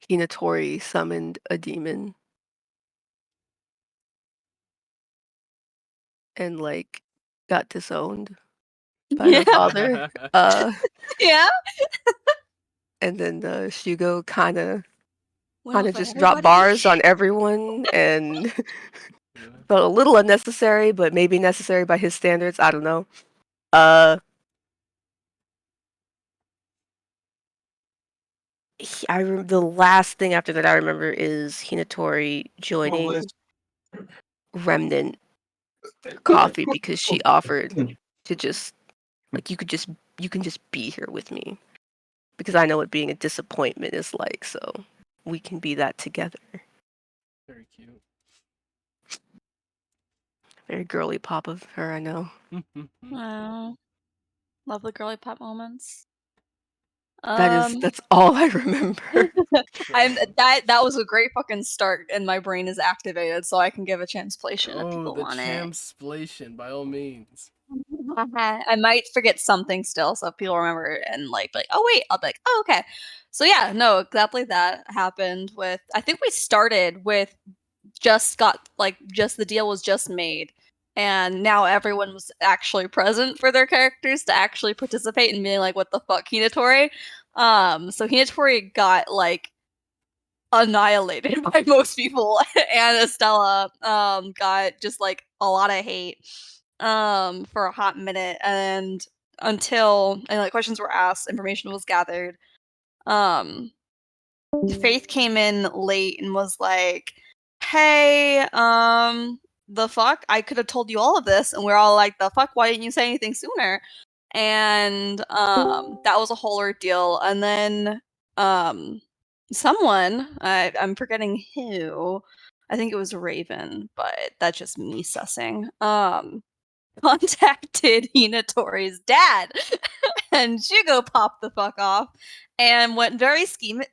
Hinatori summoned a demon and like got disowned by Yeah. her father. Yeah. And then Shugo kind of Went off on just dropped everybody. bars on everyone and felt a little unnecessary, but maybe necessary by his standards. I don't know. The last thing after that I remember is Hinatori joining Remnant Coffee because she offered to just like you can just be here with me because I know what being a disappointment is like, so we can be that together. Very cute. Very girly pop of her, I know. Wow. Love the girly pop moments. That's all I remember. That was a great fucking start, and my brain is activated, so I can give a translation if people the want it. translation, by all means. I might forget something still, so if people remember it and like, oh wait, I'll be like, oh okay. So yeah, no, exactly that happened with. I think we started with just the deal was just made, and now everyone was actually present for their characters to actually participate and being like, what the fuck, Hinatori? So Hinatori got like annihilated by most people, and Estella got just like a lot of hate for a hot minute, and like questions were asked, information was gathered. Faith came in late and was like, hey, the fuck? I could have told you all of this. And we're all like, the fuck? Why didn't you say anything sooner? And that was a whole ordeal. And then someone, I'm forgetting who, I think it was Raven, but that's just me sussing, contacted Hinatori's dad. And Shugo popped the fuck off and went very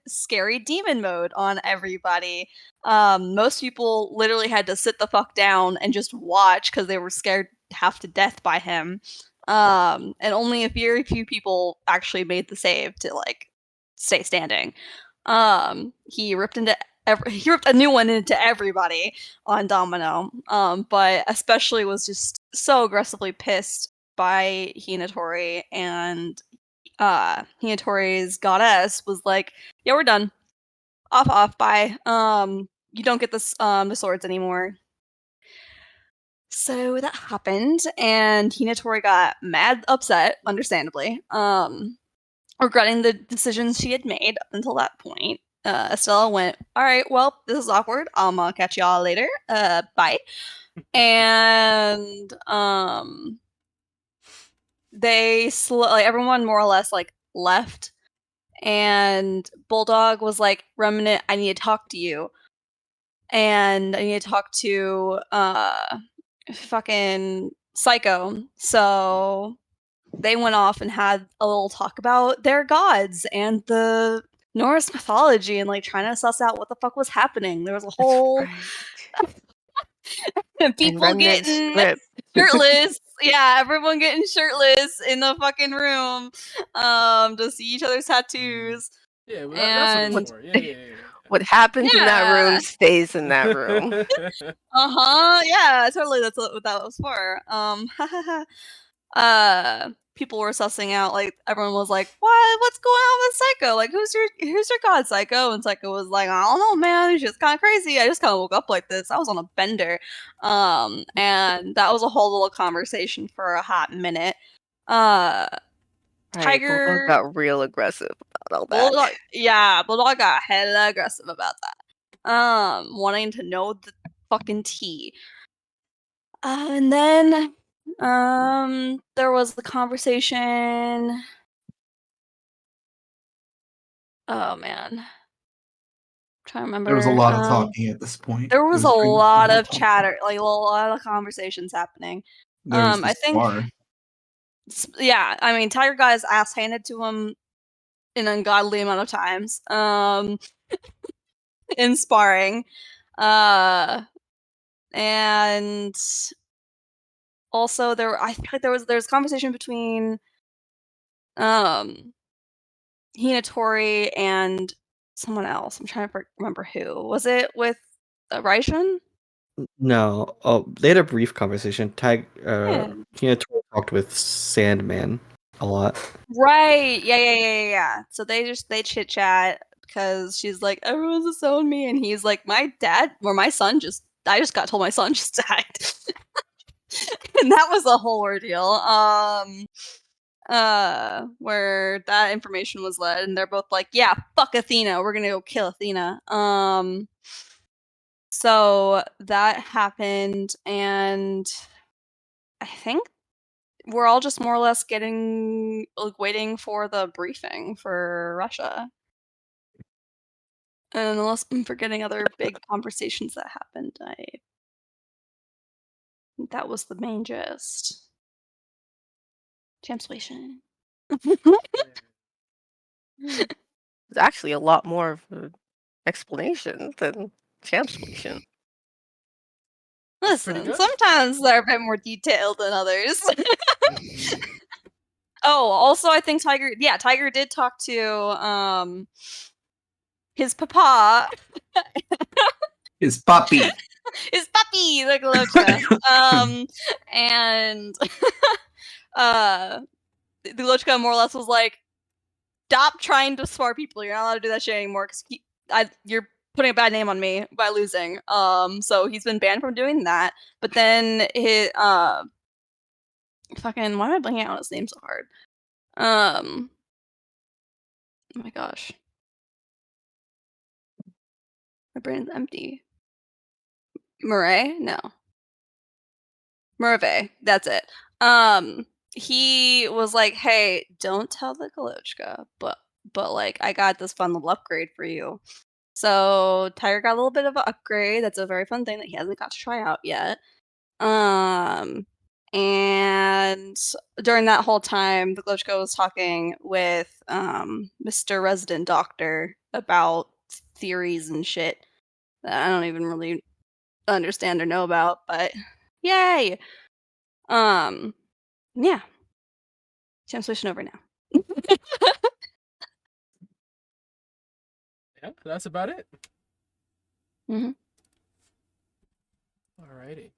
scary demon mode on everybody. Most people literally had to sit the fuck down and just watch because they were scared half to death by him. And only a very few people actually made the save to like stay standing. He ripped a new one into everybody on Domino. But especially was just so aggressively pissed by Hinatori, and Hinatori's goddess was like, yeah, we're done. Off, bye. You don't get this the swords anymore. So that happened, and Hinatori got mad upset, understandably, regretting the decisions she had made up until that point. Estella went, all right, well, this is awkward. I'll catch y'all later. Bye. And they everyone more or less like left, and Bulldog was like, Remnant, I need to talk to you, and I need to talk to fucking Psycho. So they went off and had a little talk about their gods and the Norse mythology and like trying to suss out what the fuck was happening. There was a whole people getting shirtless. Yeah, everyone getting shirtless in the fucking room to see each other's tattoos. Yeah, well, and that's what it's for. Yeah. What happens in that room stays in that room. Yeah, totally. That's what that was for. People were sussing out, like everyone was like, what's going on with Psycho? Like, who's your god, Psycho? And Psycho was like, I don't know, man, it's just kind of crazy. I just kind of woke up like this. I was on a bender. And that was a whole little conversation for a hot minute. Tiger Bulldog got real aggressive about all that. Bulldog got hella aggressive about that. Wanting to know the fucking tea. And then there was the conversation. Oh man, I'm trying to remember. There was a lot of talking at this point. There was a lot of chatter, like a lot of conversations happening. There was I think. spar. Yeah, I mean, Tiger got his ass handed to him an ungodly amount of times. In sparring, and also I feel like there was conversation between Hinatori and someone else. I'm trying to remember who. Was it with Raishin? No. Oh, they had a brief conversation. Yeah. Minatori talked with Sandman a lot. Right. Yeah. So they chit chat because she's like, everyone's disowned me, and he's like, my dad or my son I just got told my son just died. And that was a whole ordeal. Where that information was led, and they're both like, yeah, fuck Athena, we're gonna go kill Athena. So that happened, and I think we're all just more or less waiting for the briefing for Russia. And unless I'm forgetting other big conversations that happened, I think that was the main gist. Translation. There's actually a lot more of an explanation than translation. That's pretty Listen, good. sometimes they're a bit more detailed than others. Oh, also I think Tiger did talk to his papa. His puppy. His puppy, the Galochka. And the Galochka more or less was like, stop trying to smart people. You're not allowed to do that shit anymore because you're putting a bad name on me by losing. So he's been banned from doing that. But then his fucking, why am I blanking out on his name so hard? Oh my gosh. My brain's empty. Murray? No. Merve, that's it. He was like, "Hey, don't tell the Galochka, but like I got this fun little upgrade for you." So Tiger got a little bit of an upgrade. That's a very fun thing that he hasn't got to try out yet. And during that whole time, the Galochka was talking with Mr. Resident Doctor about theories and shit that I don't even really understand or know about, but yay! Yeah. Translation over now. Yeah, that's about it. Mhm. Alrighty.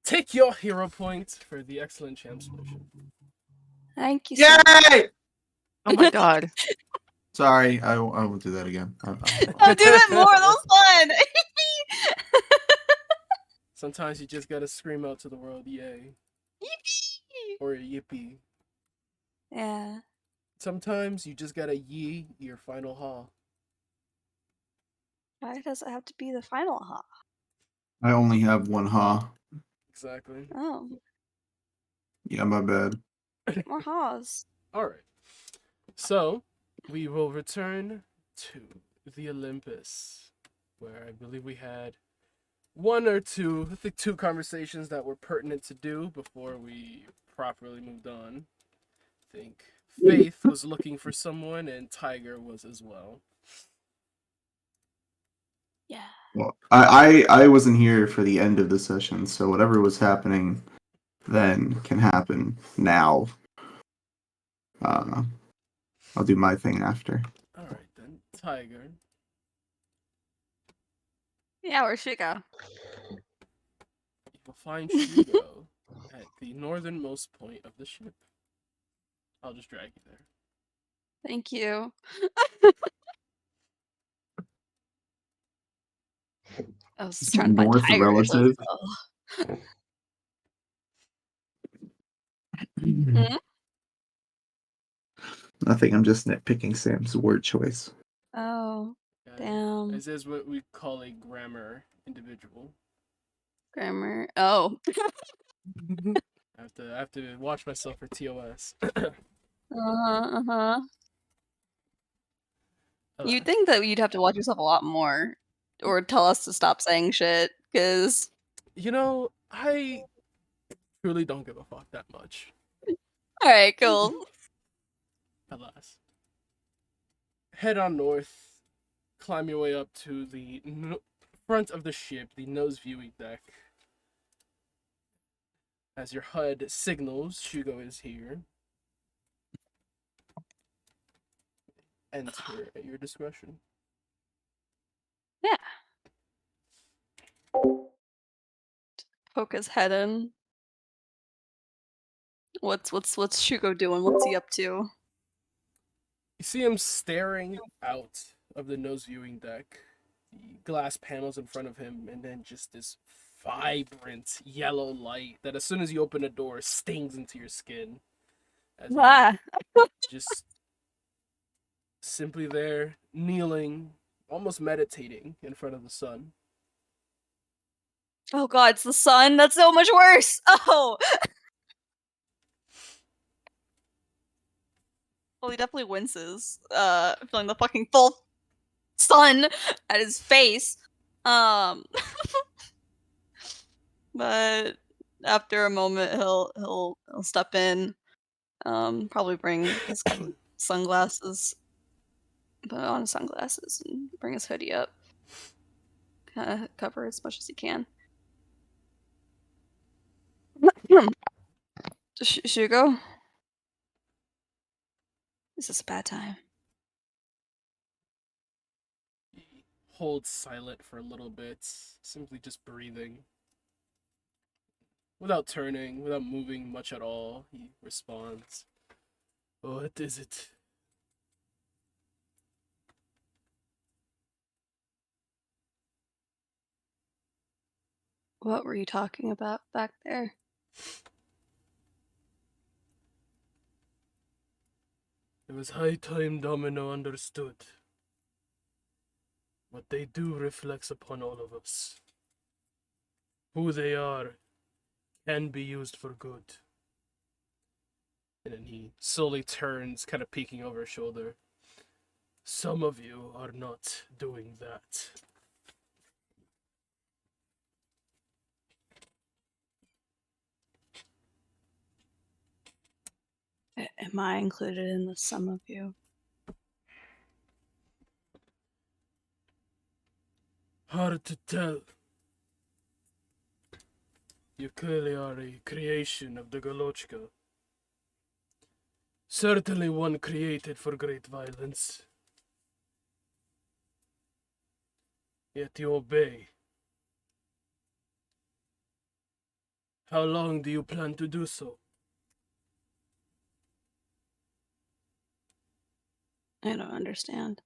Take your hero point for the excellent translation. Thank you so much. Yay! Oh my god. Sorry, I won't do that again. I'll do that more. That was fun. Sometimes you just gotta scream out to the world, yay. Yippee! Or yippee. Yeah. Sometimes you just gotta yee your final ha. Why does it have to be the final ha? I only have one ha. Exactly. Oh, Yeah, my bad. get more ha's. Alright. So, we will return to the Olympus, where I believe we had two conversations that were pertinent to do before we properly moved on. I think Faith was looking for someone, and Tiger was as well. Yeah. Well, I wasn't here for the end of the session, so whatever was happening then can happen now. I'll do my thing after. Alright then, Tiger. Yeah, where'd she go? You will find Shugo at the northernmost point of the ship. I'll just drag you there. Thank you. I was Is trying to find North tigers. relative? Hmm? Nothing, I'm just nitpicking Sam's word choice. Oh, damn. This is what we call a grammar individual. Grammar. Oh. I have to watch myself for TOS. Uh-huh. Alas. You'd think that you'd have to watch yourself a lot more, or tell us to stop saying shit, because... You know, I truly don't give a fuck that much. Alright, cool. Alas. Head on north, climb your way up to the front of the ship, the nose viewing deck. As your HUD signals, Shugo is here. enter at your discretion. Yeah. Poke his head in. What's Shugo doing? What's he up to? You see him staring out of the nose viewing deck, the glass panels in front of him, and then just this vibrant yellow light that as soon as you open the door stings into your skin. As Ah. just simply there, kneeling, almost meditating in front of the sun. Oh god, it's the sun. That's so much worse. Oh. Well, he definitely winces, feeling the fucking full sun at his face. But after a moment, he'll step in, probably bring his sunglasses, put on his sunglasses, and bring his hoodie up, kind of cover as much as he can. Shugo, is this a bad time? He holds silent for a little bit, simply just breathing. Without turning, without moving much at all, he responds, "What is it?" What were you talking about back there? It was high time Domino understood. What they do reflects upon all of us. Who they are can be used for good. And then he slowly turns, kind of peeking over his shoulder. Some of you are not doing that. Am I included in the sum of you? Hard to tell. You clearly are a creation of the Galochka. Certainly one created for great violence. Yet you obey. How long do you plan to do so? I don't understand.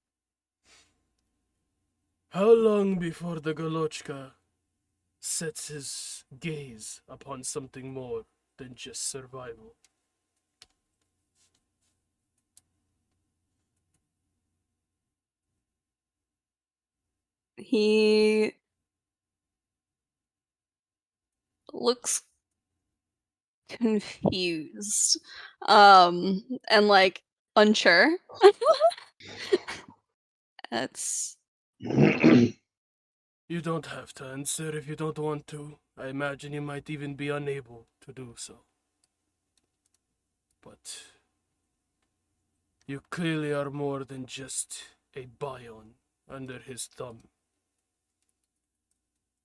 How long before the Galochka sets his gaze upon something more than just survival? He looks confused, and like unsure. It's You don't have to answer if you don't want to. I imagine you might even be unable to do so. But you clearly are more than just a bion under his thumb.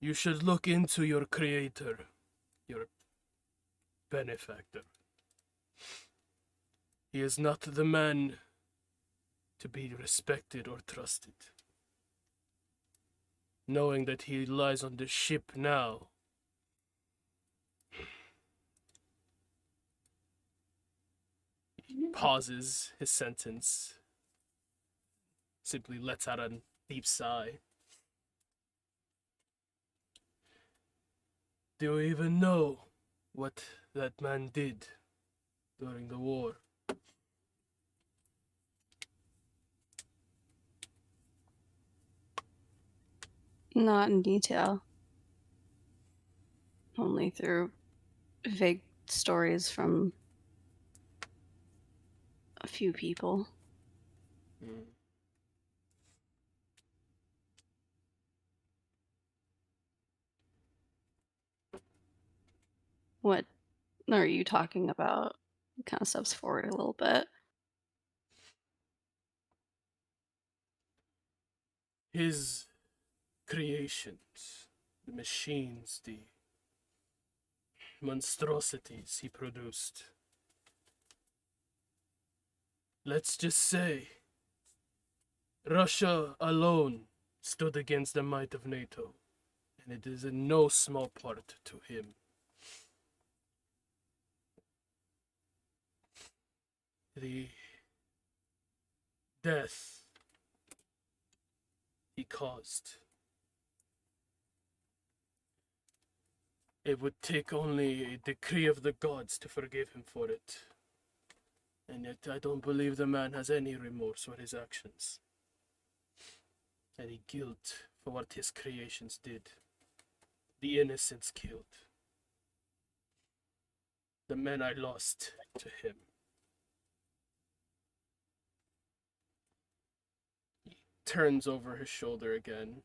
You should look into your creator, your benefactor. He is not the man to be respected or trusted. Knowing that he lies on the ship now, he pauses his sentence, simply lets out a deep sigh. Do you even know what that man did during the war? not in detail, only through vague stories from a few people. What are you talking about? He kind of steps forward a little bit. His creations, the machines, the monstrosities he produced. Let's just say Russia alone stood against the might of NATO, and it is in no small part to him. The death he caused. It would take only a decree of the gods to forgive him for it. And yet I don't believe the man has any remorse for his actions. Any guilt for what his creations did. The innocents killed. The men I lost to him. He turns over his shoulder again.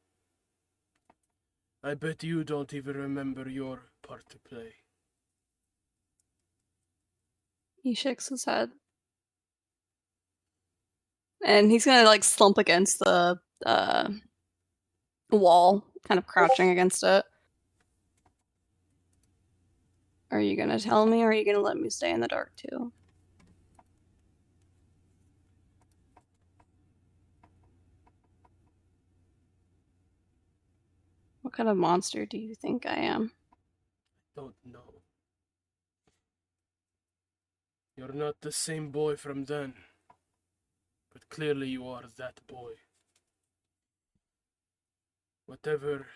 I bet you don't even remember your part to play. He shakes his head. And he's gonna like slump against the wall, kind of crouching against it. Are you gonna tell me, or are you gonna let me stay in the dark too? What kind of monster do you think I am? Don't know. You're not the same boy from then. But clearly you are that boy. Whatever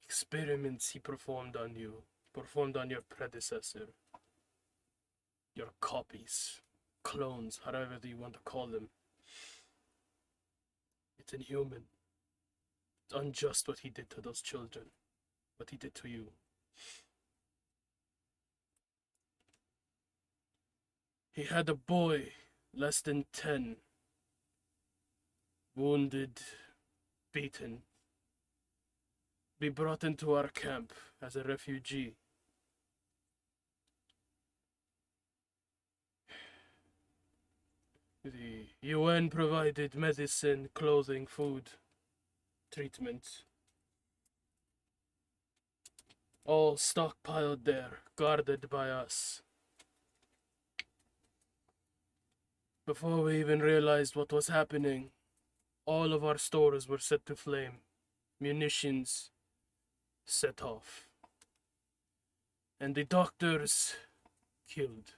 experiments he performed on you, performed on your predecessor, your copies, clones, however you want to call them, it's inhuman. It's unjust what he did to those children, what he did to you. He had a boy, less than 10, wounded, beaten, be brought into our camp as a refugee. The UN provided medicine, clothing, food, treatment. All stockpiled there, guarded by us. Before we even realized what was happening, all of our stores were set to flame. Munitions set off. And the doctors killed.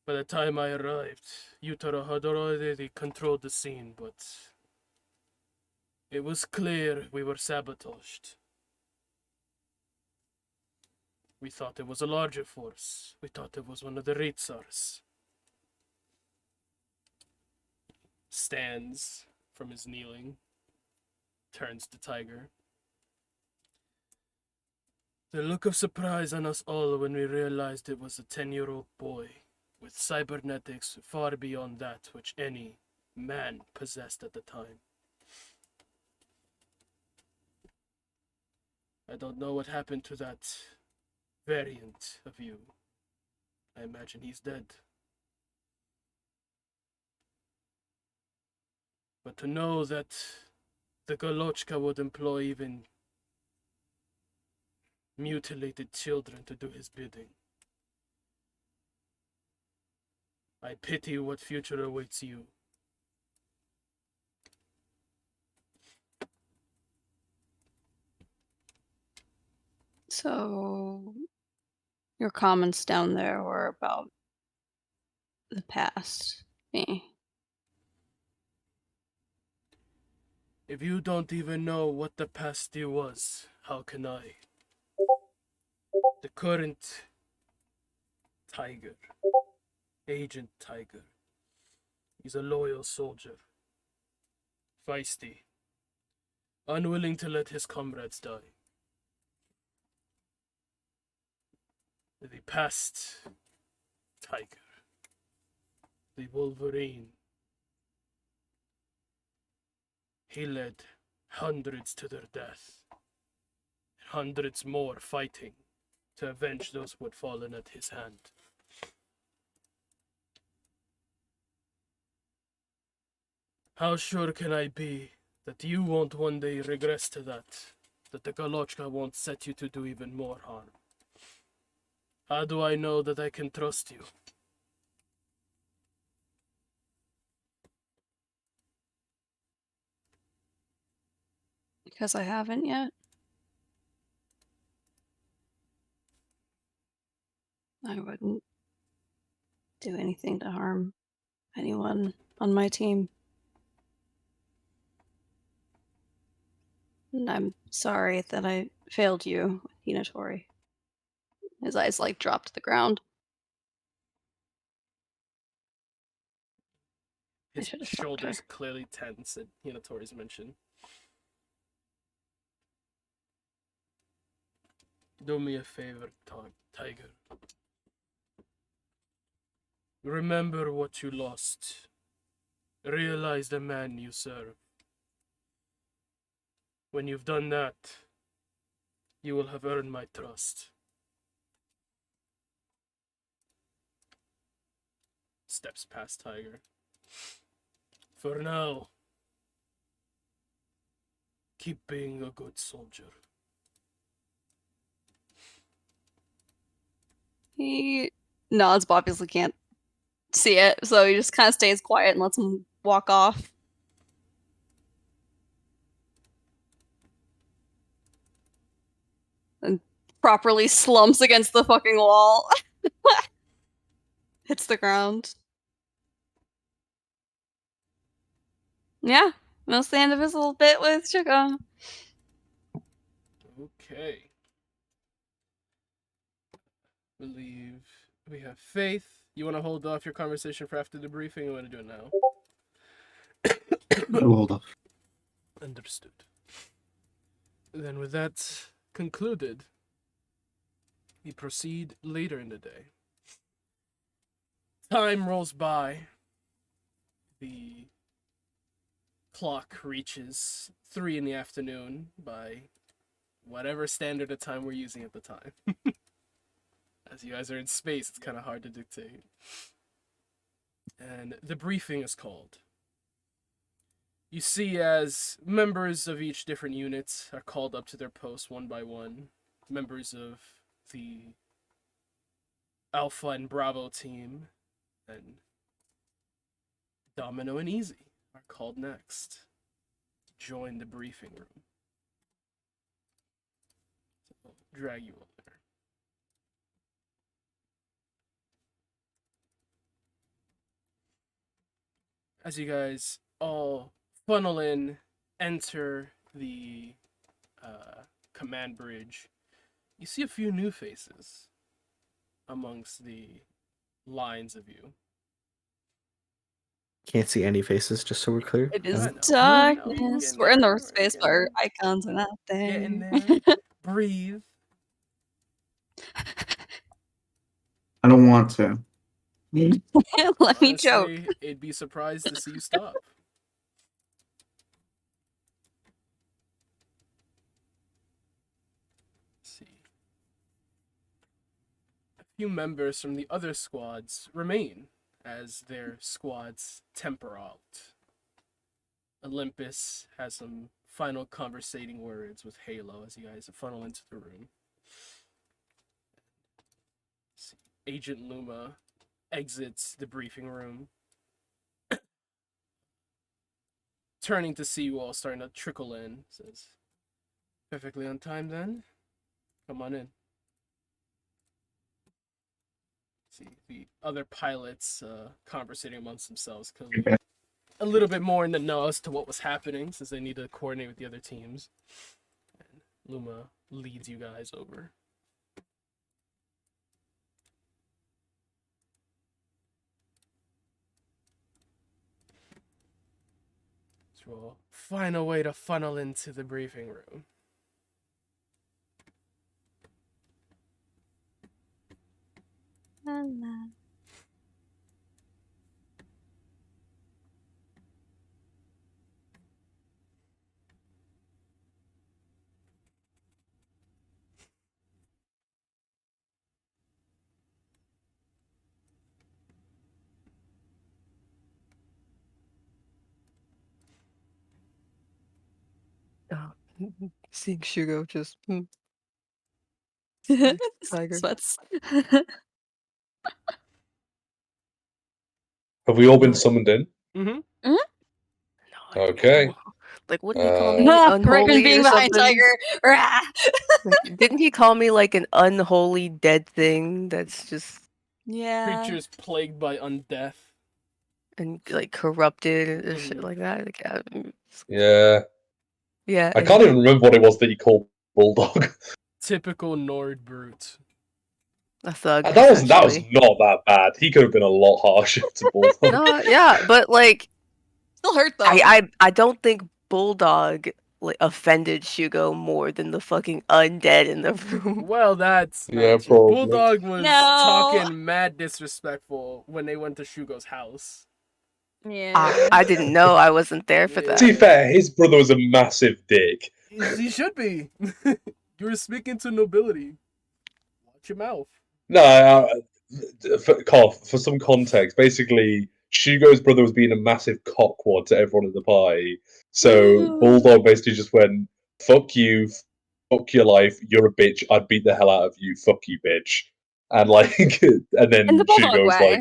By the time I arrived, Utara had already controlled the scene, but it was clear we were sabotaged. We thought it was a larger force. We thought it was one of the Ritsars. Stands from his kneeling, turns to Tiger. The look of surprise on us all when we realized it was a 10-year-old boy with cybernetics far beyond that which any man possessed at the time. I don't know what happened to that variant of you. I imagine he's dead. But to know that the Golochka would employ even mutilated children to do his bidding. I pity what future awaits you. So, your comments down there were about the past, me. If you don't even know what the past you was, how can I? The current Tiger, Agent Tiger, he's a loyal soldier, feisty, unwilling to let his comrades die. The past Tiger, the Wolverine, he led hundreds to their death, hundreds more fighting to avenge those who had fallen at his hand. How sure can I be that you won't one day regress to that the Galochka won't set you to do even more harm? How do I know that I can trust you? Because I haven't yet. I wouldn't do anything to harm anyone on my team. And I'm sorry that I failed you, Hinatori. His eyes like dropped to the ground. I His should have stopped her. shoulders clearly tense at Hinatori's mention. Do me a favor, Tiger. Remember what you lost. Realize the man you serve. When you've done that, you will have earned my trust. Steps past Tiger. For now, keep being a good soldier. He nods, but obviously can't see it, so he just kind of stays quiet and lets him walk off. And properly slumps against the fucking wall. Hits the ground. Yeah, that's the end of his little bit with Shugo. Okay. Believe we have faith. You want to hold off your conversation for after the briefing, or you want to do it now? Hold off. Understood. Then with that concluded, we proceed later in the day. Time rolls by. The clock reaches 3 in the afternoon by whatever standard of time we're using at the time. As you guys are in space, it's kind of hard to dictate. And the briefing is called. You see as members of each different unit are called up to their posts one by one. Members of the Alpha and Bravo team and Domino and Easy are called next. Join the briefing room. So I'll drag you over there. As you guys all funnel in, enter the command bridge, you see a few new faces amongst the lines of you. Can't see any faces, just so we're clear. It is I know. darkness. Getting We're in the there, space getting where there. icons are not there. Get in there. Breathe. I don't want to. Let me joke. Honestly, it'd be surprised to see you stop. Let's see. A few members from the other squads remain as their squads temper out. Olympus has some final conversating words with Halo as you guys funnel into the room. Agent Luma exits the briefing room, turning to see you all starting to trickle in, says, "Perfectly on time then. Come on in." See the other pilots conversating amongst themselves, clearly a little bit more in the know as to what was happening, since they need to coordinate with the other teams. And Luma leads you guys over. So we'll find a way to funnel into the briefing room. Oh, seeing Shugo just tiger. Sweats. Have we all been summoned in? Mm-hmm. No, Okay. Like, wouldn't he call me Raven unholy being or behind something? Tiger. Rah! Like, didn't he call me like an unholy dead thing that's just Yeah. Creatures plagued by undeath. and like corrupted or shit Mhm. like that? Like, Yeah. yeah, I and can't he- even remember what it was that he called Bulldog. Typical Nord brute. a thug, That was not essentially. that bad. He could have been a lot harsher to Bulldog. No, yeah, but like, Still hurt though. I don't think Bulldog like offended Shugo more than the fucking undead in the room. Well, that's Yeah, not true. probably. Bulldog was No. talking mad disrespectful when they went to Shugo's house. Yeah. I didn't know. I wasn't there for Yeah. To be that. fair, his brother was a massive dick. He should be. You were speaking to nobility. Watch your mouth. No, for some context, basically, Shugo's brother was being a massive cockwad to everyone in the party. So Bulldog basically just went, "Fuck you, fuck your life. You're a bitch. I'd beat the hell out of you. Fuck you, bitch." And like, and then In the Bulldog Shugo's way. like,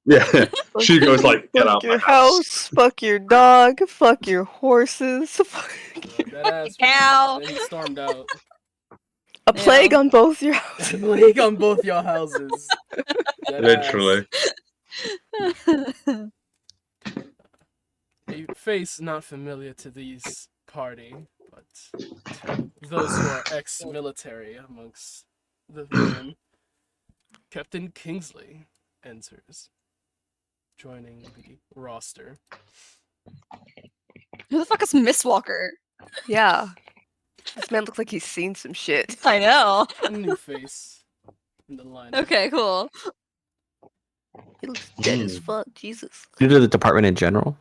"Yeah." Shugo's like, "Get Fuck out of my your house." house, fuck your dog, fuck your horses, fuck That ass. Cow. And he stormed out. a plague Yeah. on both your houses. League on both your houses. That Literally. A face not familiar to these party, but to those who are ex-military amongst the room. Captain Kingsley enters, joining the roster. Who the fuck is Miss Walker? Yeah. This man looks like he's seen some shit. I know. A new face in the lineup. Okay, cool. He looks dead as fuck, Jesus. Due to the department in general.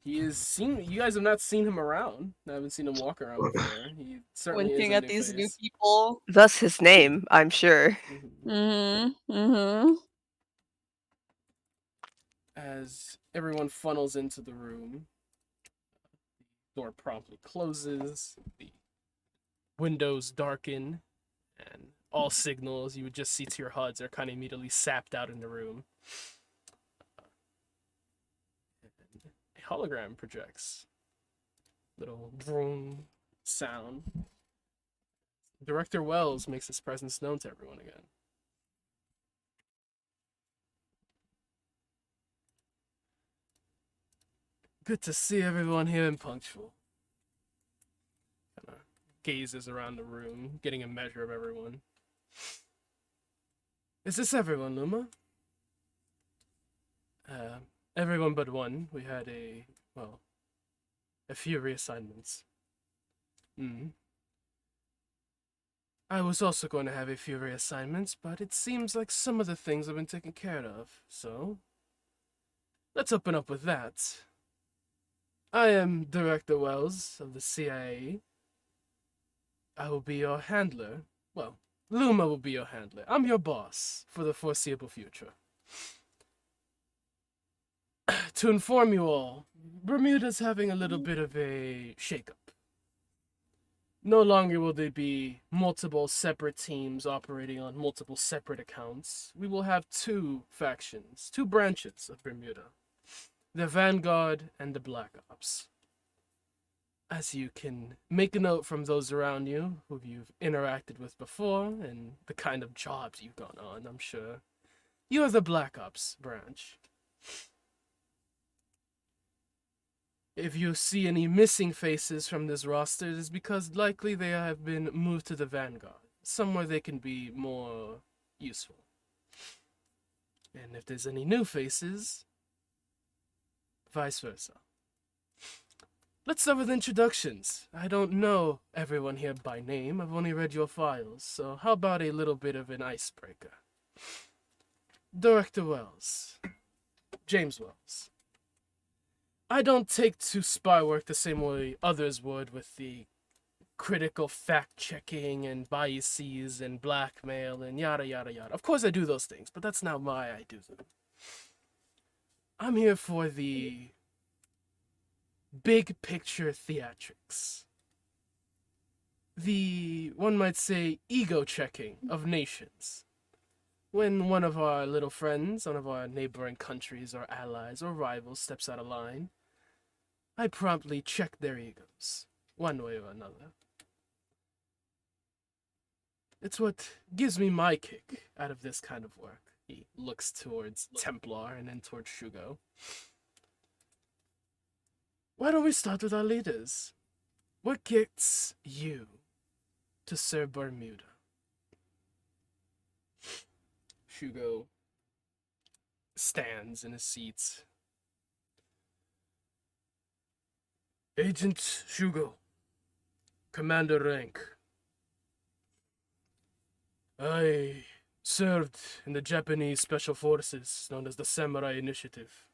He is seen. You guys have not seen him around. I haven't seen him walk around before. He certainly Winking is a at new these new face. people. Thus his name, I'm sure. Mhm. Mm-hmm. As everyone funnels into the room, the door promptly closes, the windows darken, and all signals you would just see to your HUDs are kind of immediately sapped out in the room. And a hologram projects. Little vroom sound. Director Wells makes his presence known to everyone again. Good to see everyone here and punctual. Kinda gazes around the room, getting a measure of everyone. Is this everyone, Luma? Everyone but one. We had a few reassignments. I was also going to have a few reassignments, but it seems like some of the things have been taken care of, so let's open up with that. I am Director Wells of the CIA. I will be your handler. Well, Luma will be your handler. I'm your boss for the foreseeable future. To inform you all, Bermuda's having a little bit of a shakeup. No longer will there be multiple separate teams operating on multiple separate accounts. We will have two factions, two branches of Bermuda. The Vanguard and the Black Ops. As you can make a note from those around you who you've interacted with before and the kind of jobs you've gone on, I'm sure. You are the Black Ops branch. If you see any missing faces from this roster, it is because likely they have been moved to the Vanguard, somewhere they can be more useful. And if there's any new faces, vice versa. Let's start with introductions. I don't know everyone here by name. I've only read your files, so how about a little bit of an icebreaker? Director Wells. James Wells. I don't take to spy work the same way others would with the critical fact-checking and biases and blackmail and yada yada yada. Of course I do those things, but that's not why I do them. I'm here for the big picture theatrics. The, one might say, ego checking of nations. When one of our little friends, one of our neighboring countries or allies or rivals steps out of line, I promptly check their egos, one way or another. It's what gives me my kick out of this kind of work. He looks towards Templar and then towards Shugo. Why don't we start with our leaders? What gets you to serve Bermuda? Shugo stands in his seat. Agent Shugo, Commander rank. I served in the Japanese Special Forces known as the Samurai Initiative.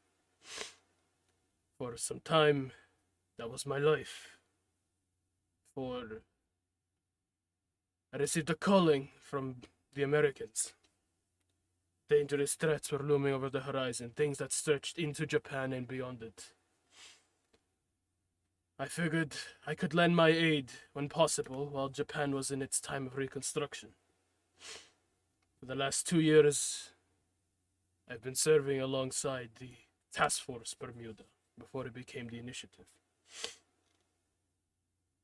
For some time, that was my life. I received a calling from the Americans. Dangerous threats were looming over the horizon, things that stretched into Japan and beyond it. I figured I could lend my aid when possible while Japan was in its time of reconstruction. For the last 2 years, I've been serving alongside the Task Force Bermuda before it became the Initiative.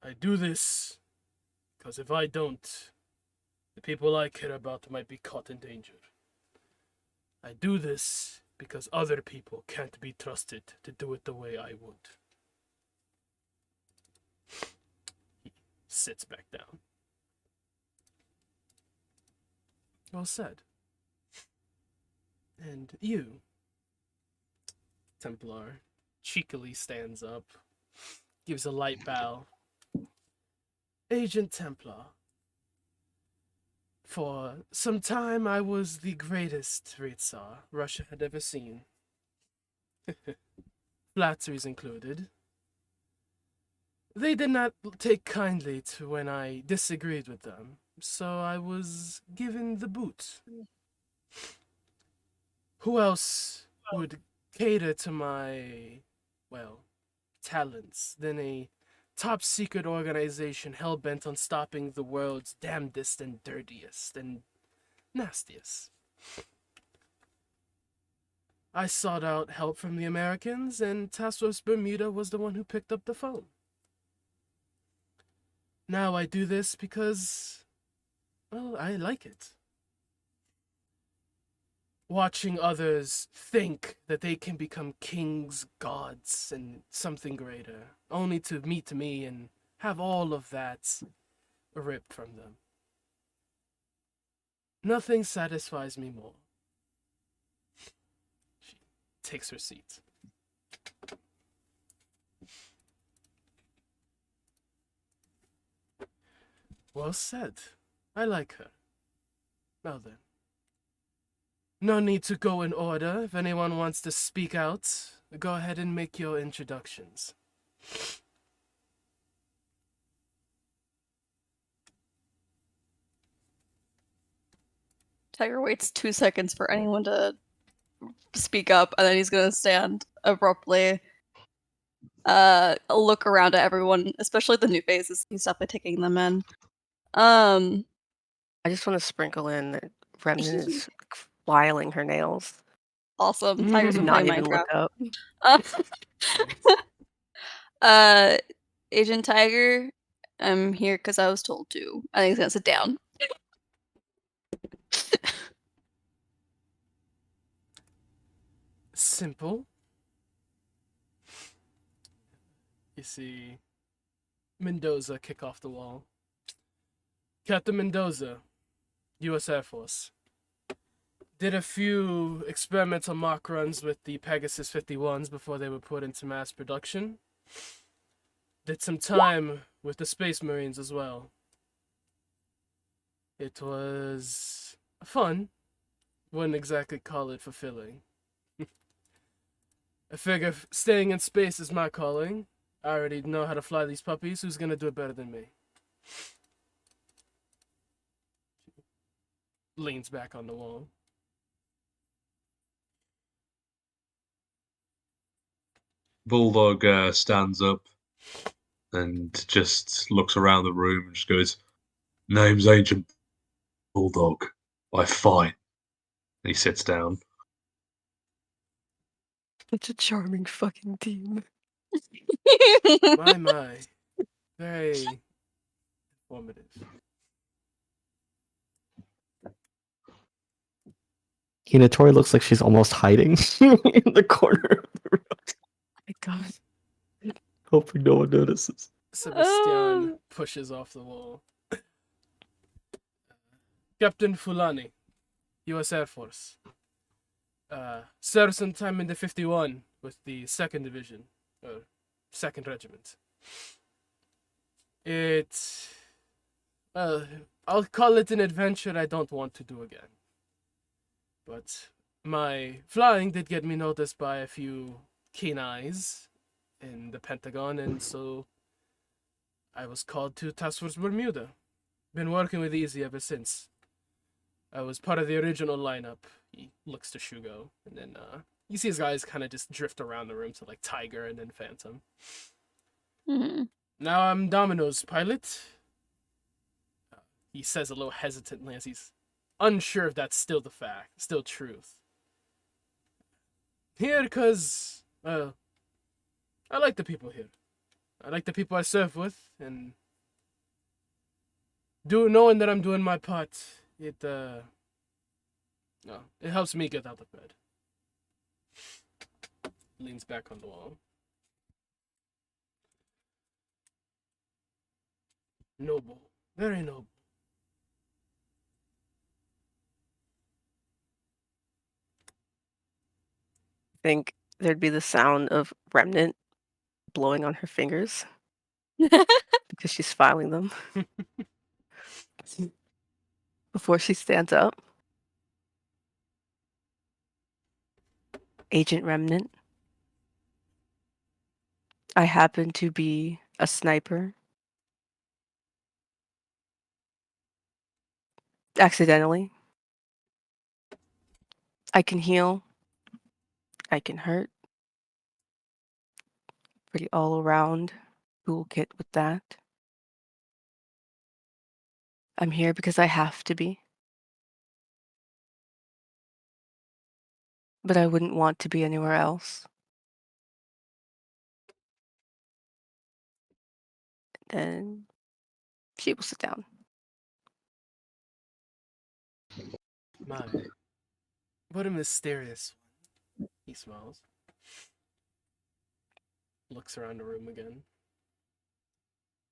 I do this because if I don't, the people I care about might be caught in danger. I do this because other people can't be trusted to do it the way I would. He sits back down. Well said. And you, Templar, cheekily stands up, gives a light bow. Agent Templar. For some time I was the greatest Tsar Russia had ever seen. Flatteries included. They did not take kindly to when I disagreed with them, so I was given the boot. Who else would cater to my, talents than a top-secret organization hell-bent on stopping the world's damnedest and dirtiest and nastiest? I sought out help from the Americans, and Task Force Bermuda was the one who picked up the phone. Now I do this because, I like it. Watching others think that they can become kings, gods, and something greater, only to meet me and have all of that ripped from them. Nothing satisfies me more. She takes her seat. Well said. I like her. Well then. No need to go in order. If anyone wants to speak out, go ahead and make your introductions. Tiger waits 2 seconds for anyone to speak up, and then he's gonna stand abruptly, look around at everyone, especially the new faces. He's definitely taking them in. I just want to sprinkle in that Remnant is filing her nails. Awesome. Tiger's Did been not playing even look Minecraft. up. Agent Tiger, I'm here because I was told to. I think he's gonna sit down. Simple. You see Mendoza kick off the wall. Captain Mendoza, U.S. Air Force. Did a few experimental mock runs with the Pegasus 51s before they were put into mass production. Did some time with the Space Marines as well. It was fun. Wouldn't exactly call it fulfilling. I figure staying in space is my calling. I already know how to fly these puppies. Who's gonna do it better than me? Leans back on the wall. Bulldog stands up and just looks around the room and just goes, "Name's Agent Bulldog. I fight." And he sits down. Such a charming fucking team. My. Very informative. Hinatori looks like she's almost hiding in the corner. My God. Hoping no one notices. Sebastian pushes off the wall. Captain Fulani, U.S. Air Force. Served some time in the 51 with the 2nd Division, or 2nd Regiment. Well, I'll call it an adventure I don't want to do again. But my flying did get me noticed by a few keen eyes in the Pentagon, and so I was called to Task Force Bermuda. Been working with Easy ever since. I was part of the original lineup. He looks to Shugo, and then you see his guys kind of just drift around the room to like Tiger and then Phantom. Mhm. Now I'm Domino's pilot. He says a little hesitantly as he's unsure if that's still the fact, still truth. Here, cause I like the people here. I like the people I serve with, and knowing that I'm doing my part, it helps me get out of bed. Leans back on the wall. Noble, very noble. I think there'd be the sound of Remnant blowing on her fingers because she's filing them before she stands up. Agent Remnant. I happen to be a sniper. Accidentally. I can heal. I can hurt. Pretty all around toolkit with that. I'm here because I have to be. But I wouldn't want to be anywhere else. Then she will sit down. My, what a mysterious one. He smiles. Looks around the room again.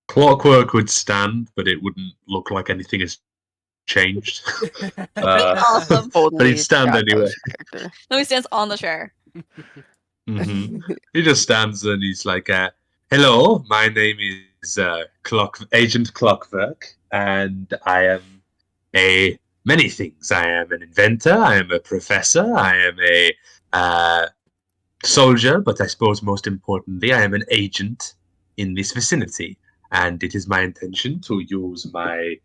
Clockwork would stand, but it wouldn't look like anything has changed. Awesome. But he'd stand anyway. No, he stands on the chair. He just stands and he's like, "Hello, my name is Agent Clockwork, and I am many things. I am an inventor. I am a professor. I am a soldier, but I suppose most importantly, I am an agent in this vicinity, and it is my intention to use my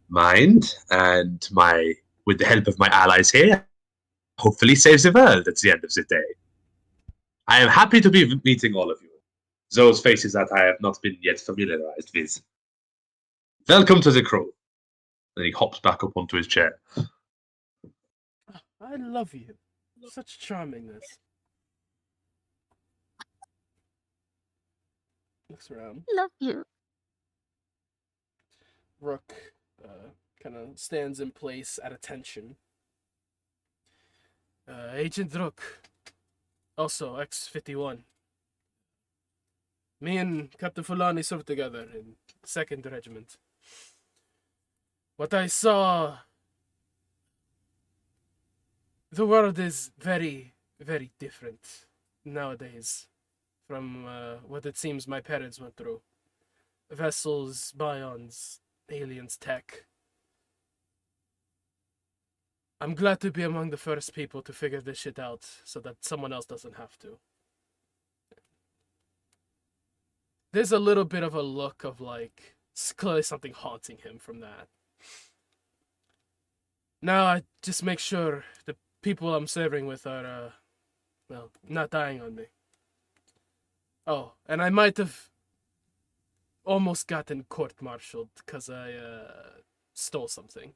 mind and with the help of my allies here, hopefully save the world at the end of the day. I am happy to be meeting all of you, those faces that I have not been yet familiarized with. Welcome to the crew." Then he hops back up onto his chair. I love you. Such charmingness. Looks around. Love you. Rook kind of stands in place at attention. Agent Rook, also X-51. Me and Captain Fulani served together in 2nd Regiment. What I saw... The world is very, very different nowadays from what it seems my parents went through. Vessels, bions, aliens, tech. I'm glad to be among the first people to figure this shit out so that someone else doesn't have to. There's a little bit of a look of like, clearly something haunting him from that. Now I just make sure the people I'm serving with are, well, not dying on me. Oh, and I might have almost gotten court-martialed because I stole something.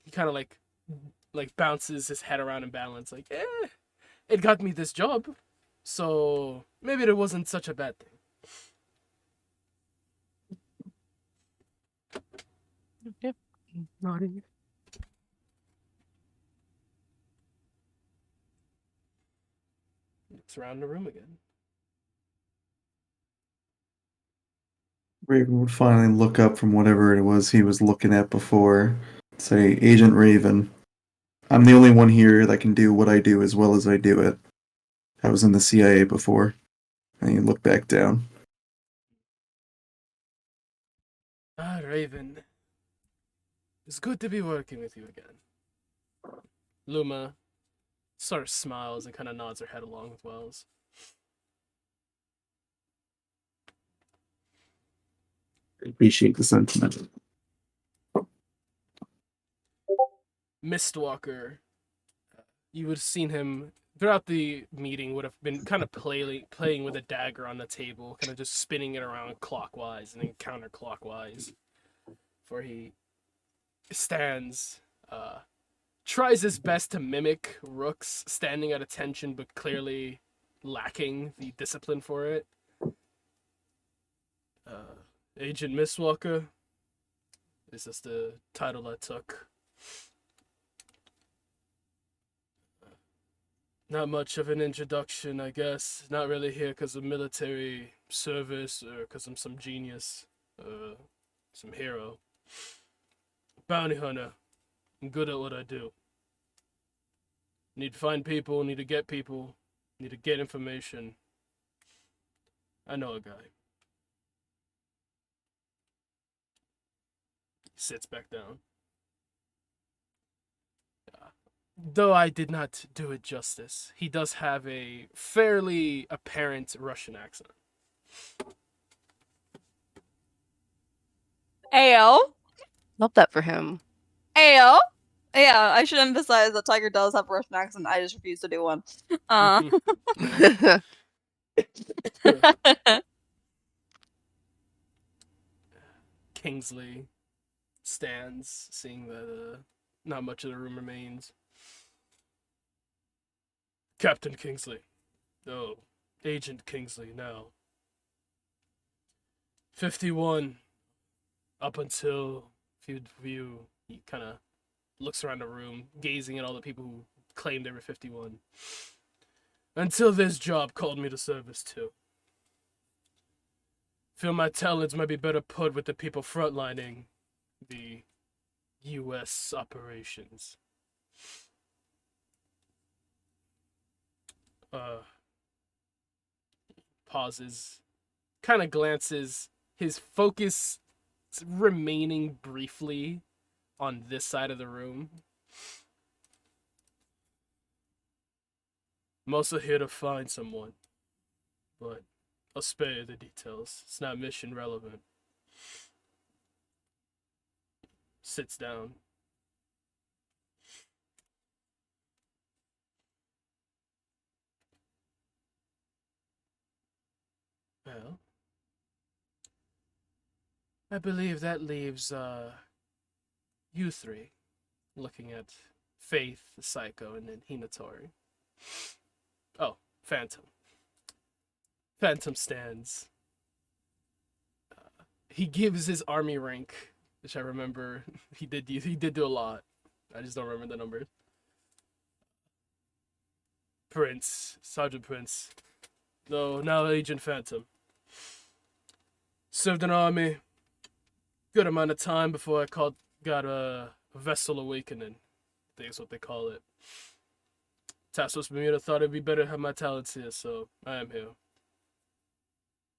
He kind of like bounces his head around in balance, like, it got me this job. So maybe it wasn't such a bad thing. Yep. Nodding. Looks around the room again. Raven would finally look up from whatever it was he was looking at before. Say, Agent Raven, I'm the only one here that can do what I do as well as I do it. I was in the CIA before. And you look back down. Ah, Raven. It's good to be working with you again. Luma sort of smiles and kind of nods her head along with Wells. I appreciate the sentiment. Mistwalker, you would have seen him throughout the meeting, would have been kind of playing with a dagger on the table, kind of just spinning it around clockwise and then counterclockwise. For he stands, tries his best to mimic Rook's standing at attention, but clearly lacking the discipline for it. Agent Mistwalker, this is the title I took. Not much of an introduction, I guess. Not really here because of military service or because I'm some genius, some hero. Bounty hunter. I'm good at what I do. Need to find people, need to get people, need to get information. I know a guy. Sits back down. Though I did not do it justice, he does have a fairly apparent Russian accent. Ayo. Love that for him. Ayo. Yeah, I should emphasize that Tiger does have a Russian accent. I just refuse to do one. Kingsley stands, seeing that not much of the room remains. Captain Kingsley. Oh, Agent Kingsley now. 51. Up until view, he kind of looks around the room, gazing at all the people who claim they were 51. Until this job called me to service too. Feel my talents might be better put with the people frontlining the U.S. operations. Pauses, kind of glances, his focus remaining briefly on this side of the room. I'm also here to find someone, but I'll spare you the details. It's not mission relevant. Sits down. Well, I believe that leaves you three, looking at Faith, the Psycho, and then Hinatori. Oh, Phantom. Phantom stands. He gives his army rank, which I remember he did do a lot. I just don't remember the numbers. Prince, Sergeant Prince. No, now Agent Phantom. Served an army. Good amount of time before I got a vessel awakening. I think that's what they call it. Tassos Bermuda thought it'd be better to have my talents here, so I am here.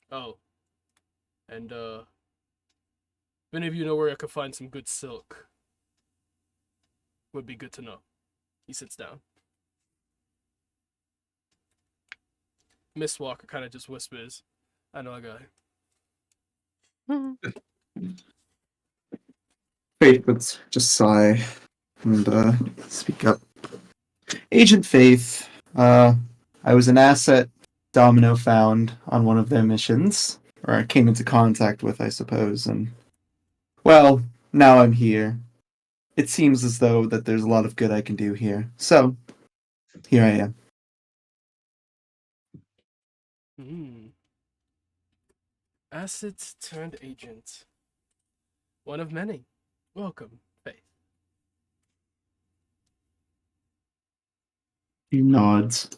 Oh. And, if any of you know where I could find some good silk, would be good to know. He sits down. Miss Walker kind of just whispers, I know a guy. Faith would just sigh and speak up. Agent Faith, I was an asset Domino found on one of their missions, or I came into contact with, I suppose, and well, now I'm here. It seems as though that there's a lot of good I can do here, so here I am. Hmm. Asset turned agent. One of many. Welcome, Faith. He nods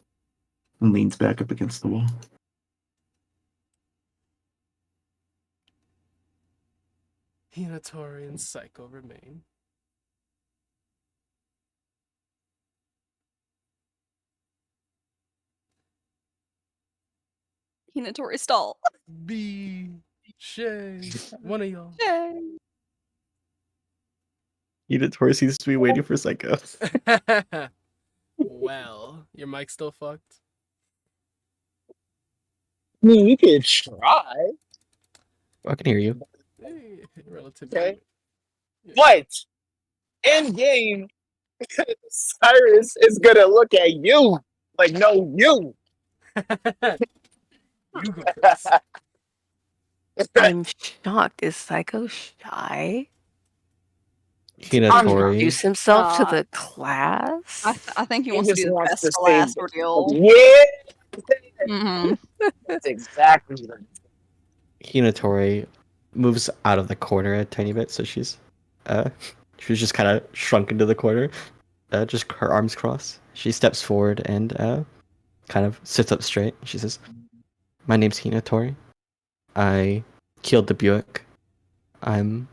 and leans back up against the wall. Hinatori and Psycho remain. Hinatori stall. B. Shay. One of y'all. Yay. Hinatori seems to be waiting for Psycho. Well, your mic's still fucked? I mean, we could try. I can hear you. Hey, relatively. Okay. Yeah. But in game, Cyrus is gonna look at you like, no, you. You go first. I'm shocked. Is Psycho shy? Hinatori. Introduce himself to Not. the class? I think he He wants to just be the wants best to for say, last ordeal. yeah. Mm-hmm. That's exactly what Hinatori moves out of the corner a tiny bit, so she's just kind of shrunk into the corner, just her arms crossed. She steps forward and kind of sits up straight. She says, "My name's Hinatori. I killed the Buick. I'm."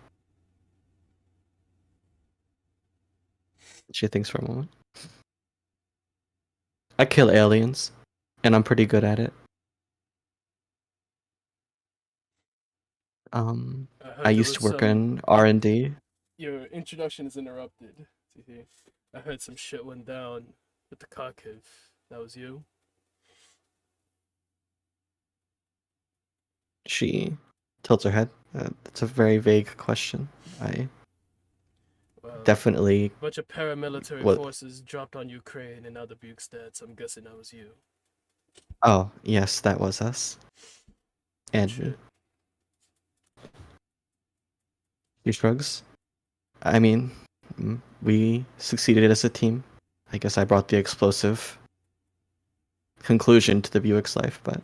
She thinks for a moment. I kill aliens, and I'm pretty good at it. I I heard there used was to work some. in R&D. Your introduction is interrupted. I heard some shit went down with the Kharkiv. That was you? She tilts her head. That's a very vague question. I Well, definitely. a bunch of paramilitary What? forces dropped on Ukraine and now the Buke's dead, so I'm guessing that was you. Oh, yes, that was us. And Shit. he shrugs. I mean, we succeeded as a team. I guess I brought the explosive conclusion to the Buick's life, but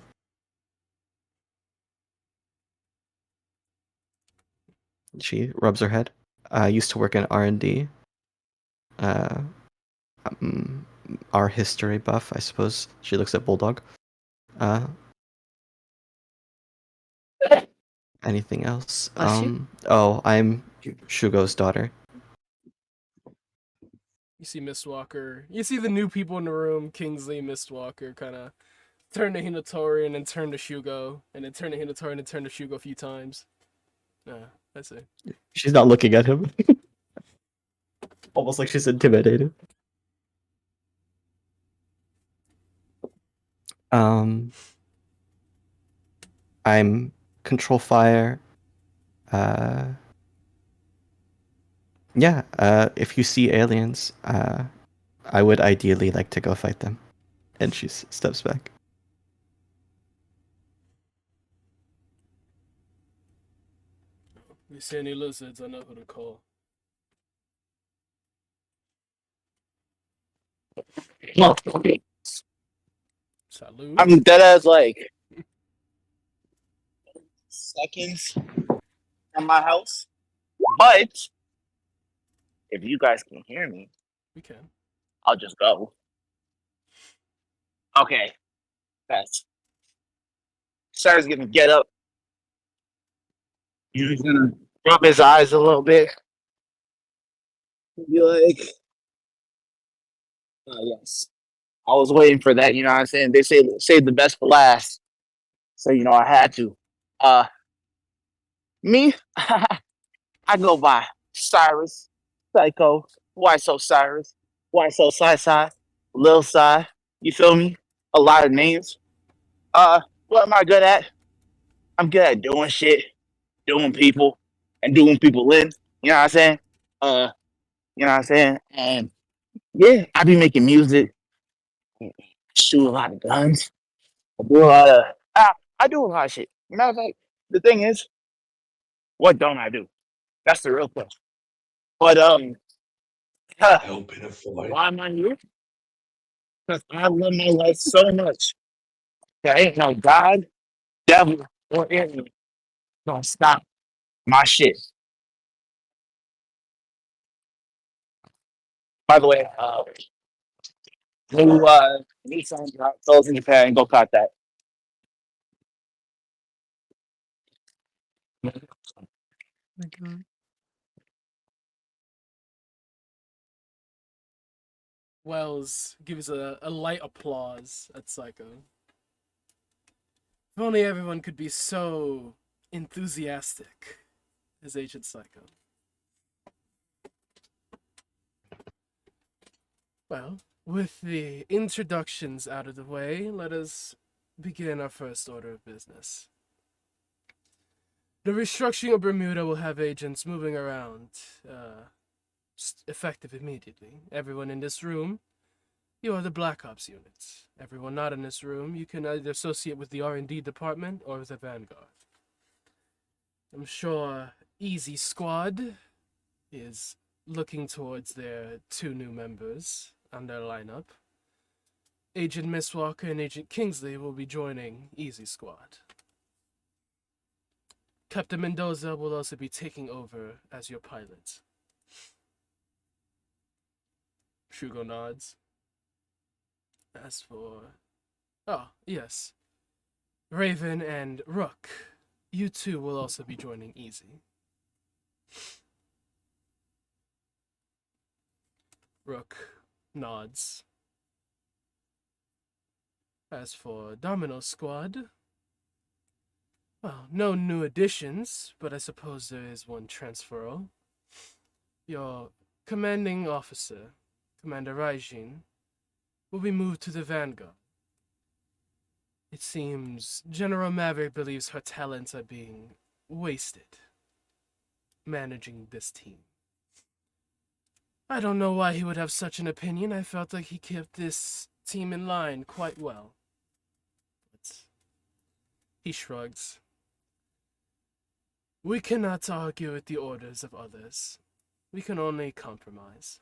she rubs her head. I used to work in R&D. Uh, our history buff, I suppose. She looks at Bulldog. Uh, anything else? Bless you. Oh, I'm Shugo's daughter. You see Mistwalker. You see the new people in the room, Kingsley, Mistwalker, kind of turn to Hinatori and then turn to Shugo, and then turn to Hinatori and then turn to Shugo a few times. That's it. She's not looking at him. Almost like she's intimidated. I'm Control Fire. Yeah, if you see aliens, I would ideally like to go fight them. And she steps back. If you see any lizards, I know who to call. Salute. I'm dead as like seconds from my house. But if you guys can hear me, We can. I'll just go. Okay. That's Sarah's gonna get up. He's gonna rub his eyes a little bit. Be like, yes. I was waiting for that, you know what I'm saying? They say save the best for last. So I had to. Me, I go by Cyrus, Psycho, Why So Cyrus, Why So Sci, Lil Sci. You feel me? A lot of names. What am I good at? I'm good at doing shit, doing people, and doing people in. You know what I'm saying? You know what I'm saying? And yeah, I be making music, shoot a lot of guns, I do a lot of I do a lot of shit. Matter of fact, the thing is, what don't I do? That's the real question. But Help in a fight. why am I here? Because I love my life so much There ain't no God, devil, or enemy gonna stop my shit. By the way, new Nissan goes in Japan and go cut that. My God. Wells gives a light applause at Psycho. If only everyone could be so enthusiastic as Agent Psycho. Well, with the introductions out of the way, let us begin our first order of business. The restructuring of Bermuda will have agents moving around, effective immediately. Everyone in this room, you are the Black Ops units. Everyone not in this room, you can either associate with the R&D department or with the Vanguard. I'm sure Easy Squad is looking towards their 2 new members on their lineup. Agent Mistwalker and Agent Kingsley will be joining Easy Squad. Captain Mendoza will also be taking over as your pilot. Shugo nods. As for... Oh, yes. Raven and Rook, you two will also be joining Easy. Rook nods. As for Domino Squad, well, no new additions, but I suppose there is one transferal. Your commanding officer, Commander Raijin, will be moved to the Vanguard. It seems General Maverick believes her talents are being wasted managing this team. I don't know why he would have such an opinion. I felt like he kept this team in line quite well. But he shrugs. We cannot argue with the orders of others. We can only compromise.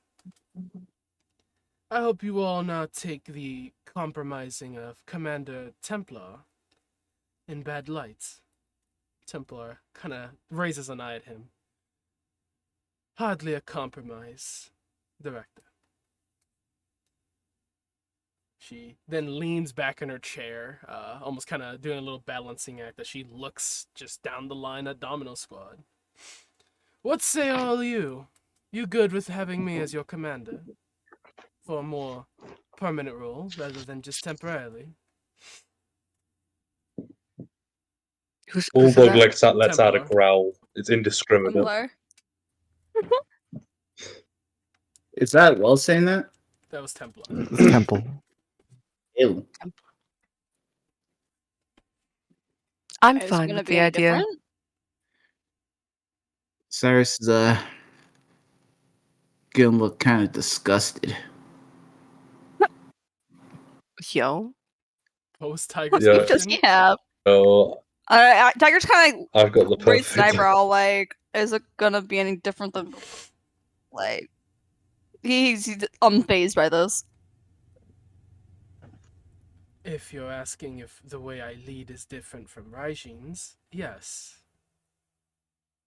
I hope you all not take the compromising of Commander Templar in bad light. Templar kind of raises an eye at him. Hardly a compromise, Director. She then leans back in her chair, almost kind of doing a little balancing act as she looks just down the line at Domino Squad. What say all you? You good with having me as your commander? For a more permanent role, rather than just temporarily? Who said Bulldog that? lets out a Templar. growl. It's indiscriminate. Templar. Is that Wells saying that? That was Templar. It's Temple. Ew. I'm It's fine gonna with be the idea. indifferent. Cyrus is gonna look kind of disgusted. Yo. What was Tiger's Yeah. What does question? he have? Oh, Tiger's kind I've got the of raised an perfect. eyebrow, like, is it gonna be any different than, like, he's unfazed by this. If you're asking if the way I lead is different from Raijin's, yes.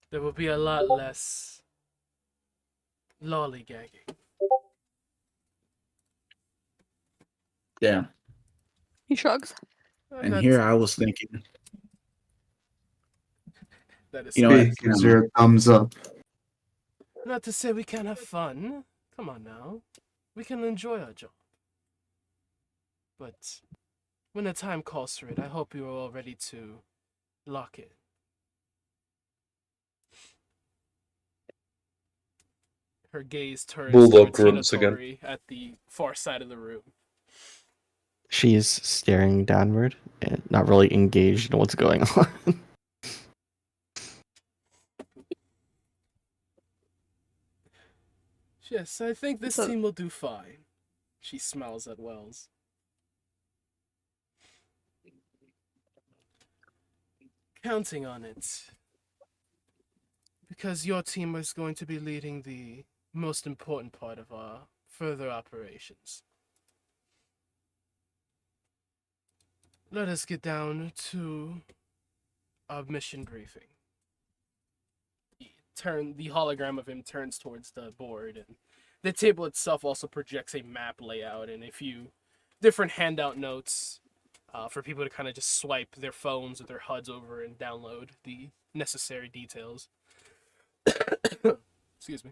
There will be a lot less lollygagging. Yeah. He shrugs. And here I was thinking, That is you know so what? Big gives her a thumbs up. Not to say we can't have fun. Come on now. We can enjoy our job. But when the time calls for it, I hope you are all ready to lock in. Her gaze turns Bulldog towards Tina grunts again. Tori at the far side of the room. She is staring downward and not really engaged in what's going on. Yes, I think this So- team will do fine. She smiles at Wells. Counting on it. Because your team is going to be leading the most important part of our further operations. let us get down to our mission briefing. The hologram of him turns towards the board, and the table itself also projects a map layout and a few different handout notes for people to kind of just swipe their phones or their HUDs over and download the necessary details. Excuse me.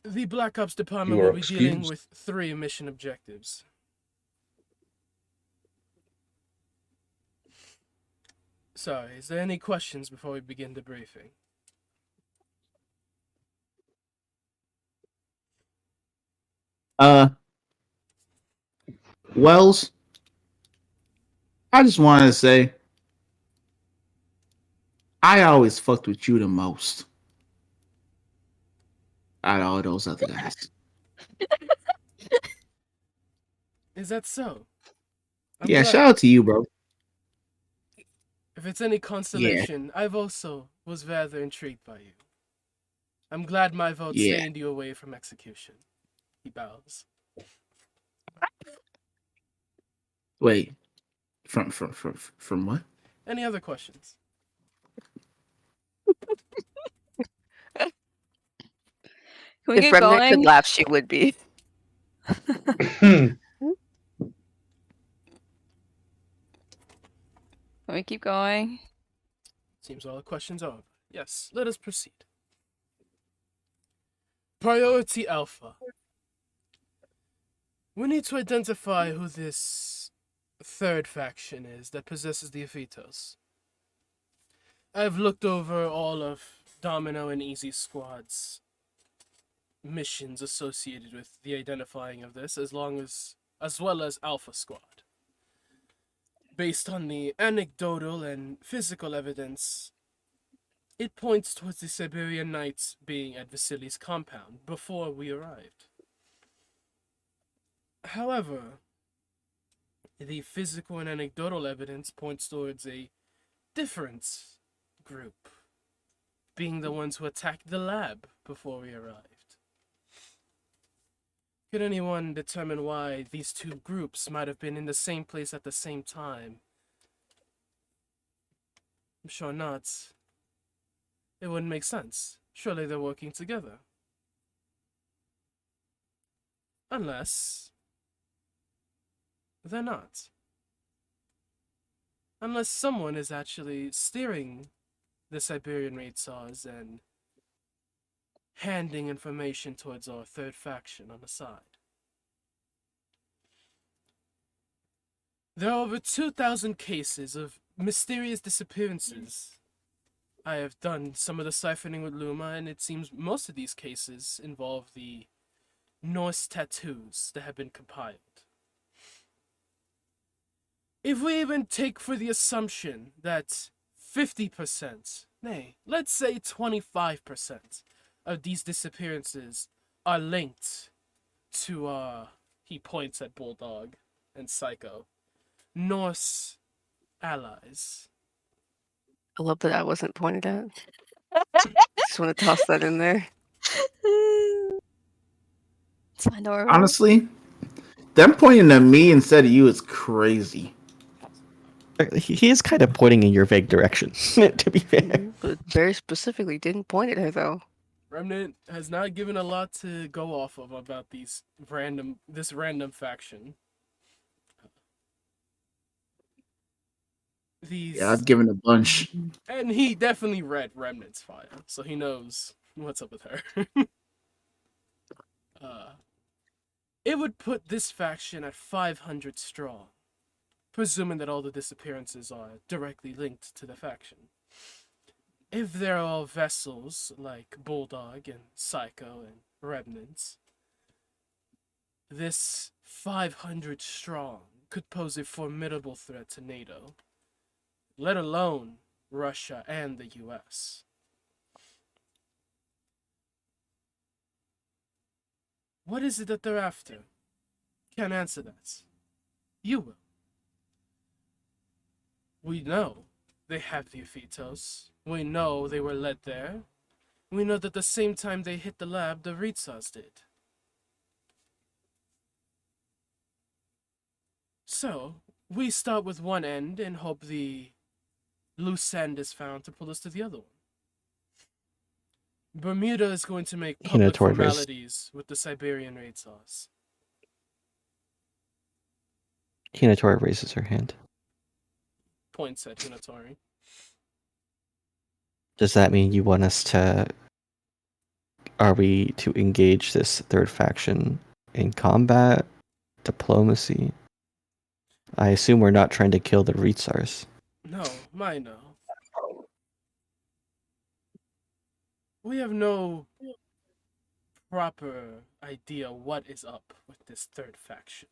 The Black Ops department You are will be dealing excused. with 3 mission objectives. Sorry, is there any questions before we begin the briefing? Wells, I just wanted to say, I always fucked with you the most out of all those other guys. Is that so? I'm Yeah, glad. shout out to you, bro. If it's any consolation, I've also was rather intrigued by you. I'm glad my vote Yeah. stained you away from execution. He bows. Wait, from what? Any other questions? Can we If get Remnant could going? laugh, she would be. Can we keep going? Seems all the questions are over. Yes, let us proceed. Priority Alpha. We need to identify who this third faction is that possesses the Ephetos. I've looked over all of Domino and Easy Squad's missions associated with the identifying of this, as well as Alpha Squad. Based on the anecdotal and physical evidence, it points towards the Siberian Knights being at Vasily's compound before we arrived. However, the physical and anecdotal evidence points towards a different group, being the ones who attacked the lab before we arrived. Could anyone determine why these 2 groups might have been in the same place at the same time? I'm sure not. It wouldn't make sense. Surely they're working together. Unless they're not. Unless someone is actually steering the Siberian raid saws and handing information towards our third faction on the side. There are over 2,000 cases of mysterious disappearances. I have done some of the ciphering with Luma, and it seems most of these cases involve the Norse tattoos that have been compiled. If we even take for the assumption that 50%, nay, let's say 25% of these disappearances are linked to, he points at Bulldog and Psycho, Norse allies. I love that I wasn't pointed at. Just want to toss that in there. It's adorable. Honestly, them pointing at me instead of you is crazy. He is kind of pointing in your vague direction, to be fair. But very specifically didn't point at her, though. Remnant has not given a lot to go off of about this random faction. Yeah, I've given a bunch. And he definitely read Remnant's file, so he knows what's up with her. It would put this faction at 500 strong, presuming that all the disappearances are directly linked to the faction. If there are vessels like Bulldog and Psycho and Remnants, this 500 strong could pose a formidable threat to NATO, let alone Russia and the US. What is it that they're after? Can't answer that. You will. We know they have the Ephetos. We know they were led there. We know that at the same time they hit the lab, the Ritsas did. So, we start with one end and hope the loose end is found to pull us to the other one. Bermuda is going to make public Hinatori raises. formalities with the Siberian raid sauce. Hinatori raises her hand. Points at Hinatori. Does that mean you want us to... Are we to engage this third faction in combat? Diplomacy? I assume we're not trying to kill the Ritsars. No, no. We have no proper idea what is up with this third faction.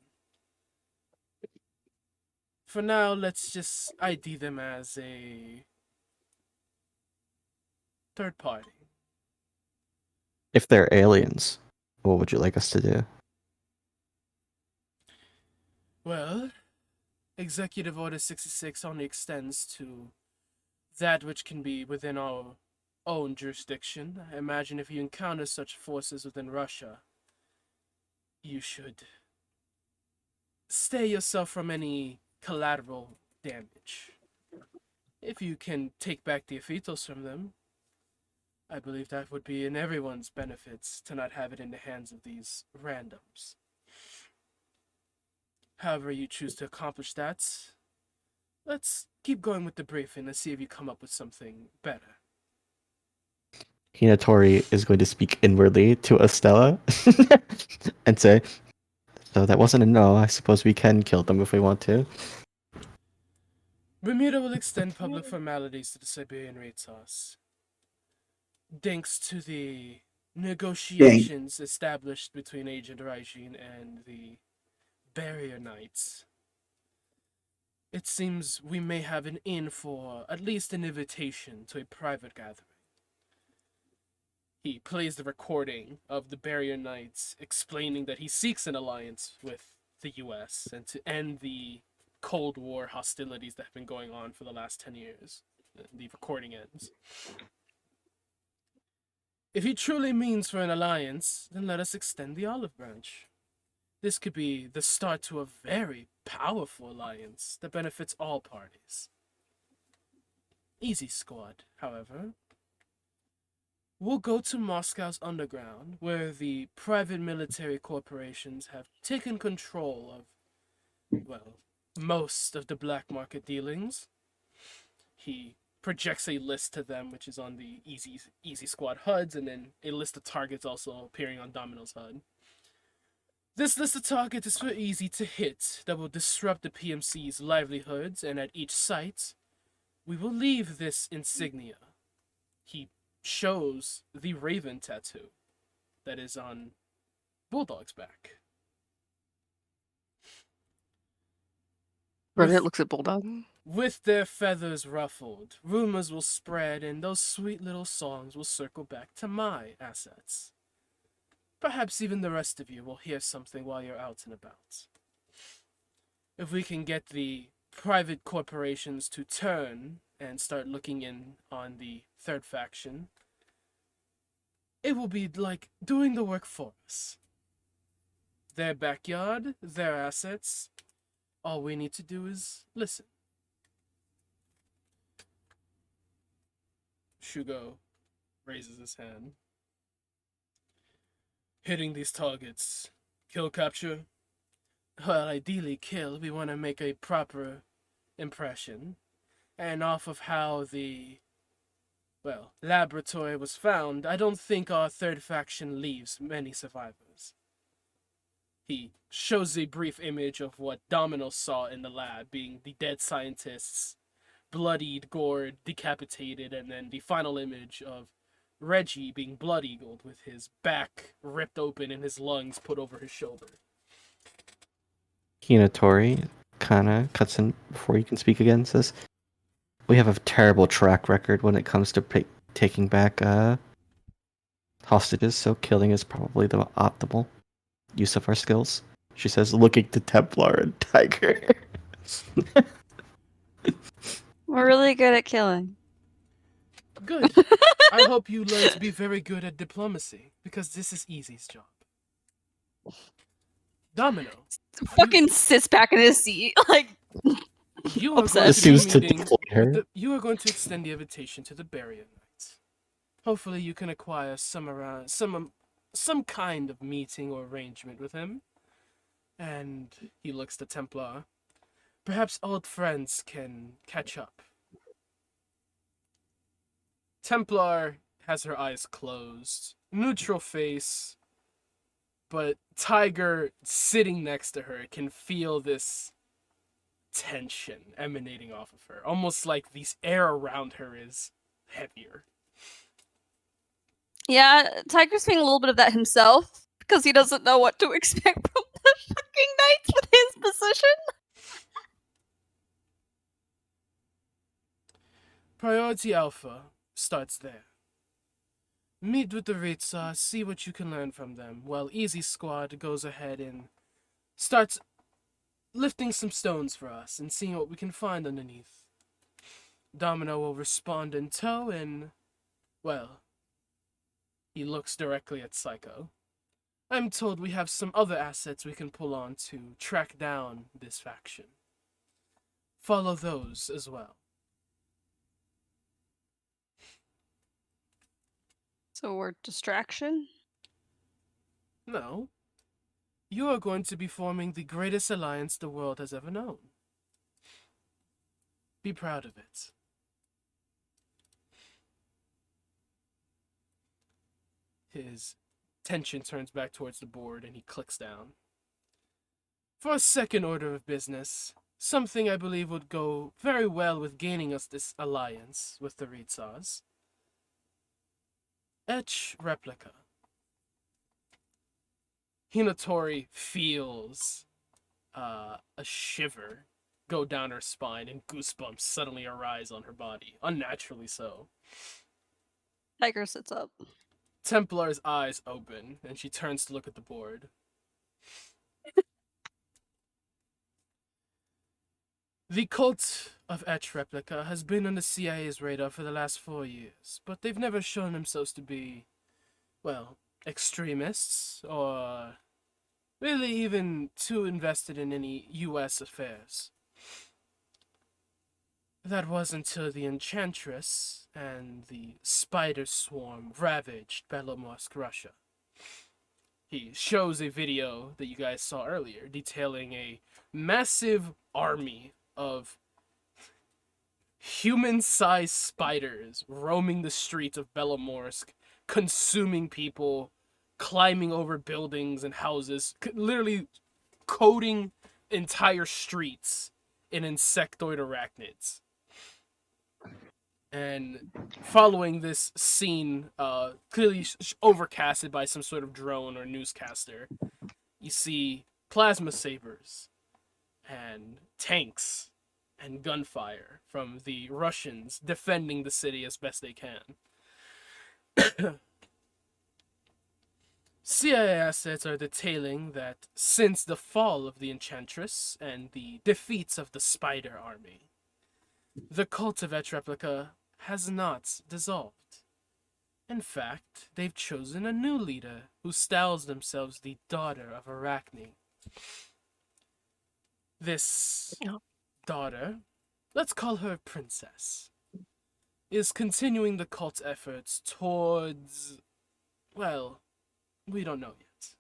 For now, let's just ID them as a third party. If they're aliens, what would you like us to do? Well, Executive Order 66 only extends to that which can be within our own jurisdiction. I imagine if you encounter such forces within Russia, you should stay yourself from any collateral damage. If you can take back the Aphytos from them, I believe that would be in everyone's benefits to not have it in the hands of these randoms. However you choose to accomplish that, let's keep going with the briefing and see if you come up with something better. Hinatori is going to speak inwardly to Estella and say, so that wasn't a no. I suppose we can kill them if we want to. Bermuda will extend public formalities to the Siberian raid sauce. Thanks to the negotiations established between Agent Raijin and the Barrier Knights, it seems we may have an in for at least an invitation to a private gathering. He plays the recording of the Barrier Knights explaining that he seeks an alliance with the US and to end the Cold War hostilities that have been going on for the last 10 years. The recording ends. If he truly means for an alliance, then let us extend the olive branch. This could be the start to a very powerful alliance that benefits all parties. Easy squad, however. We'll go to Moscow's underground, where the private military corporations have taken control of, well, most of the black market dealings. He projects a list to them, which is on the Easy Squad HUDs, and then a list of targets also appearing on Domino's HUD. This list of targets is for Easy to hit that will disrupt the PMC's livelihoods, and at each site, we will leave this insignia. He shows the raven tattoo that is on Bulldog's back. Revenant looks at Bulldog. With their feathers ruffled, rumors will spread and those sweet little songs will circle back to my assets. Perhaps even the rest of you will hear something while you're out and about. If we can get the private corporations to turn and start looking in on the third faction, it will be like doing the work for us. Their backyard, their assets, all we need to do is listen. Shugo raises his hand. Hitting these targets. Kill capture? Well, ideally kill. We want to make a proper impression. And off of how the, well, laboratory was found, I don't think our third faction leaves many survivors. He shows a brief image of what Domino saw in the lab, being the dead scientists, bloodied, gored, decapitated, and then the final image of Reggie being blood-eagled with his back ripped open and his lungs put over his shoulder. Hinatori kind of cuts in before you can speak again, says, we have a terrible track record when it comes to taking back hostages, so killing is probably the optimal use of our skills. She says, looking to Templar and Tiger. We're really good at killing. Good. I hope you learn to be very good at diplomacy, because this is Easy's job. Domino, Fucking sits back in his seat, like you are upset. going Just to be seems to meeting deflate her. you are going to extend the invitation to the Barrier Knight. Hopefully you can acquire some kind of meeting or arrangement with him. And he looks to Templar. Perhaps old friends can catch up. Templar has her eyes closed, neutral face, but Tiger sitting next to her can feel this tension emanating off of her, almost like the air around her is heavier. Yeah, Tiger's feeling a little bit of that himself because he doesn't know what to expect from the fucking knights with his position. Priority Alpha starts there. Meet with the Ritza, see what you can learn from them, while Easy Squad goes ahead and starts lifting some stones for us and seeing what we can find underneath. Domino will respond in tow and, well, he looks directly at Psycho. I'm told we have some other assets we can pull on to track down this faction. Follow those as well. So we're distraction? No. You are going to be forming the greatest alliance the world has ever known. Be proud of it. His tension turns back towards the board and he clicks down. For a second order of business, something I believe would go very well with gaining us this alliance with the Ritsas. Etch replica. Hinatori feels a shiver go down her spine and goosebumps suddenly arise on her body, unnaturally so. Tiger sits up. Templar's eyes open and she turns to look at the board. The cult of Etch Replica has been on the CIA's radar for the last 4 years, but they've never shown themselves to be, well, extremists or really even too invested in any US affairs. That was until the Enchantress and the Spider Swarm ravaged Belomorsk, Russia. He shows a video that you guys saw earlier detailing a massive army of human-sized spiders roaming the streets of Belomorsk, consuming people, climbing over buildings and houses, literally coating entire streets in insectoid arachnids. And following this scene, clearly overcasted by some sort of drone or newscaster, you see plasma sabers and tanks and gunfire from the Russians defending the city as best they can. CIA assets are detailing that since the fall of the Enchantress and the defeats of the Spider Army, the cult of Etch Replica has not dissolved. In fact, they've chosen a new leader who styles themselves the Daughter of Arachne. This daughter, let's call her Princess, is continuing the cult's efforts towards, well, we don't know yet.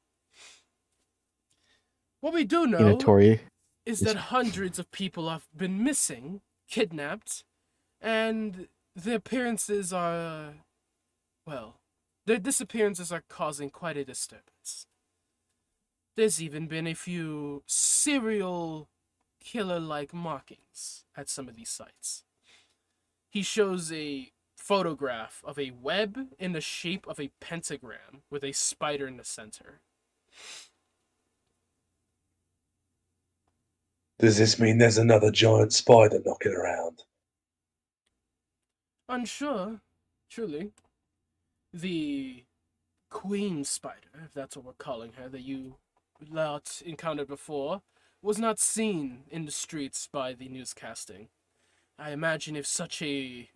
What we do know Hinatori. is that hundreds of people have been missing, kidnapped, and their appearances are, well, their disappearances are causing quite a disturbance. There's even been a few serial killer-like markings at some of these sites. He shows a photograph of a web in the shape of a pentagram with a spider in the center. Does this mean there's another giant spider knocking around? Unsure, truly. The queen spider, if that's what we're calling her, that you lot encountered before, was not seen in the streets by the newscasting. I imagine if such a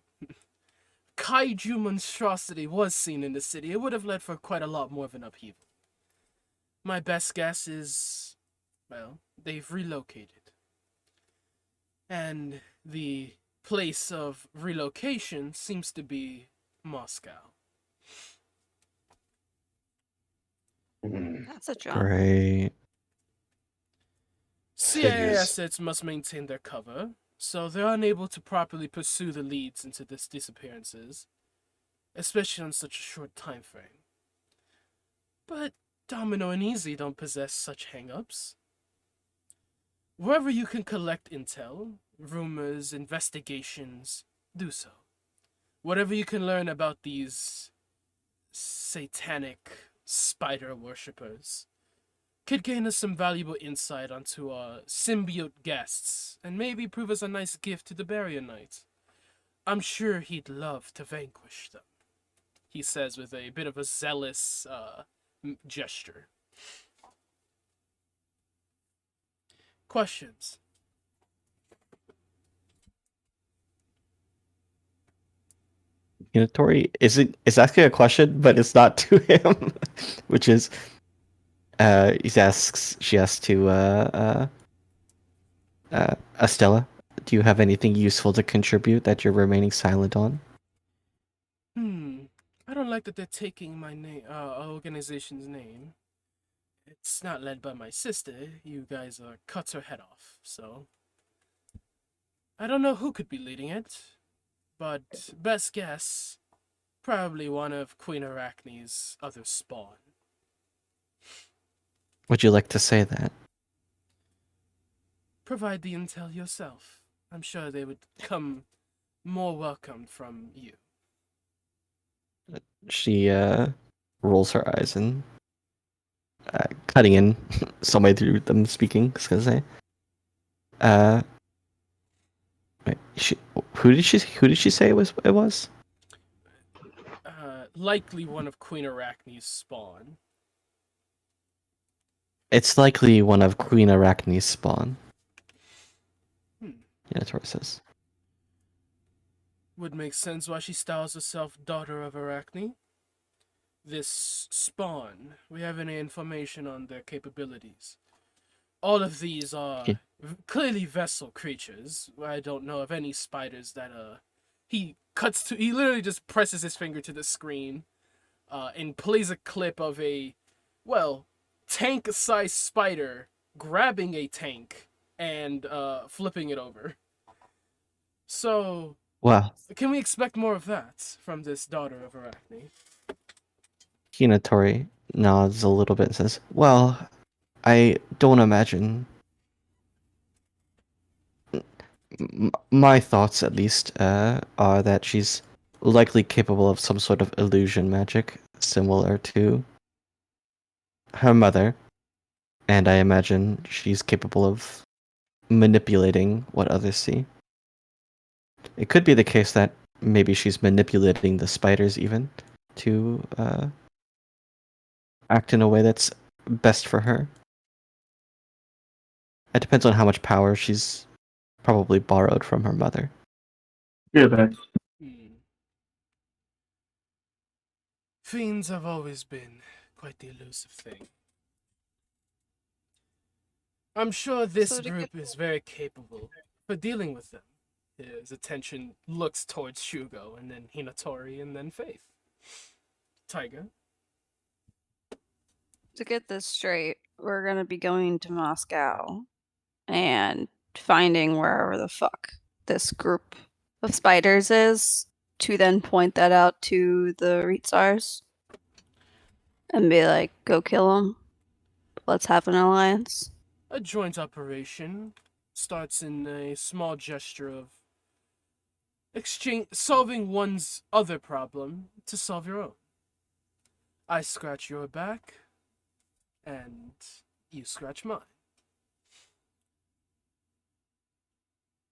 kaiju monstrosity was seen in the city, it would have led for quite a lot more of an upheaval. My best guess is well, they've relocated. And the place of relocation seems to be Moscow. That's a jump. Great. CIA Figures. assets must maintain their cover, so they're unable to properly pursue the leads into these disappearances, especially on such a short time frame. But Domino and Easy don't possess such hang-ups. Wherever you can collect intel, rumors, investigations, do so. Whatever you can learn about these satanic spider worshippers could gain us some valuable insight onto our symbiote guests and maybe prove us a nice gift to the Barrier Knight. I'm sure he'd love to vanquish them, he says with a bit of a zealous gesture. Questions? Tori is asking a question, but it's not to him, which is she asks to Estella, do you have anything useful to contribute that you're remaining silent on? I don't like that they're taking my name, our organization's name. It's not led by my sister. You guys cut her head off, so I don't know who could be leading it, but best guess, probably one of Queen Arachne's other spawn. Would you like to say that? Provide the intel yourself. I'm sure they would come more welcomed from you. She rolls her eyes and cutting in some way through them speaking. I was gonna say, wait, who did she say it was? Likely one of Queen Arachne's spawn. It's likely one of Queen Arachne's spawn. Yeah, Tori says. Would make sense why she styles herself Daughter of Arachne. This spawn, we have any information on their capabilities? All of these are clearly vessel creatures. I don't know of any spiders that he literally just presses his finger to the screen and plays a clip of a tank-sized spider grabbing a tank and flipping it over. So Well, can we expect more of that from this Daughter of Arachne? Tori nods a little bit and says, well, I don't imagine. My thoughts, at least, are that she's likely capable of some sort of illusion magic, similar to her mother, and I imagine she's capable of manipulating what others see. It could be the case that maybe she's manipulating the spiders even to act in a way that's best for her. It depends on how much power she's probably borrowed from her mother. Yeah, back. Fiends have always been quite the elusive thing. I'm sure this group is very capable for dealing with them. His attention looks towards Shugo, and then Hinatori, and then Faith. Tiger? To get this straight, we're gonna be going to Moscow and finding wherever the fuck this group of spiders is, to then point that out to the Reetsars and be like, go kill them. Let's have an alliance. A joint operation starts in a small gesture of solving one's other problem to solve your own. I scratch your back, and you scratch mine.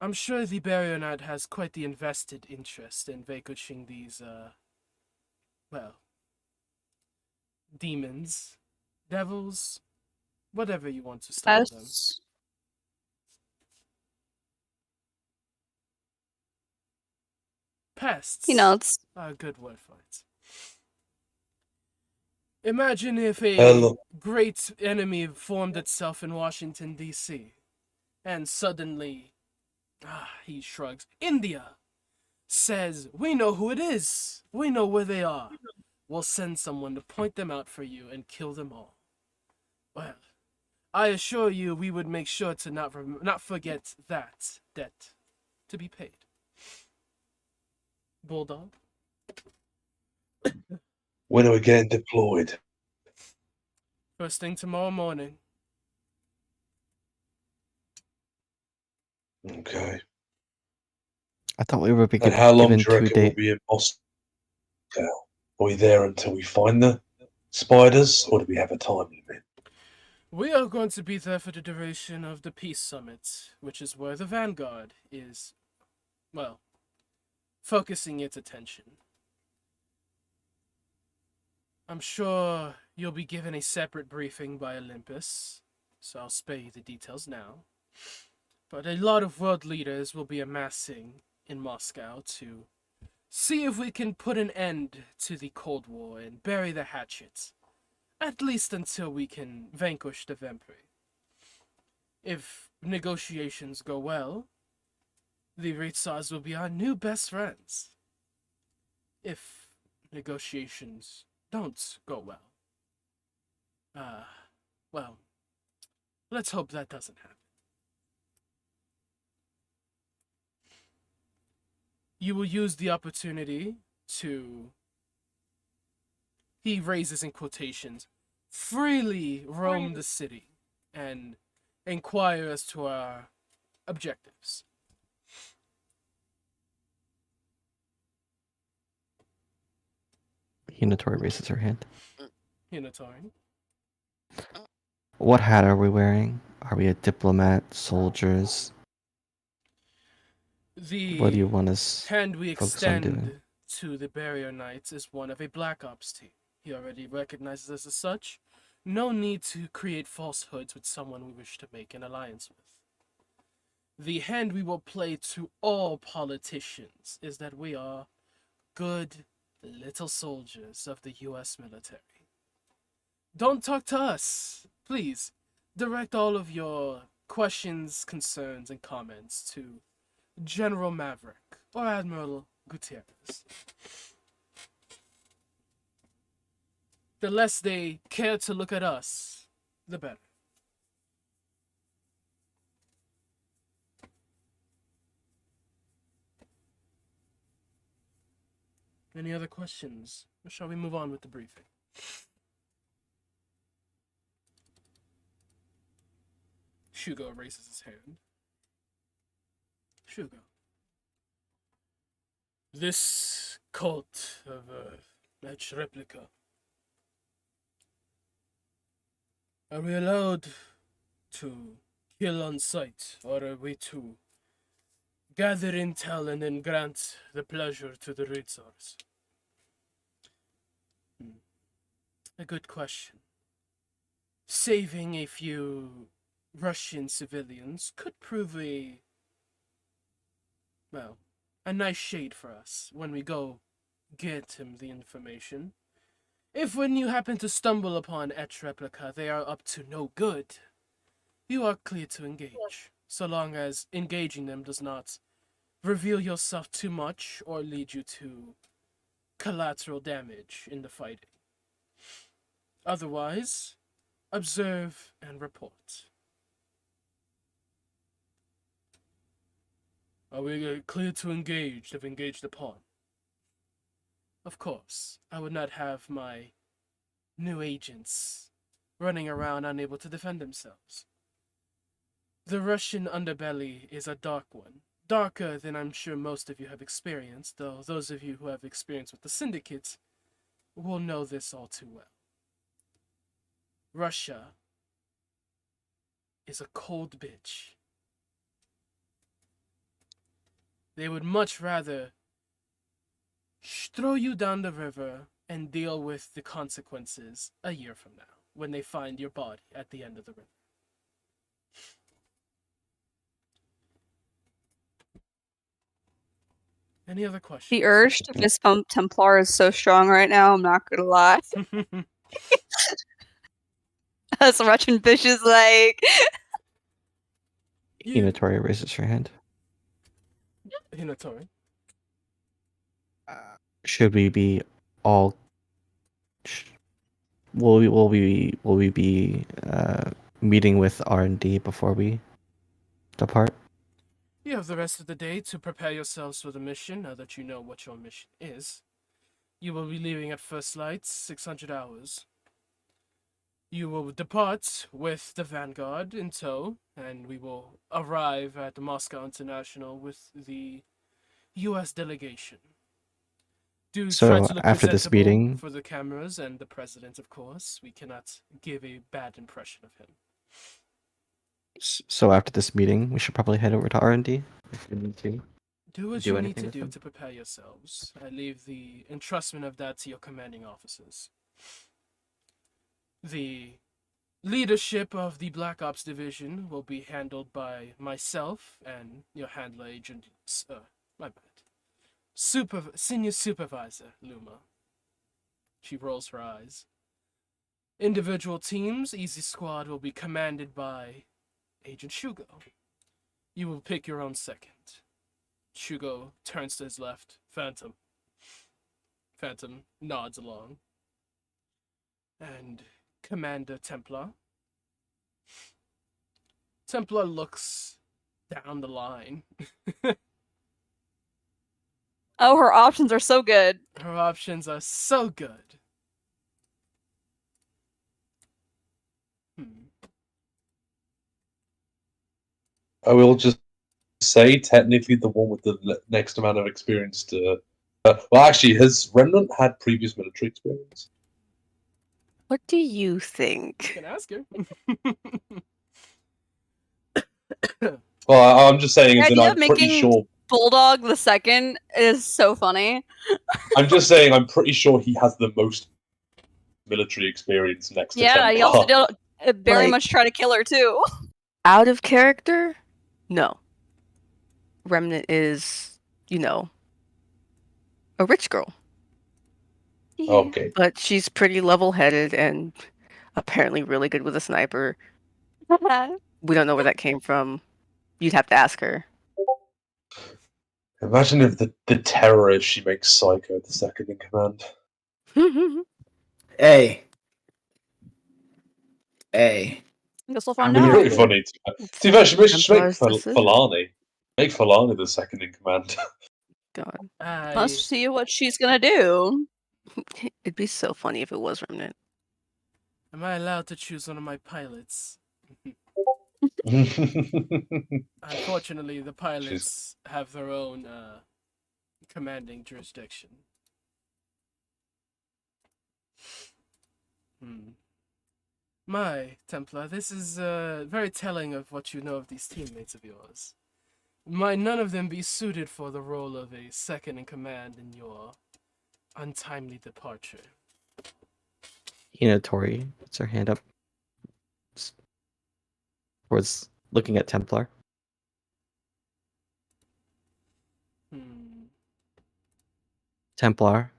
I'm sure the Barrier Knight has quite the invested interest in vanquishing these, demons, devils, whatever you want to style them. Pests. You know, it's a good word for it. Imagine if a Hello. great enemy formed itself in Washington, D.C., and suddenly, he shrugs, India says, we know who it is. We know where they are. We'll send someone to point them out for you and kill them all. Well, I assure you we would make sure to not forget that debt to be paid. Bulldog? When are we getting deployed? First thing tomorrow morning. Okay. I thought we were being And how long do given you 2 reckon we'll days. be in Moscow? Are we there until we find the spiders, or do we have a time limit? We are going to be there for the duration of the Peace Summit, which is where the Vanguard is, well, focusing its attention. I'm sure you'll be given a separate briefing by Olympus, so I'll spare you the details now. But a lot of world leaders will be amassing in Moscow to see if we can put an end to the Cold War and bury the hatchet, at least until we can vanquish the vampire. If negotiations go well, the Ritsars will be our new best friends. If negotiations don't go well, well, let's hope that doesn't happen. You will use the opportunity to, he raises in quotations, freely roam the city and inquire as to our objectives. Hinatori raises her hand. Hinatori. What hat are we wearing? Are we a diplomat, soldiers? What do you The want us hand we focus on doing? extend to the Barrier Knights is one of a Black Ops team. He already recognizes us as such. No need to create falsehoods with someone we wish to make an alliance with. The hand we will play to all politicians is that we are good little soldiers of the US military. Don't talk to us. Please, direct all of your questions, concerns, and comments to General Maverick or Admiral Gutierrez. The less they care to look at us, the better. Any other questions? Or shall we move on with the briefing? Shugo raises his hand. Shugo. This cult of match replica. Are we allowed to kill on sight, or are we to gather intel and then grant the pleasure to the Ritsars? A good question. Saving a few Russian civilians could prove a nice shade for us when we go get him the information. If when you happen to stumble upon Etch Replica, they are up to no good, you are clear to engage, so long as engaging them does not reveal yourself too much or lead you to collateral damage in the fighting. Otherwise, observe and report. Are we clear to engage if engaged upon? Of course, I would not have my new agents running around unable to defend themselves. The Russian underbelly is a dark one. Darker than I'm sure most of you have experienced, though those of you who have experience with the Syndicate will know this all too well. Russia is a cold bitch. They would much rather throw you down the river and deal with the consequences a year from now, when they find your body at the end of the river. Any other questions? The urge to fist pump Templar is so strong right now, I'm not gonna lie. Us Russian fish is like. Hinatori raises her hand. Hinatori. Should we be all? Will we be meeting with R&D before we depart? You have the rest of the day to prepare yourselves for the mission, now that you know what your mission is. You will be leaving at first light, 600 hours. You will depart with the Vanguard in tow, and we will arrive at Moscow International with the U.S. delegation. Do try So to look after this presentable meeting, for the cameras and the president, of course. We cannot give a bad impression of him. so after this meeting, we should probably head over to R&D if we need to. Do what Do you need anything to with do them? to prepare yourselves. I leave the entrustment of that to your commanding officers. The leadership of the Black Ops division will be handled by myself and your handler, Agent. My bad. Senior Supervisor Luma. She rolls her eyes. Individual teams, Easy Squad, will be commanded by Agent Shugo. You will pick your own second. Shugo turns to his left. Phantom. Phantom nods along. And Commander Templar. Templar looks down the line. Oh, her options are so good. Her options are so good. I will just say, technically, the one with the next amount of experience to. Well, actually, has Remnant had previous military experience? What do you You think? can ask her. Well, I'm just saying, The as in, idea of I'm pretty making sure. Bulldog the second is so funny. I'm just saying, I'm pretty sure he has the most military experience next to Yeah, he also Templar. did very Like- much try to kill her too. Out of character? No. Remnant is, a rich girl. Okay. But she's pretty level-headed and apparently really good with a sniper. We don't know where that came from. You'd have to ask her. Imagine if the terrorist she makes Psycho the second in command. Hey. Hey. Guess we'll I'm find It'd be out. pretty funny. To be fair, she should make Templar's decision. Falani. Make Falani the second in command. God. Let's see what she's gonna do. It'd be so funny if it was Remnant. Am I allowed to choose one of my pilots? Unfortunately, the pilots have their own commanding jurisdiction. My, Templar, this is very telling of what you know of these teammates of yours. Might none of them be suited for the role of a second in command in your untimely departure? Hinatori puts her hand up towards looking at Templar. Templar,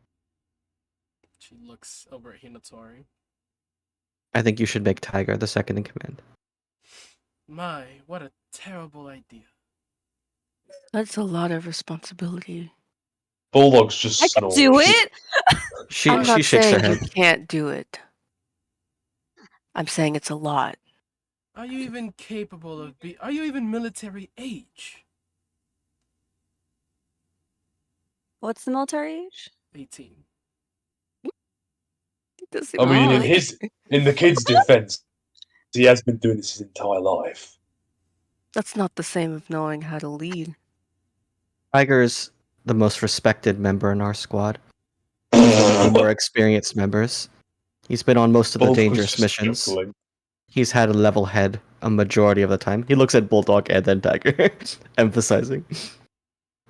She looks over at Hinatori. I think you should make Tiger the second in command. My, what a terrible idea. That's a lot of responsibility. Bulldog's just I can snores. do it. I'm She not shakes her saying you head. can't do it. I'm saying it's a lot. Are you even capable of are you even military age? What's the military age? 18. Does I mean, it in the kid's defense, he has been doing this his entire life. That's not the same as knowing how to lead. Tiger's the most respected member in our squad. He's one of the more experienced members. He's been on most of the Bulldog's dangerous just missions. chuckling. He's had a level head a majority of the time. He looks at Bulldog and then Tiger, emphasizing.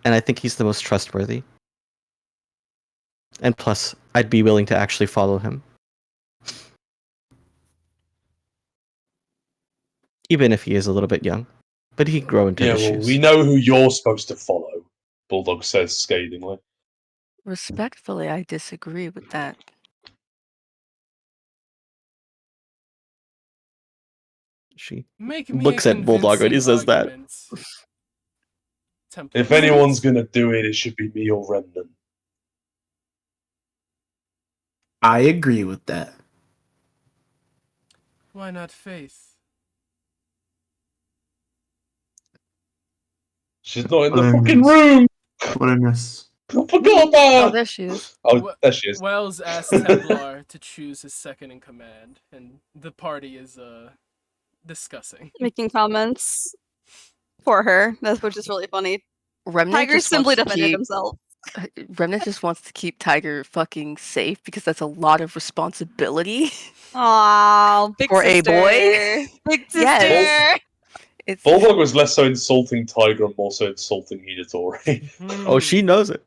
And I think he's the most trustworthy. And plus, I'd be willing to actually follow him. Even if he is a little bit young. But he can grow into Yeah, his well, shoes. we know who you're supposed to follow, Bulldog says scathingly. Respectfully, I disagree with that. She Make me looks a at Bulldog when he convincing says that. argument. Templar If anyone's gonna do it, it should be me or Remnant. I agree with that. Why not Faith? She's not in What the I fucking miss? room! What I miss? I forgot about Oh, her! there she is. Oh, there she is. Wells asked Templar to choose his second in command, and the party is discussing. Making comments for her, which is really funny. Remnant Tiger just simply wants to defended keep himself. Remnant just wants to keep Tiger fucking safe because that's a lot of responsibility Aww, big for a boy. sister. Big sister. Yes. It's Bulldog was less so insulting Tiger and more so insulting Hinatori. Oh, she knows it.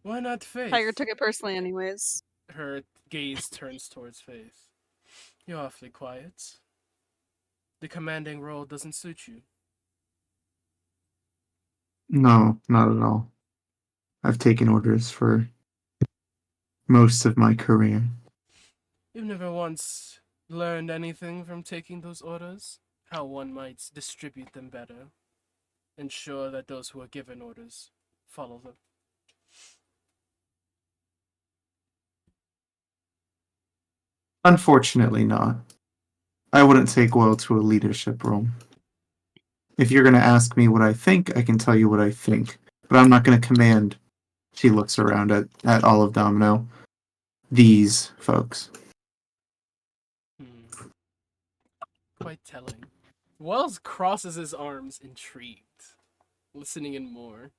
Why not Faith? Tiger took it personally anyways. Her gaze turns towards Faith. You're awfully quiet. The commanding role doesn't suit you. No, not at all. I've taken orders for most of my career. You've never once learned anything from taking those orders? How one might distribute them better. Ensure that those who are given orders follow them. Unfortunately not. I wouldn't take well to a leadership role. If you're going to ask me what I think, I can tell you what I think. But I'm not going to command, she looks around at all of Domino, these folks. Quite telling. Wells crosses his arms, intrigued, listening in more.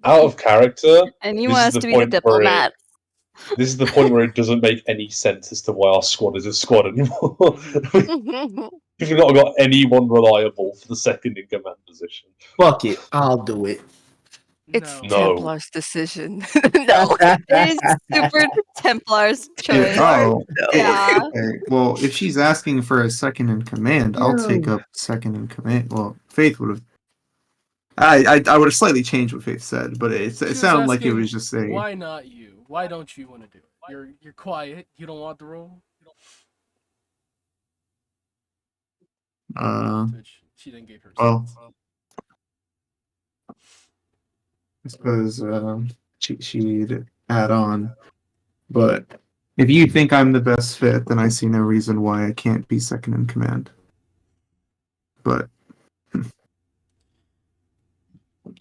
Out of character, And you this want is us the to be the point where diplomat. this is the point where it doesn't make any sense as to why our squad is a squad anymore. We've not got anyone reliable for the second in command position. Fuck it, I'll do it. it's No. Templar's decision. No. It is super Templar's choice. Oh, Yeah. okay. Well, if she's asking for a second in command, I'll take up second in command. Well, Faith would have. I would have slightly changed what Faith said, but it She was sounded like it asking, was just saying. why not you? Why don't you want to do it? You're quiet. You don't want the role. Which she then gave her. Well, I suppose she'd add on. But if you think I'm the best fit, then I see no reason why I can't be second in command. But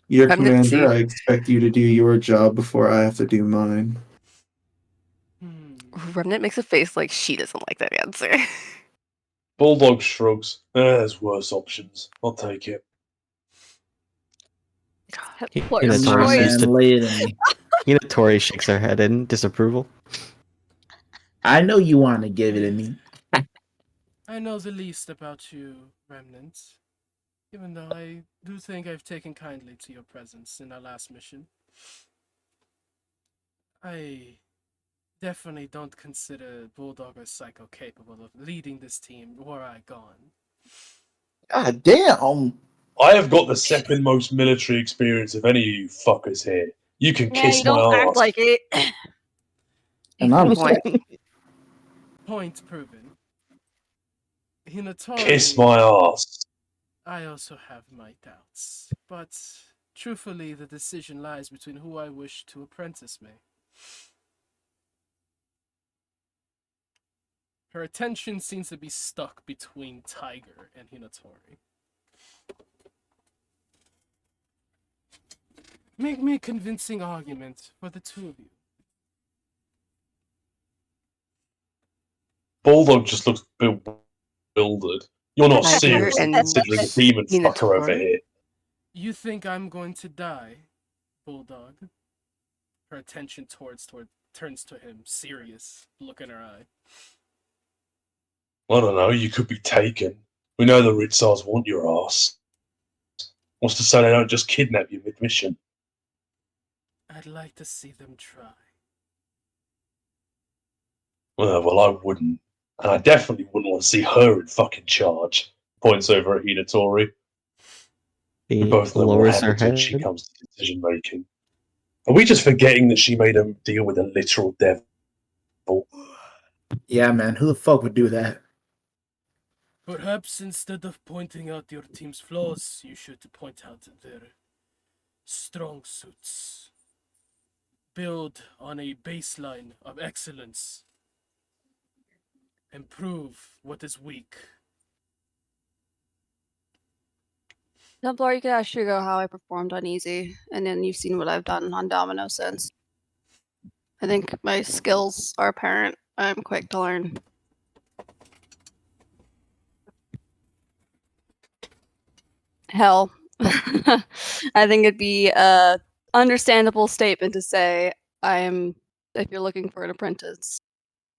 you're Remnant commander, too. I expect you to do your job before I have to do mine. Remnant makes a face like she doesn't like that answer. Bulldog shrugs. There's worse options. I'll take it. Templar's Hinatori choice. seems to. lay it in me. Hinatori shakes her head in disapproval. I know you want to give it to me. I know the least about you, Remnant. Even though I do think I've taken kindly to your presence in our last mission. I definitely don't consider Bulldog or Psycho capable of leading this team were I gone. God damn. I have got the second most military experience of any of you fuckers here. You can Yeah, kiss you my don't act ass. like it. And I'm Point. Point proven. Hinatori. Kiss my ass. I also have my doubts, but truthfully, the decision lies between who I wish to apprentice me. Her attention seems to be stuck between Tiger and Hinatori. Make me a convincing argument for the two of you. Bulldog just looks bewildered. You're not Tiger seriously and considering a demon fucker over Hinatori? here. You think I'm going to die, Bulldog? Her attention turns to him, serious, look in her eye. I don't know, you could be taken. We know the Ritzars want your ass. What's to say they don't just kidnap you mid-mission? I'd like to see them try. Well, I wouldn't. And I definitely wouldn't want to see her in fucking charge. Points over at Hinatori. We He both know what lowers her happens when she head. comes to decision making. Are we just forgetting that she made him deal with a literal devil? Yeah, man. Who the fuck would do that? Perhaps instead of pointing out your team's flaws, you should point out their strong suits. Build on a baseline of excellence. Improve what is weak. Templar, you could ask Shugo how I performed on Easy, and then you've seen what I've done on Domino since. I think my skills are apparent. I'm quick to learn. Hell. I think it'd be a understandable statement to say I'm, if you're looking for an apprentice,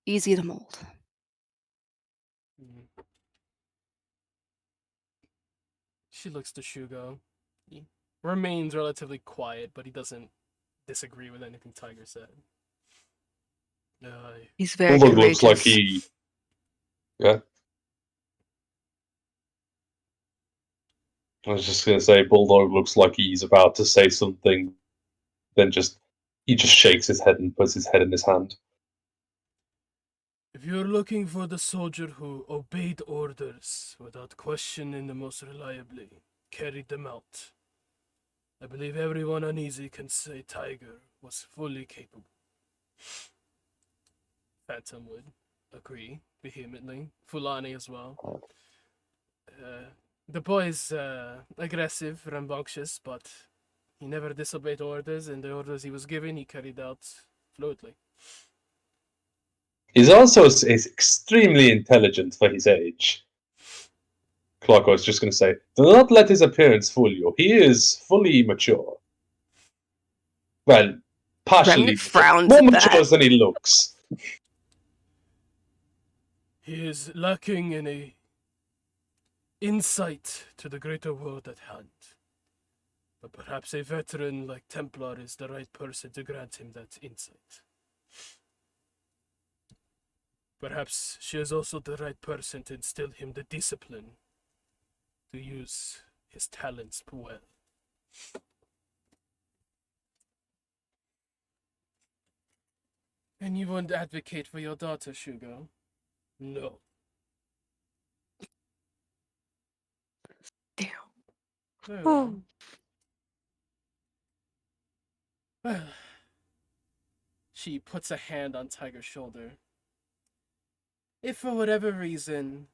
easy to mold. She looks to Shugo. He remains relatively quiet, but he doesn't disagree with anything Tiger said. He's very Bulldog looks like courageous. he. Yeah. I was just gonna say, Bulldog looks like he's about to say something, then he just shakes his head and puts his head in his hand. If you're looking for the soldier who obeyed orders without question and the most reliably, carried them out, I believe everyone uneasy can say Tiger was fully capable. Phantom would agree vehemently. Fulani as well. The boy's aggressive, rambunctious, but he never disobeyed orders, and the orders he was given, he carried out fluidly. He's also is extremely intelligent for his age. Clark was just going to say, do not let his appearance fool you. He is fully mature. Well, partially Remnant frowns more at mature that. than he looks. He is lacking in a insight to the greater world at hand. But perhaps a veteran like Templar is the right person to grant him that insight. Perhaps she is also the right person to instill him the discipline to use his talents well. And you won't advocate for your daughter, Shugo? No. Damn. Very well. Well, she puts a hand on Tiger's shoulder. If for whatever reason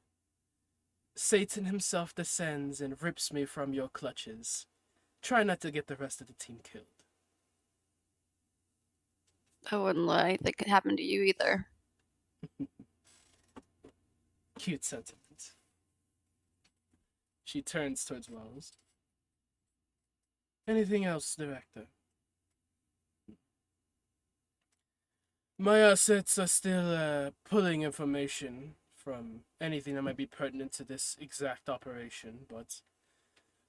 Satan himself descends and rips me from your clutches, try not to get the rest of the team killed. I wouldn't let anything happen to you either. Cute sentiment. She turns towards Wells. Anything else, Director? My assets are still pulling information from anything that might be pertinent to this exact operation, but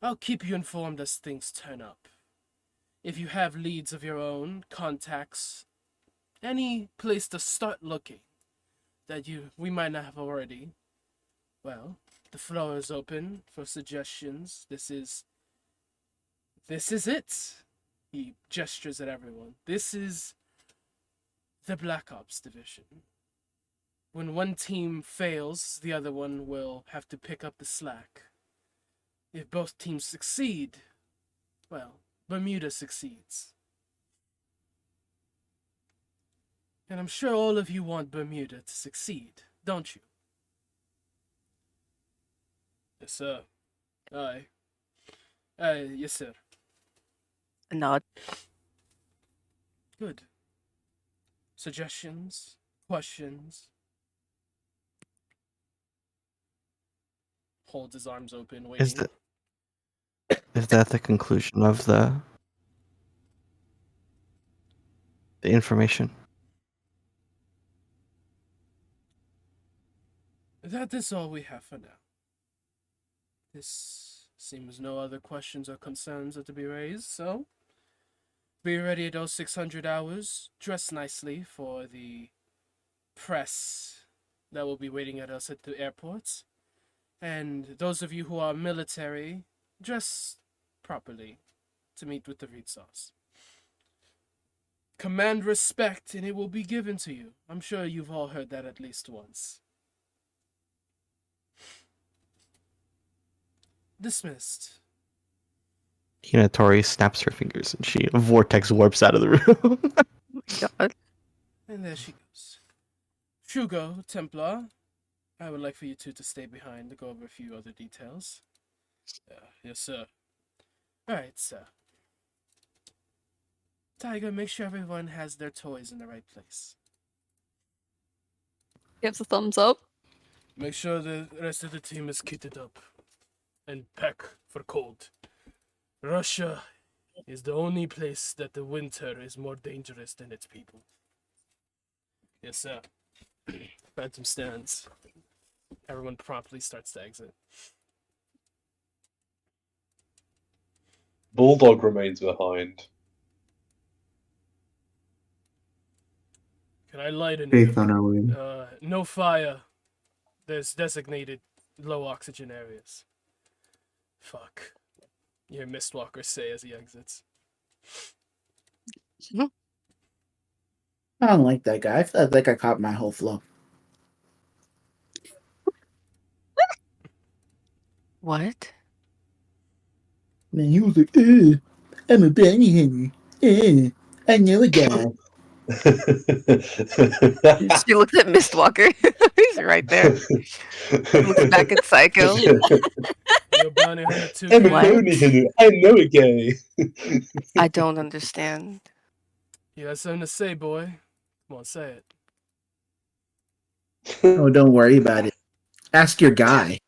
I'll keep you informed as things turn up. If you have leads of your own, contacts, any place to start looking that we might not have already, well, the floor is open for suggestions. This is it. He gestures at everyone. This is the Black Ops division. When one team fails, the other one will have to pick up the slack. If both teams succeed, well, Bermuda succeeds. And I'm sure all of you want Bermuda to succeed, don't you? Yes, sir. Aye. Yes, sir. A nod. Good. Suggestions? Questions? Holds his arms open, waiting. Is that the conclusion of the information? That is all we have for now. This seems no other questions or concerns are to be raised, so be ready at 0600 hours, dress nicely for the press that will be waiting at us at the airport. And those of you who are military, dress properly to meet with the Reed Sauce. Command respect and it will be given to you. I'm sure you've all heard that at least once. Dismissed. Hinatori snaps her fingers and she vortex warps out of the room. God. And there she goes. Shugo, Templar, I would like for you two to stay behind to go over a few other details. Yes, sir. Alright, sir. Tiger, make sure everyone has their toys in the right place. Gives a thumbs up. Make sure the rest of the team is kitted up and pack for cold. Russia is the only place that the winter is more dangerous than its people. Yes, sir. Phantom stands. Everyone promptly starts to exit. Bulldog remains behind. Can I lighten Faith you? on our way. No fire. There's designated low oxygen areas. Fuck. You hear Mistwalker say as he exits. I don't like that guy. I feel like I caught my whole flow. What? Man, he was like, I'm a bunny hunter. I know a guy. She looks at Mistwalker. He's right there. Looks back at Psycho. You're a bounty hunter too, I'm a What? bounty hunter. I know a guy. I don't understand. You got something to say, boy? Come on, say it. Oh, don't worry about it. Ask your guy.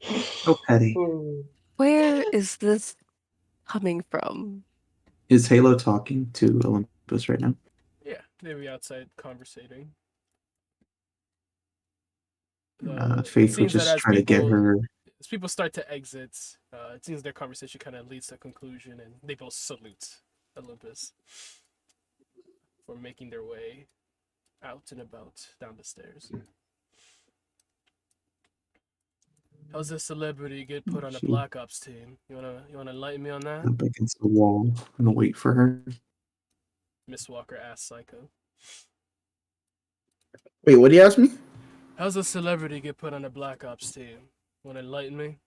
So petty. Where is this coming from? Is Halo talking to Olympus right now? Yeah, they be outside conversating. Faith It would seems that just try to get her. as people start to exit, it seems their conversation kind of leads to a conclusion, and they both salute Olympus for making their way out and about down the stairs. How's the celebrity get put on a She- Black Ops team? You wanna enlighten me on that? Up against the wall and wait for her. Miss Walker asks Psycho. Wait, what do you ask me? How's a celebrity get put on a Black Ops team? Wanna enlighten me?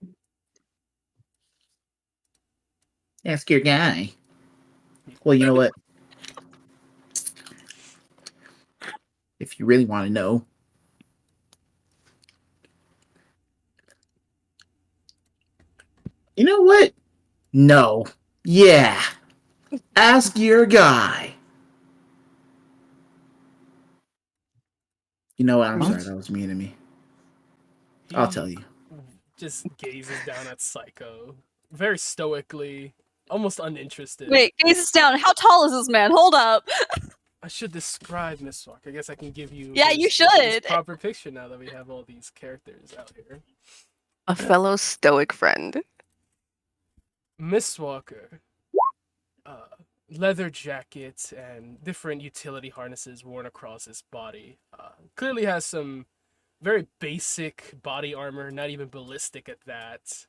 Ask your guy. Well, you know what? If you really want to know. You know what? No. Yeah. Ask your guy. You know what? I'm What? sorry. That was mean to me. I'll tell you. Just gazes down at Psycho, very stoically, almost uninterested. Wait, gazes down. How tall is this man? Hold up. I should describe Miss Walker. I guess I can give you. Yeah, his- you his should. proper picture now that we have all these characters out here. A fellow stoic friend. Miss Walker, leather jacket and different utility harnesses worn across his body. Clearly has some very basic body armor, not even ballistic at that.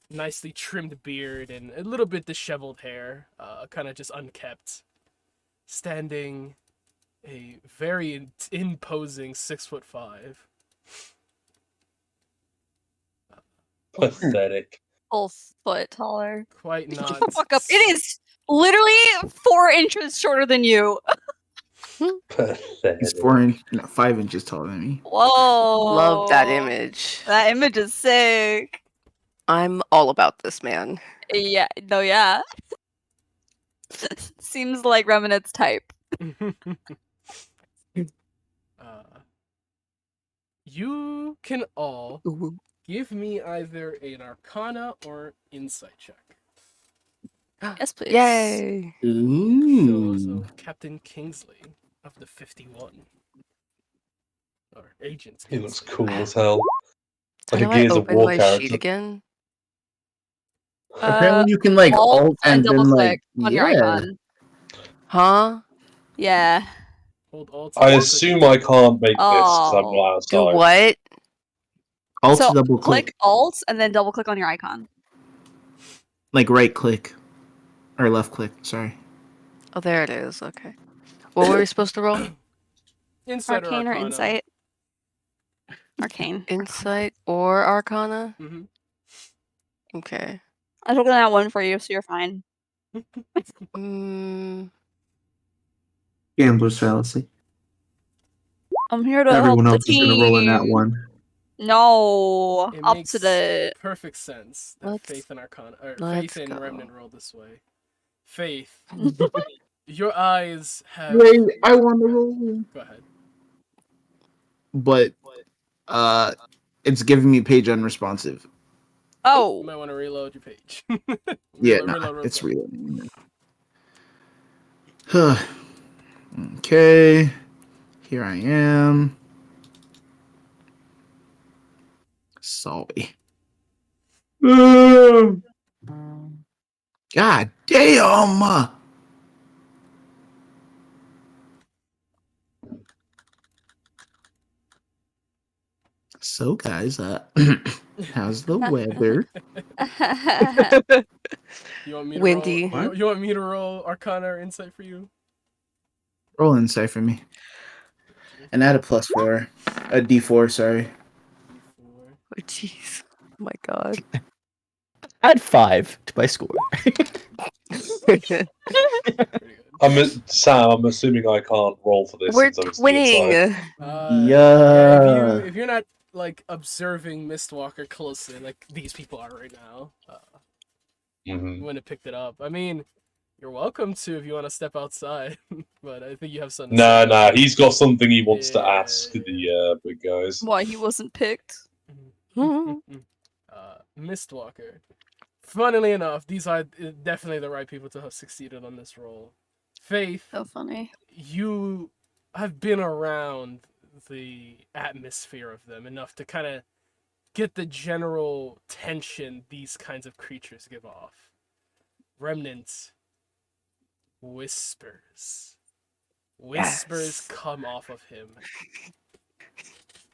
Nicely trimmed beard and a little bit disheveled hair, kind of just unkept. Standing a very imposing 6'5". Pathetic. Full foot taller. Quite not. Fuck up. It is literally 4 inches shorter than you. Pathetic. He's 5 inches taller than me. Whoa. Love that image. That image is sick. I'm all about this man. Yeah. No, yeah. Seems like Remnant's type. You can all Ooh. give me either an Arcana or Insight check. Yes, please. Yay! Shows Ooh. of Captain Kingsley of the 51. Or Agent He looks Kingsley. cool as hell. How Like a do I Gears of open War my character. sheet again? Apparently, you can like alt and double then click like on your yeah. icon. Huh? Yeah. Hold alt. I and assume click I can't make this because I'm Oh. not Do outside. what? Alt So double click. click Alt and then double click on your icon. Like right click. Or left click, sorry. Oh, there it is. Okay. What were we supposed to roll? Insight Arcane or Arcana. Insight? Arcane. Insight or Arcana? Mm-hmm. Okay. I took that one for you, so you're fine. Gambler's fallacy. I'm here to Everyone help the else is gonna roll in that team. one. No, It up makes to the. perfect sense that Let's- Faith and Arcana, or let's Faith and go. Remnant roll this way. Faith, your eyes have. Wait, I want to roll. Go ahead. But it's giving me page unresponsive. You Oh, might want to reload your page. Yeah, reload real it's quick. reloading. Okay, here I am. Sorry. God damn! So, guys, how's the weather? You want me to Windy. roll? You want me to roll Arcana or Insight for you? Roll insight for me. And add a +4. A D4, sorry. D4. Oh, jeez. Oh my god. Add 5 to my score. Pretty good. Sam, I'm assuming I can't roll for this We're since I'm still inside. twinning. Yeah, if you're not like observing Mistwalker closely, like these people are right now, you wouldn't have picked it up. I mean, you're welcome to if you want to step outside, but I think you have something. Nah, he's got something he wants to Yeah, ask the big guys. why he wasn't picked? Mistwalker. Funnily enough, these are definitely the right people to have succeeded on this role. Faith, So funny. you have been around the atmosphere of them enough to kind of get the general tension these kinds of creatures give off. Remnants, whispers. Whispers Yes. come off of him.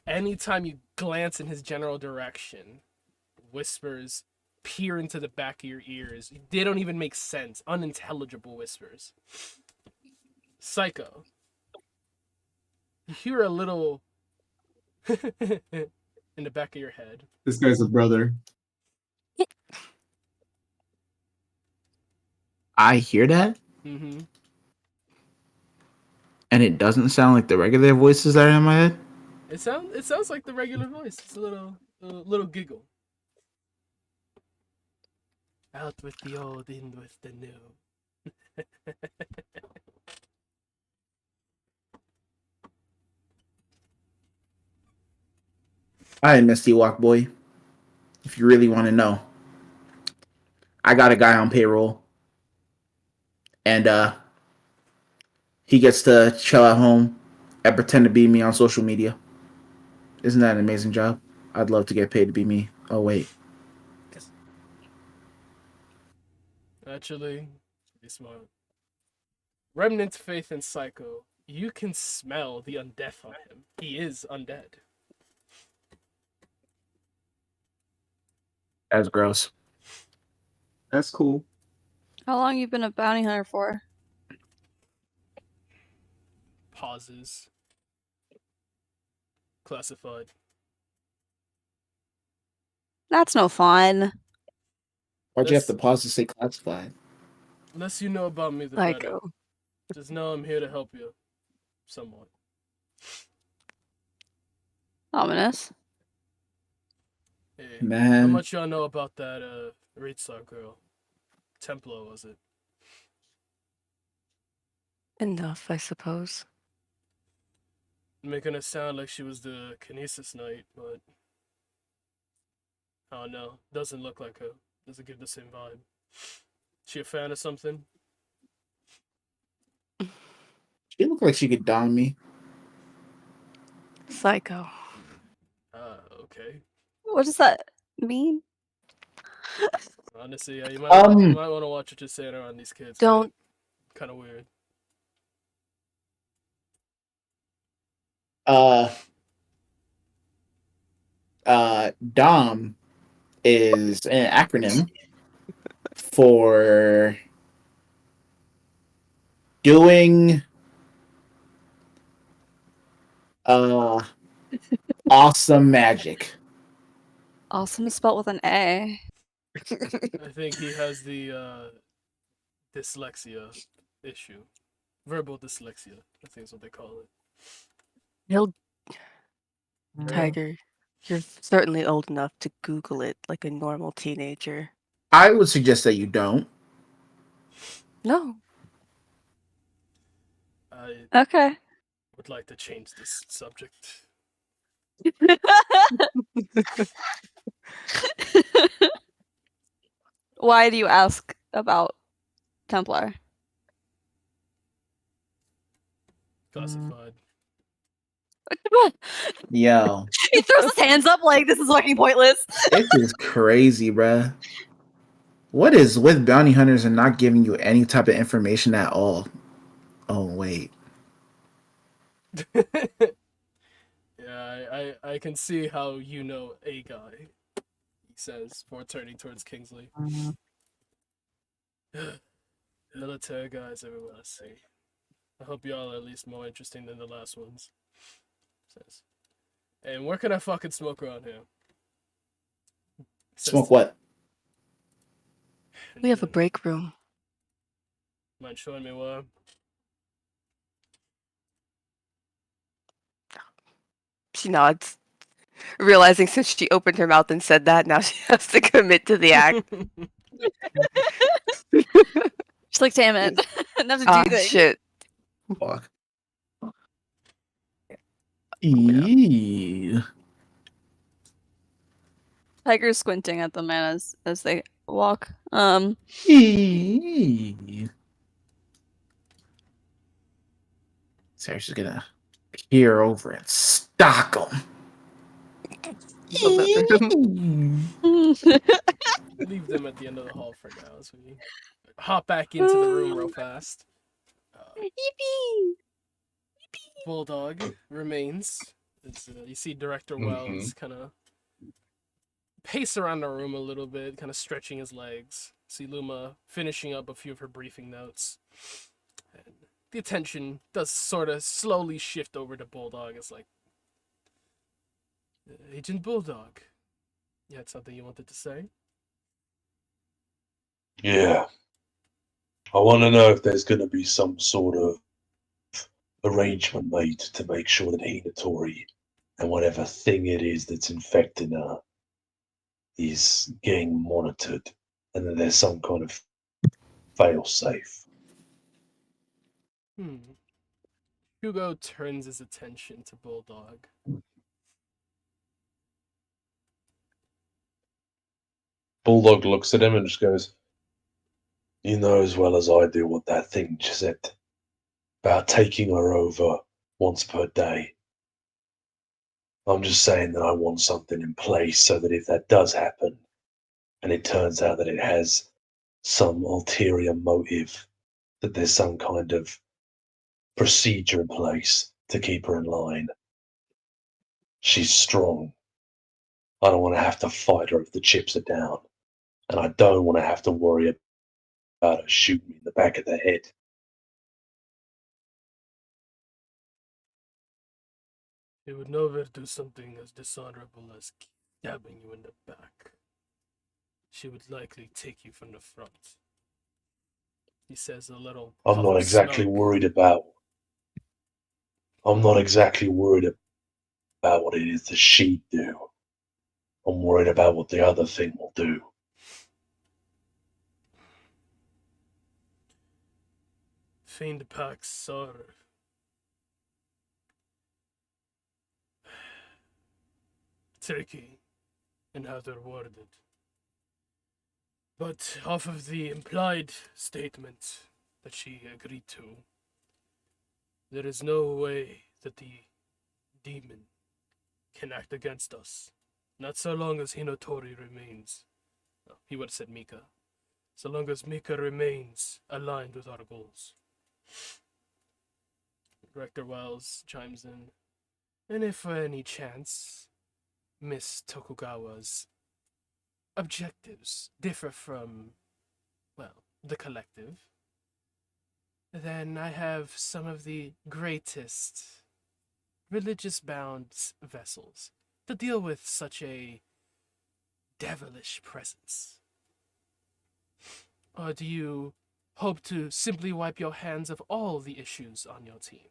Anytime you glance in his general direction, whispers peer into the back of your ears. They don't even make sense. Unintelligible whispers. Psycho. You hear a little in the back of your head. This guy's a brother. I hear that, Mm-hmm. and it doesn't sound like the regular voices that are in my head. It sounds like the regular voice. It's a little giggle. Out with the old, in with the new. Hi, Misty Walk Boy. If you really want to know, I got a guy on payroll, and he gets to chill at home and pretend to be me on social media. Isn't that an amazing job? I'd love to get paid to be me. Oh wait, Actually, pretty smart. Remnant, Faith, and Psycho. You can smell the undeath on him. He is undead. that's gross. That's cool. How long you been a bounty hunter for? Pauses. Classified. That's no fun. Why'd you have to pause to say classified? Less you know about me, the better. Psycho. Just know I'm here to help you. Somewhat. Ominous. Hey, how Man, much y'all know about that Ritsar girl? Templo, was it? Enough, I suppose. Making it sound like she was the Kinesis Knight, but I don't know. Doesn't look like her. Doesn't give the same vibe. She a fan of something? she looked like she could dom me. Psycho. Okay. What does that mean? Honestly, yeah, you might want to watch what you're saying around these kids. Don't. Kind of weird. Dom is an acronym for doing awesome magic. Awesome is spelled with an A. I think he has the dyslexia issue. Verbal dyslexia, I think is what they call it. He'll Yeah. Tiger, you're certainly old enough to Google it like a normal teenager. I would suggest that you don't. No. I Okay. would like to change this subject. Why do you ask about Templar? Classified. Yo, He throws his hands up like this is fucking pointless. it is crazy, bruh. What is with bounty hunters and not giving you any type of information at all? Oh wait. Yeah, I can see how you know a guy, he says, before turning towards Kingsley. Military guys everywhere I see. I hope y'all are at least more interesting than the last ones. Says. And where can I fucking smoke around here? Says, Smoke what? We have a break room. Mind showing me where? She nods, realizing since she opened her mouth and said that, now she has to commit to the act. She's like, damn it. Enough to do Ah, things. shit. Fuck. Yeah. Eee. Tiger's squinting at the man as they walk. Eee. Sarah's just gonna peer over and stalk him. Love that for him. Leave them at the end of the hall for now as we hop back into the room real fast. Yippee! Bulldog remains. You see Director Wells kind of pace around the room a little bit, kind of stretching his legs. See Luma finishing up a few of her briefing notes. And the attention does sort of slowly shift over to Bulldog. It's like, Agent Bulldog, you had something you wanted to say? Yeah. I want to know if there's going to be some sort of arrangement made to make sure that Hinatori and whatever thing it is that's infecting her is getting monitored, and that there's some kind of fail-safe. Hugo turns his attention to Bulldog. Bulldog looks at him and just goes, "You know as well as I do what that thing said about taking her over once per day. I'm just saying that I want something in place so that if that does happen, and it turns out that it has some ulterior motive, that there's some kind of procedure in place to keep her in line. She's strong. I don't want to have to fight her if the chips are down. And I don't want to have to worry about her shooting me in the back of the head." He would never do something as dishonorable as stabbing you in the back. She would likely take you from the front. He says a little. I'm not exactly worried about what it is that she'd do. I'm worried about what the other thing will do. Fiend packs are tricky in how they're worded. But off of the implied statement that she agreed to, there is no way that the demon can act against us. Not so long as Hinotori remains. Well, he would have said Mika. So long as Mika remains aligned with our goals. Director Wells chimes in. And if for any chance Miss Tokugawa's objectives differ from, well, the collective, then I have some of the greatest religious bound vessels to deal with such a devilish presence. Or do you hope to simply wipe your hands of all the issues on your team?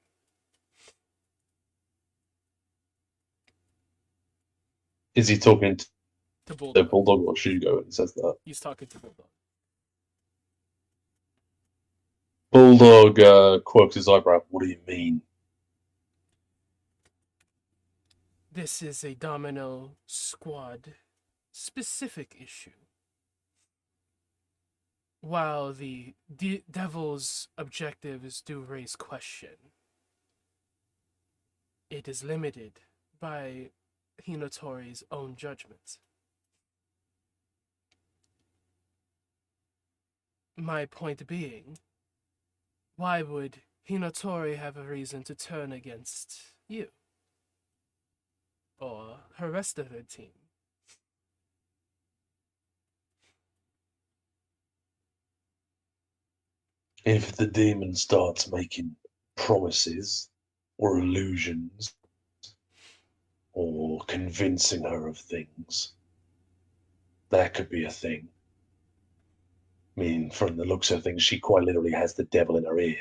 Is he talking to To the Bulldog. Bulldog or Shugo when he says that? He's talking to Bulldog. Bulldog quirks his eyebrow. What do you mean? This is a Domino Squad specific issue. While the Devil's objectives do raise question, it is limited by Hinotori's own judgment. My point being, why would Hinotori have a reason to turn against you? Or her rest of her team? If the demon starts making promises or illusions or convincing her of things, that could be a thing. I mean, from the looks of things, she quite literally has the devil in her ear.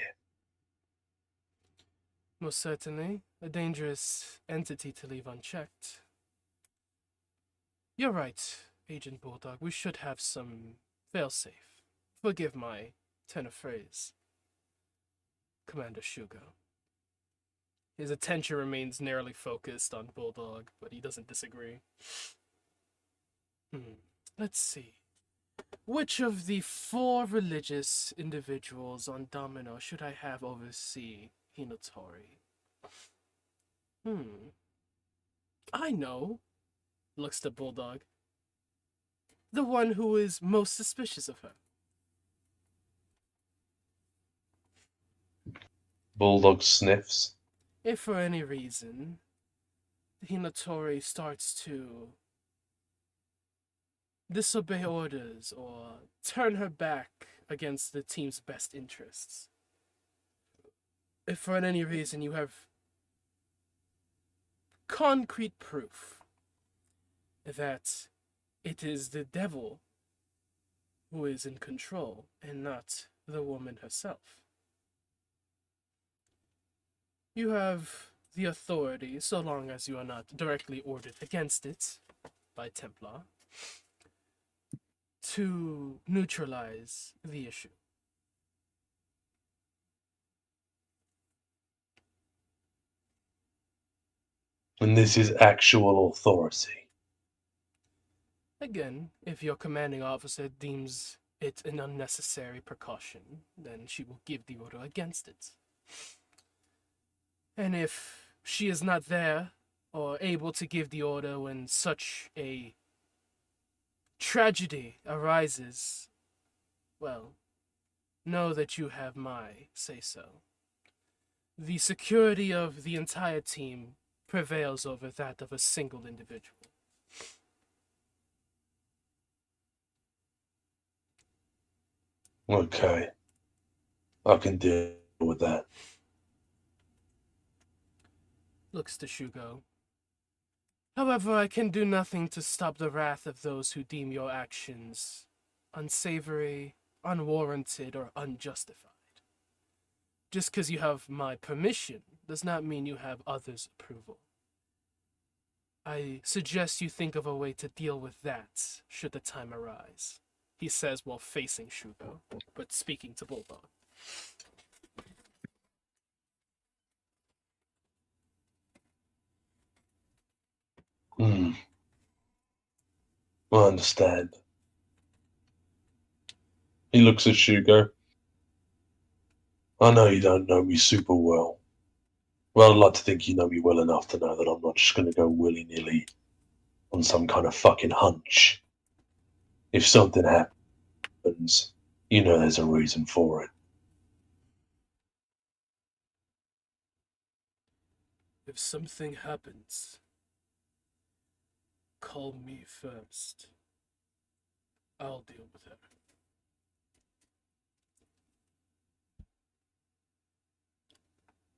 Most certainly, a dangerous entity to leave unchecked. You're right, Agent Bulldog. We should have some failsafe. Forgive my turn of phrase, Commander Shugo. His attention remains narrowly focused on Bulldog, but he doesn't disagree. Let's see. Which of the 4 religious individuals on Domino should I have oversee Hinotori? I know. Looks to Bulldog. The one who is most suspicious of her. Bulldog sniffs. If for any reason Hinotori starts to disobey orders or turn her back against the team's best interests, if for any reason you have concrete proof that it is the devil who is in control and not the woman herself, you have the authority, so long as you are not directly ordered against it by Templar, to neutralize the issue. And this is actual authority. Again, if your commanding officer deems it an unnecessary precaution, then she will give the order against it. And if she is not there or able to give the order when such a tragedy arises, well, know that you have my say-so. The security of the entire team prevails over that of a single individual. Okay. I can deal with that. Looks to Shugo. However, I can do nothing to stop the wrath of those who deem your actions unsavory, unwarranted, or unjustified. Just because you have my permission does not mean you have others' approval. I suggest you think of a way to deal with that, should the time arise, he says while facing Shugo, but speaking to Bulldog. I understand. He looks at Shugo. I know you don't know me super well. Well, I'd like to think you know me well enough to know that I'm not just going to go willy-nilly on some kind of fucking hunch. If something happens, you know there's a reason for it. If something happens, Call me first. I'll deal with her.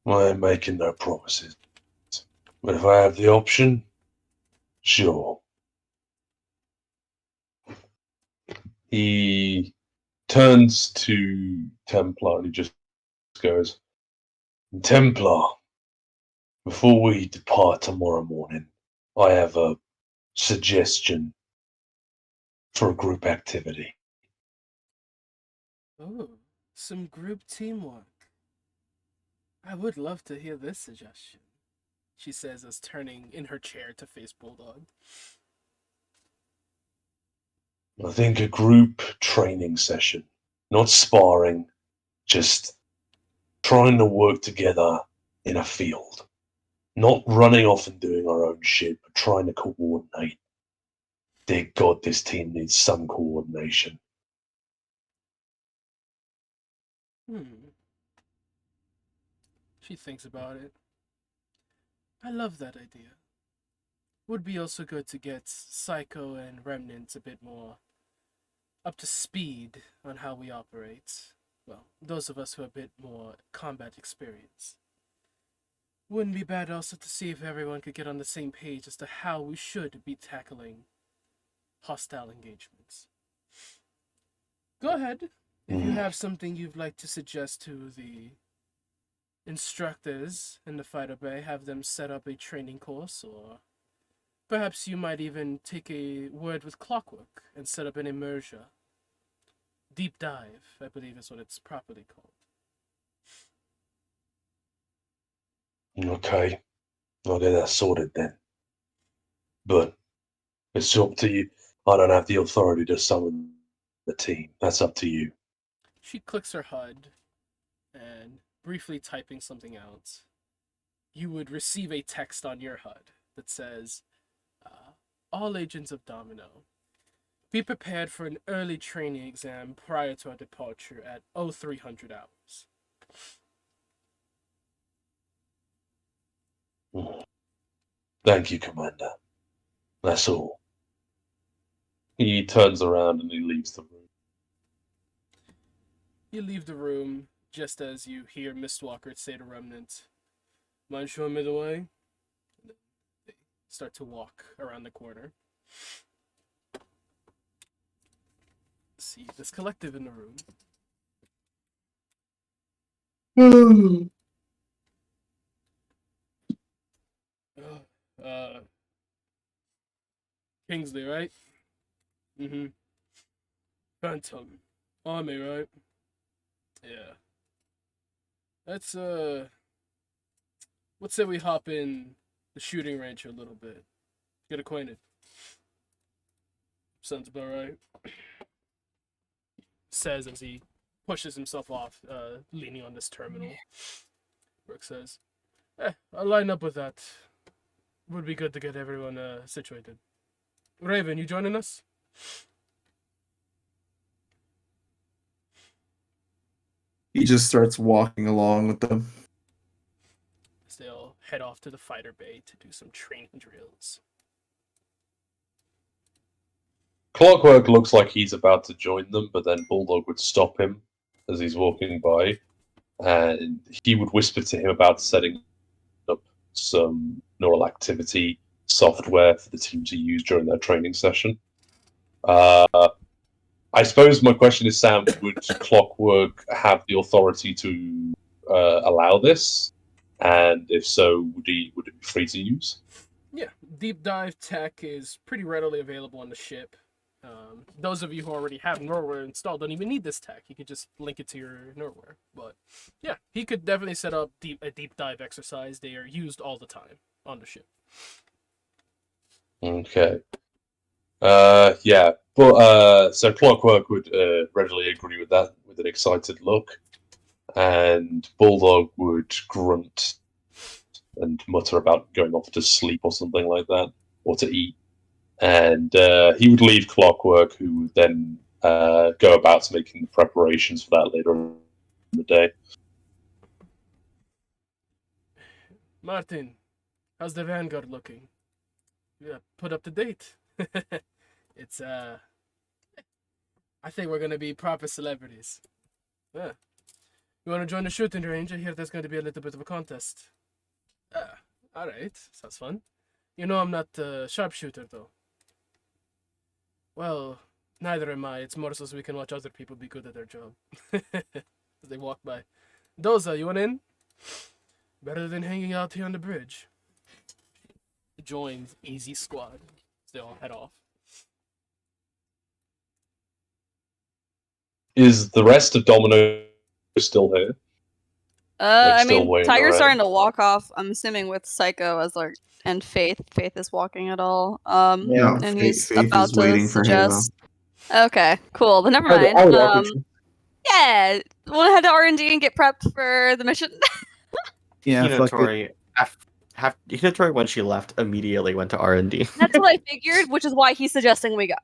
I ain't making no promises. But if I have the option, sure. He turns to Templar and he just goes, Templar, before we depart tomorrow morning, I have a suggestion for a group activity. Oh, some group teamwork. I would love to hear this suggestion, she says as turning in her chair to face Bulldog. I think a group training session, not sparring, just trying to work together in a field. Not running off and doing our own shit, but trying to coordinate. Dear God, this team needs some coordination. She thinks about it. I love that idea. Would be also good to get Psycho and Remnant a bit more up to speed on how we operate. Well, those of us who have a bit more combat experience. Wouldn't be bad also to see if everyone could get on the same page as to how we should be tackling hostile engagements. Go ahead. If you have something you'd like to suggest to the instructors in the fighter bay, have them set up a training course, or perhaps you might even take a word with Clockwork and set up an immersion. Deep dive, I believe is what it's properly called. Okay, I'll get that sorted then. But it's up to you. I don't have the authority to summon the team. That's up to you. She clicks her HUD and, briefly typing something out, you would receive a text on your HUD that says, all agents of Domino, be prepared for an early training exam prior to our departure at 0300 hours. Thank you, Commander. That's all. He turns around and he leaves the room. You leave the room just as you hear Mistwalker say to Remnant, mind showing me the way? And then they start to walk around the corner. See this collective in the room. Kingsley, right? Mm-hmm. Phantom. Army, right? Yeah. Let's, let's say we hop in the shooting range a little bit. Get acquainted. Sounds about right. Says as he pushes himself off, leaning on this terminal. Rook says, I'll line up with that. Would be good to get everyone, situated. Raven, you joining us? He just starts walking along with them. As they'll head off to the fighter bay to do some training drills. Clockwork looks like he's about to join them, but then Bulldog would stop him as he's walking by, and he would whisper to him about setting up some neural activity software for the team to use during their training session. I suppose my question is, Sam, would Clockwork have the authority to allow this? And if so, would it be free to use? Yeah, deep dive tech is pretty readily available on the ship. Those of you who already have Norware installed don't even need this tech. You could just link it to your Norware. But yeah, he could definitely set up a deep dive exercise. They are used all the time on the ship. Okay. Yeah, but so Clockwork would readily agree with that with an excited look, and Bulldog would grunt and mutter about going off to sleep or something like that, or to eat. And he would leave Clockwork, who would then go about making the preparations for that later in the day. Martin, how's the Vanguard looking? put up the date. It's I think we're gonna be proper celebrities. Yeah. You wanna join the shooting range? I hear there's going to be a little bit of a contest. Alright. Sounds fun. You know I'm not a sharpshooter though. Well, neither am I. It's more so we can watch other people be good at their job. As they walk by. Doza, you want in? Better than hanging out here on the bridge. Joins Easy Squad. They all head off. Is the rest of Domino still here? I still mean, waiting Tiger's around? starting to walk off. I'm assuming with Psycho as like, and Faith. Faith is walking at all. Yeah. No, and Faith, he's Faith about is to waiting for Halo. suggest. Okay, cool. Then never I mind. would walk with you. Yeah, we'll head to R&D and get prepped for the mission. Yeah, fuck it. Hinatori, when she left, immediately went to R&D. That's what I figured, which is why he's suggesting we go.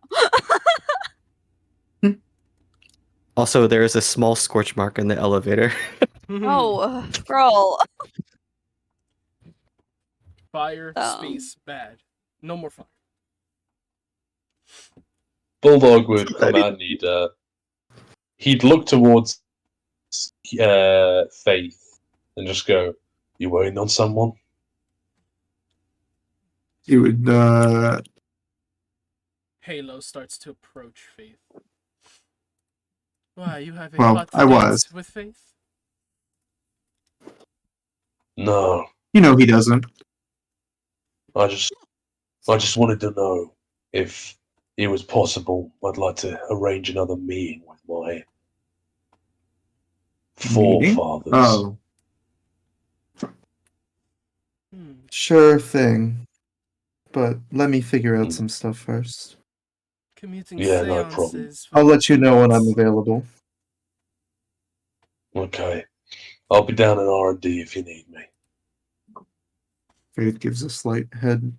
Also, there is a small scorch mark in the elevator. Oh, girl. Fire, space, bad. No more fire. Bulldog would come out and he'd look towards Faith and just go, "You waiting on someone?" He would, Halo starts to approach Faith. Why, you have a Well, hot I date was. with Faith? No, you know he doesn't. I just wanted to know if it was possible. I'd like to arrange another meeting with my Meeting? forefathers. Oh, Hmm. sure thing. But let me figure out some stuff first. Commuting Yeah, no problem. seances. for I'll let you know when I'm months. available. Okay, I'll be down in R&D if you need me. Faith gives a slight head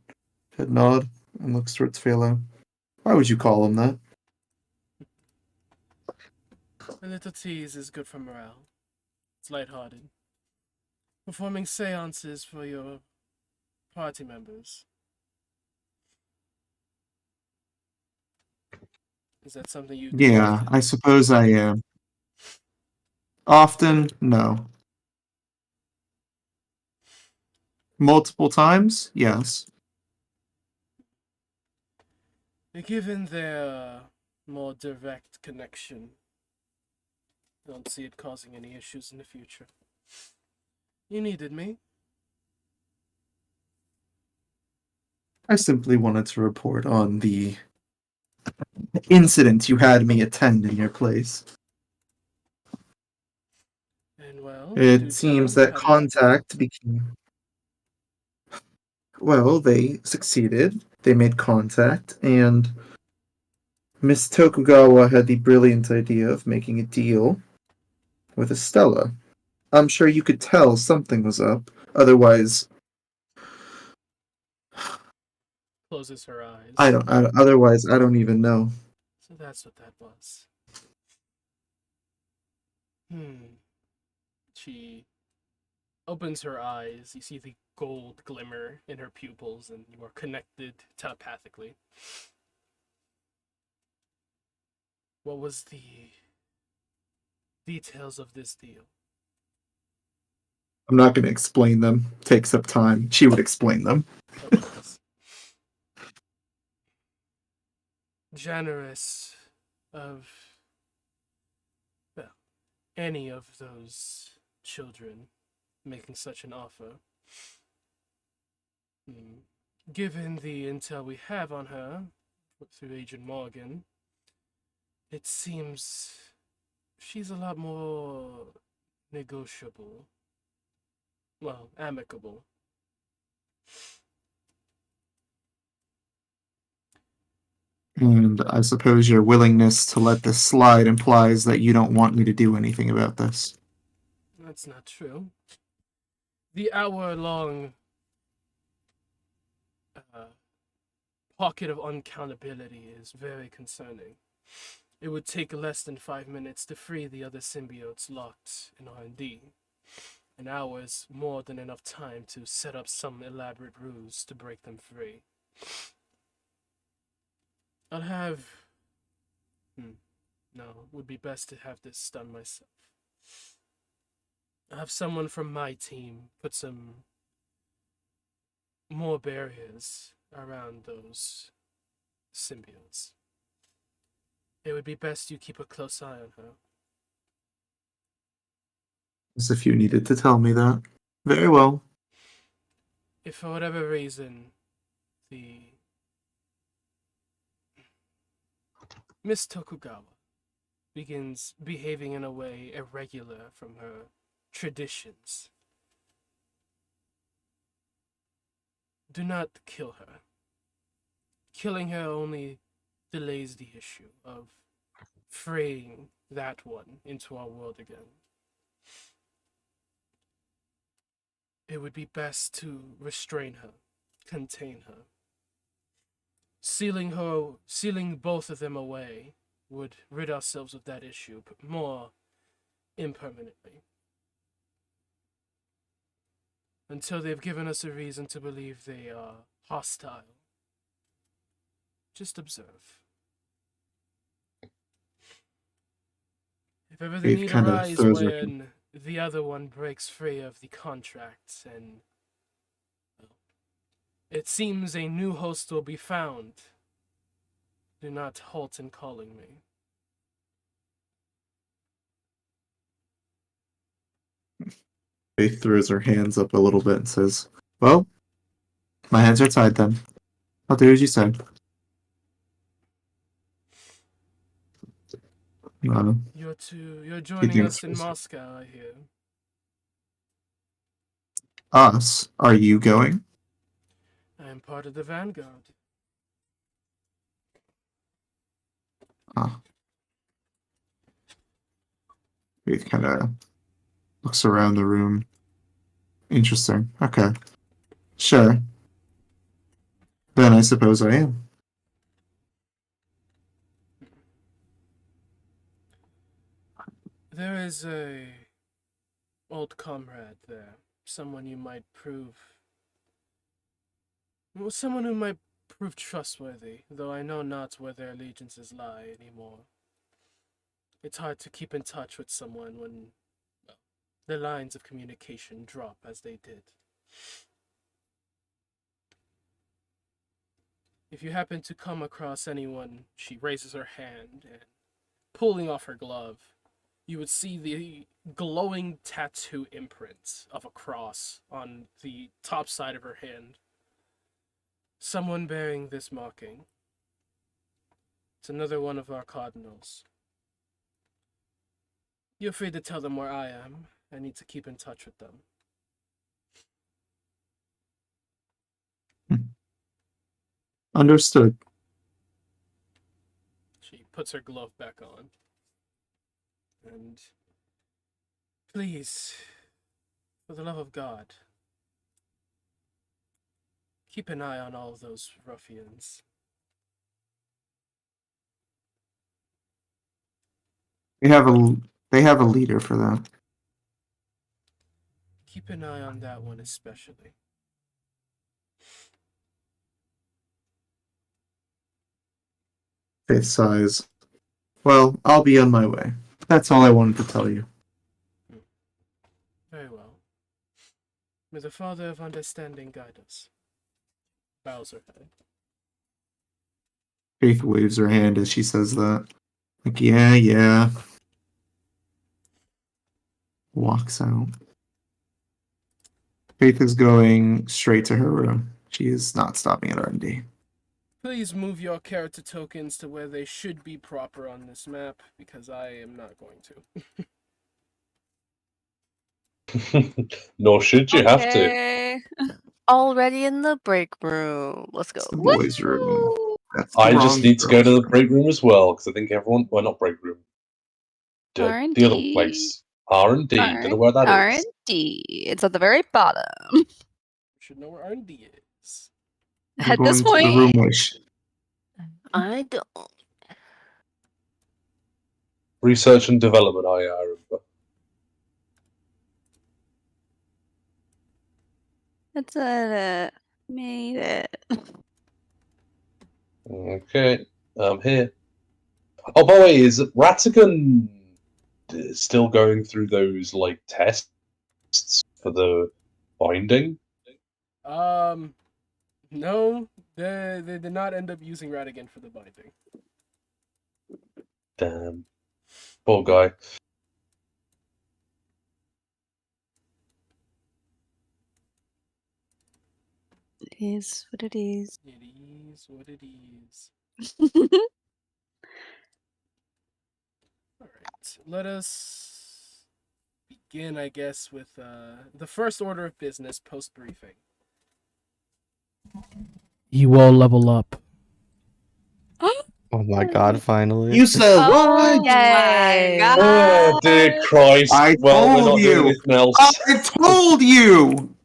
nod and looks towards Phalo. Why would you call him that? A little tease is good for morale. It's lighthearted. Performing seances for your party members. Is that something you do Yeah, often? I suppose I am. Often, no. Multiple times, yes. Given their more direct connection, I don't see it causing any issues in the future. You needed me? I simply wanted to report on the incident you had me attend in your place. And well, It seems that contact became. Well, they succeeded. They made contact, and Miss Tokugawa had the brilliant idea of making a deal with Estella. I'm sure you could tell something was up. Otherwise, closes her eyes. Otherwise, I don't even know. So that's what that was. She opens her eyes. You see the gold glimmer in her pupils, and you are connected telepathically. What was the details of this deal? I'm not going to explain them. Takes up time. She would explain them. Of course. Generous of, well, any of those children making such an offer. Given the intel we have on her through Agent Morgan, it seems she's a lot more negotiable. Well, amicable. And I suppose your willingness to let this slide implies that you don't want me to do anything about this. That's not true. The hour-long pocket of uncountability is very concerning. It would take less than 5 minutes to free the other symbiotes locked in R&D. An hour is more than enough time to set up some elaborate ruse to break them free. I'll have. No, it would be best to have this done myself. I'll have someone from my team put some more barriers around those symbiotes. It would be best you keep a close eye on her. As if you needed to tell me that. Very well. If for whatever reason the Miss Tokugawa begins behaving in a way irregular from her traditions, do not kill her. Killing her only delays the issue of freeing that one into our world again. It would be best to restrain her, contain her. Sealing both of them away would rid ourselves of that issue more impermanently. Until they've given us a reason to believe they are hostile. Just observe. If ever the Faith need kind of arises throws her. when the other one breaks free of the contract and it seems a new host will be found, do not halt in calling me. Faith throws her hands up a little bit and says, "Well, my hands are tied then. I'll do as you say." You're joining us in Moscow, I hear. Us? Are you going? I am part of the Vanguard. Ah. Faith kind of looks around the room. Interesting. Okay. Sure. Then I suppose I am. There is a old comrade there. Someone you might prove... Well, someone who might prove trustworthy, though I know not where their allegiances lie anymore. It's hard to keep in touch with someone when the lines of communication drop as they did. If you happen to come across anyone, she raises her hand and, pulling off her glove, you would see the glowing tattoo imprint of a cross on the top side of her hand. Someone bearing this marking. It's another one of our cardinals. You're free to tell them where I am. I need to keep in touch with them. Understood. She puts her glove back on. And please, for the love of God, keep an eye on all of those ruffians. They have a leader for that. Keep an eye on that one especially. Faith sighs. Well, I'll be on my way. That's all I wanted to tell you. Very well. May the Father of Understanding guide us. Bows her head. Faith waves her hand as she says that. Like, yeah. Walks out. Faith is going straight to her room. She is not stopping at R&D. Please move your character tokens to where they should be proper on this map, because I am not going to. Nor should you have to. Okay. Already in the break room. Let's go. It's the boys' room. Woo! That's the I wrong just need to go to the girl's break room as well, because I think everyone... Well, not break room. The other R&D. place. R&D. Don't know where that is. R&D. It's at the very bottom. You should know where R&D is. We're At this going to the point, room I don't. Research and development, I remember. it's at it. Made it. Okay, I'm here. Oh, by the way, is Ratigan still going through those like tests for the binding? No, they did not end up using Ratigan for the binding. Damn, poor guy. It is what it is. It is what it is. All right, let us begin, I guess, with the first order of business post briefing. You all level up. Oh my god, finally. You said Oh what? my god. Oh dear Christ! I Well, we're told not doing you. anything else. I told you.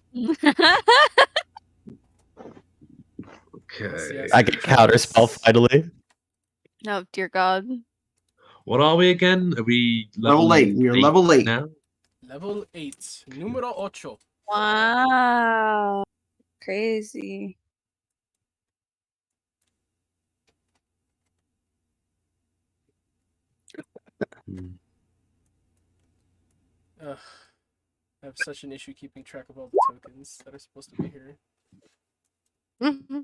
Okay. I get counter spell finally. Oh dear God. What are we again? Are we Level 8. We are level 8. now? Level 8. Numero ocho. Wow. Crazy. Ugh. I have such an issue keeping track of all the tokens that are supposed to be here. Okay,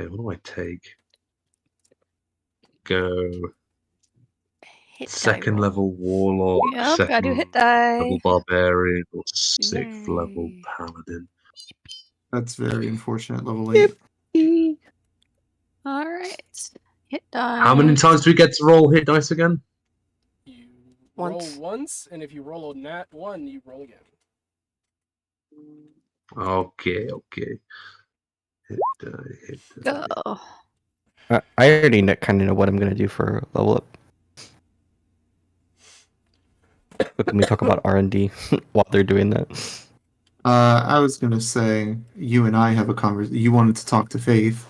what do I take? Go Hit die second roll. level warlock, Yep, gotta do second hit die. level barbarian, or sixth level Yay. paladin. That's very unfortunate. Level 8. Alright. Hit die. How many times do we get to roll hit dice again? You roll Once. once, and if you roll a nat 1, you roll again. Okay. Hit die. Go. I already kind of know what I'm gonna do for level up. But can we talk about R&D while they're doing that? I was gonna say you and I have a conversation. You wanted to talk to Faith.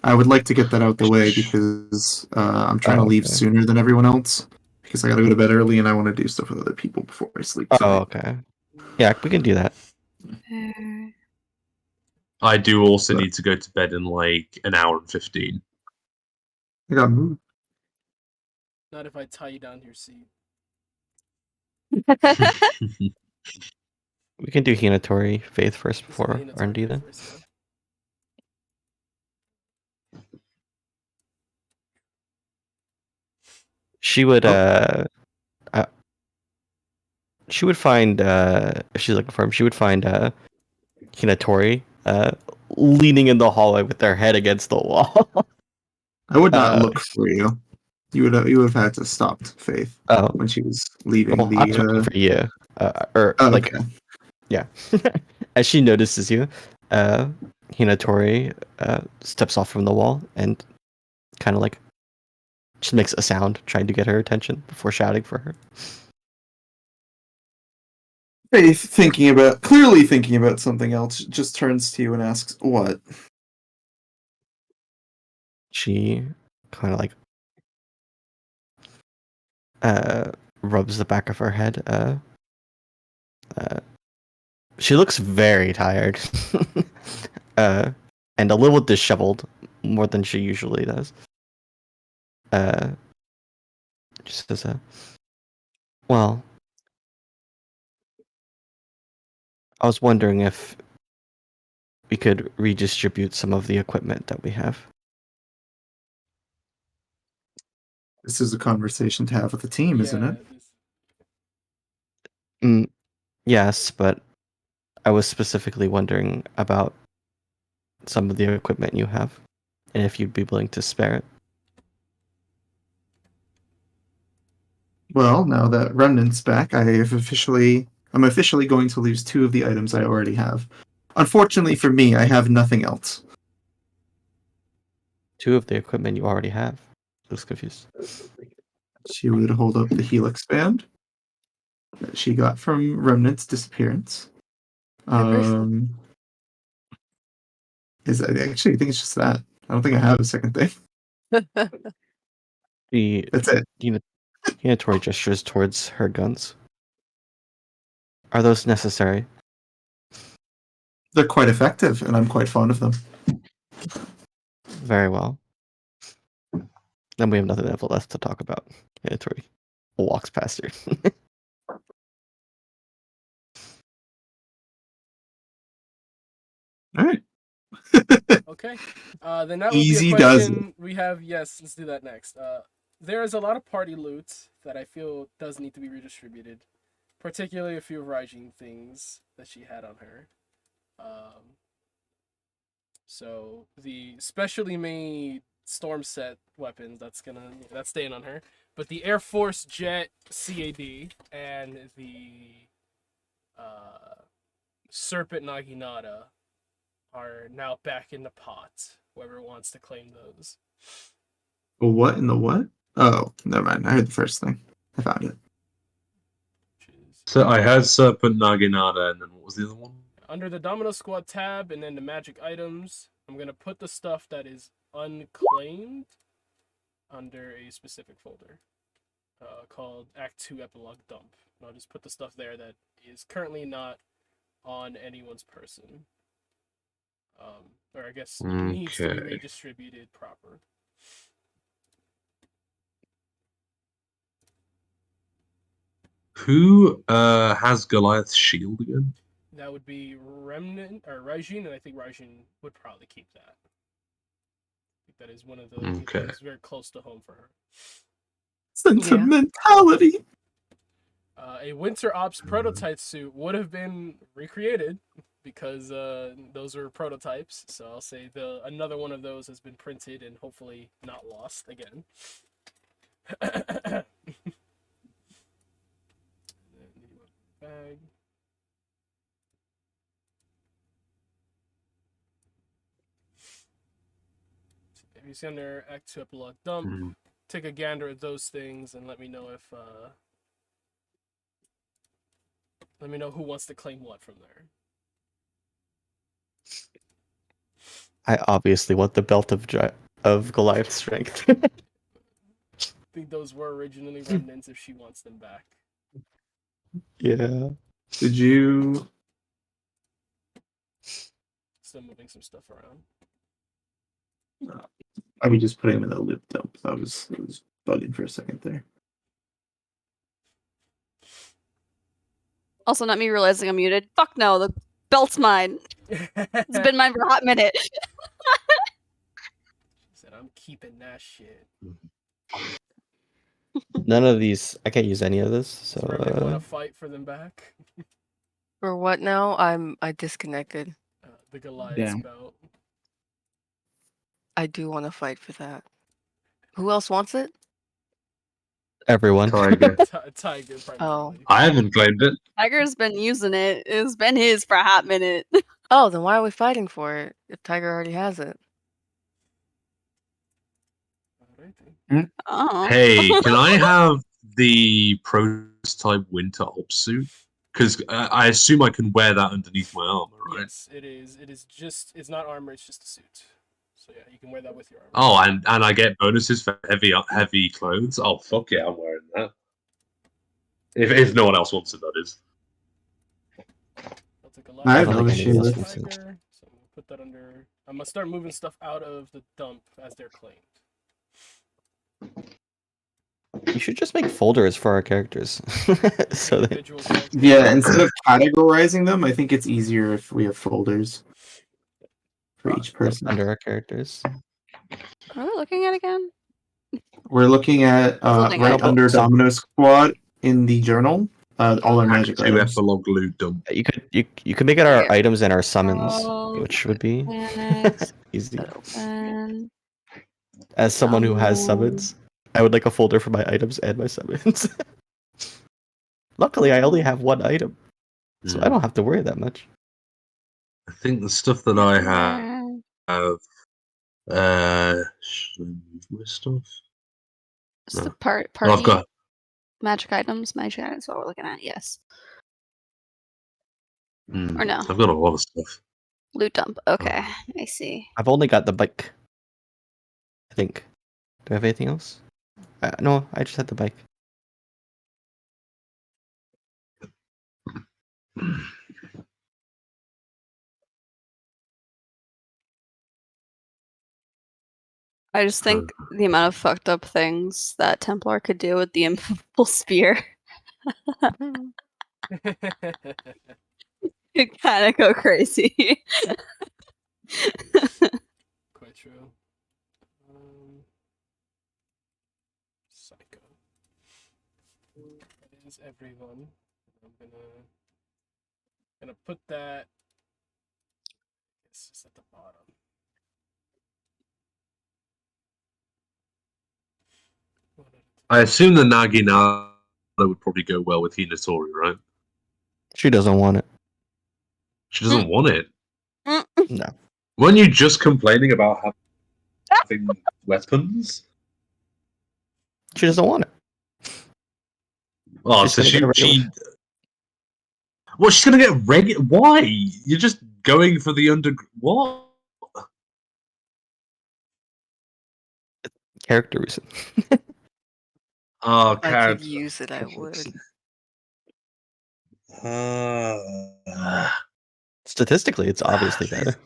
I would like to get that out the way because I'm trying to leave okay. sooner than everyone else because I gotta go to bed early and I want to do stuff with other people before I sleep Oh, tonight. okay. Yeah, we can do that. I do also But- need to go to bed in like an hour and 15. I got moved. Not if I tie you down to your seat. We can do Hinatori Faith first Let's do before Hinatori R&D then. first, yeah. She would she would find if she's looking for him, she would find Hinatori leaning in the hallway with their head against the wall. I would not look for you. You would have had to stop Faith Oh, when she was leaving well, I was looking for you. Like, okay. yeah. As she notices you, Hinatori steps off from the wall and kind of like just makes a sound trying to get her attention before shouting for her. Faith, clearly thinking about something else, just turns to you and asks, "What?" She kind of like rubs the back of her head. She looks very tired, and a little disheveled, more than she usually does. Just says, well, I was wondering if we could redistribute some of the equipment that we have. This is a conversation to have with the team, isn't it? Yes, but I was specifically wondering about some of the equipment you have, and if you'd be willing to spare it. Well, now that Remnant's back, I'm officially going to lose 2 of the items I already have. Unfortunately for me, I have nothing else. 2 of the equipment you already have. Looks confused. She would hold up the Helix band that she got from Remnant's disappearance. Is I actually think it's just that. I don't think I have a second thing. That's it. Hinatori gestures towards her guns. Are those necessary? They're quite effective, and I'm quite fond of them. Very well. Then we have nothing left to talk about. Tori walks past her. All right. Okay. Then that would be a Easy does it. question we have. Yes, let's do that next. There is a lot of party loot that I feel does need to be redistributed, particularly a few of Raijin things that she had on her. So the specially made storm set weapons that's staying on her, but the Air Force Jet CAD and the Serpent Naginata are now back in the pot. Whoever wants to claim those. What in the what? Oh, never mind. I heard the first thing. I found it. So I had Serpent Naginata, and then what was the other one? Under the Domino Squad tab and then the magic items, I'm going to put the stuff that is unclaimed under a specific folder called Act 2 Epilogue Dump. And I'll just put the stuff there that is currently not on anyone's person. Or I guess needs to be redistributed proper. Who has Goliath's shield again? That would be Remnant or Raijin, and I think Raijin would probably keep that. I think that is one of the that is very close to home for her. Sentimentality. A Winter Ops prototype suit would have been recreated because those are prototypes. So I'll say another one of those has been printed and hopefully not lost again. Bag. If you see under Act 2 Epilogue Dump, take a gander at those things and let me know if let me know who wants to claim what from there. I obviously want the belt of Goliath's strength. I think those were originally remnants if she wants them back. Yeah. Did you? Still moving some stuff around. Are we just putting him in the loop dump? I was bugging for a second there. Also, not me realizing I'm muted. Fuck no, the belt's mine. It's been mine for a hot minute. She said, I'm keeping that shit. None of these. I can't use any of this. So. Remnant want to fight for them back? For what now? I disconnected. The Goliath's Damn. belt. I do want to fight for that. Who else wants it? Everyone. Tiger. Tiger, primarily. Oh. I haven't claimed it. Tiger's been using it. It's been his for a hot minute. Oh, then why are we fighting for it if Tiger already has it? Oh. Hey, can I have the prototype winter ops suit? Because I assume I can wear that underneath my armor, right? Yes, it is. It is just. It's not armor. It's just a suit. So yeah, you can wear that with your armor. Oh, and I get bonuses for heavy clothes. Oh fuck yeah, I'm wearing that. If no one else wants it, that is. I'll take a I don't have no think issue anyone else with. wants it. Tiger, so I'm gonna put that under. I'm gonna start moving stuff out of the dump as they're claimed. You should just make folders for our characters. So that Individual characters. Yeah, instead of categorizing them, I think it's easier if we have folders for each person. under our characters. What are we looking at again? We're looking at Looking right at- under Domino Squad in the journal. All our magic Two items. epilogue loot dump. You could make it our Yeah. items and our summons, Oh, which would be mechanics, easy. open. As someone who has summons, I would like a folder for my items and my summons. Luckily, I only have one item, so I don't have to worry that much. I think the stuff that I have. Should I move my stuff? It's No. the party Oh, I've got. magic items. Magic items is what we're looking at. Yes. Or no. I've got a lot of stuff. Loot dump. Okay, I see. I've only got the bike. I think. Do I have anything else? No, I just had the bike. I just think the amount of fucked up things that Templar could do with the immovable spear could kind of go crazy. Quite true. Psycho. That is everyone. I'm gonna put that. It's just at the bottom. I assume the Nagina would probably go well with Hinatori, right? She doesn't want it. She doesn't want it. No. Weren't you just complaining about having weapons? She doesn't want it. Oh, She's so gonna get a regular. Well, she's gonna get regular. Why? You're just going for the under. What? Character reason. Oh, If I could character. use it, I would. Statistically, it's obviously better.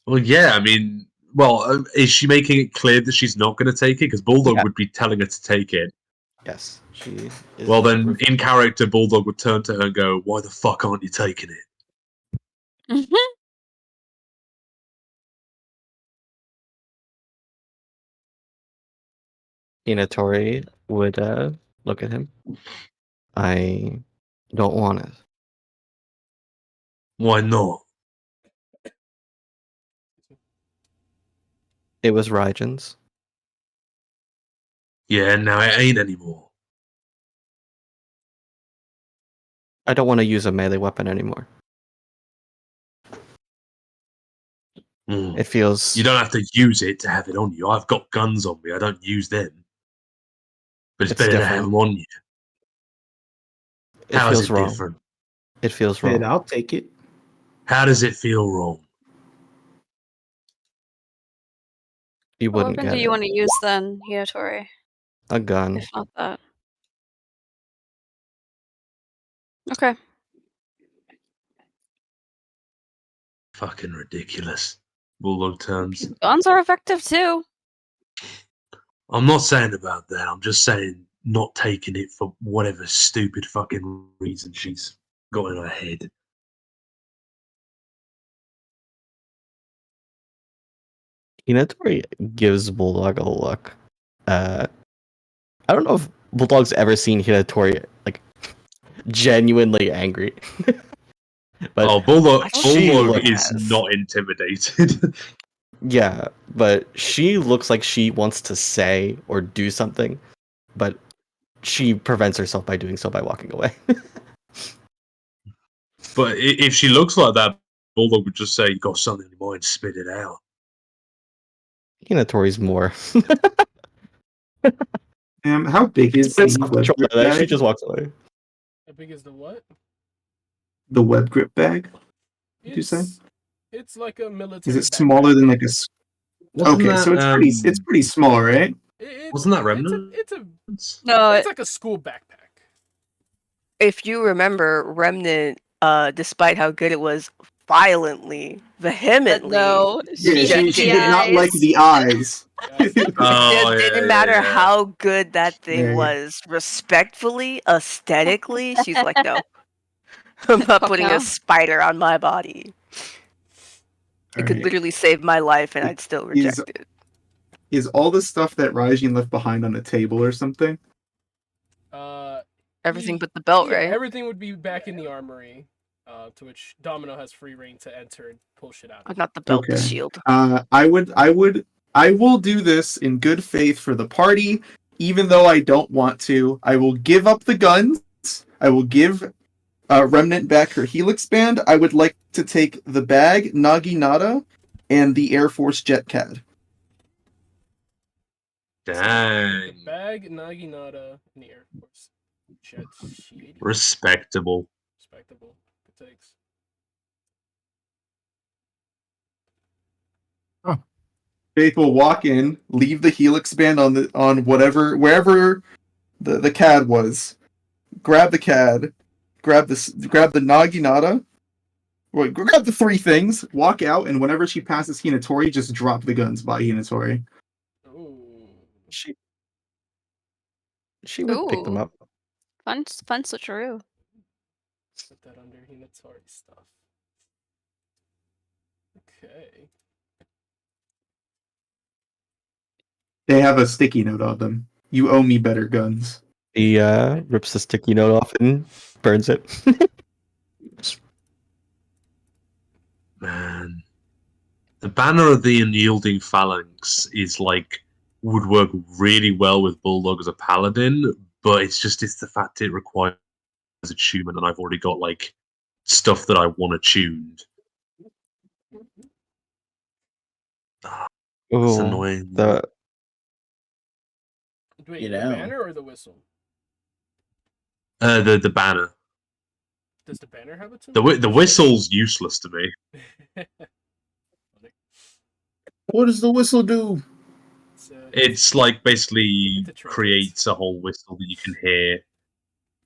Well, yeah. I mean, is she making it clear that she's not going to take it? Because Bulldog Yeah. would be telling her to take it. Yes, she is. Well, then in character, Bulldog would turn to her and go, "Why the fuck aren't you taking it?" Hinatori would look at him. I don't want it. Why not? It was Raijan's. Yeah, now it ain't anymore. I don't want to use a melee weapon anymore. Mm. It feels. You don't have to use it to have it on you. I've got guns on me. I don't use them. But it's better to have them on you. It How is feels it wrong. different? It feels Hey, wrong. I'll take it. How does it feel wrong? You What wouldn't weapon get do you it. want to use then, Hinatori? A gun. If not that. Okay. Fucking ridiculous. Bulldog terms. Guns are effective too. I'm not saying about that. I'm just saying not taking it for whatever stupid fucking reason she's got in her head. Hinatori gives Bulldog a look. I don't know if Bulldog's ever seen Hinatori like genuinely angry. But Bulldog she is not intimidated. Yeah, but she looks like she wants to say or do something, but she prevents herself by doing so by walking away. But if she looks like that, Bulldog would just say, "You got something in your mind, spit it out." Hinatori's more. How big is the web grip She bag? just walks away. How big is the what? The web grip bag? Did you say? It's like a military. Is it smaller than like a? Okay, so it's pretty small, right? Wasn't that Remnant? It's a No, it's like a school backpack. If you remember, Remnant, despite how good it was, vehemently. no, Yeah, she rejected did not like the eyes. It didn't matter how good that thing Yeah. was. Respectfully, aesthetically, she's like, no. I'm not Fuck putting no. a spider on my body. It could Alright. literally save my life and I'd still reject it. Is all the stuff that Raijin left behind on a table or something? Everything but the belt, yeah, right? Everything would be back in the armory, to which Domino has free reign to enter and pull shit out. Not the belt, the Okay. shield. I will do this in good faith for the party, even though I don't want to. I will give up the guns. I will give Remnant back her helix band. I would like to take the bag, Naginata, and the Air Force jet CAD. Dang. The bag, Naginata, and the Air Force. Respectable. Respectable. Good takes. Faith will walk in, leave the helix band on wherever the CAD was, grab the CAD, grab the Naginata, Wait, grab the 3 things, walk out, and whenever she passes Hinatori, just drop the guns by Hinatori. Ooh. She would pick them Ooh. up. Fun switcheroo. Put that under Hinatori stuff. Okay. They have a sticky note on them. You owe me better guns. He rips the sticky note off and burns it. Man, the banner of the unyielding phalanx is like would work really well with Bulldog as a paladin, but it's the fact it requires attunement, and I've already got like stuff that I want attuned. That's Ooh, annoying. the Wait, You the know. banner or the whistle? The banner. Does the banner have a tune? The whistle's useless to me. What does the whistle do? It's like basically It's a trinket. creates a whole whistle that you can hear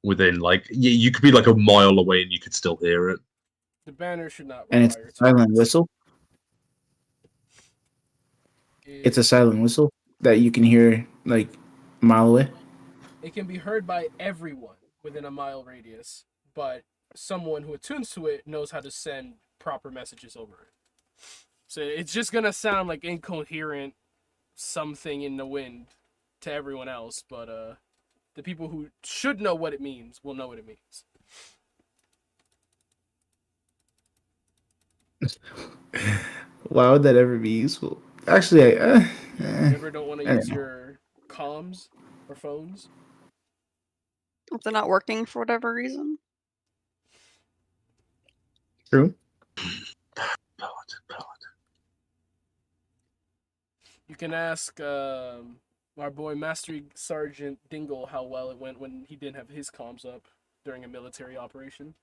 within like you could be like a mile away and you could still hear it. The banner should not And it's require a silent tunes. whistle. It's a silent whistle that you can hear like a mile away. It can be heard by everyone within a mile radius, but someone who attunes to it knows how to send proper messages over it. So it's just gonna sound like incoherent something in the wind to everyone else, but the people who should know what it means will know what it means. Why would that ever be useful? Actually, You ever don't want to use your comms or phones? If they're not working for whatever reason. true. You can ask our boy Master Sergeant Dingle how well it went when he didn't have his comms up during a military operation.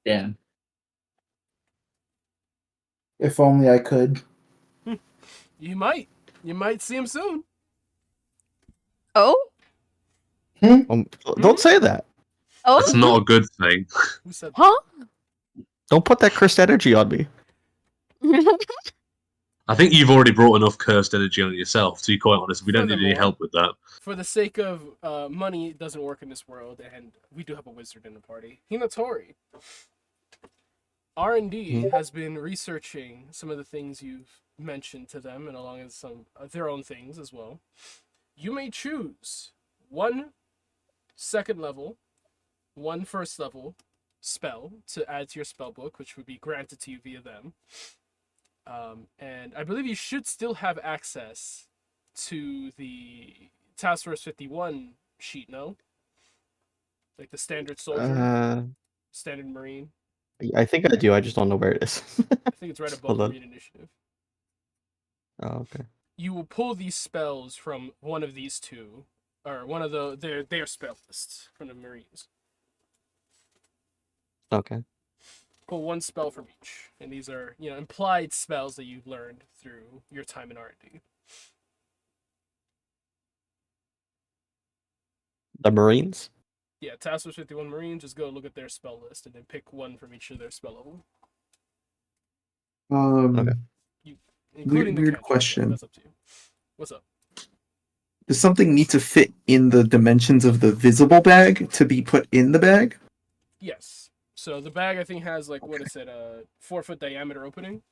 Yeah. If only I could. You might see him soon. Oh? Don't say that. Oh? That's not a good thing. Who said that? Huh? Don't put that cursed energy on me. I think you've already brought enough cursed energy on it yourself, to be quite honest. We don't need any Furthermore, help with that. For the sake of money, it doesn't work in this world, and we do have a wizard in the party. Hinatori. R&D has been researching some of the things you've mentioned to them, and along with some of their own things as well. You may choose 1 second level, 1 first level spell to add to your spell book, which would be granted to you via them. And I believe you should still have access to the Task Force 51 sheet, no? Like the standard soldier, standard marine. I think I do. I just don't know where it is. I think it's right above Hold on. Marine Initiative. Oh, okay. You will pull these spells from one of these two, or one of their spell lists from the Marines. Okay. Pull 1 spell from each, and these are implied spells that you've learned through your time in R&D. The Marines? Yeah, Task Force 51 Marines, just go look at their spell list and then pick 1 from each of their spell level. Okay. Including the Weird cantrips, question. That's up to you. What's up? Does something need to fit in the dimensions of the visible bag to be put in the bag? Yes. So the bag, I think, has like, what is it, a 4-foot diameter opening?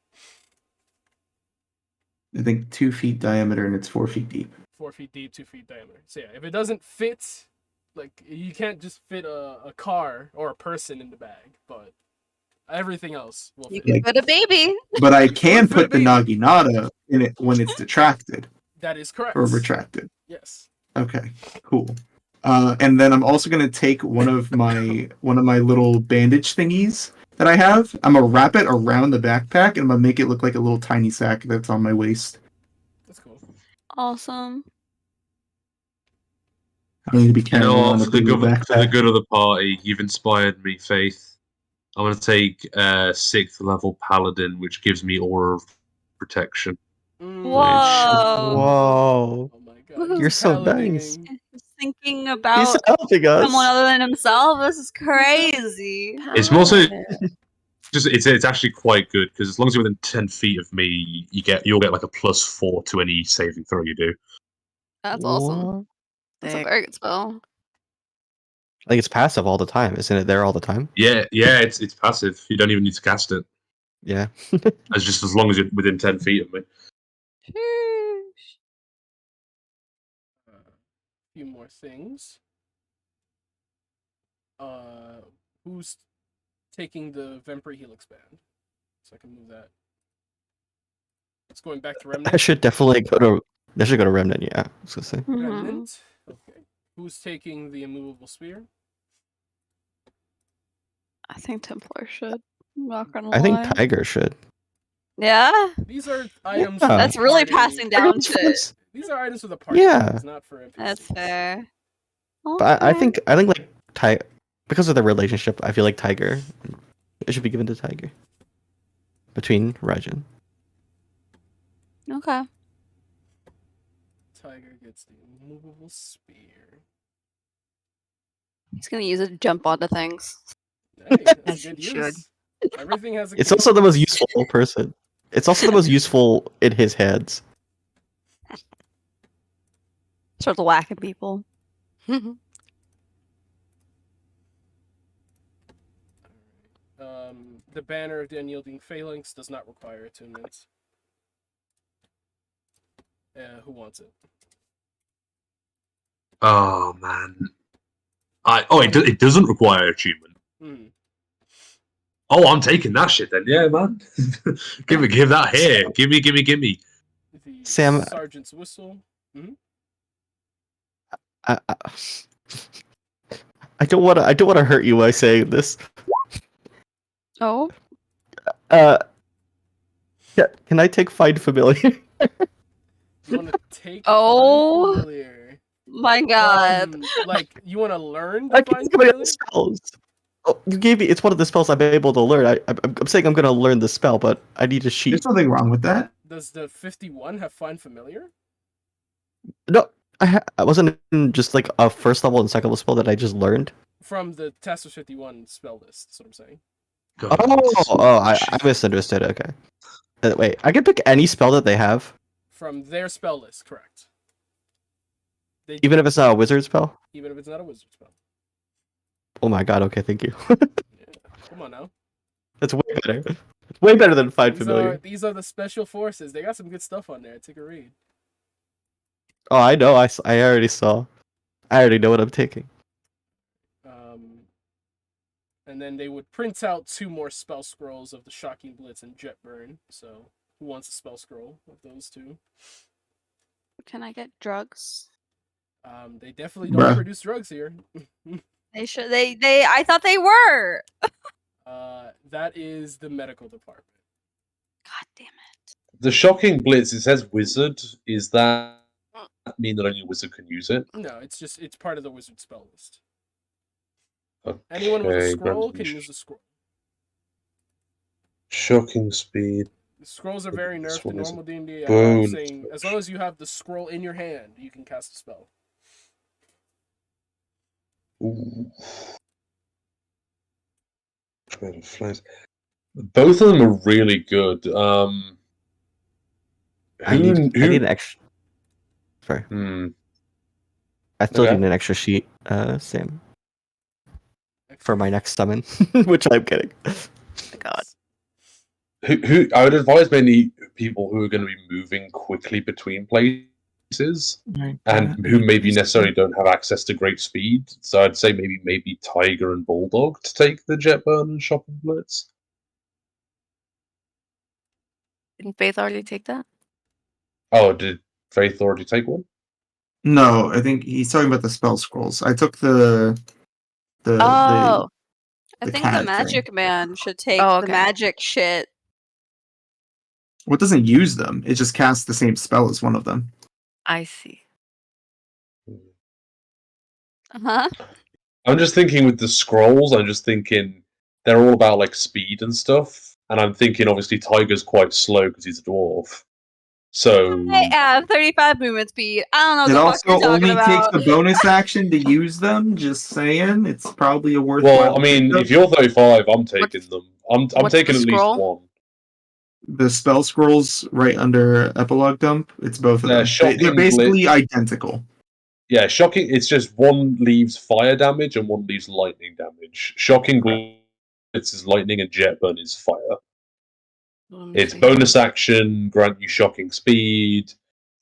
I think 2 feet diameter and it's 4 feet deep. 4 feet deep, 2 feet diameter. So yeah, if it doesn't fit, like, you can't just fit a car or a person in the bag, but everything else will You fit. can put a baby. But I can Or fit a put the baby. naginata in it when it's detracted That is correct. or retracted. Yes. Okay, cool. And then I'm also gonna take one of my little bandage thingies that I have. I'm gonna wrap it around the backpack and I'm gonna make it look like a little tiny sack that's on my waist. That's cool. Awesome. I don't need to be You carrying know around what? a big old For the backpack. good of the party, you've inspired me, Faith. I'm going to take 6th level Paladin, which gives me Aura of Protection. Whoa. Oh my god. Woohoo. You're so paladining. nice. He's thinking He's about helping us. someone other than himself. This is crazy. It's mostly Paladin. it's actually quite good because as long as you're within 10 feet of me, you'll get like a +4 to any saving throw you do. That's awesome. What? That's a Sick. very good spell. Like it's passive all the time, isn't it? There all the time. Yeah, it's passive. You don't even need to cast it. Yeah. It's just as long as you're within 10 feet of me. Sheesh. A few more things. Who's taking the Vempri Helix band? So I can move that. It's going back to Remnant. That should definitely go to. That should go to Remnant. Yeah, I was gonna say. Mhm. Remnant. Okay. Who's taking the immovable spear? I think Templar should. I'm not gonna I think lie. Tiger should. Yeah, These are items. Yeah. For that's the really party. passing down shit. These are items for the party. Yeah. It's not for NPCs. That's fair. But I Okay. think like because of the relationship, I feel like Tiger. It should be given to Tiger. Between Rajan. Okay. Tiger gets the immovable spear. He's gonna use it to jump onto things. Hey, that's As a good he should. use. Everything has a It's good also the most use. useful person. It's also the most useful in his hands. Starts whacking people. The banner of the unyielding phalanx does not require attunements. Who wants it? Oh man. It doesn't require attunement. Hmm. Oh, I'm taking that shit then. Yeah, man. give that here. Gimme. The Sam- sergeant's whistle. I don't want to hurt you by saying this. Oh, Can I take Find Familiar? You want to take Oh. Find Familiar. my god. Like, you want to learn I to can Find think of Familiar? spells. Oh, you gave me. It's one of the spells I'm able to learn. I'm saying I'm gonna learn the spell, but I need a sheet. There's nothing wrong with that. Does the 51 have Find Familiar? No, I wasn't in just like a first level and second level spell that I just learned. From the Taskforce 51 spell list, that's what I'm saying. I misunderstood. Okay. Wait, I can pick any spell that they have, From their spell list, correct. They, even if it's not a wizard spell. even if it's not a wizard spell. Oh my god. Okay, thank you. Yeah. Come on now. That's way better. It's way better than Find Familiar. These are the special forces. They got some good stuff on there. Take a read. Oh, I know. I already saw. I already know what I'm taking. And then they would print out 2 more spell scrolls of the Shocking Blitz and Jet Burn. So, who wants a spell scroll of those 2? Can I get drugs? They definitely don't Bruh. produce drugs here. They should. They. I thought they were. That is the medical department. God damn it. The Shocking Blitz, it says wizard. Is that mean that only a wizard can use it? No, it's part of the wizard spell list. Anyone with a Okay, scroll grant can me use a scroll. Shocking speed. The scrolls are very This nerfed to one is normal D&D. I'm bonus. saying as long as you have the scroll in your hand, you can cast a spell. Ooh. Trail of Flames. Both of them are really good. I need an extra. Sorry. I still Okay. need an extra sheet, Sam, for my next summon, which I'm getting. God. Who I would advise mainly people who are going to be moving quickly between places and who maybe necessarily don't have access to great speed. So I'd say maybe Tiger and Bulldog to take the Jetburn and Shocking Blitz. Didn't Faith already take that? Oh, did Faith already take one? No, I think he's talking about the spell scrolls. I took the Oh. I The think the cat magic man should take Oh, the okay. magic shit. What doesn't use them? It just casts the same spell as one of them. I see. Uh-huh. I'm just thinking with the scrolls, I'm just thinking they're all about like speed and stuff. And I'm thinking obviously Tiger's quite slow because he's a dwarf. So I have 35 movement speed. I don't know It what the fuck also you're talking only takes about. a bonus action to use them. Just saying, it's probably a worthwhile. well, I mean, pickup. if you're 35, I'm taking them. I'm what's taking the at least scroll? one. The spell scrolls right under epilogue dump. It's both of They're them. shocking They're basically identical. Yeah, shocking. It's just one leaves fire damage and one leaves lightning damage. Shocking blitz is lightning and jet burn is fire. Let me It's see. bonus action, grant you shocking speed,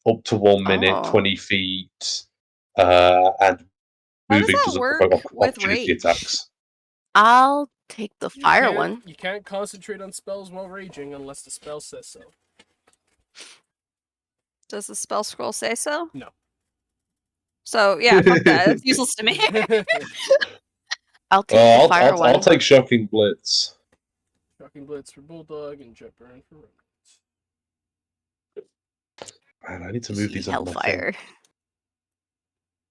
up to 1 minute, Oh. 20 feet, and How does moving that doesn't work provoke with opportunity rage? attacks. I'll take the fire one. You can't concentrate on spells while raging unless the spell says so. Does the spell scroll say so? No. So yeah, fuck that. It's useless to me. I'll take the fire I'll one. take shocking blitz. Shocking Blitz for Bulldog and Jet Burn for Remnants. Man, I need to move these on my thing. Hellfire.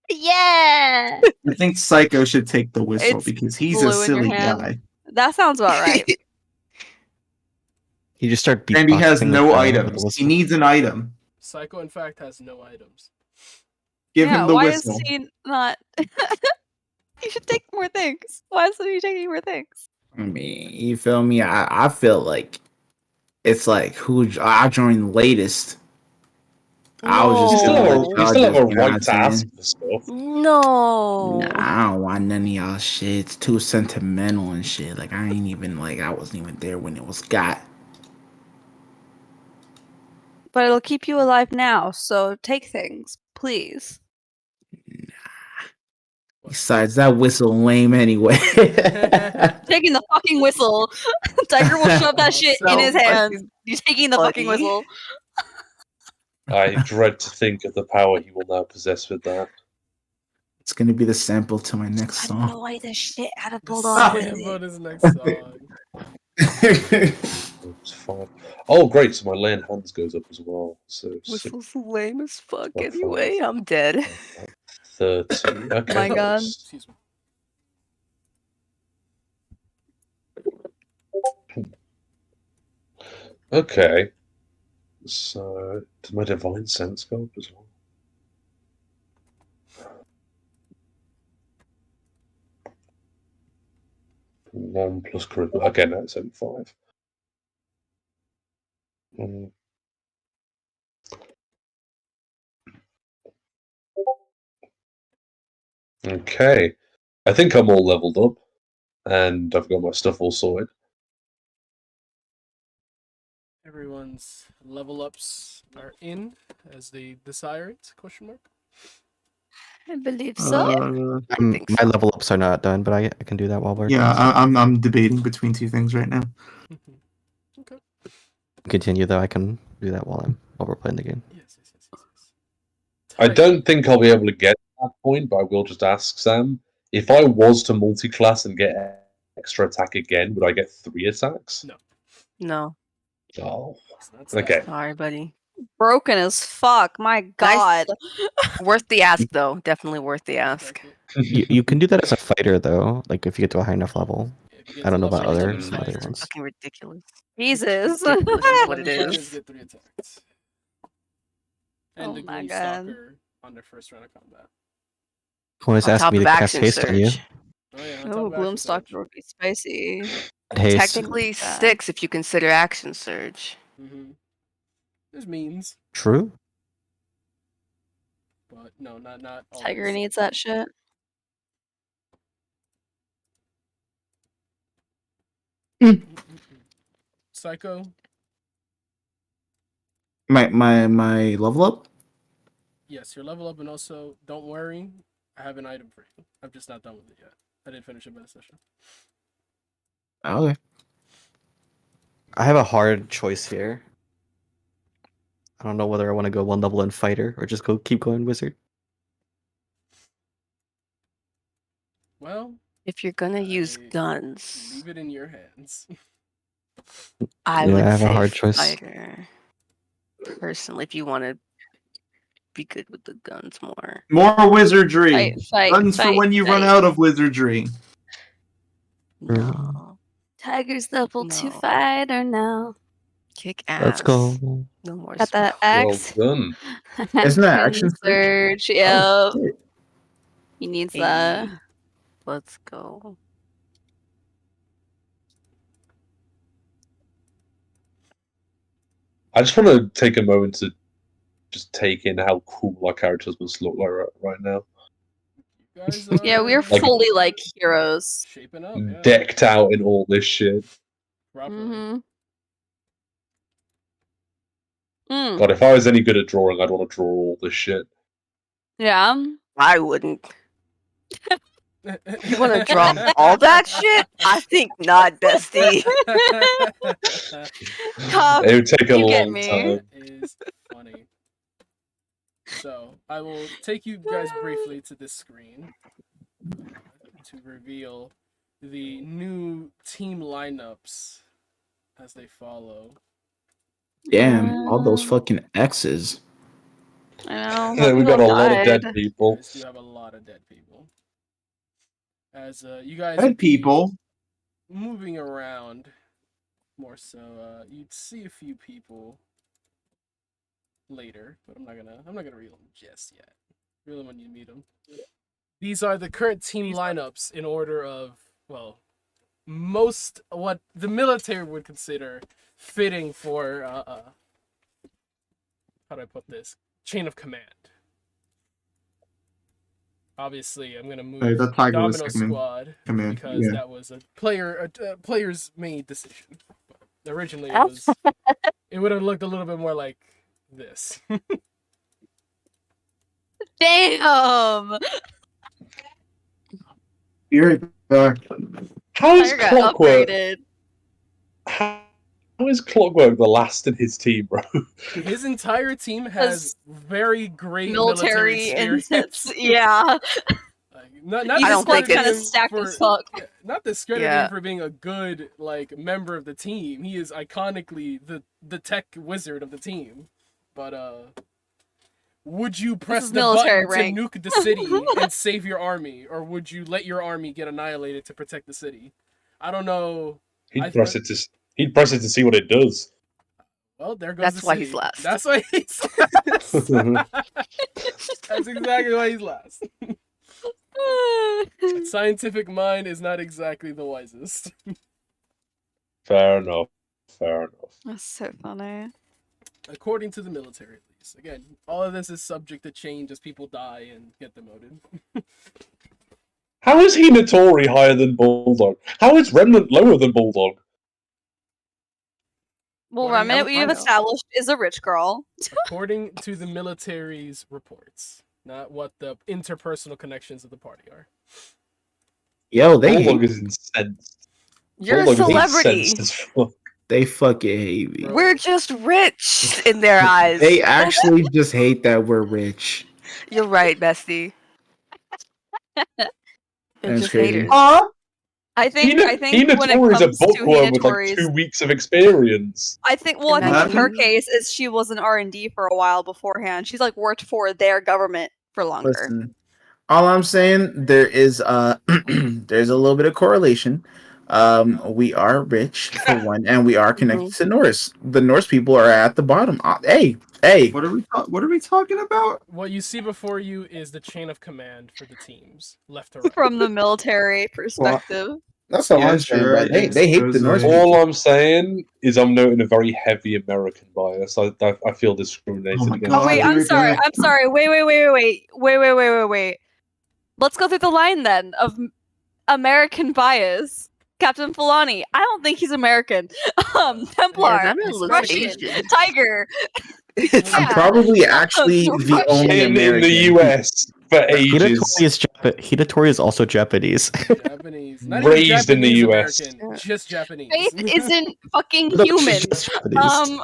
Yeah. I think Psycho should take the whistle It's because he's blue a in your silly hand. guy. That sounds about right. You just start And he has beatboxing no with the items. He whistle. needs an item. Psycho, in fact, has no items. Give Yeah, him the why whistle. is he not? You should take more things. Why is he taking more things? I mean, you feel me? I feel like it's like who I joined latest. I was just You gonna let you y'all still have just, a you know what right I'm to ask saying? for stuff. No. Nah, I don't want none of y'all shit. It's too sentimental and shit. Like I ain't even like I wasn't even there when it was got. But it'll keep you alive now, so take things, please. Besides, that whistle lame anyway. Taking the fucking whistle. Tiger will shove that shit in his So hands. fucking You're taking the fucking funny. whistle. I dread to think of the power he will now possess with that. It's gonna be the sample to my next song. Annoy the shit out of The Bulldog with sample it. his next song. It's fine. Oh, great! So my lay on hands goes up as well. So Whistle's lame as fuck 12, anyway. I'm dead. 30. Okay. My God. nice. Excuse me. Okay. So does my divine sense go up as well? One plus charisma. Okay, no, it's only 5. Okay. I think I'm all leveled up, and I've got my stuff all sorted. Everyone's level ups are in as they desire it? Question mark. I believe so. I think My so. level ups are not done, but I can do that while we're Yeah, I'm debating between two things right now. Okay. continue though. I can do that while we're playing the game. Yes. I Tiger. don't think I'll be able to get to that point, but I will just ask Sam. If I was to multi-class and get extra attack again, would I get 3 attacks? No. No. Oh, That's okay. Sorry, buddy. Broken as fuck. My God. Worth the ask, though. Definitely worth the ask. You can do that as a fighter though. Like if you get to a high enough level. I don't know about other It's ones. fucking ridiculous. Jesus. Ridiculous is what it Fighters is. get 3 attacks. And Oh the my Green God. Stalker on their first round of combat. Always On ask top me of to cast action haste on you. surge. Oh yeah, on top Oh, of action surge. Bloomstalker would be spicy. Haste. Technically 6 if you consider action surge. Mm-hmm. There's means, True. but no, not always. Tiger needs that shit. Psycho. My level up? Yes, your level up, and also don't worry, I have an item for you. I'm just not done with it yet. I didn't finish it by the session. Okay. I have a hard choice here. I don't know whether I want to go 1 level in fighter or just keep going wizard. Well, If you're gonna use I guns, leave it in your hands. I Yeah, would I have a say hard choice. fighter. Personally, if you want to be good with the guns more. More wizardry. Fight, Guns for when you run out of wizardry. No. Tiger's level 2 No. fighter now. Kick ass. Let's go. No more Got that smell. Well X. done. Isn't that action surge? Oh, Yeah. shit. He needs that. Hey, let's go. I just want to take a moment to just take in how cool our characters must look like right now. You guys are Yeah, we're Like- fully like heroes. shaping up. Yeah. Decked out in all this shit. Properly. Mm-hmm. Mm. God, if I was any good at drawing, I'd want to draw all this shit. Yeah. I wouldn't. You want to draw all that shit? I think not, bestie. Cop, It would take a you get long me. time. That is funny. So I will take you guys briefly to this screen to reveal the new team lineups as they follow. Damn, all those fucking X's. I know. Yeah, we got a lot of dead You people. guys do have a lot of dead people. As you guys Dead people. moving around more so, you'd see a few people later, but I'm not gonna reel them just yet. Reel them when you meet them. These are the current team lineups in order of, well, most what the military would consider fitting for how do I put this? Chain of command. Obviously, I'm gonna move Hey, that tiger was Domino second in Squad command, because yeah. that was a player's made decision. But originally, it would have looked a little bit more like this. Damn. Be right back. How is Tiger got Clockwork? upgraded. How is Clockwork the last in his team, bro? His entire team has very great Military experience. intense. Yeah. Like, not Each I don't think squad's kind of it's- stacked for, as fuck. yeah, not discrediting Yeah. him for being a good like member of the team. He is iconically the tech wizard of the team. But would you press is the military button rank. to nuke the city and save your army, or would you let your army get annihilated to protect the city? I don't know. He'd press it to see what it does. Well, there goes That's the why city. he's last. That's why he's last. That's exactly why he's last. That scientific mind is not exactly the wisest. Fair enough. Fair enough. That's so funny. According to the military, at least. Again, all of this is subject to change as people die and get demoted. How is Hinatori higher than Bulldog? How is Remnant lower than Bulldog? Well, According- Remnant, we've I know. established, is a rich girl. According to the military's reports, not what the interpersonal connections of the party are. Yo, they Bulldog hate, is incensed. You're a Bulldog is celebrity. incensed as fuck. they fucking hate me. Bro. We're just rich in their eyes. They actually just hate that we're rich. You're right, bestie. They're That's just crazy. haters. I think when it Hinatori is a comes to bookworm with like Hinatori's, 2 weeks of experience. I think in her Imagine- case is she was an R&D for a while beforehand. She's like worked for their government for longer. Listen, all I'm saying, there is there's a little bit of correlation. We are rich for one, and we are connected to Norse. The Norse people are at the bottom. Hey, What are we talking about? What you see before you is the chain of command for the teams, left to right. From the military perspective. that's all Yeah, I'm saying. sure, Bro. They hate the it's Norse like- people. All I'm saying is I'm noting a very heavy American bias. I feel discriminated Oh my against. God. Oh wait, be I'm right sorry. back. I'm sorry. Wait. Let's go through the line then of American bias. Captain Filani. I don't think he's American. Templar. Yeah, that man looks Russian. Asian. Tiger. I'm Yeah. probably actually No, the only In American. the US for ages. Hidatori is also Japanese. Japanese. Not even Raised in the Japanese US. American, just Japanese. Faith isn't fucking No, she's human. just Japanese.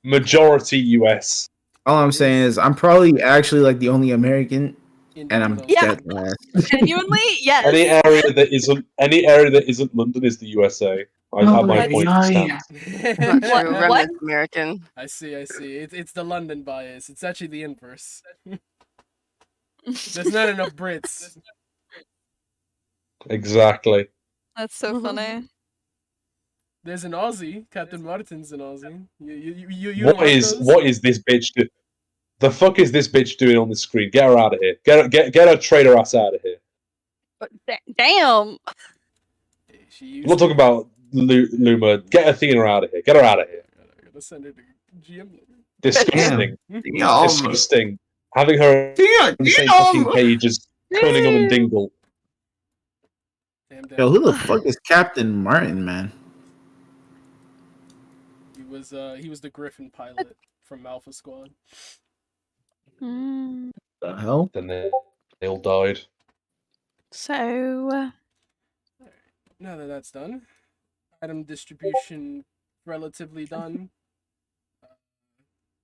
Majority US. All I'm saying is I'm probably actually like the only American, and I'm Yeah. dead last. Genuinely, yes. Any area that isn't London is the USA. I have my point to stand. Not What- true. what? Remnant's American. I see. It's the London bias. It's actually the inverse. There's not enough Brits. Exactly. That's so funny. There's an Aussie. Captain Martin's an Aussie. You don't What like is those? this bitch do? The fuck is this bitch doing on the screen? Get her out of here. Get her traitor ass out of here. Damn. She I'm not talking about Luma. Get Athena out of here. Get her out of here. I gotta send her to GM. Disgusting. Damn. Disgusting. Having her in the same fucking cage as Cunningham and Dingle. Damn. Yo, who the fuck is Captain Martin, man? He was the Griffin pilot from Alpha Squad. Mm, The hell? Then they all died. so, Now that that's done, item distribution relatively done.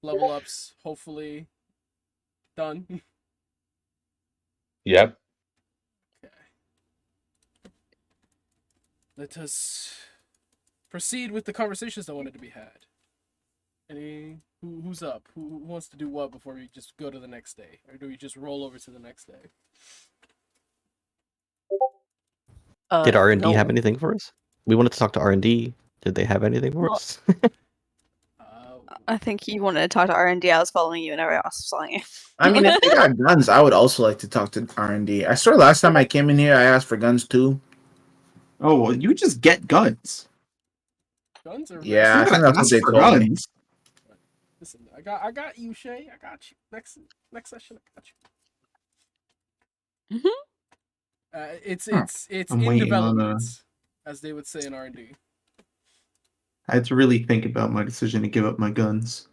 Level ups hopefully done. Yep. Okay. Let us proceed with the conversations that wanted to be had. Who's up? Who wants to do what before we just go to the next day, or do we just roll over to the next day? Did R&D no. have anything for us? We wanted to talk to R&D. Did they have anything for Well, us? I think you wanted to talk to R&D. I was following you, and everyone else was following you. I mean, if they got guns, I would also like to talk to R&D. I swear last time I came in here, I asked for guns too. Oh, well, you just get guns. Guns are Yeah, I You think gotta that's what ask they for told me. guns. Listen, I got you, Shay. I got you. Next session, I got you. It's I'm in waiting on, development, as they would say in R&D. I had to really think about my decision to give up my guns.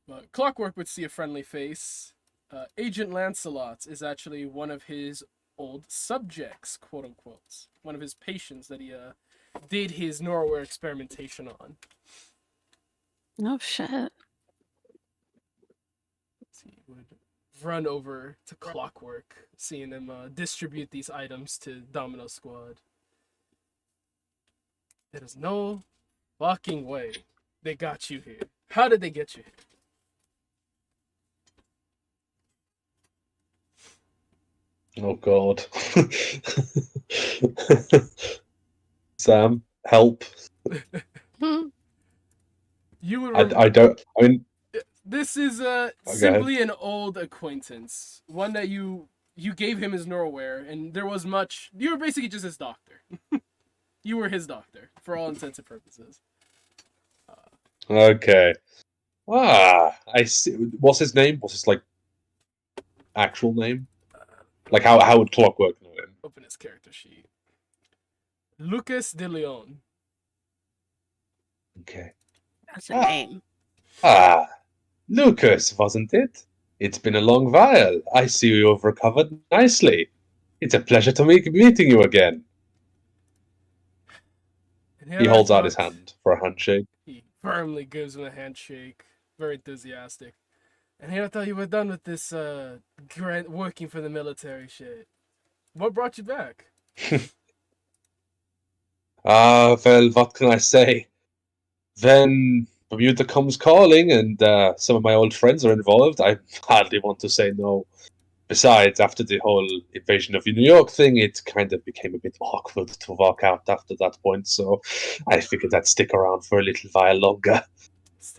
But Clockwork would see a friendly face. Agent Lancelot is actually one of his old subjects, quote unquote. One of his patients that he did his Norware experimentation on. Oh, shit. He would run over to Clockwork, seeing him distribute these items to Domino Squad. There is no fucking way they got you here. How did they get you here? Oh god. Sam, help. You would. I don't. I mean, This is simply an old acquaintance. One that you gave him his Norware, and there was much. You were basically just his doctor. You were his doctor for all intents and purposes. okay. I see. What's his name? What's his actual name? Like how would Clockwork know him? Open his character sheet. Lucas de Leon. Okay. That's a name. Lucas, wasn't it? It's been a long while. I see you have recovered nicely. It's a pleasure to meeting you again. He holds out his hand for a handshake. He firmly gives him a handshake, very enthusiastic. And here I thought you were done with this working for the military shit. What brought you back? Well, what can I say? When Bermuda comes calling and some of my old friends are involved, I hardly want to say no. Besides, after the whole invasion of New York thing, it kind of became a bit awkward to walk out after that point, so I figured I'd stick around for a little while longer.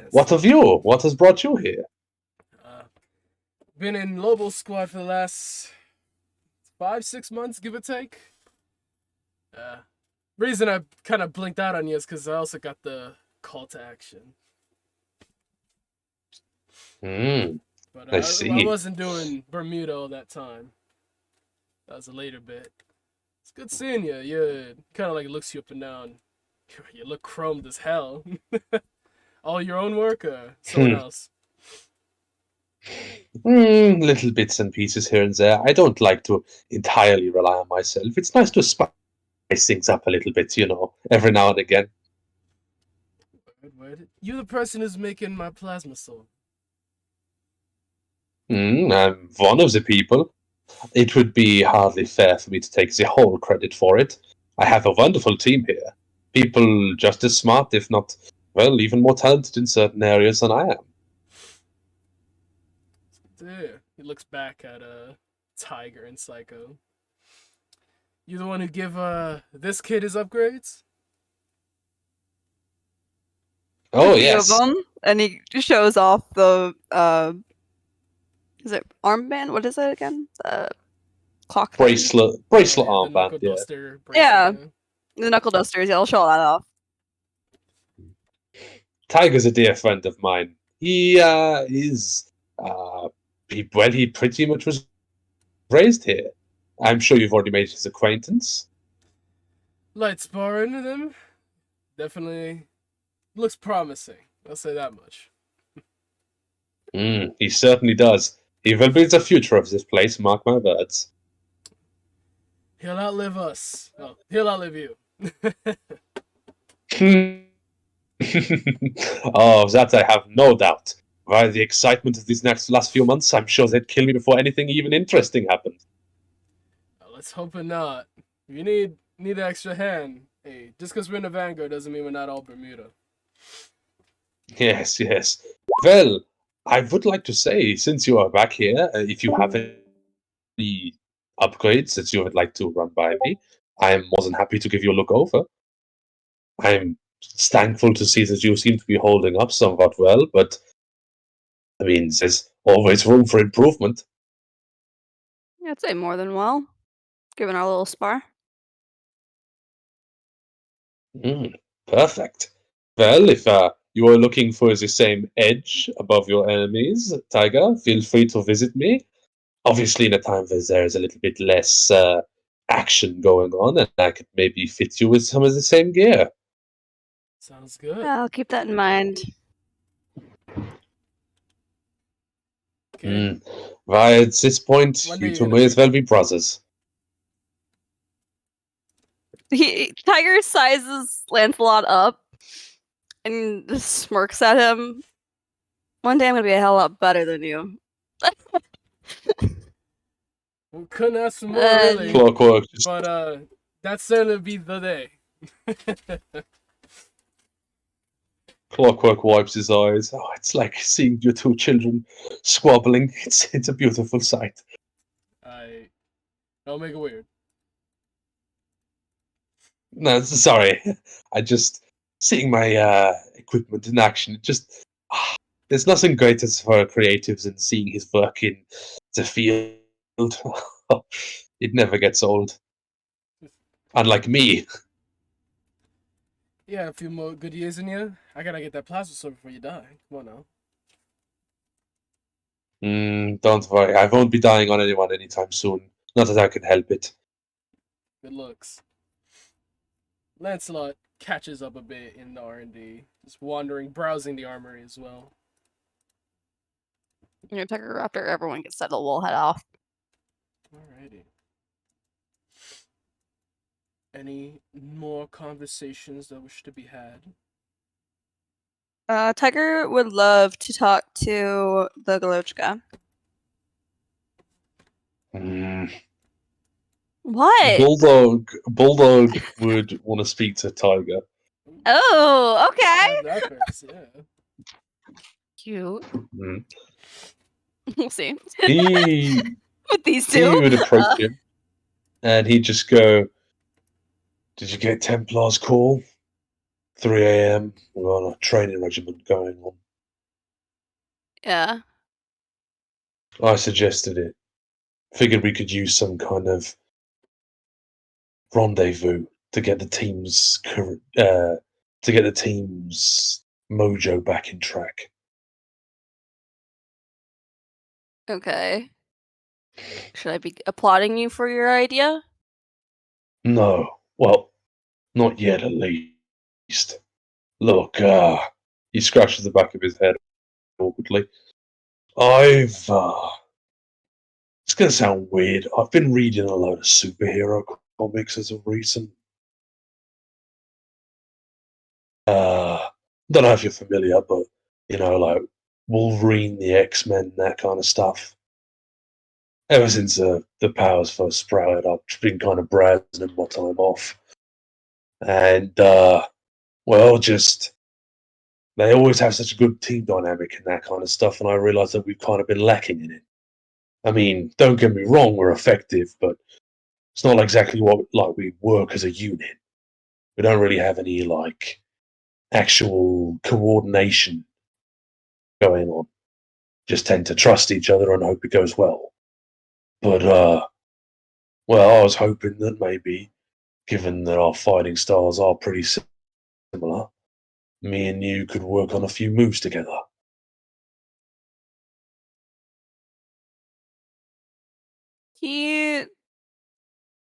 What of you? What has brought you here? Been in Lobo Squad for the last 5-6 months, give or take. Reason I kind of blinked out on you is because I also got the call to action. But I see. I wasn't doing Bermuda all that time. That was a later bit. It's good seeing you. You kind of like looks you up and down. You look chromed as hell. All your own work or someone else? Little bits and pieces here and there. I don't like to entirely rely on myself. It's nice to spice things up a little bit, every now and again. Word. You're the person who's making my plasma sword. I'm one of the people. It would be hardly fair for me to take the whole credit for it. I have a wonderful team here. People just as smart, if not, well, even more talented in certain areas than I am. Yeah. He looks back at Tiger and Psycho. You the one who give this kid his upgrades? Oh A few yes. of them, and he shows off the is it armband? What is it again? The clock thing. Bracelet The armband, knuckle yeah. duster Yeah. bracelet. The knuckle dusters. Yeah, I'll show all that off. Tiger's a dear friend of mine. He is he pretty much was raised here. I'm sure you've already made his acquaintance. Light spar into them. Definitely looks promising. I'll say that much. He certainly does. He will be the future of this place, mark my words. He'll outlive us. Well, he'll outlive you. Oh, that I have no doubt. By the excitement of these last few months, I'm sure they'd kill me before anything even interesting happened. Well, let's hope not. If you need an extra hand, hey, just because we're in the Vanguard doesn't mean we're not all Bermuda. Yes, yes. Well, I would like to say, since you are back here, if you have any upgrades that you would like to run by me, I am more than happy to give you a look over. I'm thankful to see that you seem to be holding up somewhat well, but I mean, there's always room for improvement. Yeah, I'd say more than well, given our little spar. Perfect. Well, if you are looking for the same edge above your enemies, Tiger, feel free to visit me. Obviously, in a time where there is a little bit less action going on, and I could maybe fit you with some of the same gear. Sounds good. I'll keep that in mind. Okay. Why, at this point, One day you you're two gonna may as meet well him. be brothers. Tiger sizes Lancelot up and just smirks at him. One day I'm gonna be a hell lot better than you. We couldn't ask for more, And- really. Clockwork just But that's certainly be the day. Clockwork wipes his eyes. Oh, it's like seeing your two children squabbling. It's a beautiful sight. Don't make it weird. No, sorry. I just seeing my equipment in action. It just there's nothing greater for creatives than seeing his work in the field. It never gets old. Unlike me. Yeah, a few more good years in you. I gotta get that plasma sword before you die. Come on now. Don't worry. I won't be dying on anyone anytime soon. Not that I can help it. Good looks. Lancelot catches up a bit in the R&D, just wandering, browsing the armory as well. Tiger, after everyone gets settled, we'll head off. Alrighty. Any more conversations that wish to be had? Tiger would love to talk to the Galochka. What? Bulldog would want to speak to Tiger. Oh, okay. That first, yeah. Cute. We'll see. He With these he two. would approach him, and he'd just go, "Did you get Templar's call? 3 a.m. We're on a training regiment going on. Yeah. I suggested it. Figured we could use some kind of rendezvous to get the team's mojo back in track." Okay. Should I be applauding you for your idea? No, well, not yet at least. Look, he scratches the back of his head awkwardly. It's gonna sound weird. I've been reading a load of superhero comics as of recent. Don't know if you're familiar, but like Wolverine, the X-Men, that kind of stuff. Ever since the powers first sprouted up, just been kind of browsing in my time off. And just they always have such a good team dynamic and that kind of stuff, and I realised that we've kind of been lacking in it. I mean, don't get me wrong, we're effective, but It's not exactly what like we work as a unit. We don't really have any like actual coordination going on. Just tend to trust each other and hope it goes well. But well, I was hoping that maybe, given that our fighting styles are pretty similar, me and you could work on a few moves together. He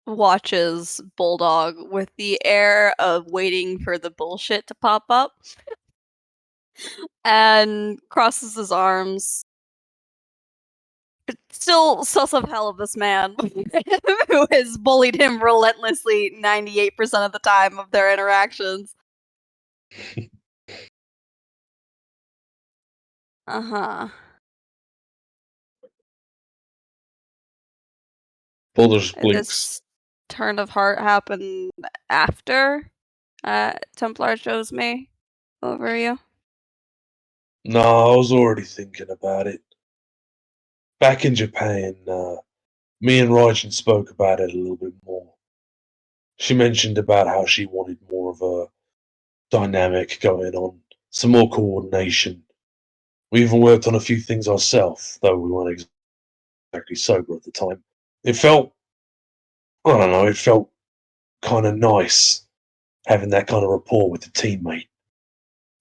watches Bulldog with the air of waiting for the bullshit to pop up and crosses his arms. Still some hell of this man who has bullied him relentlessly 98% of the time of their interactions. Uh-huh. Boulder just And blinks. this turn of heart happened after Templar chose me over you. No, I was already thinking about it. Back in Japan, me and Raijin spoke about it a little bit more. She mentioned about how she wanted more of a dynamic going on, some more coordination. We even worked on a few things ourselves, though we weren't exactly sober at the time. It felt, I don't know, it felt kind of nice having that kind of rapport with the teammate.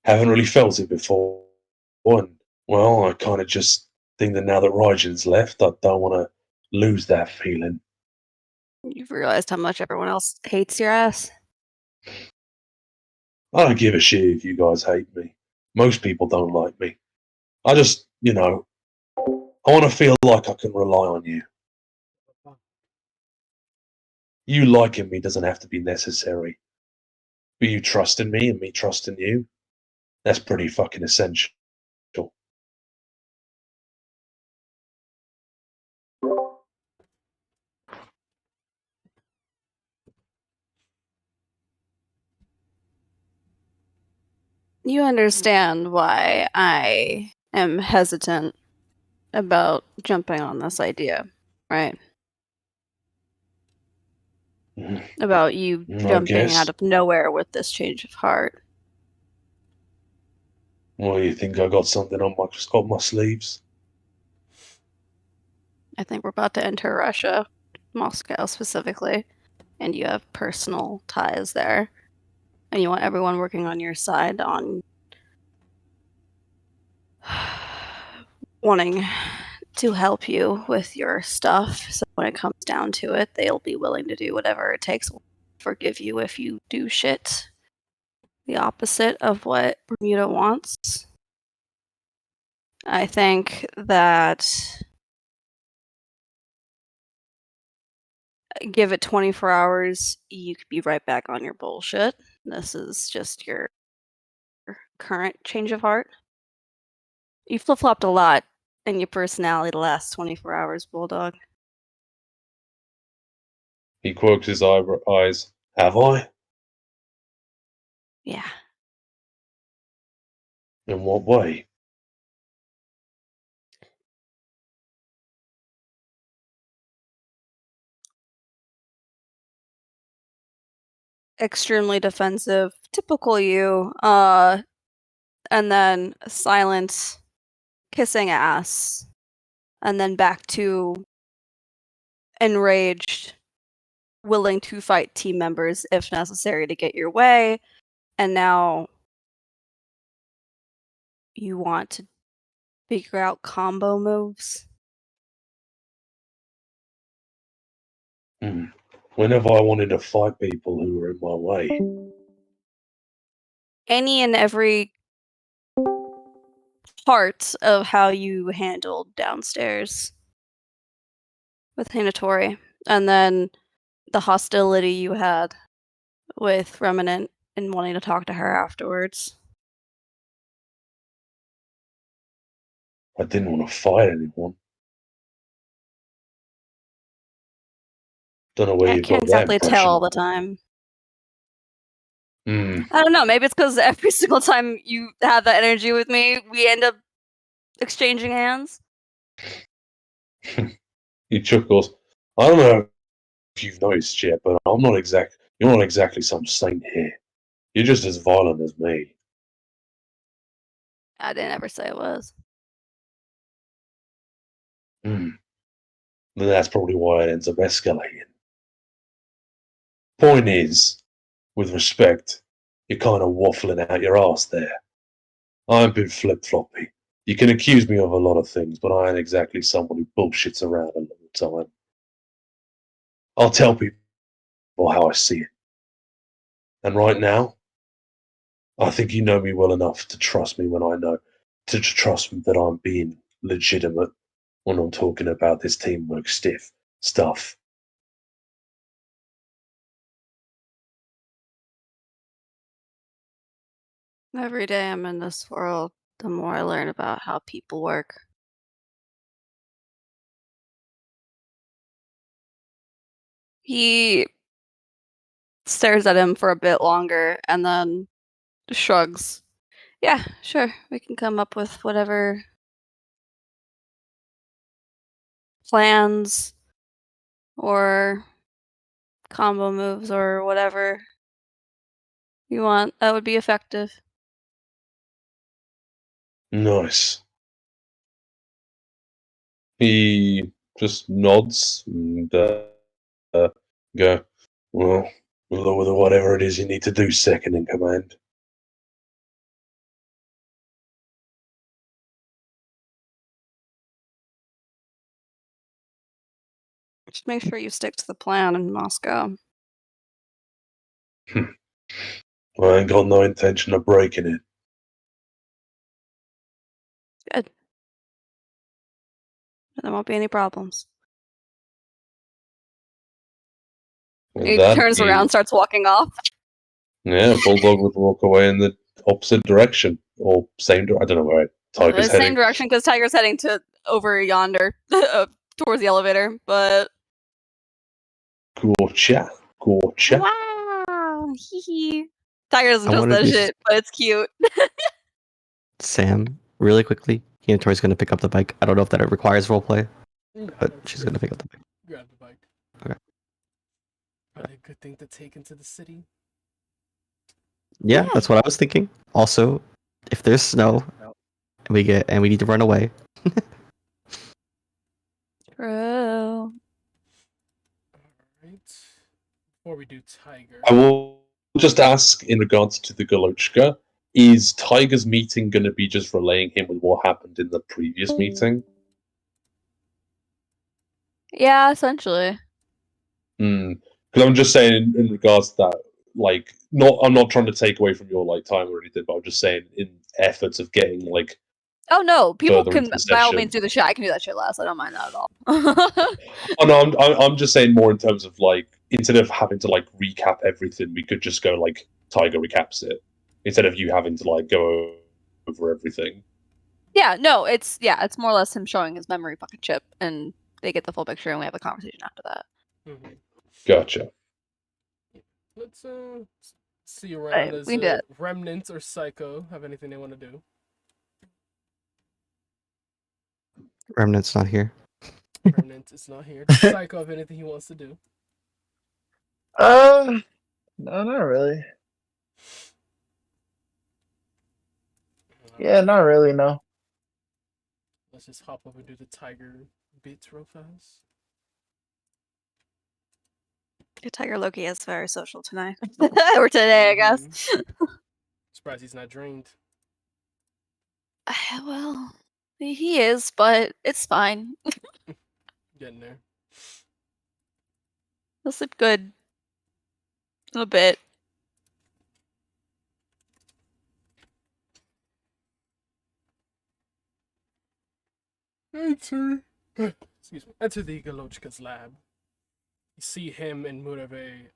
Haven't really felt it before, and well, I kind of just think that now that Raijin's left, I don't want to lose that feeling. You've realized how much everyone else hates your ass. I don't give a shit if you guys hate me. Most people don't like me. I just, I want to feel like I can rely on you. You liking me doesn't have to be necessary. But you trusting me and me trusting you, that's pretty fucking essential. You understand why I am hesitant about jumping on this idea, right? About you I jumping out guess. of nowhere with this change of heart. Well, you think I got something on my sleeves? I think we're about to enter Russia, Moscow specifically, and you have personal ties there. And you want everyone working on your side on wanting to help you with your stuff. So when it comes down to it, they'll be willing to do whatever it takes. Forgive you if you do shit the opposite of what Bermuda wants. I think that give it 24 hours, you could be right back on your bullshit. This is just your current change of heart. You flip-flopped a lot in your personality the last 24 hours, Bulldog. He quirks his eyes. Have I? Yeah. In what way? Extremely defensive. Typical you. And then silent, kissing ass. And then back to enraged, willing to fight team members if necessary to get your way. And now you want to figure out combo moves. Whenever I wanted to fight people who were in my way. Any and every part of how you handled downstairs with Hinatori. And then the hostility you had with Remnant and wanting to talk to her afterwards. I didn't want to fight anyone. Don't know where I you can't got that exactly tell impression. all the time. Hmm. I don't know, maybe it's because every single time you have that energy with me, we end up exchanging hands. He chuckles. I don't know you've noticed yet, but you're not exactly some saint here. You're just as violent as me. I didn't ever say it was. Then that's probably why it ends up escalating. Point is, with respect, you're kind of waffling out your ass there. I've been flip-floppy. You can accuse me of a lot of things, but I ain't exactly someone who bullshits around a lot of the time. I'll tell people how I see it. And right now, I think you know me well enough to trust me when I know, to trust that I'm being legitimate when I'm talking about this teamwork stuff. Every day I'm in this world, the more I learn about how people work. He stares at him for a bit longer and then shrugs. Yeah, sure. We can come up with whatever plans or combo moves or whatever you want that would be effective. Nice. He just nods and go, well, whatever it is you need to do, second in command. Just make sure you stick to the plan in Moscow. I ain't got no intention of breaking it. Good. There won't be any problems. He turns around, starts walking off. Yeah, Bulldog would walk away in the opposite direction, or same direction. I don't know where Tiger's heading. Same direction, because Tiger's heading to over yonder, towards the elevator, but... Gotcha. Wow! Hee. Tiger doesn't I trust wanna that do shit, but it's cute. Sam, really quickly. Hinatori's gonna pick up the bike. I don't know if that requires roleplay, but she's gonna pick up the bike. Grab the bike. Okay. Probably a good thing to take into the city. Yeah, that's what I was thinking. Also, if there's snow and we need to run away. True. Alright. Before we do Tiger. I will just ask in regards to the Galochka, is Tiger's meeting going to be just relaying him with what happened in the previous meeting? Yeah, essentially. Because I'm just saying in regards to that, like, I'm not trying to take away from your like time or anything, but I'm just saying in efforts of getting like. Oh no, people Further can into the by all session. means do the shit. I can do that shit last. I don't mind that at all. Oh no, I'm just saying more in terms of like instead of having to like recap everything, we could just go like Tiger recaps it instead of you having to like go over everything. Yeah, no, it's more or less him showing his memory fucking chip, and they get the full picture, and we have a conversation after that. Mm-hmm. Gotcha. Let's see around as we can do it. Remnant or Psycho have anything they want to do. Remnant's not here. Remnant is not here. Does Psycho have anything he wants to do? No, not really. Yeah, not really. No. Let's just hop up and do the Tiger bits real fast. Tiger Loki is very social tonight, or today, I guess. Surprised he's not drained. Well, he is, but it's fine. Getting there. He'll sleep good. A bit. Enter the Galochka's lab. You see him and Murave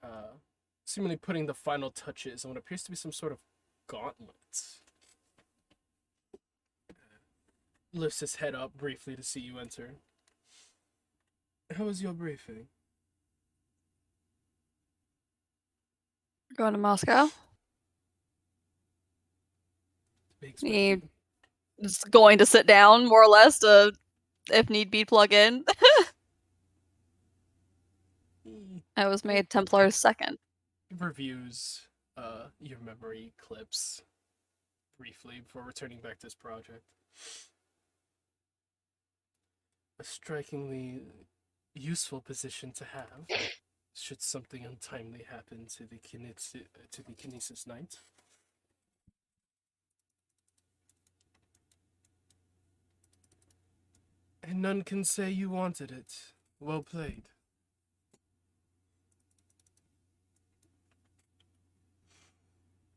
seemingly putting the final touches on what appears to be some sort of gauntlet. Lifts his head up briefly to see you enter. How was your briefing? Going to Moscow? He is going to sit down, more or less, to, if need be, plug in. I was made Templar's second. Reviews your memory clips briefly before returning back to this project. A strikingly useful position to have should something untimely happen to the Kinesis Knight. And none can say you wanted it. Well played.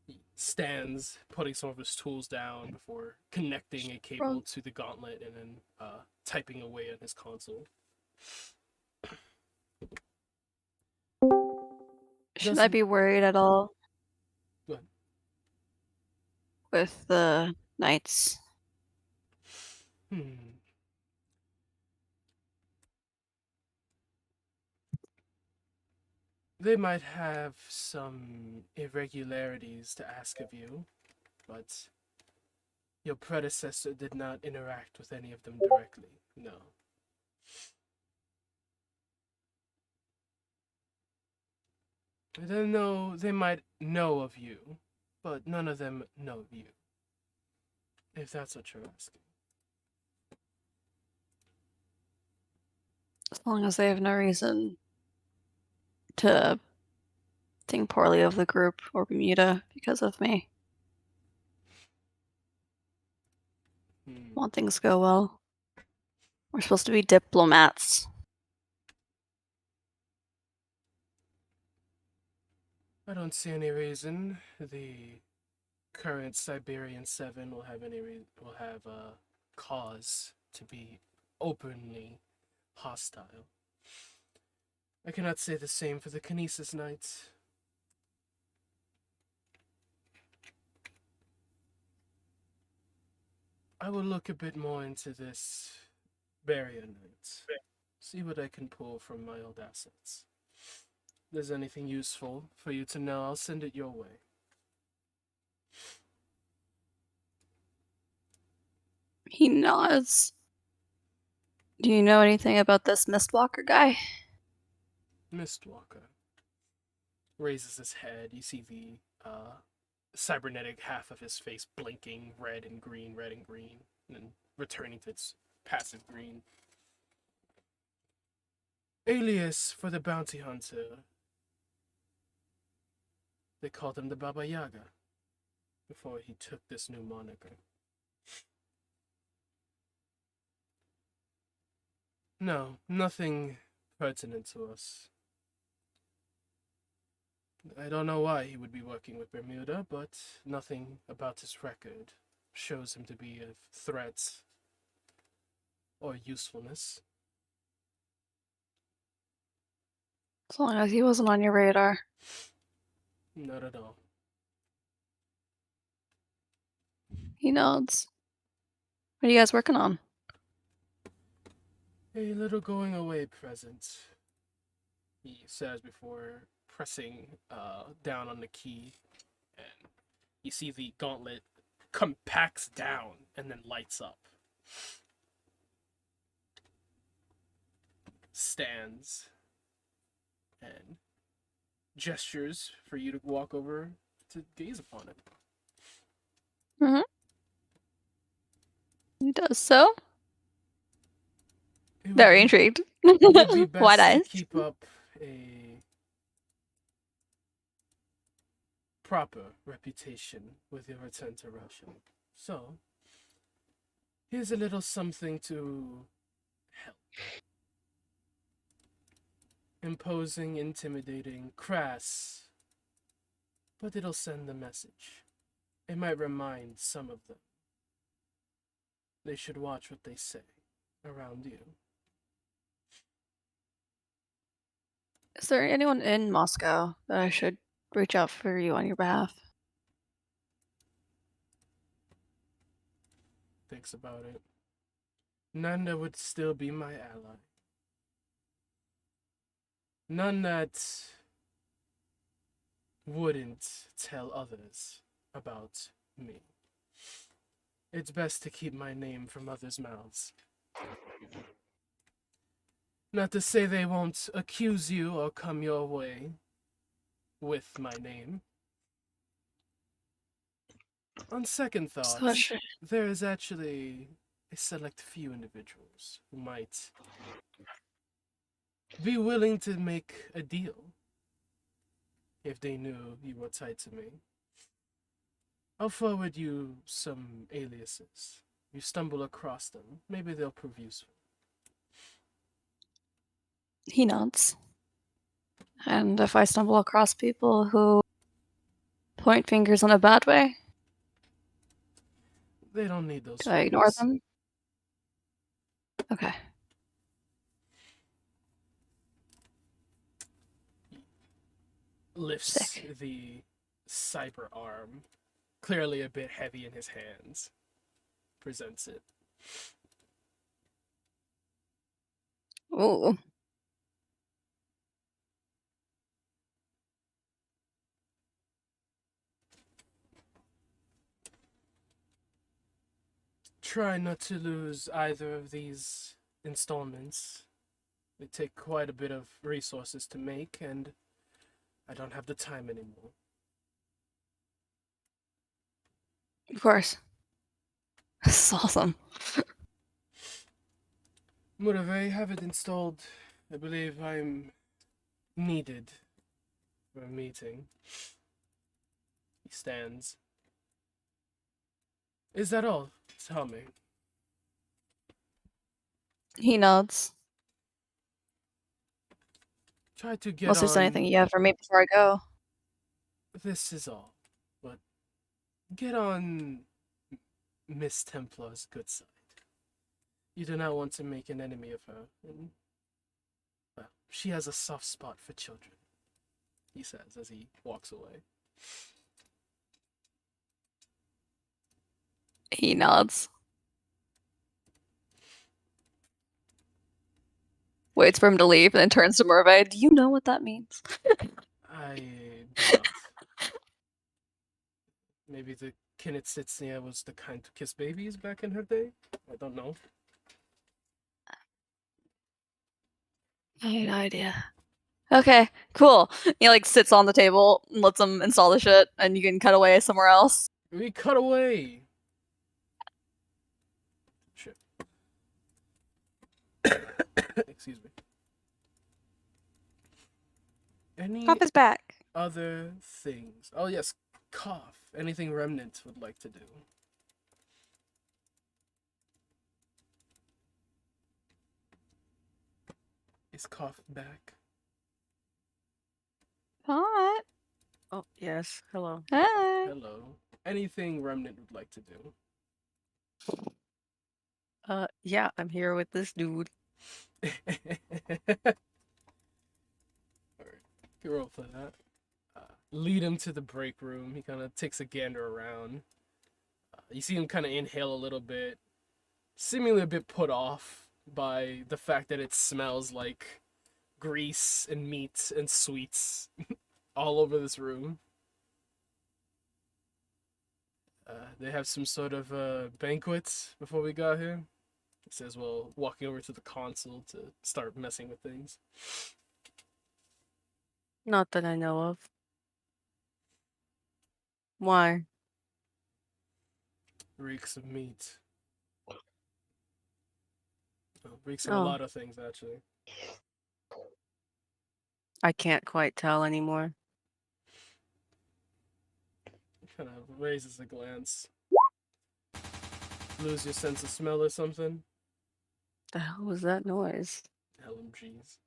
He stands, putting some of his tools down before connecting a cable to the gauntlet and then typing away on his console. Should I be worried at all Go ahead. with the knights? They might have some irregularities to ask of you, but your predecessor did not interact with any of them directly, no. They might know of you, but none of them know you. If that's what you're asking. As long as they have no reason to think poorly of the group or Bermuda because of me. Want things to go well. We're supposed to be diplomats. I don't see any reason the current Siberian 7 will have a cause to be openly hostile. I cannot say the same for the Kinesis Knights. I will look a bit more into this Barrier Knight. See what I can pull from my old assets. If there's anything useful for you to know, I'll send it your way. He nods. Do you know anything about this Mistwalker guy? Mistwalker raises his head. You see the cybernetic half of his face blinking red and green, and then returning to its passive green. Alias for the bounty hunter. They called him the Baba Yaga before he took this new moniker. No, nothing pertinent to us. I don't know why he would be working with Bermuda, but nothing about his record shows him to be a threat or usefulness. As long as he wasn't on your radar. Not at all. He nods. What are you guys working on? A little going away present, he says before pressing down on the key, and you see the gauntlet compacts down and then lights up. Stands and gestures for you to walk over to gaze upon it. Mm-hmm. He does so. Very intrigued. It would be best Wide to eyes. keep up a proper reputation with your return to Russia. So, here's a little something to help. Imposing, intimidating, crass, but it'll send the message. It might remind some of them. They should watch what they say around you. Is there anyone in Moscow that I should reach out for you on your behalf? Thinks about it. None that would still be my ally. None that wouldn't tell others about me. It's best to keep my name from others' mouths. Not to say they won't accuse you or come your way with my name. On second thought, Sasha. there is actually a select few individuals who might be willing to make a deal if they knew you were tied to me. I'll forward you some aliases. You stumble across them, maybe they'll prove useful. He nods. And if I stumble across people who point fingers in a bad way, They don't need those do I ignore fingers. them? Okay. Lifts Sick. the cyber arm, clearly a bit heavy in his hands. Presents it. Ooh. Try not to lose either of these installments. They take quite a bit of resources to make, and I don't have the time anymore. Of course. This is awesome. Murave, have it installed. I believe I'm needed for a meeting. He stands. Is that all? Tell me. He nods. Try to get Unless there's on. anything you have for me before I go. This is all. But get on Miss Templar's good side. You do not want to make an enemy of her. And, well, she has a soft spot for children, he says as he walks away. He nods. Waits for him to leave and then turns to Merve. Do you know what that means? I do not. Maybe the Kinetsitsnia was the kind to kiss babies back in her day? I don't know. I have no idea. Okay, cool. He like sits on the table and lets him install the shit, and you can cut away somewhere else. We cut away! Shit. Excuse me. Any Pop is back. other things? Oh yes, cough. Anything Remnant would like to do? Is cough back? Hi. Oh, yes. Hello. Hi. Hello. Anything Remnant would like to do? Yeah, I'm here with this dude. Alright, you roll for that. Lead him to the break room. He kind of takes a gander around. You see him kind of inhale a little bit, seemingly a bit put off by the fact that it smells like grease and meat and sweets all over this room. They have some sort of banquet before we got here. He says, well, walking over to the console to start messing with things. Not that I know of. Why? Reeks of meat. Oh, reeks of a Oh, lot of things, actually. I can't quite tell anymore. Kind of raises a glance. Lose your sense of smell or something? The hell was that noise? LMGs.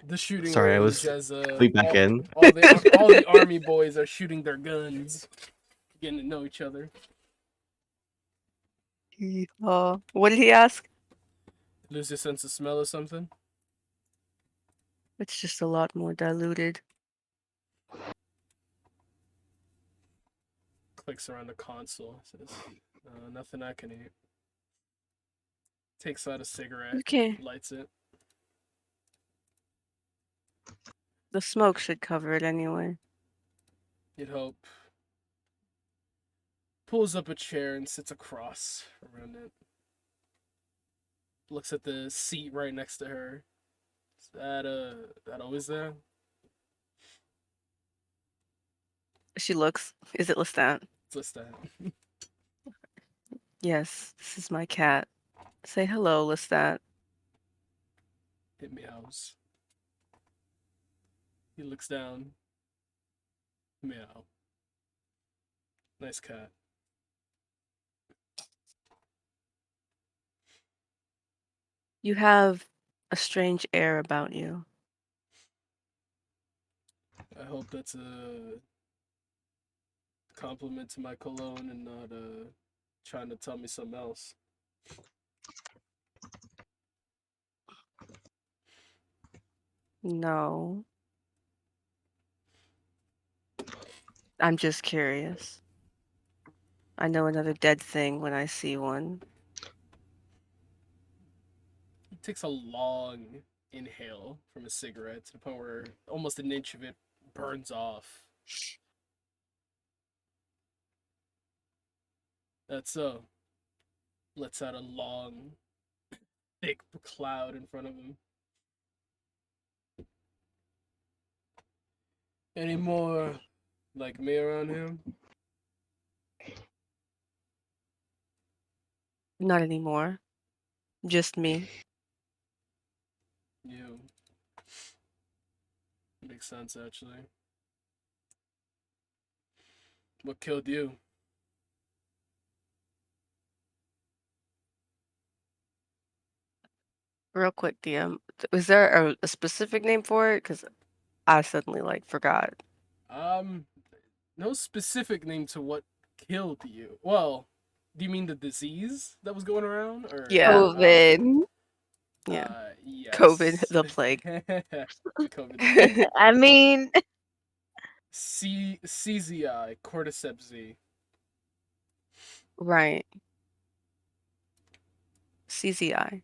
The shooting Sorry, I range was as coming back in. all the army boys are shooting their guns, getting to know each other. What did he ask? Lose your sense of smell or something? It's just a lot more diluted. Clicks around the console. Says, nothing I can eat. Takes out a cigarette. Okay. Lights it. The smoke should cover it anyway. You'd hope. Pulls up a chair and sits across around it. Looks at the seat right next to her. Is that always there? She looks. Is it Lestat? It's Lestat. Yes, this is my cat. Say hello, Lestat. It meows. He looks down. Meow. Nice cat. You have a strange air about you. I hope that's a compliment to my cologne and not trying to tell me something else. No. I'm just curious. I know another dead thing when I see one. He takes a long inhale from a cigarette to the point where almost an inch of it burns off. That's so. Lets out a long, thick cloud in front of him. Any more like me around here? Not anymore. Just me. You. Makes sense, actually. What killed you? Real quick, DM. Is there a specific name for it? Because I suddenly forgot. No specific name to what killed you. Well, do you mean the disease that was going around, or Yeah. okay. COVID. Yeah. Yes. COVID, the plague. COVID. I mean, CZI, cordyceps Z. Right. CZI.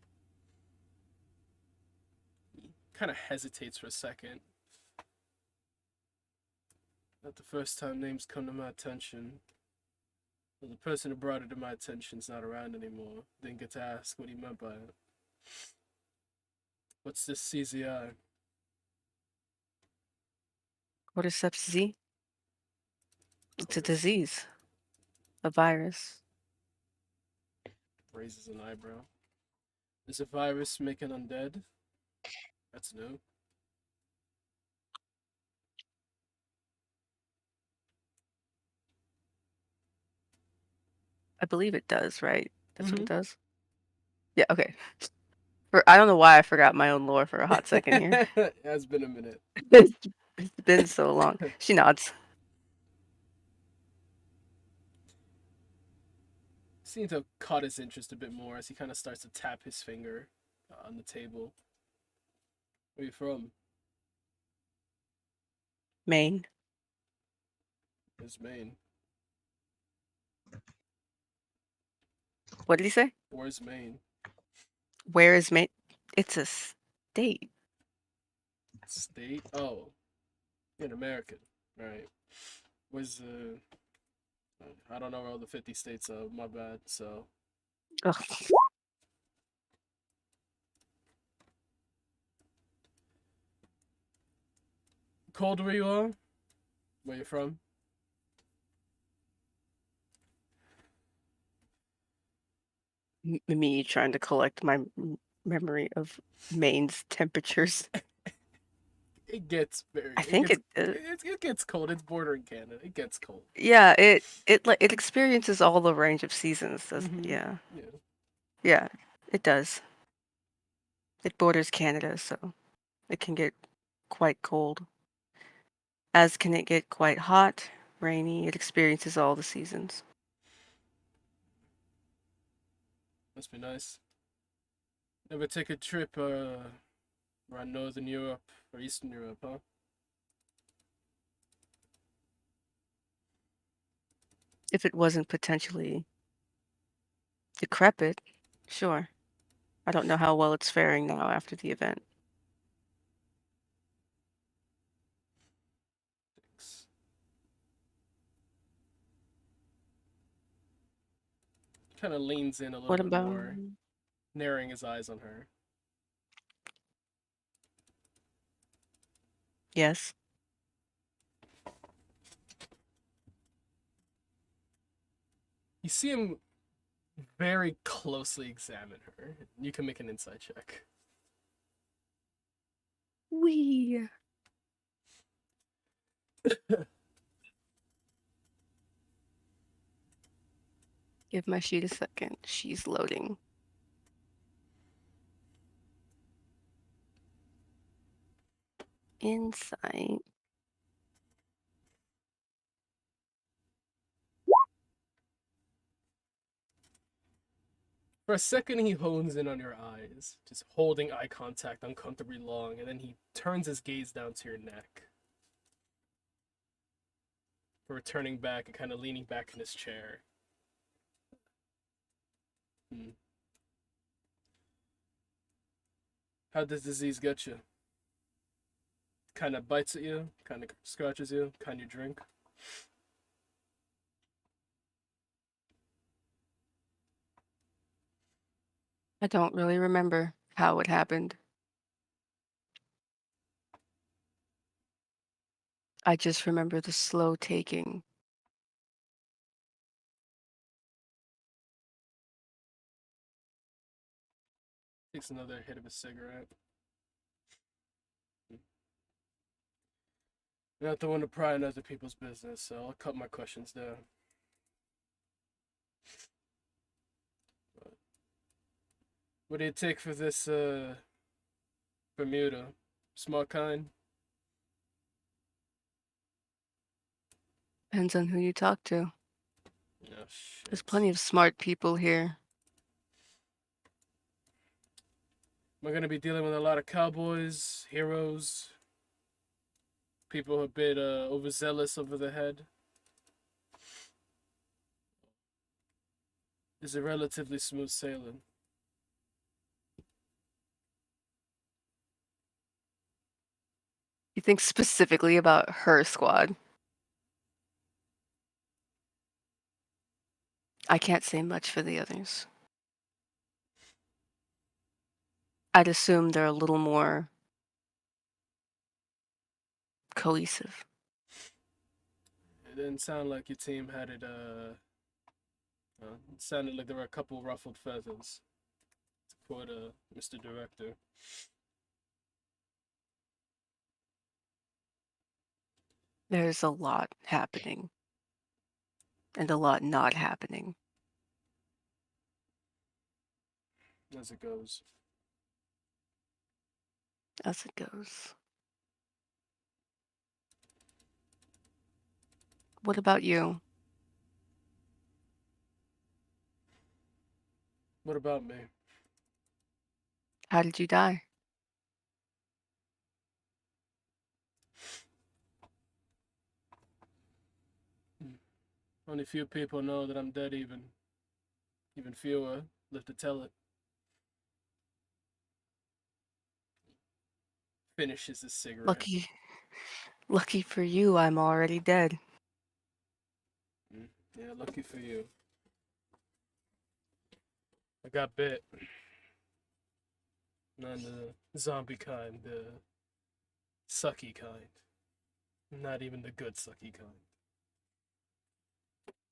Kind of hesitates for a second. Not the first time names come to my attention. Well, the person who brought it to my attention's not around anymore. Didn't get to ask what he meant by it. What's this CZI? Cordyceps Z. It's a disease. A virus. Raises an eyebrow. Is a virus making undead? That's new. I believe it does, right? That's what Mhm. it does? Yeah, okay. I don't know why I forgot my own lore for a hot second here. It has been a minute. It's been so long. She nods. Seems to have caught his interest a bit more as he kind of starts to tap his finger on the table. Where you from? Maine. Where's Maine? What did he say? Where's Maine? Where is Maine? It's a state. State? Oh, you're an American. Right. Where's I don't know where all the 50 states are. My bad. So. Ugh. Cold where you are? Where you from? Me trying to collect my memory of Maine's temperatures. It gets very. I think It gets cold. It's bordering Canada. It gets cold. yeah, it experiences all the range of seasons. Yeah. Yeah. Yeah, it does. It borders Canada, so it can get quite cold. As can it get quite hot, rainy. It experiences all the seasons. Must be nice. Never take a trip around Northern Europe or Eastern Europe, huh? If it wasn't potentially decrepit, sure. I don't know how well it's faring now after the event. Thanks. Kind of leans in a little What bit about more. narrowing his eyes on her. Yes. You see him very closely examine her. You can make an insight check. Wee. Give my sheet a second. She's loading. Insight. For a second, he hones in on your eyes, just holding eye contact uncomfortably long, and then he turns his gaze down to your neck. Before turning back and kind of leaning back in his chair. How'd this disease get you? Kind of bites at you, kind of scratches you, kind of drink. I don't really remember how it happened. I just remember the slow taking. Takes another hit of a cigarette. You're not the one to pry in other people's business, so I'll cut my questions down. What do you take for this, Bermuda? Smart kind? Depends on who you talk to. Oh, shit. There's plenty of smart people here. Am I gonna be dealing with a lot of cowboys, heroes, people a bit overzealous over the head? Is it relatively smooth sailing? You think specifically about her squad? I can't say much for the others. I'd assume they're a little more cohesive. It didn't sound like your team had it, it sounded like there were a couple ruffled feathers, to quote Mr. Director. There's a lot happening. And a lot not happening. As it goes. As it goes. What about you? What about me? How did you die? Only few people know that I'm dead even fewer live to tell it. Finishes his cigarette. Lucky for you, I'm already dead. Yeah, lucky for you. I got bit. Not the zombie kind, the sucky kind. Not even the good sucky kind.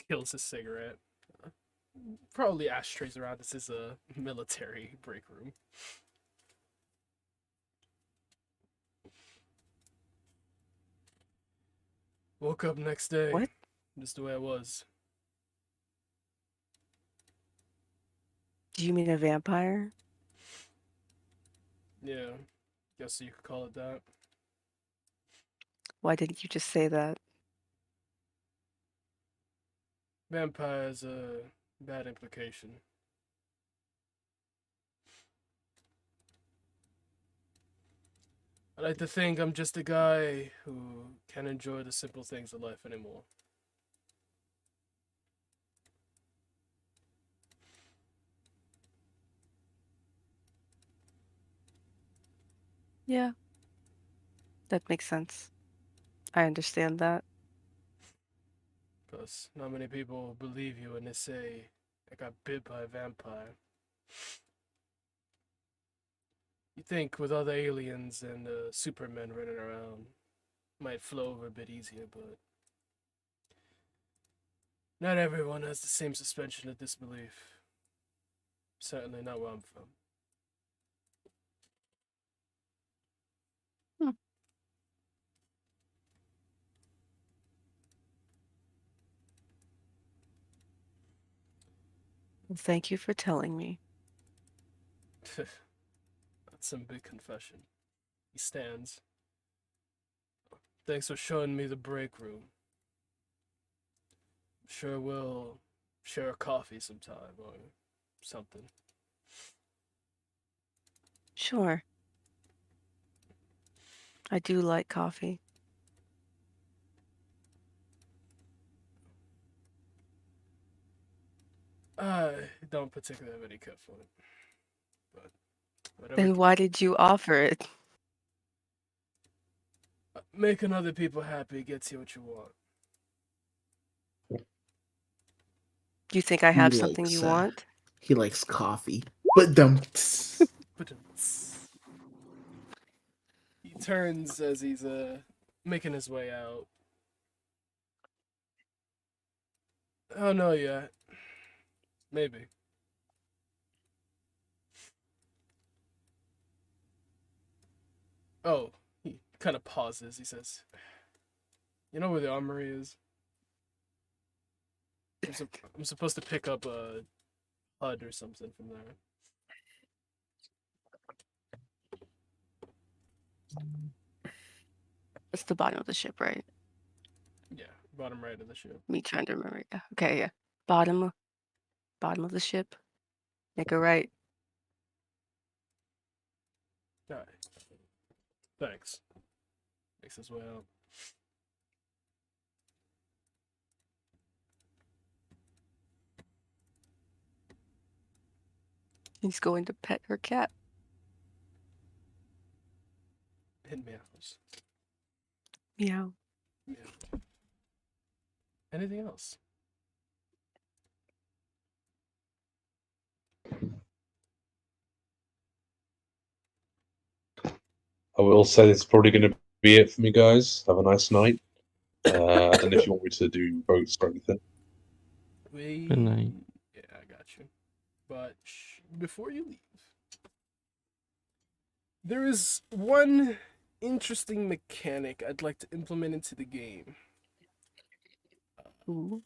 Kills his cigarette. Probably ashtrays around. This is a military break room. Woke up next day. What? Just the way I was. Do you mean a vampire? Yeah, guess you could call it that. Why didn't you just say that? Vampire is a bad implication. I like to think I'm just a guy who can't enjoy the simple things of life anymore. Yeah. That makes sense. I understand that. Plus, not many people believe you when they say I got bit by a vampire. You think with all the aliens and Supermen running around, might flow over a bit easier, but not everyone has the same suspension of disbelief. Certainly not where I'm from. Well, thank you for telling me. That's some big confession. He stands. Thanks for showing me the break room. Sure we'll share a coffee sometime or something. Sure. I do like coffee. I don't particularly have any care for it. But whatever. Then why did you offer it? Making other people happy gets you what you want. Do you think I have something you want? He likes coffee. But He turns as he's making his way out. I don't know yet. Maybe. Oh, he kind of pauses. He says, "You know where the armory is? I'm supposed to pick up a HUD or something from there." It's the bottom of the ship, right? Yeah, bottom right of the ship. Me trying to remember. Yeah. Okay, yeah. Bottom of the ship. Make a right. All right. Thanks. Makes his way out. He's going to pet her cat. And meows. Meow. Meow. Anything else? I will say this is probably going to be it for me, guys. Have a nice night. I don't know if you want me to do votes or anything. Good night. Yeah, I got you. But before you leave, there is one interesting mechanic I'd like to implement into the game. Ooh.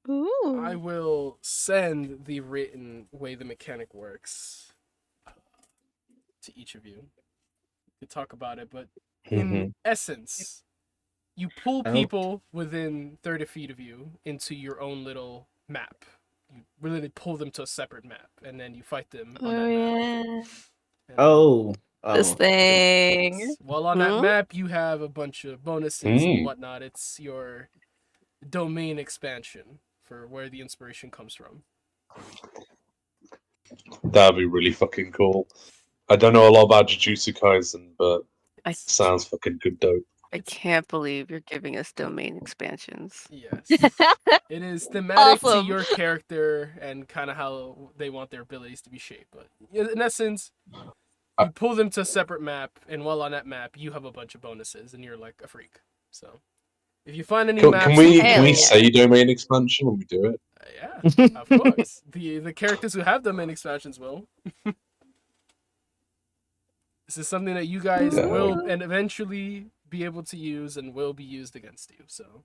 I will send the written way the mechanic works to each of you to talk about it, but in essence, you pull people within 30 feet of you into your own little map. You really pull them to a separate map, and then you fight them on that map. Oh. This thing. Well, on that map, you have a bunch of bonuses and whatnot. It's your domain expansion for where the inspiration comes from. That'd be really fucking cool. I don't know a lot about Jujutsu Kaisen, but sounds fucking good dope. I can't believe you're giving us domain expansions. Yes. It is thematic to Awesome. your character and kind of how they want their abilities to be shaped. But in essence, you pull them to a separate map, and while on that map, you have a bunch of bonuses, and you're like a freak. So, if you find any maps, Can we say domain expansion when we do it? Yeah, of course. The characters who have domain expansions will. This is something that you guys will and eventually be able to use and will be used against you. So,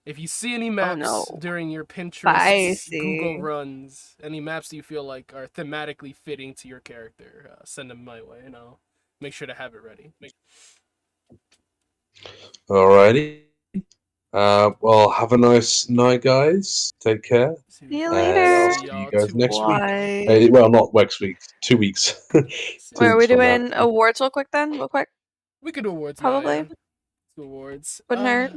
if you see any maps during your Pinterest, Google runs, any maps that you feel like are thematically fitting to your character, send them my way, and I'll make sure to have it ready. Alrighty. Well, have a nice night, guys. Take care. See you And I'll see you guys next week. Well, not next week. 2 weeks. Wait, are we doing awards real quick then? Real quick? We could do awards Probably. now, yeah. Let's do awards. Wouldn't hurt.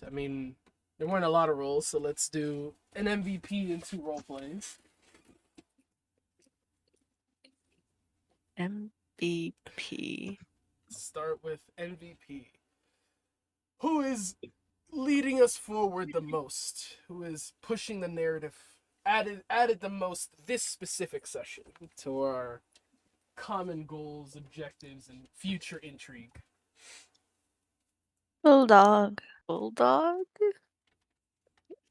I mean, there weren't a lot of roles, so let's do an MVP and 2 role plays. MVP. Start with MVP. Who is leading us forward the most? Who is pushing the narrative? Added the most this specific session to our common goals, objectives, and future intrigue. Bulldog. Bulldog?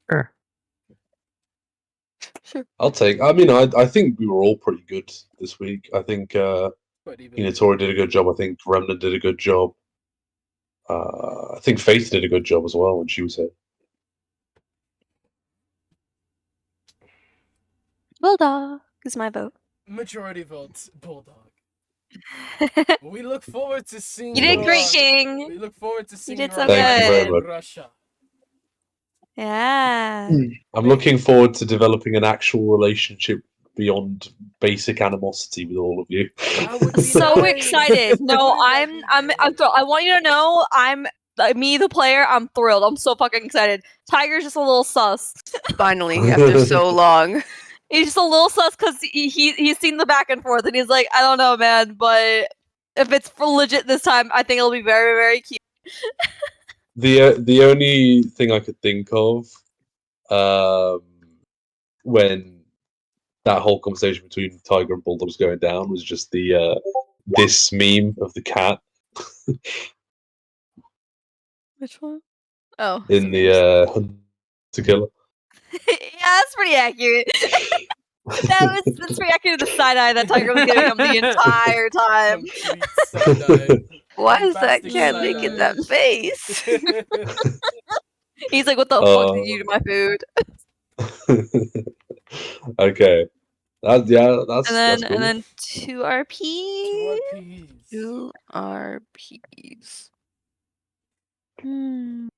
Sure. Sure. I think we were all pretty good this week. I think But even Tori did a good job. I think Remnant did a good job. I think Faith did a good job as well when she was here. Bulldog is my vote. majority votes, Bulldog. We look forward to seeing You did your- great, King. We look forward to seeing did your so Thank you very good. much. in Russia. Yeah. I'm looking forward to developing an actual relationship beyond basic animosity with all of you. That would be So nice. excited. No, Wouldn't that be I'm great? I want you to know I'm me the player, I'm thrilled. I'm so fucking excited. Tiger's just a little sus. Finally, after so long. He's just a little sus because he's seen the back and forth and he's like, I don't know, man, but if it's for legit this time, I think it'll be very, very cute. The only thing I could think of when that whole conversation between Tiger and Bulldog was going down was just the this meme of the cat Which one? Oh, in the Hunt to Killer. yeah, that's pretty accurate. That's pretty accurate to the side eye that Tiger was giving him the entire time. Complete side-eye. Why is that Bombastic cat side-eye. making that face? He's like, what the fuck did you do to my food? Okay. That's And cool. then 2 RP. 2 RPs. 2 RPs.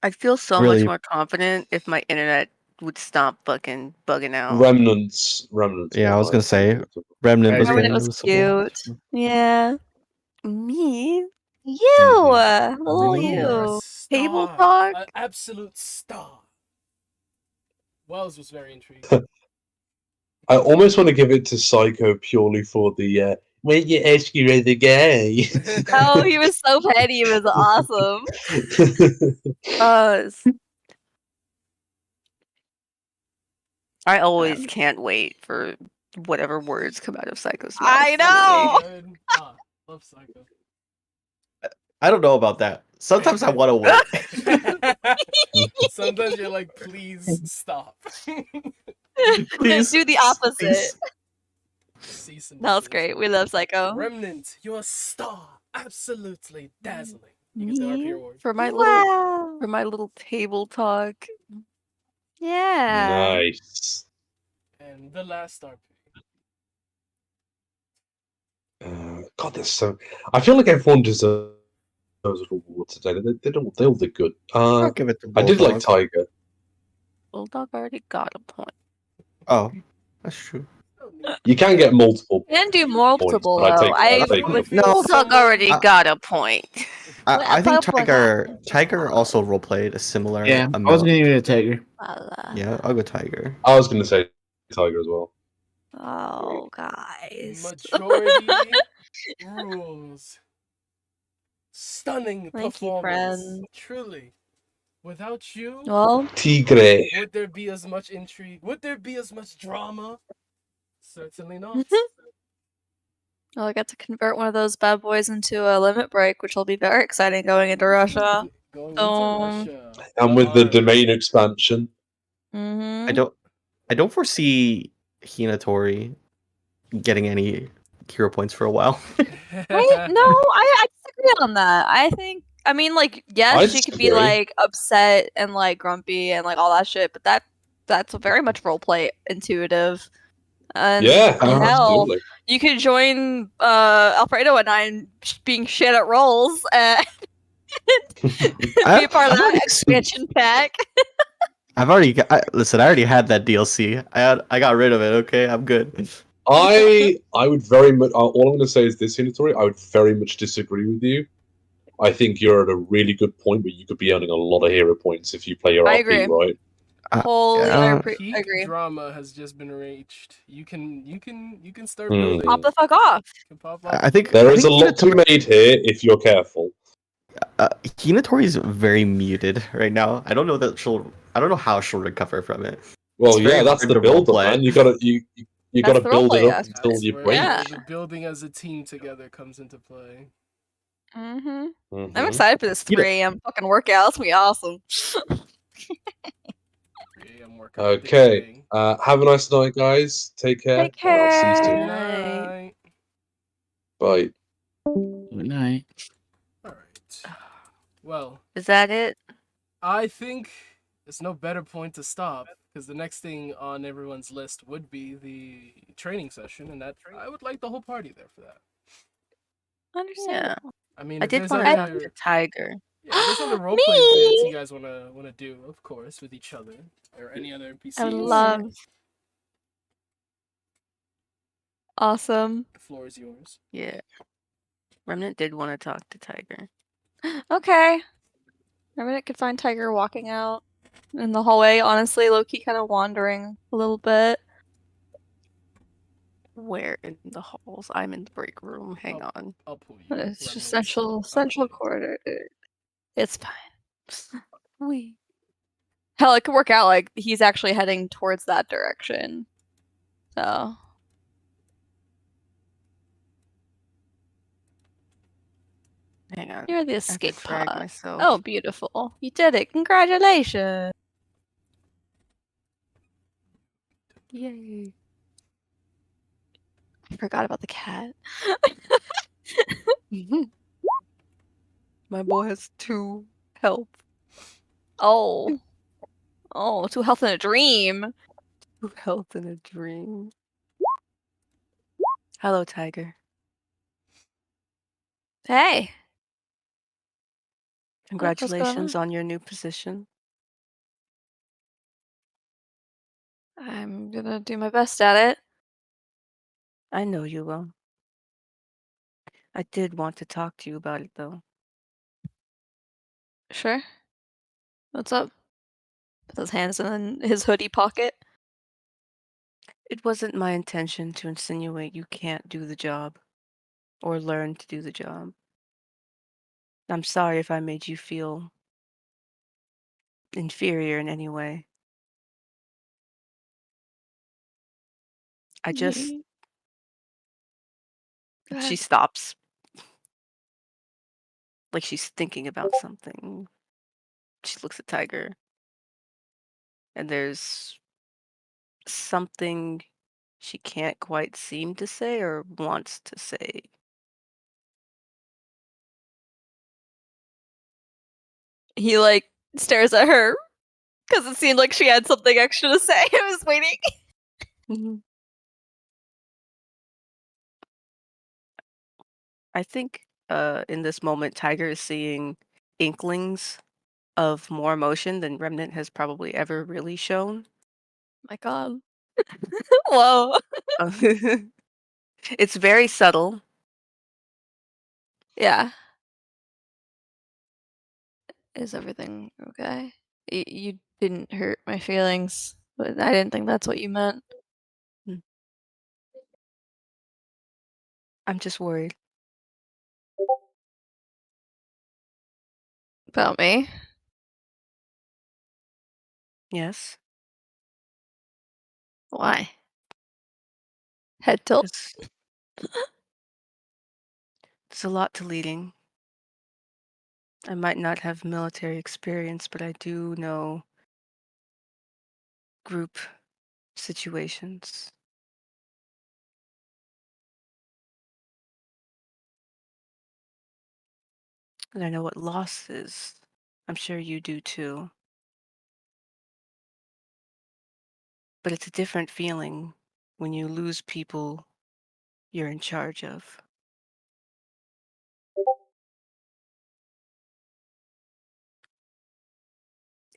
I feel so much Really- more confident if my internet would stop fucking bugging out. Remnants. Yeah, I was gonna say Remnant was Remnant really was noticeable. cute. Yeah. Me? You! Mhm. Little You are a you. Table star, talk? an absolute star. Wells was very intrigued. I almost want to give it to Psycho purely for the when you ask you the guy. Oh, he was so petty. It was awesome. I always can't wait for whatever words come out of Psycho's mouth. I know! Good. Love Psycho. I don't know about that. Sometimes I want to wait. Sometimes you're like, please stop. Please, Do the opposite. please. Cease and That was desist. great. We love Psycho. Remnant, you're a star. Absolutely dazzling. You Me? get the RP award. For Wow. my little table talk. Yeah. Nice. And the last RP. God, there's so. I feel like everyone deserves an award today. They all did good. I'll give it to I did like Bulldog. Tiger. Bulldog already got a point. Oh, that's true. You can get multiple. And do multiple, but though. I take Would them. feel No. Bulldog already I- got a point. I think Purple Tiger also roleplayed a similar Yeah, I amount. was gonna give it a Tiger. Yeah, I'll go Tiger. I was going to say Tiger as well. Oh, guys. Majority rules. Stunning Thank you, performance. friend. Truly. Without you, Well, Tigre. would there be as much intrigue? Would there be as much drama? Certainly not. well, I got to convert one of those bad boys into a limit break, which will be very exciting going into Russia. Going So- into Russia. And with the Darn. domain expansion. Mm-hmm. I don't foresee Hinatori getting any hero points for a while. I disagree on that. I mean, like, yes, I she could be disagree. like upset and like grumpy and like all that shit, but that's very much roleplay intuitive. And Yeah, hell, absolutely. you could join Alfredo and I being shit at roles and be a part of that expansion pack. I've already listen. I already had that DLC. I got rid of it. Okay, I'm good. I would very much. All I'm going to say is this, Hinatori. I would very much disagree with you. I think you're at a really good point where you could be earning a lot of hero points if you play your I RP agree. right. Wholly Peak agree. drama has just been reached. You can start Hmm. building. Pop the fuck off. You can pop off. I think There I is a think lot to be made here if you're careful. Hinatori is very muted right now. I don't know how she'll recover from it. Well, It's very yeah, that's hard the to build up, roleplay. man. You You That's got to the build it roleplay up aspect. until That's you where break. Yeah. the building as a team together comes into play. Mm-hmm. I'm Mhm. excited for this You know- 3 a.m. fucking workout. It's gonna be awesome. 3 a.m. workout. with the Okay. gang. Have a nice night, guys. Take care. Take I'll see you care. soon. Good Night. night. Bye. Good night. All right. Well, Is that it? I think there's no better point to stop because the next thing on everyone's list would be the training session, and that I would like the whole party there for that. Yeah. Understandable. I mean, I if did there's want to talk other to Tiger. yeah, if there's other Me! roleplay bits you guys wanna do, of course, with each other or any other NPCs. I would love. Awesome. The floor is yours. Yeah. Remnant did want to talk to Tiger. Okay. Maybe I could find Tiger walking out in the hallway. Honestly, low-key kind of wandering a little bit. Where in the halls? I'm in the break room. Hang on. I'll pull you. It's just Remnants. central I'll central pull you. corridor. It's fine. Hell, it could work out like he's actually heading towards that direction. So Hang on. you're the I have to escape frag pod. myself. Oh, beautiful. You did it. Congratulations. Yay. I forgot about the cat. My boy has 2 health. Oh. Oh, 2 health in a dream. 2 health in a dream. Hello, Tiger. Hey. Congratulations on? on your new position. I'm gonna do my best at it. I know you will. I did want to talk to you about it, though. Sure. What's up? With his hands in his hoodie pocket. It wasn't my intention to insinuate you can't do the job or learn to do the job. I'm sorry if I made you feel inferior in any way. I just, Go she ahead. stops. Like she's thinking about something. She looks at Tiger, and there's something she can't quite seem to say or wants to say. He like stares at her because it seemed like she had something extra to say. I was waiting. I think in this moment, Tiger is seeing inklings of more emotion than Remnant has probably ever really shown. My God. Whoa. It's very subtle. Yeah. Is everything okay? You didn't hurt my feelings, but I didn't think that's what you meant. I'm just worried. About me? Yes. Why? Head tilt? It's a lot to leading. I might not have military experience, but I do know group situations. And I know what loss is. I'm sure you do too. But it's a different feeling when you lose people you're in charge of.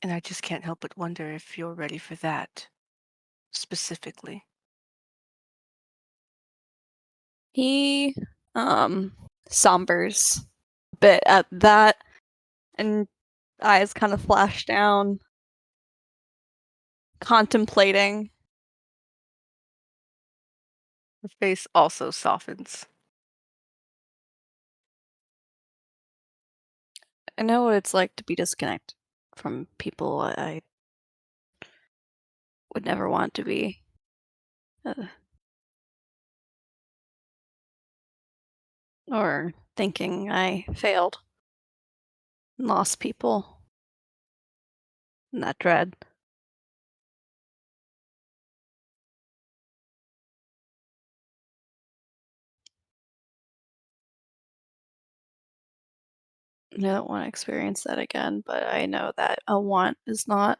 And I just can't help but wonder if you're ready for that specifically. He sombers a bit at that and eyes kind of flash down, contemplating. Her face also softens. I know what it's like to be disconnected from people I would never want to be. Or thinking I failed. Lost people. And that dread. I don't want to experience that again, but I know that a want is not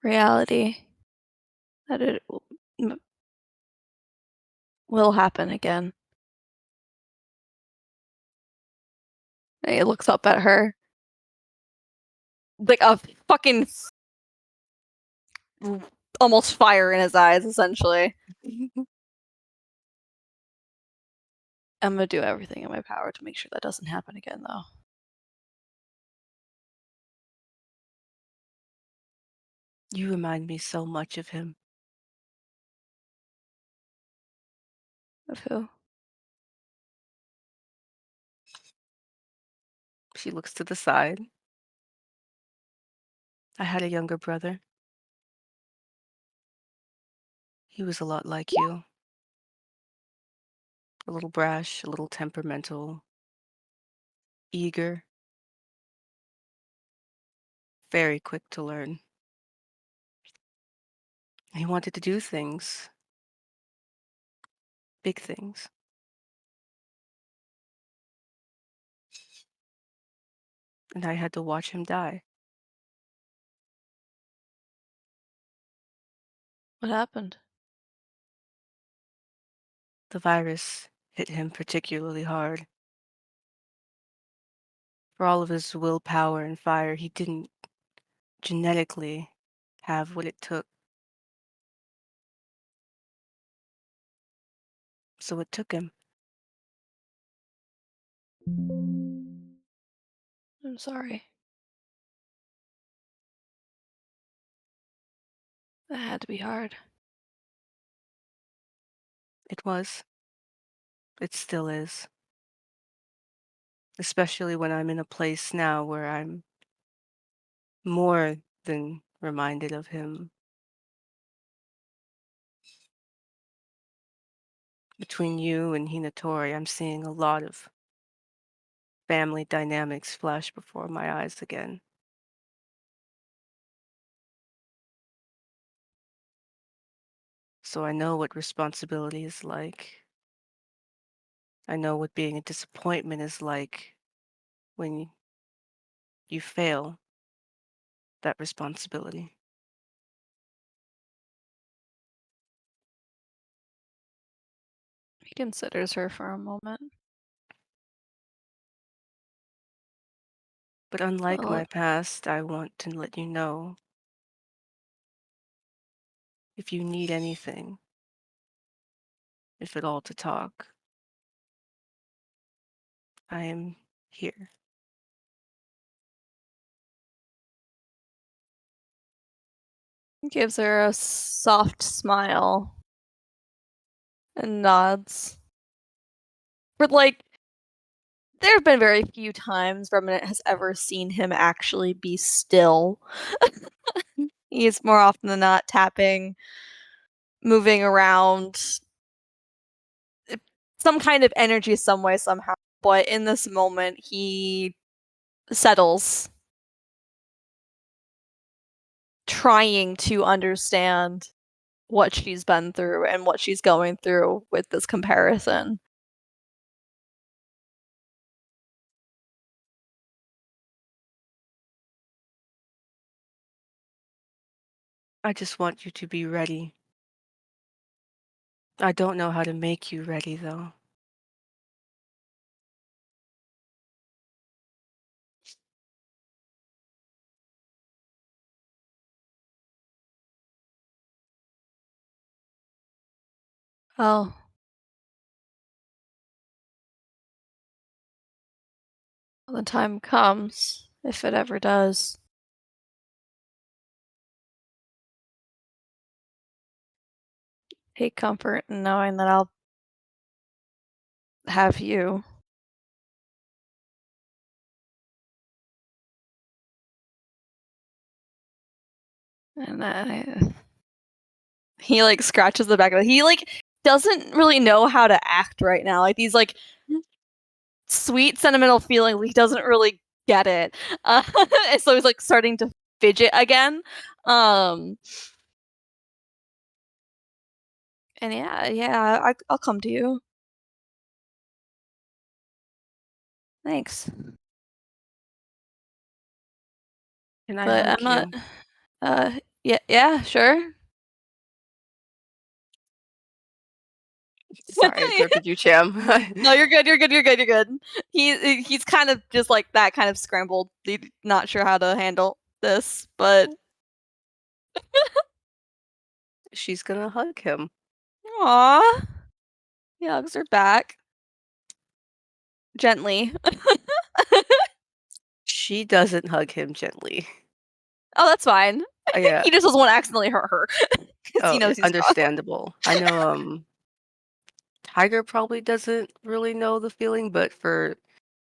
reality. That it will happen again. And he looks up at her. Like a fucking almost fire in his eyes, essentially. I'm gonna do everything in my power to make sure that doesn't happen again, though. You remind me so much of him. Of who? She looks to the side. I had a younger brother. He was a lot like you. A little brash, a little temperamental, eager, very quick to learn. He wanted to do things, big things. And I had to watch him die. What happened? The virus hit him particularly hard. For all of his willpower and fire, he didn't genetically have what it took. So it took him. I'm sorry. That had to be hard. It was. It still is. Especially when I'm in a place now where I'm more than reminded of him. Between you and Hinatori, I'm seeing a lot of family dynamics flash before my eyes again. So I know what responsibility is like. I know what being a disappointment is like when you fail that responsibility. He considers her for a moment. But unlike Oh, my past, I want to let you know, if you need anything, if at all to talk, I am here. he gives her a soft smile and nods. But like, there have been very few times Remnant has ever seen him actually be still. He's more often than not tapping, moving around, some kind of energy some way, somehow. But in this moment, he settles, trying to understand what she's been through and what she's going through with this comparison. I just want you to be ready. I don't know how to make you ready, though. Oh. When the time comes, if it ever does. Take comfort in knowing that I'll have you. And he like scratches the back of it. He like doesn't really know how to act right now. Like these like sweet sentimental feelings, he doesn't really get it. And so he's like starting to fidget again. And yeah, I'll come to you. Thanks. Can I But hug I'm not. you? Yeah, sure. Sorry, I interrupted you, Cham. No, you're good. You're good. You're good. You're good. He's kind of just like that, kind of scrambled. Not sure how to handle this, but She's gonna hug him. aw, he hugs her back gently. She doesn't hug him gently. Oh, that's fine. Yeah. He just doesn't want to accidentally hurt her because he Oh, knows he's strong. understandable. I know. Tiger probably doesn't really know the feeling, but for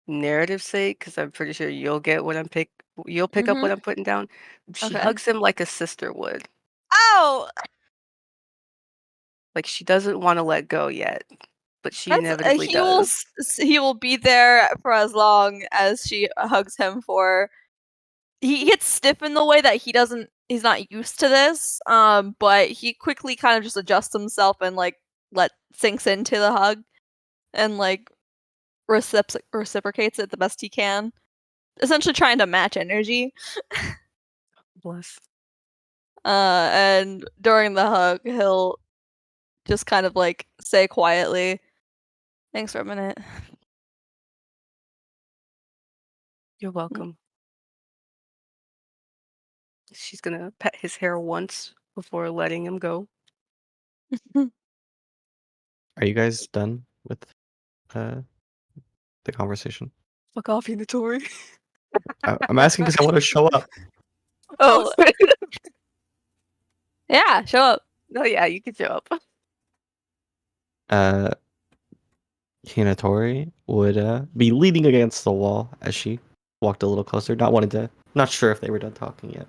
narrative's sake, because I'm pretty sure you'll pick up what I'm putting down. She Okay. hugs him like a sister would. Oh, Like she doesn't want to let go yet, but she that's inevitably does. he will be there for as long as she hugs him for. He gets stiff in the way that he's not used to this. But he quickly kind of just adjusts himself and like sinks into the hug and like reciprocates it the best he can. Essentially trying to match energy. Bless. And during the hug, he'll just kind of like say quietly, "Thanks for a minute." You're welcome. She's gonna pet his hair once before letting him go. Are you guys done with the conversation? Fuck off, Unitori. I'm asking because I want to show up. Oh, Yeah, show up. no, yeah, you can show up. Hinatori would be leaning against the wall as she walked a little closer, not sure if they were done talking yet.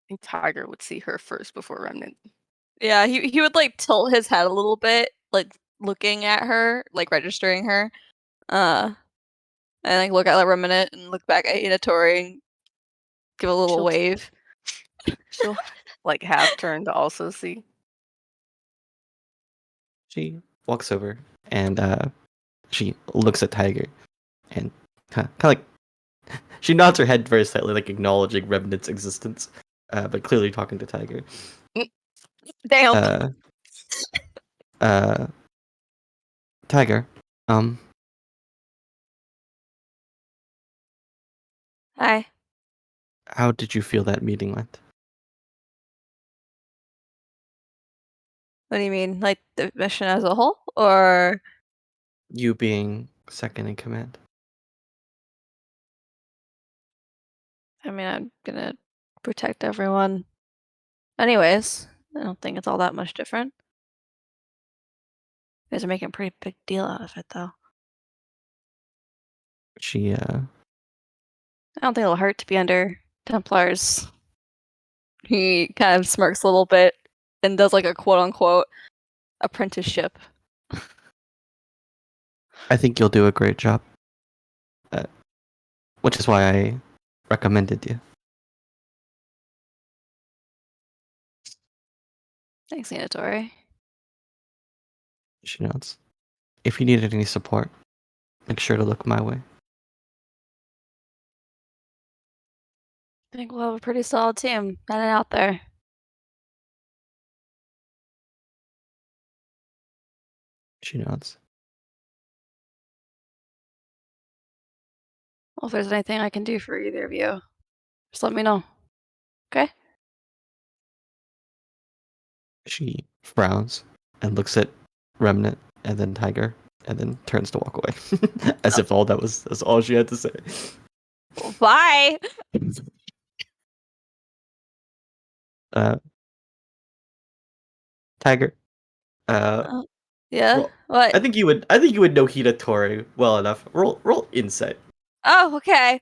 I think Tiger would see her first before Remnant. Yeah, he would like tilt his head a little bit, like looking at her, like registering her. And like look at her a minute and look back at Hinatori and give a little She'll wave. she'll like half turn to also see. She walks over and she looks at Tiger and kind of like she nods her head very slightly, like acknowledging Remnant's existence, but clearly talking to Tiger. Damn. Tiger, Hi. how did you feel that meeting went? What do you mean? Like the mission as a whole? Or You being second in command. I mean I'm gonna protect everyone. Anyways, I don't think it's all that much different. You guys are making a pretty big deal out of it though. She I don't think it'll hurt to be under Templars. He kind of smirks a little bit and does like a quote unquote apprenticeship. I think you'll do a great job. Which is why I recommended you. Thanks, Anatori. She nods. If you needed any support, make sure to look my way. I think we'll have a pretty solid team heading out there. She nods. Well, if there's anything I can do for either of you, just let me know. Okay? She frowns and looks at Remnant and then Tiger and then turns to walk away. As if that's all she had to say. Well, bye! Tiger. Yeah? Roll. What? I think you would know Hitatori well enough. Roll insight. Oh, okay.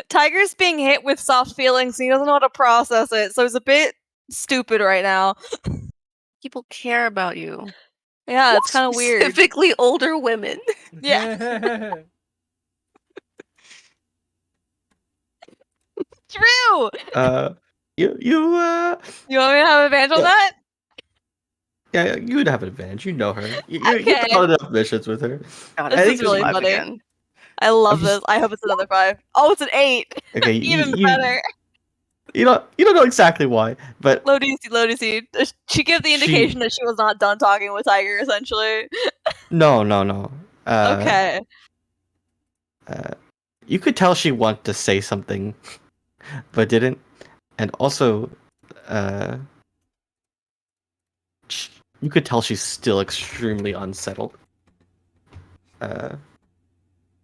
Tiger's being hit with soft feelings and he doesn't know how to process it, so he's a bit stupid right now. People care about you. Yeah, it's kind of weird. Specifically older women. Yeah. True! You You want me to have advantage on Yeah. that? Yeah, you would have an advantage. You know her. You've Okay. done enough missions with her. God, This I is think really it's 5 funny. again. I love I'm just- this. I hope it's another 5. Oh, it's an 8. Okay, Even better. You don't know exactly why, but Low DC. She gave the indication that she was not done talking with Tiger, essentially. no. Okay. You could tell she wanted to say something, but didn't. And also, you could tell she's still extremely unsettled.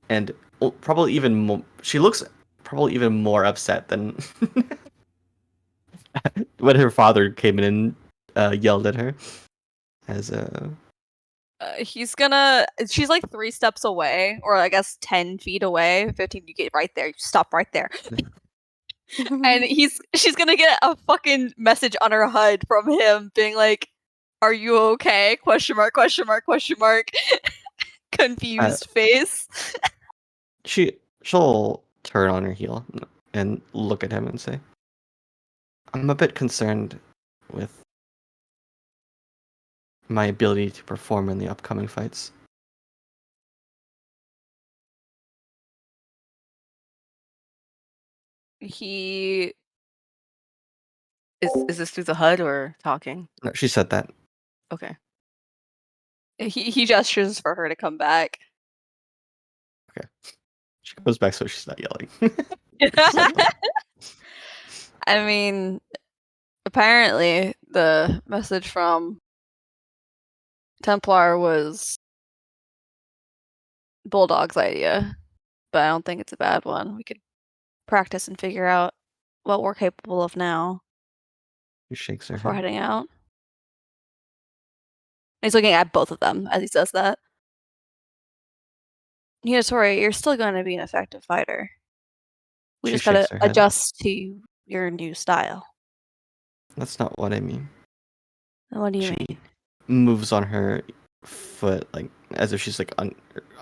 And probably even more. She looks probably even more upset than when her father came in and yelled at her. As She's like 3 steps away, or I guess 10 feet away. 15, you get right there. You stop right there. And she's gonna get a fucking message on her HUD from him being like, "Are you okay?" Question mark, question mark, question mark. Confused face. she'll turn on her heel and look at him and say, "I'm a bit concerned with my ability to perform in the upcoming fights." He Is this through the HUD or talking? No, she said that. Okay. he gestures for her to come back. Okay. She goes back so she's not yelling. I mean, apparently the message from Templar was Bulldog's idea, but I don't think it's a bad one. We could practice and figure out what we're capable of now She shakes her before head. heading out. He's looking at both of them as he says that. Tori, you're still going to be an effective fighter. We She just gotta shakes her head. adjust to your new style. That's not what I mean. What do you She mean? moves on her foot like as if she's like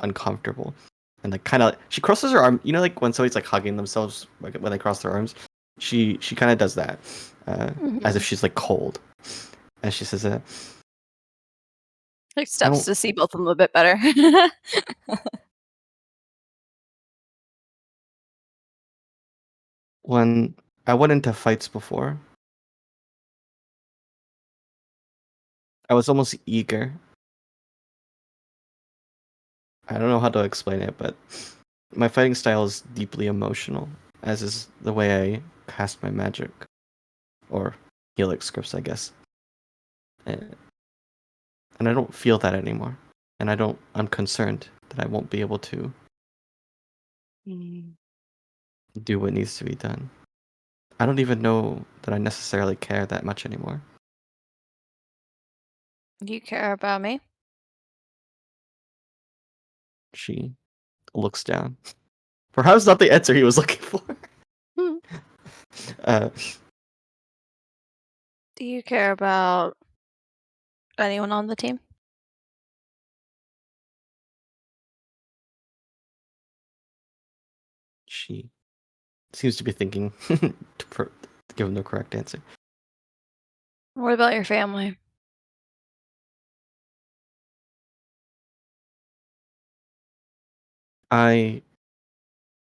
uncomfortable, and like kind of she crosses her arm. You know, like when somebody's like hugging themselves, like when they cross their arms. She kind of does that, as if she's like cold, and she says, Like steps to see both of them a bit better. when I went into fights before, I was almost eager. I don't know how to explain it, but my fighting style is deeply emotional, as is the way I cast my magic. Or helix scripts, I guess. And I don't feel that anymore. And I'm concerned that I won't be able to do what needs to be done. I don't even know that I necessarily care that much anymore. Do you care about me? She looks down. Perhaps not the answer he was looking for. Do you care about anyone on the team? She seems to be thinking to give him the correct answer. What about your family? I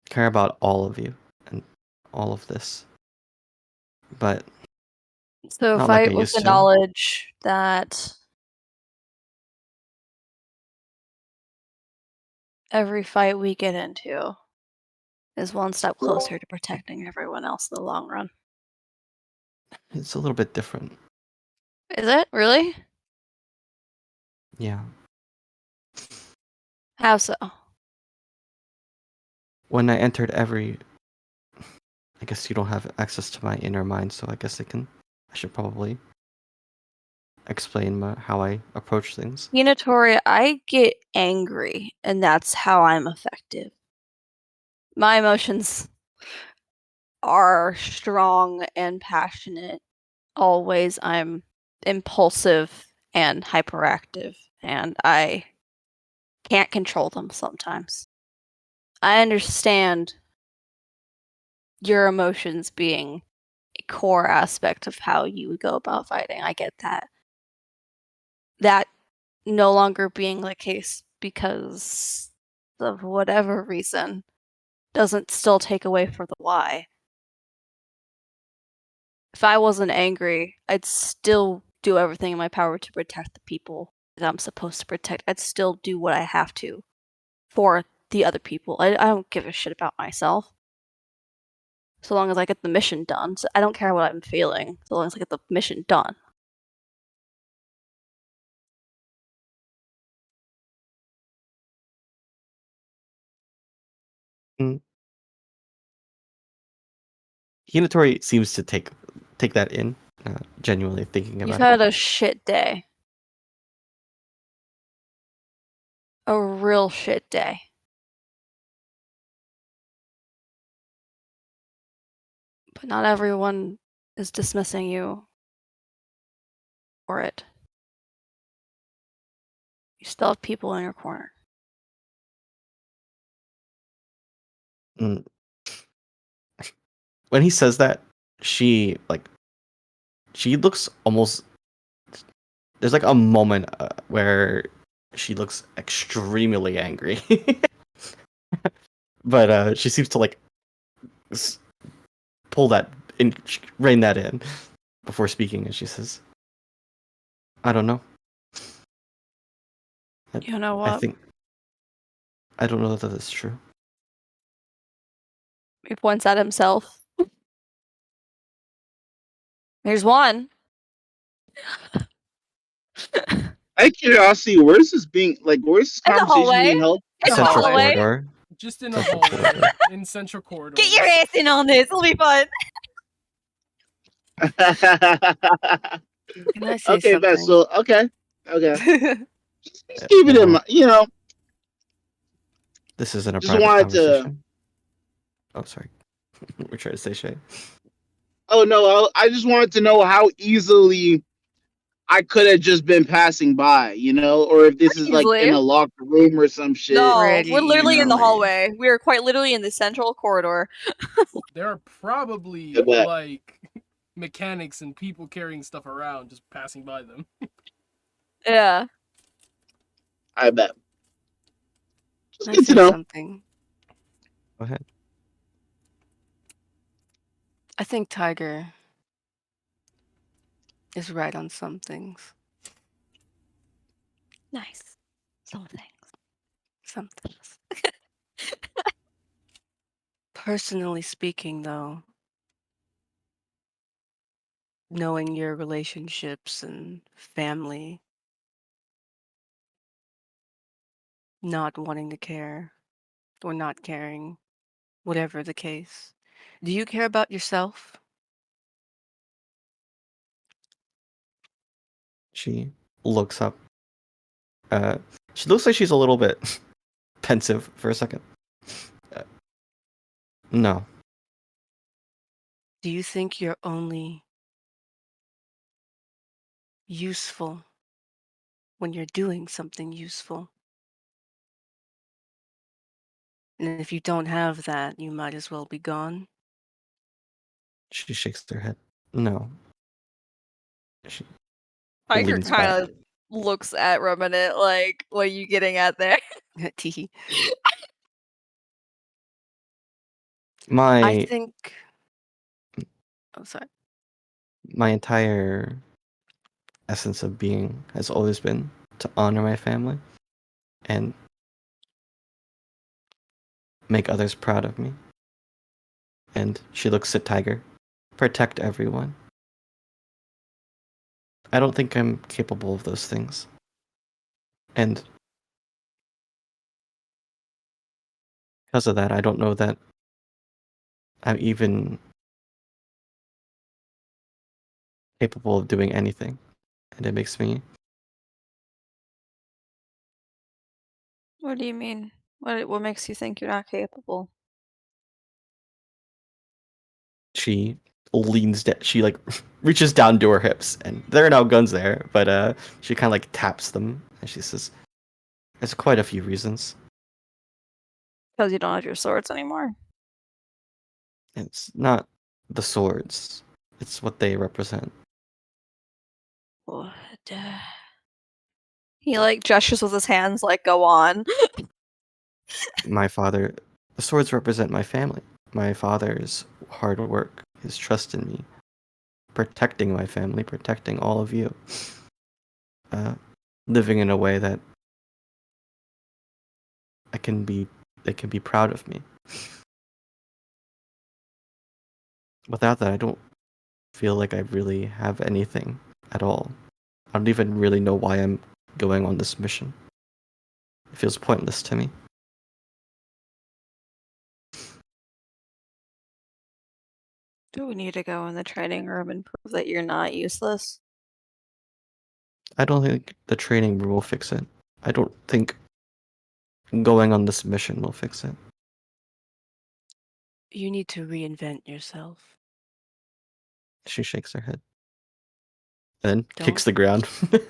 care about all of you and all of this. But So not like I fight with used the to. knowledge that every fight we get into is one step closer to protecting everyone else in the long run. It's a little bit different. Is it? Really? Yeah. How so? When I entered every... I guess you don't have access to my inner mind, so I guess I should probably explain how I approach things. Tori, I get angry, and that's how I'm effective. My emotions are strong and passionate. Always, I'm impulsive and hyperactive, and I can't control them sometimes. I understand your emotions being a core aspect of how you would go about fighting. I get that. That no longer being the case because of whatever reason doesn't still take away from the why. If I wasn't angry, I'd still do everything in my power to protect the people that I'm supposed to protect. I'd still do what I have to for the other people. I don't give a shit about myself. So long as I get the mission done. So I don't care what I'm feeling, so long as I get the mission done. Mm. Hinatori seems to take that in, genuinely thinking You've about had it. a shit day. A real shit day. But not everyone is dismissing you for it. You still have people in your corner. Mm. When he says that, she looks almost. There's like a moment where she looks extremely angry, but she seems to like s- pull that in, rein that in before speaking, and she says, "I don't know. You know I what? think I don't know that that's true." He points at himself. There's one. Out of curiosity, where's this In the conversation hallway. being held? In the Central hallway. corridor. Just in a Central hallway. corridor. In central corridors. Get your ass in on this. It'll be fun. Can I say Okay, bet. something? So okay. Just Uh, keep it in well, mind. You know, this isn't a just private wanted to. conversation. Oh, sorry. We're trying to say Shay. Oh no, I just wanted to know how easily I could have just been passing by, you know, or if this is like Easily. in a locked room or some shit. No, Pretty we're literally in the easily. hallway. We are quite literally in the central corridor. There are probably I bet. like mechanics and people carrying stuff around, just passing by them. Yeah. I bet. Just Can I good to say know. something? Go ahead. I think Tiger is right on some things. Nice. Some things. Some things. Personally speaking, though, knowing your relationships and family, not wanting to care or not caring, whatever the case. Do you care about yourself? She looks up. She looks like she's a little bit pensive for a second. Uh, no. Do you think you're only useful when you're doing something useful? And if you don't have that, you might as well be gone. She shakes her head. No. She Hiker leans back. kind of looks at Remnant like, what are you getting at there? Teehee. I My think. Oh, sorry. my entire essence of being has always been to honor my family and make others proud of me. And she looks at Tiger. Protect everyone. I don't think I'm capable of those things. And because of that, I don't know that I'm even capable of doing anything. And it makes me What do you mean? What makes you think you're not capable? She leans down. She like reaches down to her hips, and there are no guns there. But she kind of like taps them, and she says, "There's quite a few reasons. Because you don't have your swords anymore. It's not the swords; it's what they represent." What? He like gestures with his hands, like, go on. My father, the swords represent my family. My father's hard work, his trust in me, protecting my family, protecting all of you, living in a way that they can be proud of me. Without that, I don't feel like I really have anything at all. I don't even really know why I'm going on this mission. It feels pointless to me. Do we need to go in the training room and prove that you're not useless? I don't think the training room will fix it. I don't think going on this mission will fix it. You need to reinvent yourself. She shakes her head. Then kicks Don't the ground. don't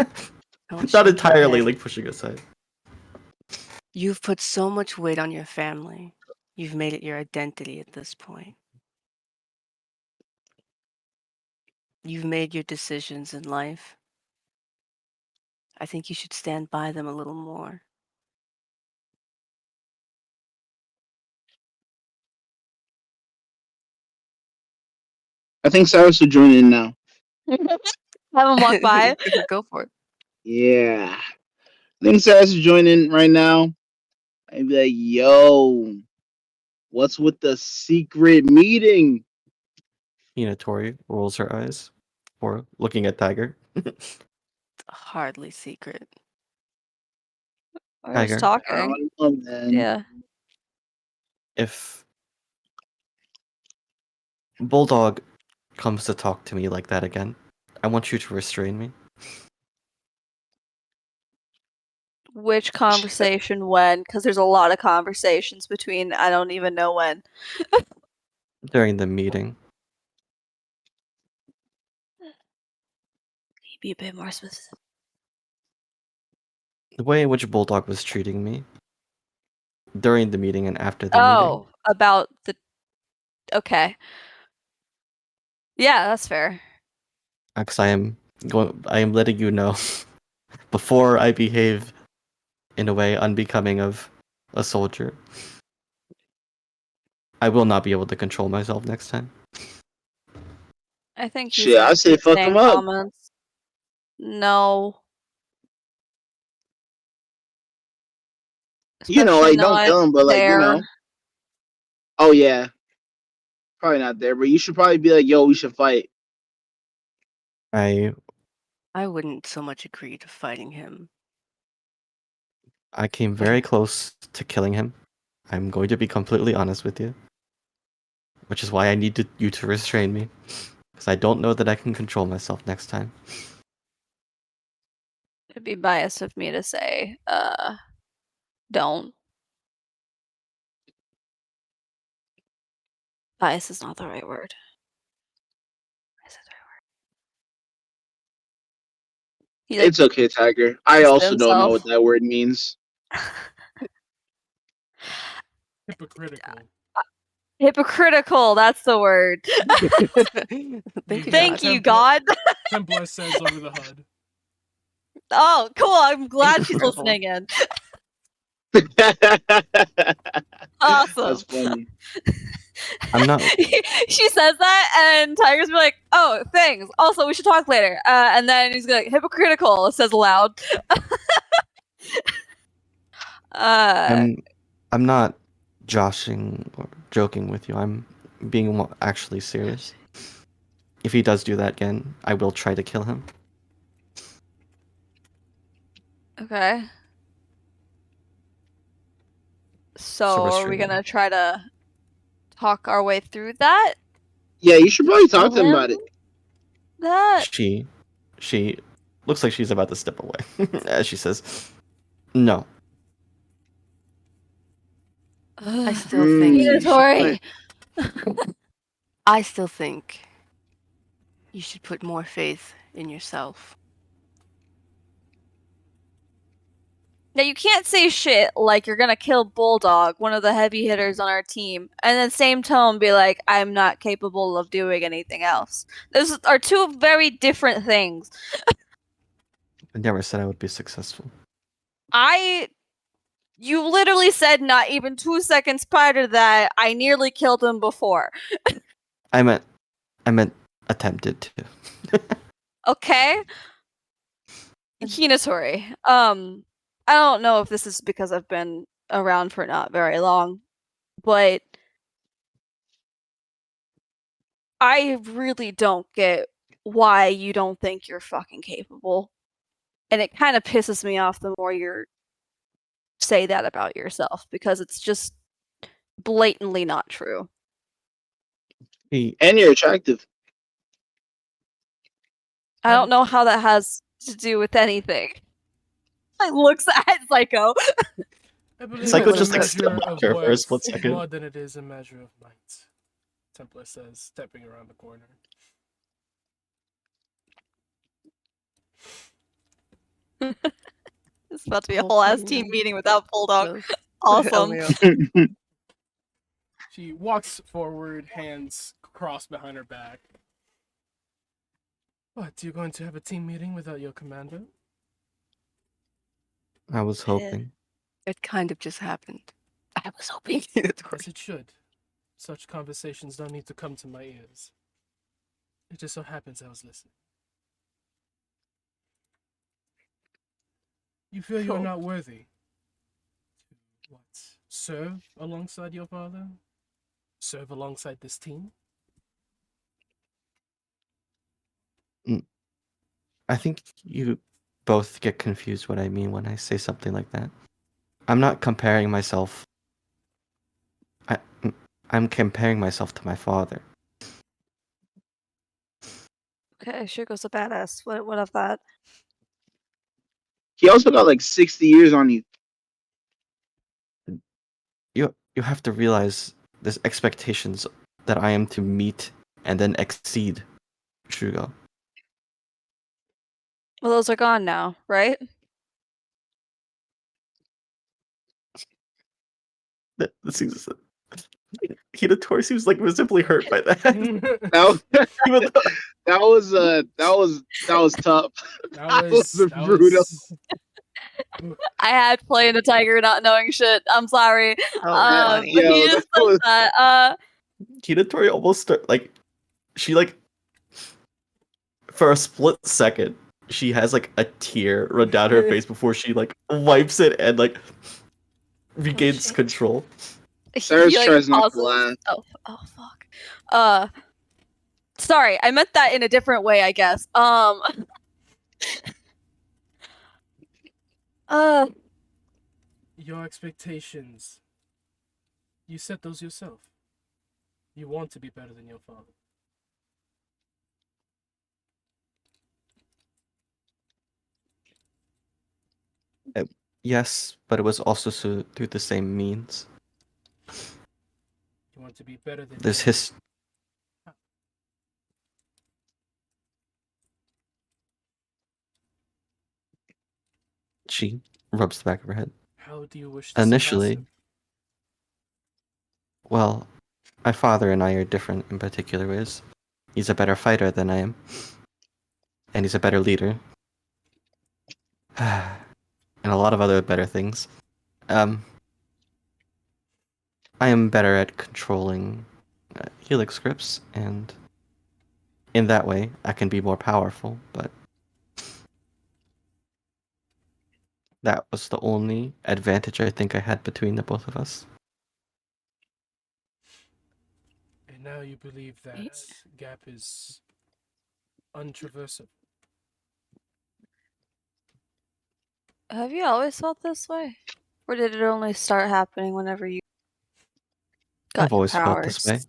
Not shake your entirely, head. like pushing aside. You've put so much weight on your family. You've made it your identity at this point. You've made your decisions in life. I think you should stand by them a little more. I think Cyrus will join in now. Have him walk by. Go for it. Yeah. I think Cyrus will join in right now. I'd be like, yo, what's with the secret meeting? Tori rolls her eyes or looking at Tiger. It's hardly secret. We're just Tiger, I talking. don't know, man. Yeah. if Bulldog comes to talk to me like that again, I want you to restrain me. Which conversation when? Because there's a lot of conversations between I don't even know when. During the meeting, Can you be a bit more specific? the way in which Bulldog was treating me during the meeting and after the meeting, Oh, about the. Okay. Yeah, that's fair. because I am letting you know before I behave in a way unbecoming of a soldier. I will not be able to control myself next time. I think he's Shit, I gonna say keep fuck saying him up. comments. No. You know, Especially like don't not kill him, but like, you there. know. Oh yeah. Probably not there, but you should probably be like, yo, we should fight. I wouldn't so much agree to fighting him. came very close to killing him. I'm going to be completely honest with you, which is why I need you to restrain me, because I don't know that I can control myself next time. It'd be biased of me to say, don't. Bias is not the right word. Bias is the right word. He like It's okay, Tiger. I thinks to also don't know himself. what that word means. Hypocritical. Hypocritical, that's the word. Thank you, Thank God. you, God. Templar says over the HUD. Oh, cool. I'm glad she's Incredible. listening in. That's Awesome. funny. I'm not. She says that, and Tiger's be like, "Oh, thanks. Also, we should talk later." And then he's like, "Hypocritical," says aloud. I'm not joshing or joking with you. I'm being actually serious. If he does do that again, I will try to kill him. Okay. So, So are we restrain me. gonna try to talk our way through that? Yeah, you should probably talk Kill to him about him? it. That She looks like she's about to step away as she says, "No, I still think you should Tori. put I still think you should put more faith in yourself. Now you can't say shit like you're gonna kill Bulldog, one of the heavy hitters on our team, and then same tone be like, I'm not capable of doing anything else. Those are two very different things. I never said I would be successful. You literally said not even 2 seconds prior to that, I nearly killed him before. I meant attempted to. Okay? Hinatori. I don't know if this is because I've been around for not very long, but I really don't get why you don't think you're fucking capable. And it kind of pisses me off the more you say that about yourself, because it's just blatantly not true. And you're attractive. I don't know how that has to do with anything. I looks at Psycho. I believe Psycho it's a just like measure stood of there for a worth split second. more than it is a measure of might. Templar says, stepping around the corner. It's about to be a whole ass team meeting without Bulldog. So, Awesome. LMAO. She walks forward, hands crossed behind her back. What, you're going to have a team meeting without your commander? I was hoping. It kind of just happened. I was hoping. Yes, it should. Such conversations don't need to come to my ears. It just so happens I was listening. You feel you're Cool. not worthy to, what, serve alongside your father? Serve alongside this team? I think you both get confused what I mean when I say something like that. I'm not comparing myself. I'm comparing myself to my father. Okay, Shugo's a badass. What of that? He also got like 60 years on you. You have to realize there's expectations that I am to meet and then exceed Shugo. Well, those are gone now, right? That seems Hinatori seems like visibly hurt by that. Even though That was tough. That was brutal. I had playing the tiger not knowing shit. I'm sorry. funny. But he Yo, just that was- said that. Hinatori almost she for a split second she has like a tear run down her face before she like wipes it and like regains shit. control. Sarah's He, tries not to pauses. laugh. Oh fuck. Sorry, I meant that in a different way, I guess. Your expectations. You set those yourself. You want to be better than your father. Yes, but it was also through the same means. You want to be better than There's him. She rubs the back of her head. How do you wish to Initially, surpass him? well, my father and I are different in particular ways. He's a better fighter than I am. And he's a better leader. And a lot of other better things. I am better at controlling helix scripts, and in that way, I can be more powerful, but that was the only advantage I think I had between the both of us. And now you believe that gap is untraversable. Have you always felt this way? Or did it only start happening whenever you got I've always your felt this way. powers?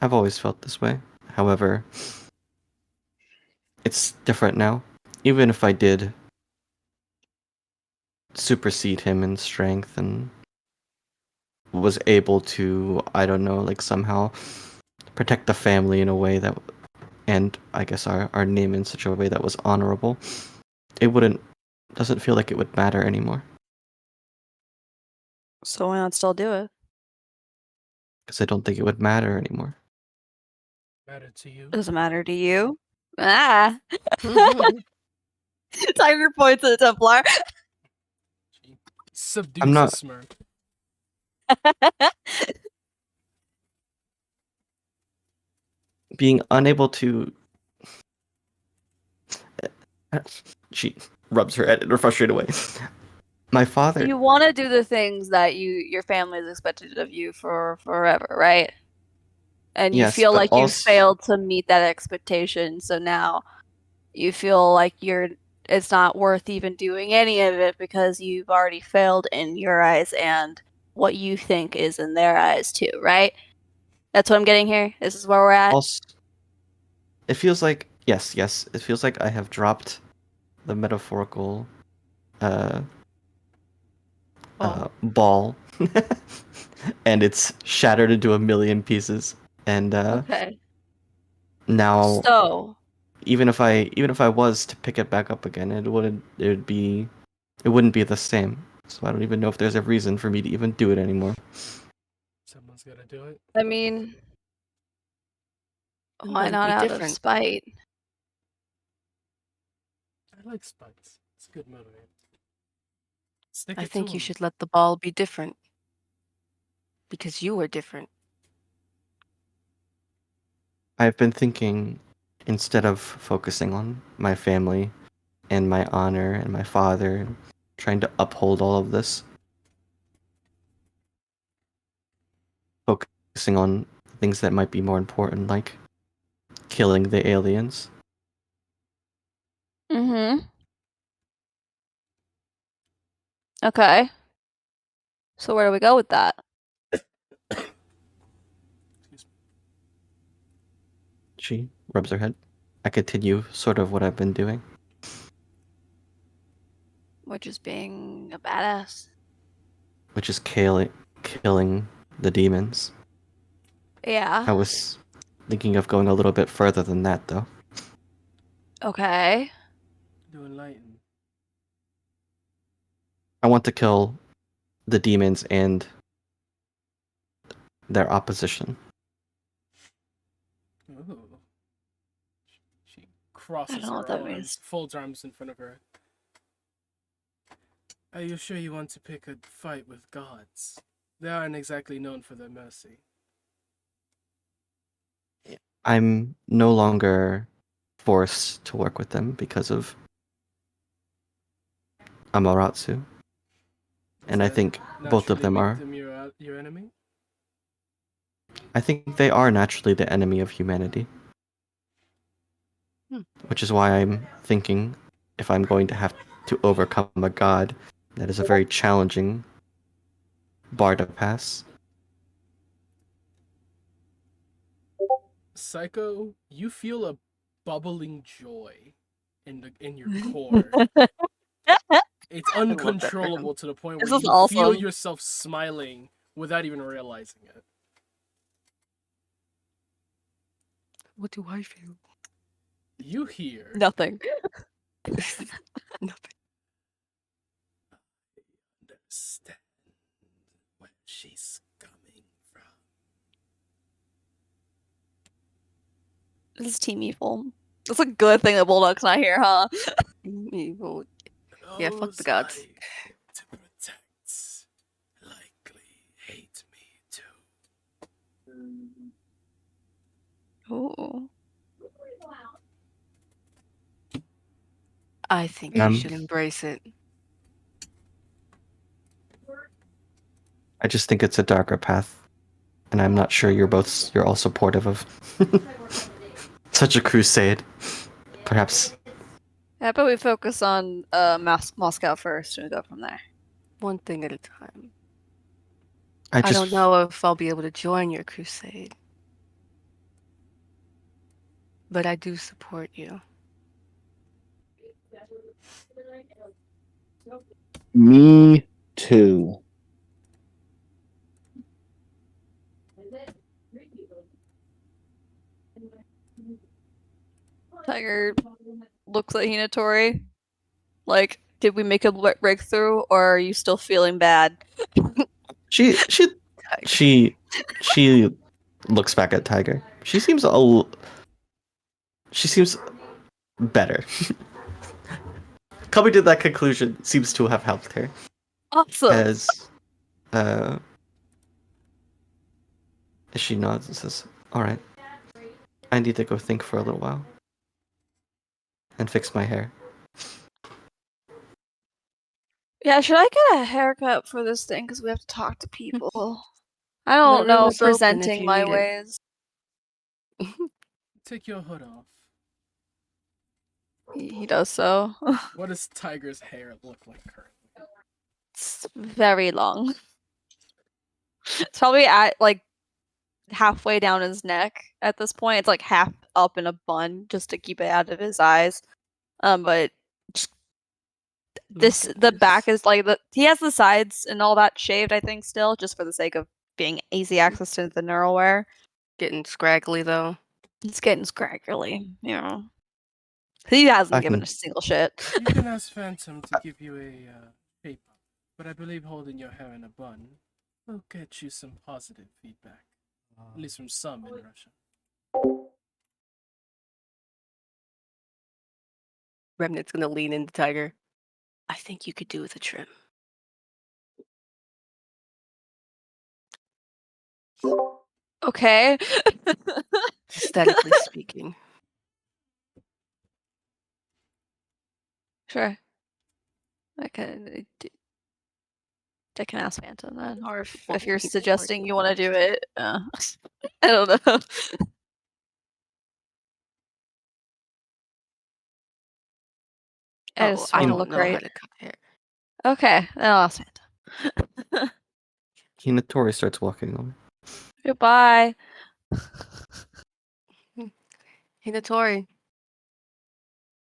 I've always felt this way. However, it's different now. Even if I did supersede him in strength and was able to, I don't know, like somehow protect the family in a way that, and I guess our name in such a way that was honorable, it doesn't feel like it would matter anymore. So why not still do it? Because I don't think it would matter anymore. Matter to you? Doesn't matter to you? Ah. Tiger points at the Templar. She subdues I'm a not- smirk. Being unable to. She rubs her head in a frustrated way. My father. You want to do the things that your family has expected of you for forever, right? And you Yes, feel but like you also- failed to meet that expectation, so now you feel like it's not worth even doing any of it because you've already failed in your eyes and what you think is in their eyes too, right? That's what I'm getting here. This is where we're at. Also, it feels like yes. It feels like I have dropped the metaphorical ball, and it's shattered into a million pieces. And Okay. now, So, even if I was to pick it back up again, it wouldn't be the same. So I don't even know if there's a reason for me to even do it anymore. Someone's gotta do it. I mean, Then why let it not be out of different. spite? I like spites. It's a good motivator. Stick I it think to you 'em. should let the ball be different. Because you were different. I've been thinking, instead of focusing on my family and my honor and my father and trying to uphold all of this, focusing on things that might be more important, like killing the aliens. Mm-hmm. Okay. So where do we go with that? Excuse me. She rubs her head. I continue sort of what I've been doing. Which is being a badass. Which is killing the demons. Yeah. I was thinking of going a little bit further than that, though. Okay. Do enlighten. I want to kill the demons and their opposition. Ooh. She I crosses don't know what her that arms, means. folds her arms in front of her. Are you sure you want to pick a fight with gods? They aren't exactly known for their mercy. I'm no longer forced to work with them because of Amaterasu. And I Does that think both of naturally them make are. them your enemy? I think they are naturally the enemy of humanity. Which is why I'm thinking, if I'm going to have to overcome a god, that is a very challenging bar to pass. Psycho, you feel a bubbling joy in your core. It's love that for him. uncontrollable to the point where This is you feel awesome. yourself smiling without even realizing it. What do I feel? You hear Nothing. Nothing. understand where she's coming from. This is Team Evil. It's a good thing that Bulldog's not here, huh? Evil. Yeah, fuck the Those gods. I hope to protect likely hate me too. Ooh. I think you should embrace it. I just think it's a darker path. And I'm not sure you're all supportive of such a crusade. Perhaps How about we focus on Moscow first and go from there? One thing at a time. I I just don't know if I'll be able to join your crusade. But I do support you. Me too. Tiger looks at Hinatori. Like, did we make a breakthrough, or are you still feeling bad? She looks back at Tiger. She seems better. Coming to that conclusion seems to have helped her. Awesome. As she nods and says, "All right, I need to go think for a little while and fix my hair." Yeah, should I get a haircut for this thing? Because we have to talk to people. I My don't room know is open if presenting you my need it. ways. Take your hood off. He does so. What does Tiger's hair look like currently? It's very long. It's probably at like halfway down his neck at this point. It's like half up in a bun just to keep it out of his eyes. But the back is like he has the sides and all that shaved, I think, still, just for the sake of being easy access to the neural wear. Getting scraggly though. It's getting scraggly, you know. He hasn't I given can- a single shit. You can ask Phantom to give you a shape up, but I believe holding your hair in a bun will get you some positive feedback, at least from some in Russia. Remnant's gonna lean into Tiger. I think you could do with a trim. Okay. Aesthetically speaking. Sure. I can ask Phantom then, or if you're suggesting you want to do it, I don't know. I just I want to don't look know how right. to cut hair. Okay, then I'll ask Phantom. Hinatori starts walking away. Goodbye. Hinatori.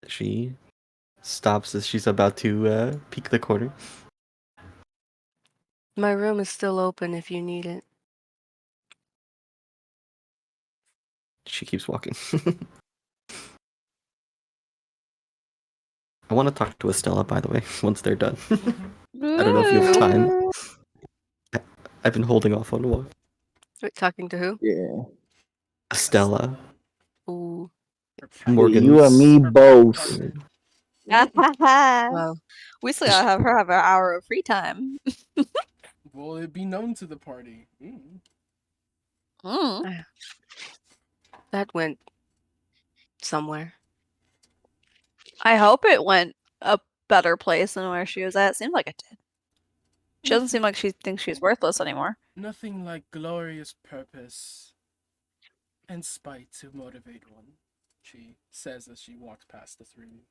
She stops as she's about to peek the corner. My room is still open if you need it. She keeps walking. I want to talk to Estella, by the way, once they're done. I don't know if you have time. I've been holding off on a while. Wait, talking to who? Yeah. Estella. Ooh. Morgan's. You and me both. Well, We still gotta have her have an hour of free time. Will it be known to the party? Mm. Mm. that went somewhere. I hope it went a better place than where she was at. It seemed like it did. She doesn't seem like she thinks she's worthless anymore. Nothing like glorious purpose and spite to motivate one, she says as she walks past the three of you.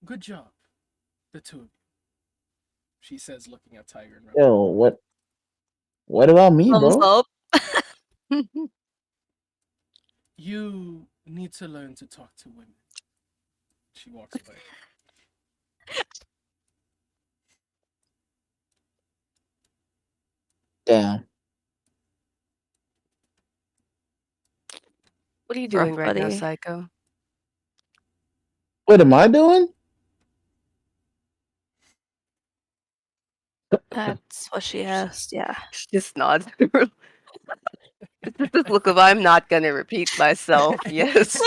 Good job, the two of you, she says, looking at Tiger and Rebel. Yo, what about me, Thumbs bro? up. You need to learn to talk to women. She walks away. Damn. What are you doing Rough, right now, buddy. Psycho? What am I doing? That's what she asked, yeah. She just nods. It's just this look of I'm not gonna repeat myself. Yes.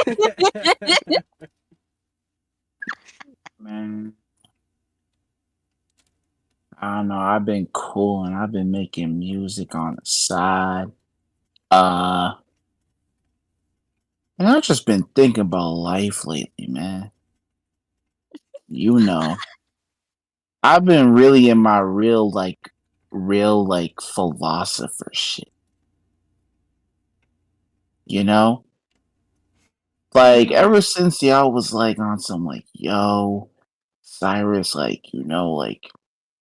Man. I don't know. I've been cool and I've been making music on the side. And I've just been thinking about life lately, man. You know. I've been really in my real philosopher shit. You know? Like ever since y'all was like on some like, yo, Cyrus, like, you know, like,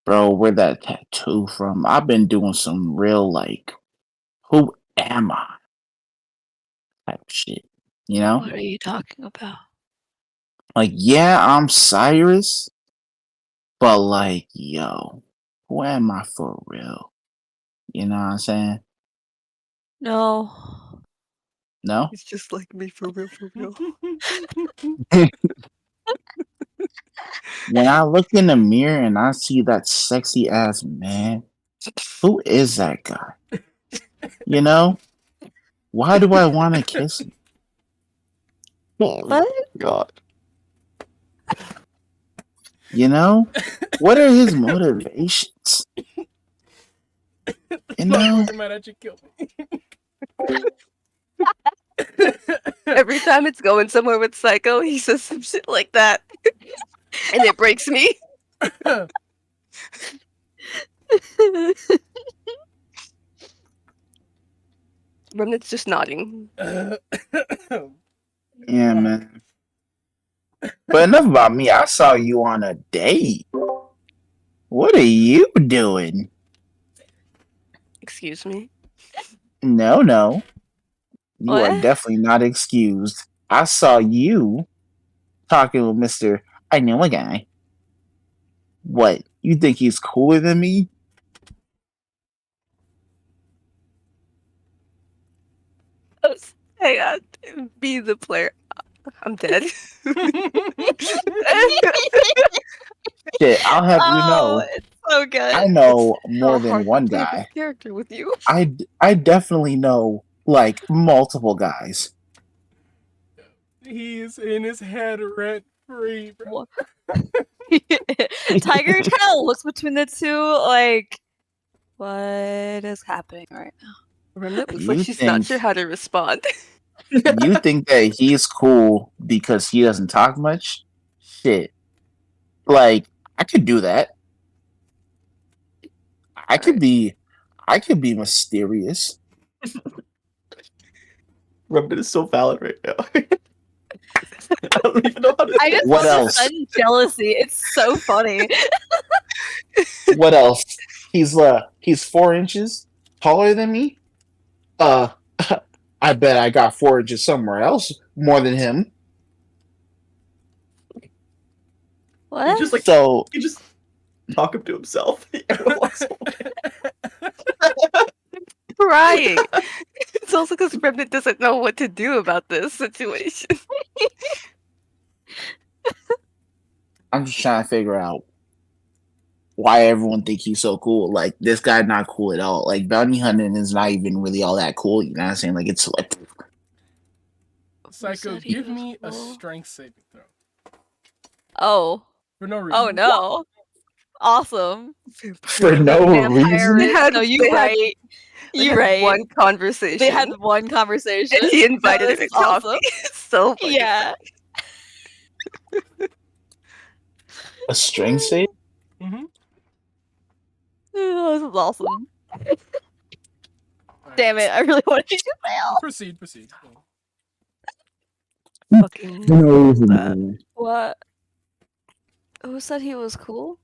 bro, where that tattoo from? I've been doing some real like, who am I? Type shit. You know? What are you talking about? Like, yeah, I'm Cyrus, but like, yo, who am I for real? You know what I'm saying? No. No. He's just like me, for real, for real. When I look in the mirror and I see that sexy ass man, who is that guy? You know, why do I want to kiss him? Oh What? God. You know, what are his motivations? You know, Looking mad at you, kill me. Every time it's going somewhere with Psycho, he says some shit like that. And it breaks me. Remnant's just nodding. yeah, man. But enough about me. I saw you on a date. What are you doing? Excuse me. No. You are What? definitely not excused. I saw you talking with Mr. I know a guy. What? You think he's cooler than me? Hang on. Be the player. I'm dead. Shit, I'll have you Oh, know, it's so good. I know so more than hard to one play this guy. character with you. I definitely know like multiple guys. He's in his head rent free, bro. Tiger kind of looks between the two, like, what is happening right now? Remnant looks like You she's not sure think how to respond. you think that he's cool because he doesn't talk much? Shit. Like, I could do that. I could Alright. be I could be mysterious. Remnant is so valid right now. I don't even know how to I say just What love else? the sudden jealousy. It's so funny. What else? He's 4 inches taller than me. Uh I bet I got 4 inches somewhere else more than him. He What? just like So he just talk him to himself. Everyone walks away. Crying. It's also because Remnant doesn't know what to do about this situation. I'm just trying to figure out why everyone think he's so cool. Like this guy not cool at all. Like bounty hunting is not even really all that cool. You know what I'm saying? Like it's like Psycho, said he give was me a cool? strength saving throw. Oh. For no reason. Oh no. Awesome. for no Vampire reason. They had- no, you they had- right. They You had right. one conversation. They had one conversation. and he invited her This to is coffee. awesome. So fucking Yeah. A string save? Mm-hmm. Oh, this is awesome. Alright. Damn it, I really wanted to use my help. Proceed. fucking No reason. that. What? Who said he was cool?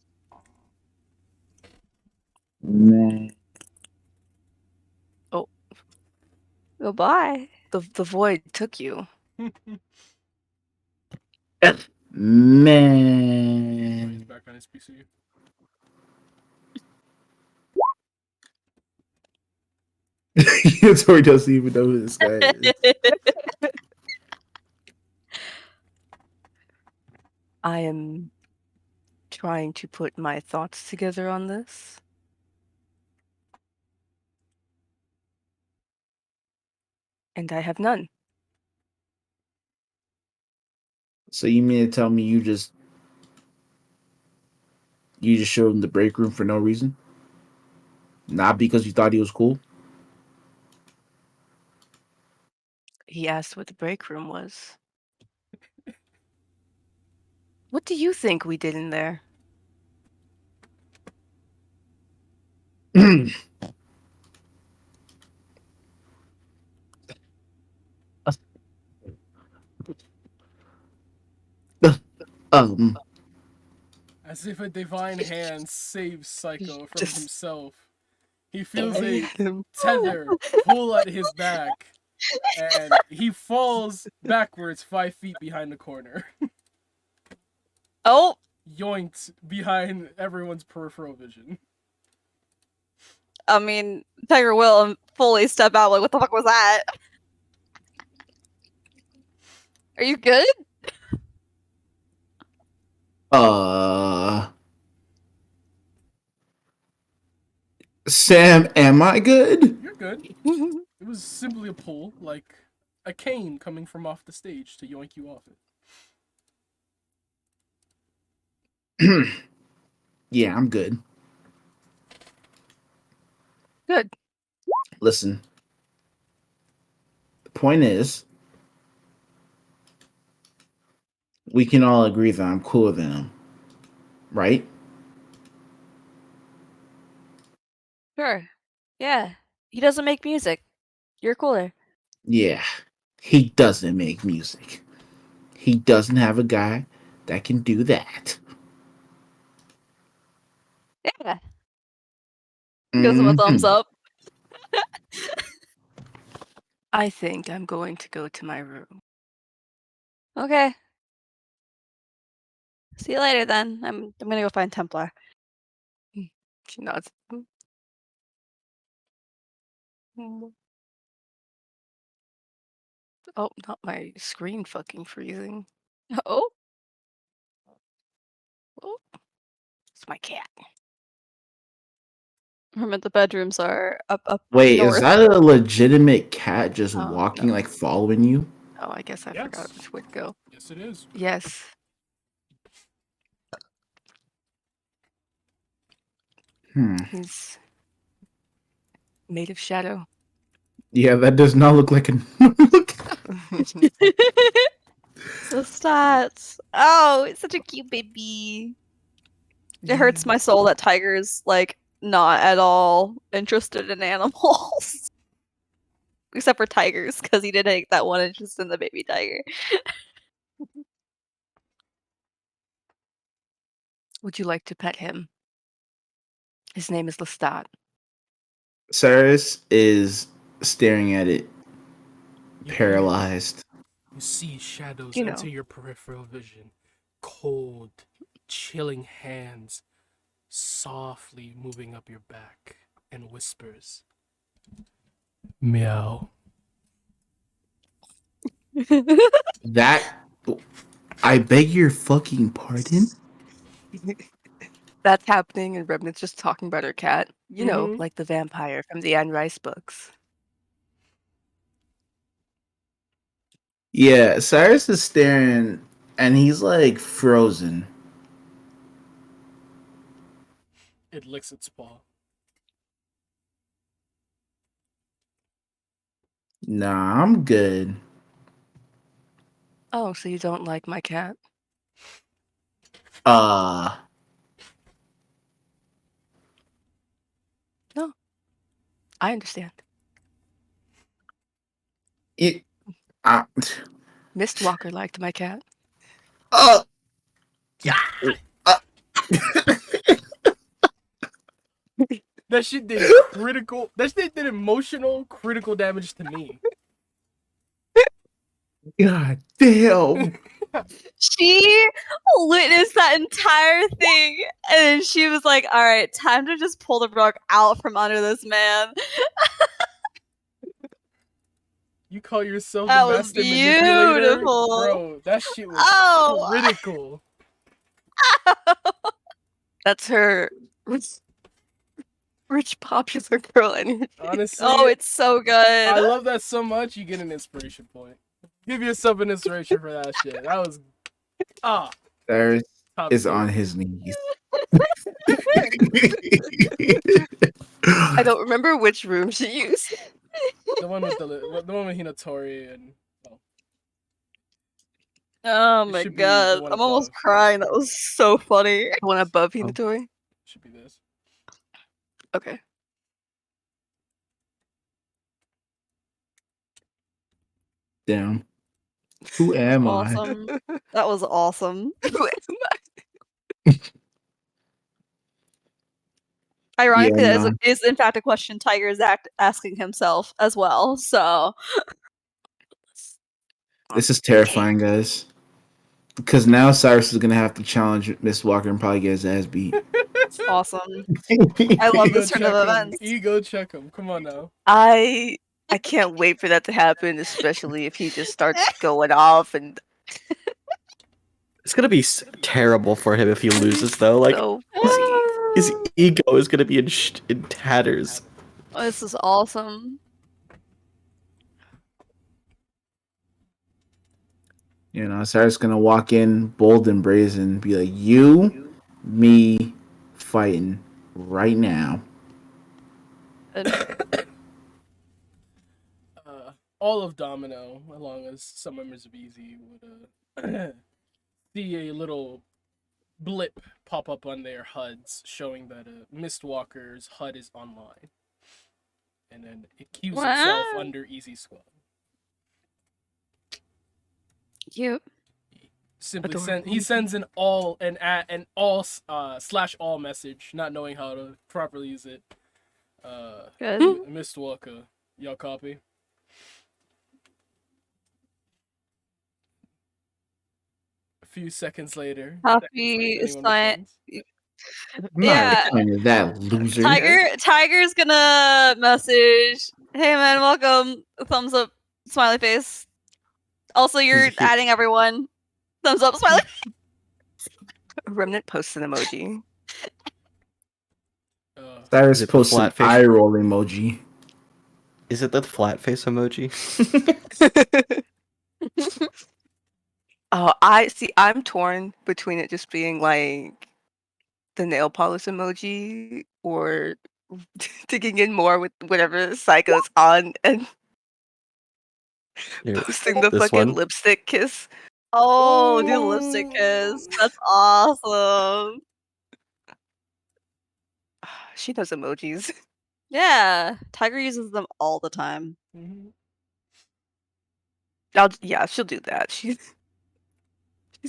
Man. Goodbye. The void took you. Man. He's back on his PC. Tori doesn't even know who this guy is. I am trying to put my thoughts together on this. And I have none. So you mean to tell me you just showed him the break room for no reason? Not because you thought he was cool? He asked what the break room was. What do you think we did in there? As if a divine hand saves Psycho from Just- himself. He feels a Him. tether pull at his back, and he falls backwards 5 feet behind the corner. Oh, Yoinked behind everyone's peripheral vision. I mean, Tiger will fully step out like, what the fuck was that? Are you good? Sam, am I good? You're good. It was simply a pull, like a cane coming from off the stage to yoink you off it. Yeah, I'm good. Good. Listen, the point is, we can all agree that I'm cooler than him, right? Sure. Yeah. He doesn't make music. You're cooler. Yeah, he doesn't make music. He doesn't have a guy that can do that. Yeah. Gives him a thumbs up. I think I'm going to go to my room. Okay. See you later then. I'm gonna go find Templar. She nods. Oh, not my screen fucking freezing. Oh, Oh, it's my cat. remember the bedrooms are up Wait, north. is that a legitimate cat just Oh, walking, no. like following you? Oh, I guess I forgot Yes. which way to go. Yes, it is. Yes. He's made of shadow. Yeah, that does not look like a normal cat. The stats. Oh, it's such a cute baby. It hurts my soul that Tiger's like not at all interested in animals. Except for tigers, because he did take that one interest in the baby tiger. Would you like to pet him? His name is Lestat. Cyrus is staring at it, You paralyzed. You see shadows You enter know. your peripheral vision. Cold, chilling hands softly moving up your back and whispers, meow. That. I beg your fucking pardon? That's happening, and Remnant's just talking about her cat. You know, Mhm. like the vampire from the Anne Rice books. Yeah, Cyrus is staring and he's like frozen. It licks its paw. Nah, I'm good. Oh, so you don't like my cat? No. I understand. It. Uh, Mistwalker liked my cat. uh, Yeah. uh, That shit did critical. That shit did emotional critical damage to me. God damn. She witnessed that entire thing, and she was like, "All right, time to just pull the rug out from under this man." You call yourself the That was master manipulator, beautiful. bro? That shit was Oh. critical. That's her rich popular girl energy. Honestly, Oh, it's so good. I love that so much. You get an inspiration point. Give yourself an inspiration for that shit. That was Cyrus top is tier. on his knees. I don't remember which room she used. The one with the one with Hinatori and Oh it my should be the god, one I'm almost above. crying. That was so funny. The one above Oh. Hinatori? Should be this. Okay. Damn. Who am I? Awesome. That was awesome. Ironically, Yeah, that nah. is in fact a question Tiger is asking himself as well. So This is terrifying, guys. Because now Cyrus is gonna have to challenge Miss Walker and probably get his ass beat. awesome. I love Ego this turn of check him. events. Ego check him. Come on now. I I can't wait for that to happen, especially if he just starts going off and It's gonna be terrible for him if he loses, though. Like so funny. his ego is gonna be in tatters. Oh, this is awesome. You know, Cyrus gonna walk in bold and brazen, be like, "You, me, fighting right now." All of Domino, along as some members of Easy, would see a little blip pop up on their HUDs showing that Mistwalker's HUD is online. And then it queues itself Wow. under Easy Squad. Cute. He sends an all slash all message, not knowing how to properly use it. Good. Mistwalker, y'all copy? A few seconds later, Copy is anyone responds? I'm not Yeah. replying to that loser. Tiger's gonna message, "Hey man, welcome." Thumbs up, smiley face. Also, you're adding everyone. Thumbs up, smiley. Remnant posts an emoji. Cyrus Is it the posts an flat face? eye roll emoji. Is it the flat face emoji? Oh, I'm torn between it just being like the nail polish emoji or digging in more with whatever Psycho's on and Here, posting the this fucking one. lipstick kiss. Oh, the lipstick kiss. That's awesome. She knows emojis. Yeah, Tiger uses them all the time. Yeah, she'll do that. She's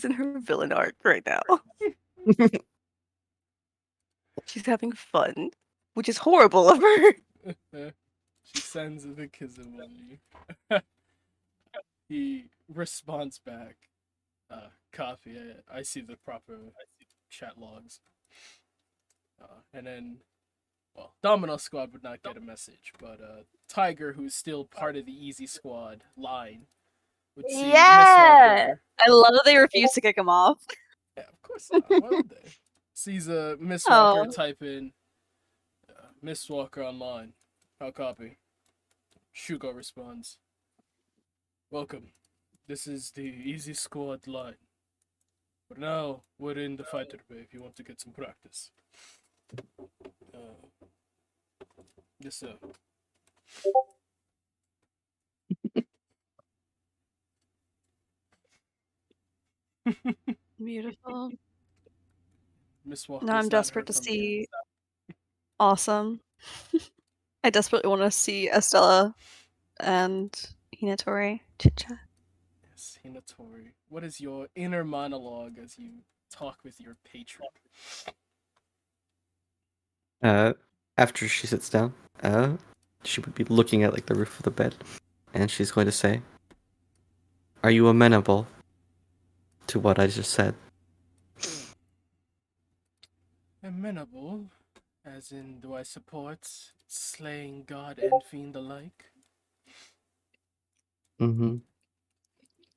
in her villain arc right now. She's having fun, which is horrible of her. She sends the kiss emoji. He responds back. Copy. I see the proper chat logs. And then, well, Domino Squad would not get a message, but Tiger, who's still part of the Easy Squad line, would see Miss Walker. I love that they refuse to kick him off. Yeah, of course not. Why would they? Sees a Miss Walker type in Miss Walker online. How copy? Shugo responds, "Welcome. This is the Easy Squad line. But now we're in the fighter bay if you want to get some practice." Yes, sir. Beautiful. Miss Walker. Now I'm desperate to see. Awesome. I desperately want to see Estella and Hinatori chit chat. Yes, Hinatori. What is your inner monologue as you talk with your patron? After she sits down, she would be looking at like the roof of the bed, and she's going to say, "Are you amenable to what I just said?" Amenable? As in, do I support slaying God and fiend alike? Mm-hmm.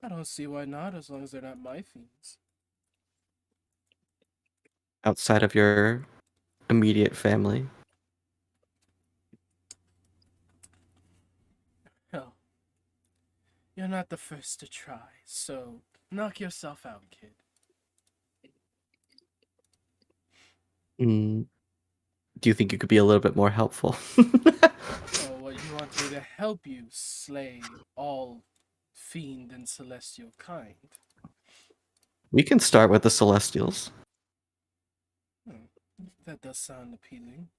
I don't see why not, as long as they're not my fiends. Outside of your immediate family. Hell, you're not the first to try, so knock yourself out, kid. Do you think you could be a little bit more helpful? So what, you want me to help you slay all fiend and celestial kind? We can start with the Celestials. That does sound appealing.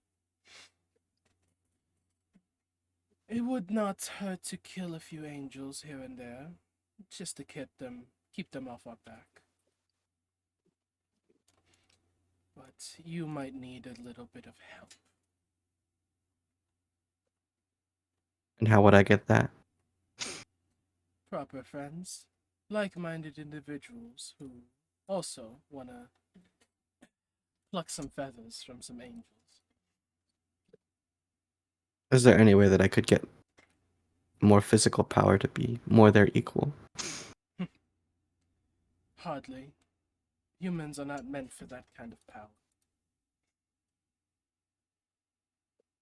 It would not hurt to kill a few angels here and there, just to keep them off our back. But you might need a little bit of help. And how would I get that? Proper friends, like-minded individuals who also want to pluck some feathers from some angels. Is there any way that I could get more physical power to be more their equal. Hardly. Humans are not meant for that kind of power.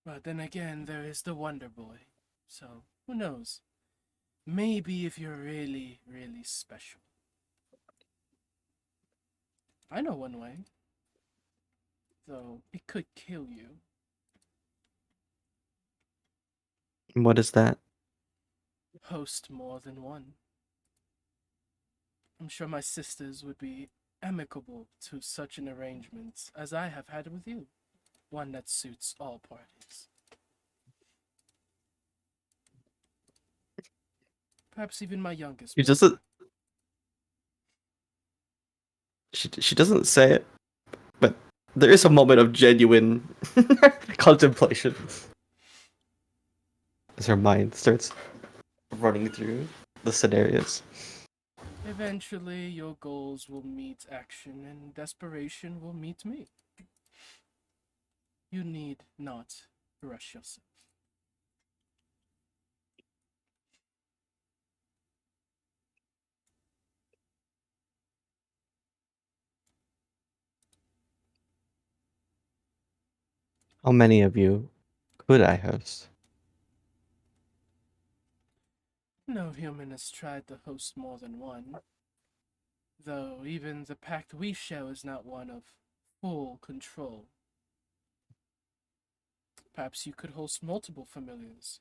But then again, there is the Wonder Boy. So, who knows? Maybe if you're really, really special. I know one way. Though, it could kill you. What is that? Host more than one. I'm sure my sisters would be amicable to such an arrangement as I have had with you. One that suits all parties. Perhaps even my youngest She brother. doesn't. She doesn't say it, but there is a moment of genuine contemplation as her mind starts running through the scenarios. Eventually, your goals will meet action, and desperation will meet me. You need not rush yourself. How many of you could I host? No human has tried to host more than one. Though even the pact we share is not one of full control. Perhaps you could host multiple familiars.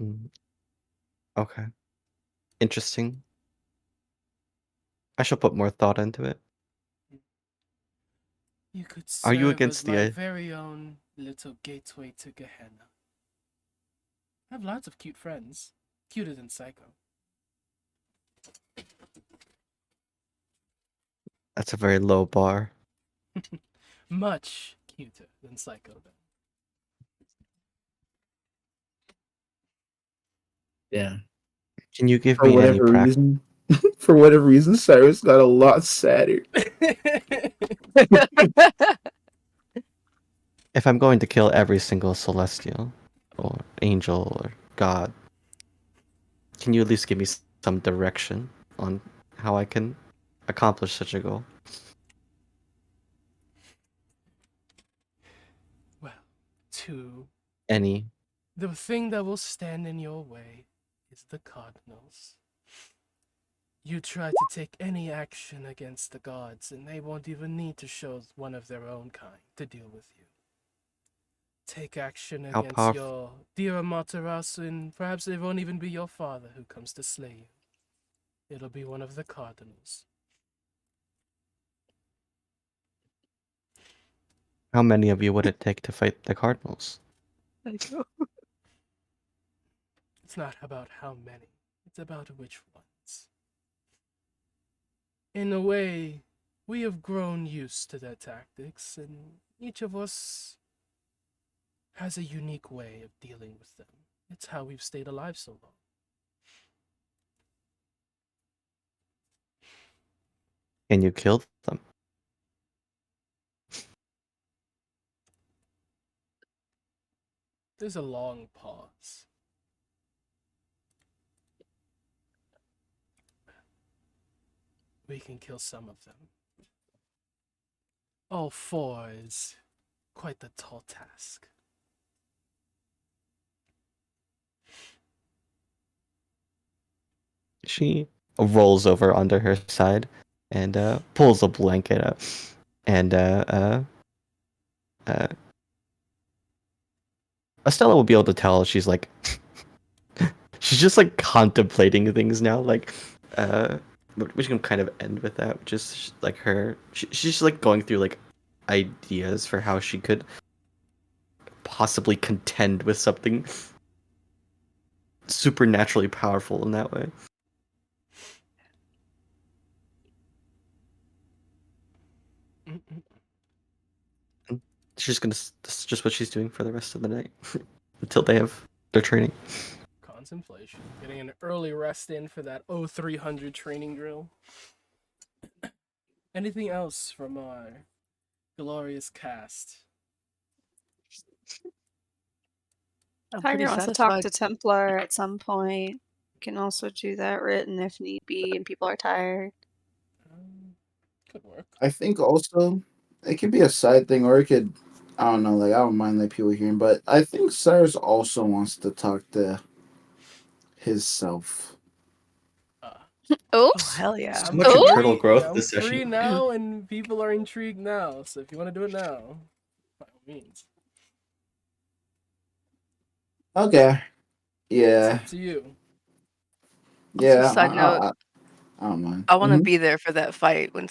Mm, okay. Interesting. I shall put more thought into it. You could Are you serve as against my the very own little gateway to Gehenna. I have lots of cute friends. Cuter than Psycho. That's a very low bar. Much cuter than Psycho, though. Yeah. Can you give For me any whatever reason, for whatever reason, Cyrus got a lot sadder. If I'm going to kill every single celestial or angel or god, can you at least give me some direction on how I can accomplish such a goal? Well, two. Any. The thing that will stand in your way is the Cardinals. You try to take any action against the gods, and they won't even need to show one of their own kind to deal with you. Take action How against powerful? your dear Amaterasu, and perhaps it won't even be your father who comes to slay you. It'll be one of the Cardinals. How many of you would it take to fight the cardinals? It's not about how many, it's about which ones. In a way, we have grown used to their tactics, and each of us has a unique way of dealing with them. It's how we've stayed alive so long. Can you kill them? There's a long pause. We can kill some of them. All four is quite the tall task. She rolls over onto her side and pulls a blanket up and Estella will be able to tell she's like she's just like contemplating things now, like we can kind of end with that, just like she's like going through like ideas for how she could possibly contend with something supernaturally powerful in that way. And she's gonna that's just what she's doing for the rest of the night until they have their training. Contemplation. Getting an early rest in for that 0300 training drill. Anything else from our glorious cast? I'm Tiger pretty wants to talk satisfied. to Templar at some point. You can also do that written if need be, and people are tired. Could work. I think also it could be a side thing, or it could. I don't know. Like I don't mind like people hearing, but I think Cyrus also wants to talk to his self. Oh Oops. hell yeah! So much internal growth I'm this free session. now, and people are intrigued now. So if you want to do it now, by all means, Okay. it's Yeah. up to you. Also, Yeah. side note, I don't mind. I want to Mhm. be there for that fight when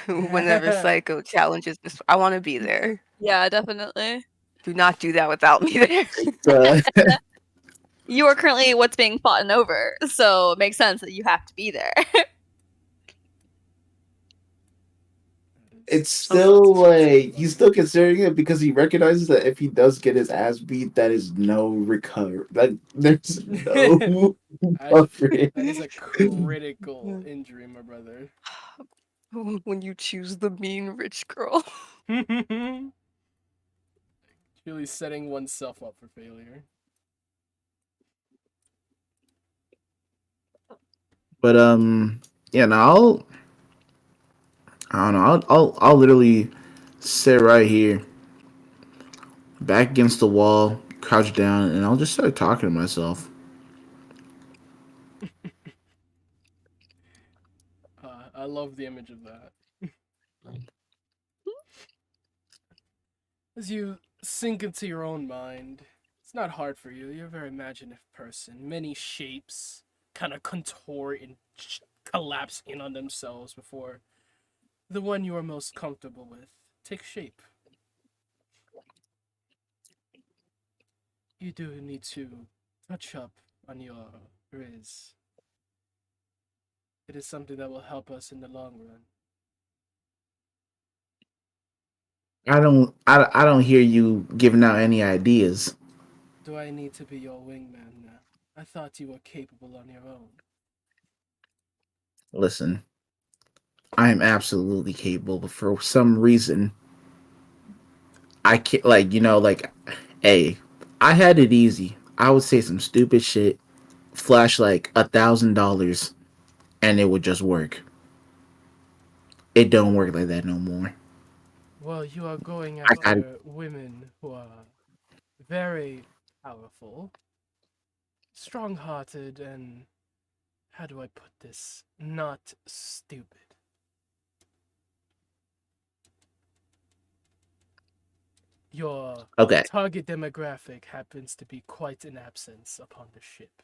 whenever Psycho challenges this. I want to be there. Yeah, definitely. Do not do that without me there. Uh, You are currently what's being fought over, so it makes sense that you have to be there. it's Some still like he's still considering it because he recognizes that if he does get his ass beat, that is no recover. Like there's no recovery. That is a critical injury, my brother. when you choose the mean rich girl. Really setting oneself up for failure. But yeah, no, I don't know. I'll literally sit right here, back against the wall, crouch down, and I'll just start talking to myself. I love the image of that. As you sink into your own mind, it's not hard for you. You're a very imaginative person. Many shapes kind of contort and collapse in on themselves before the one you are most comfortable with takes shape. You do need to touch up on your riz. It is something that will help us in the long run. I don't hear you giving out any ideas. Do I need to be your wingman now? I thought you were capable on your own. Listen, I am absolutely capable, but for some reason, I can't. Like hey, I had it easy. I would say some stupid shit, flash like $1,000, and it would just work. It don't work like that no more. Well, you are going I got after women who are very powerful, strong hearted, and how do I put this? Not stupid. Your okay. target demographic happens to be quite an absence upon the ship.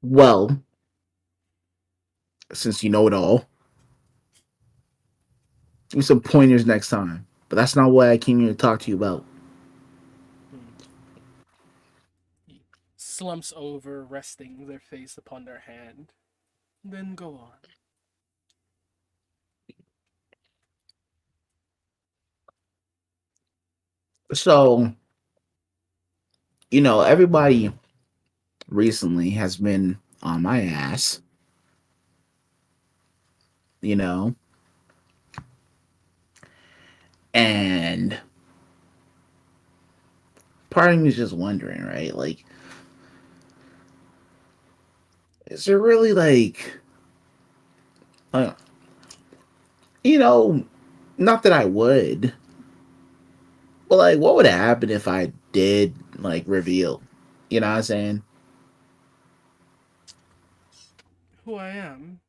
Well, since you know it all, give me some pointers next time. But that's not what I came here to talk to you about. Hmm. He slumps over, resting their face upon their hand. Then go on. So, everybody recently has been on my ass, you know, and part of me is just wondering, right? Like, is there really uh, you know, not that I would, but like, what would happen if I did like reveal? You know what I'm saying? Who I am?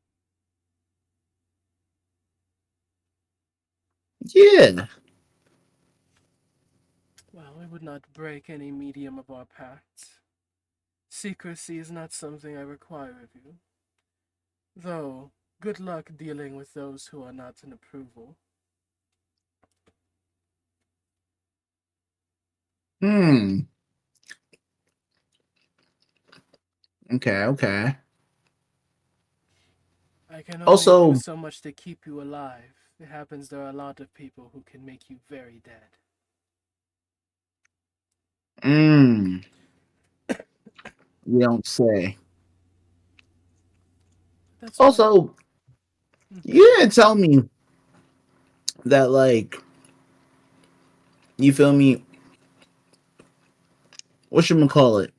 Yeah. Well, we would not break any medium of our pact. Secrecy is not something I require of you. Though, good luck dealing with those who are not in approval. Hmm. Okay. Okay. I can only do Also, so much to keep you alive. It happens there are a lot of people who can make you very dead. mm, you don't say. That's fine. Also, you didn't tell me that, like, you feel me? What should we call it?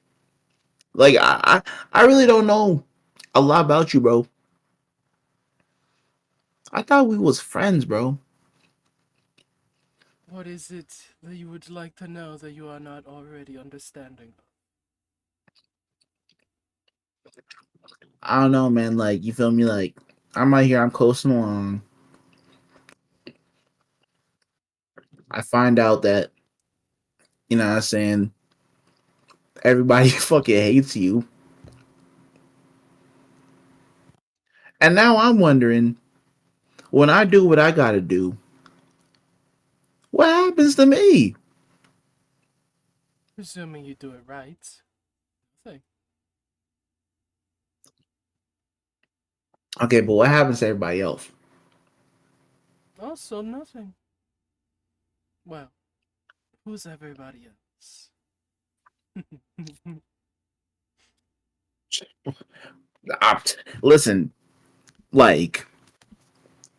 Like, I really don't know a lot about you, bro. I thought we was friends, bro. What is it that you would like to know that you are not already understanding? I don't know, man. Like, you feel me? Like, I'm right here. I'm coasting along. I find out that, you know what I'm saying, everybody fucking hates you. And now I'm wondering, when I do what I gotta do, what happens to me? Presuming you do it right. Nothing. Okay, but what happens to everybody else? Also nothing. Well, who's everybody else? Listen, like,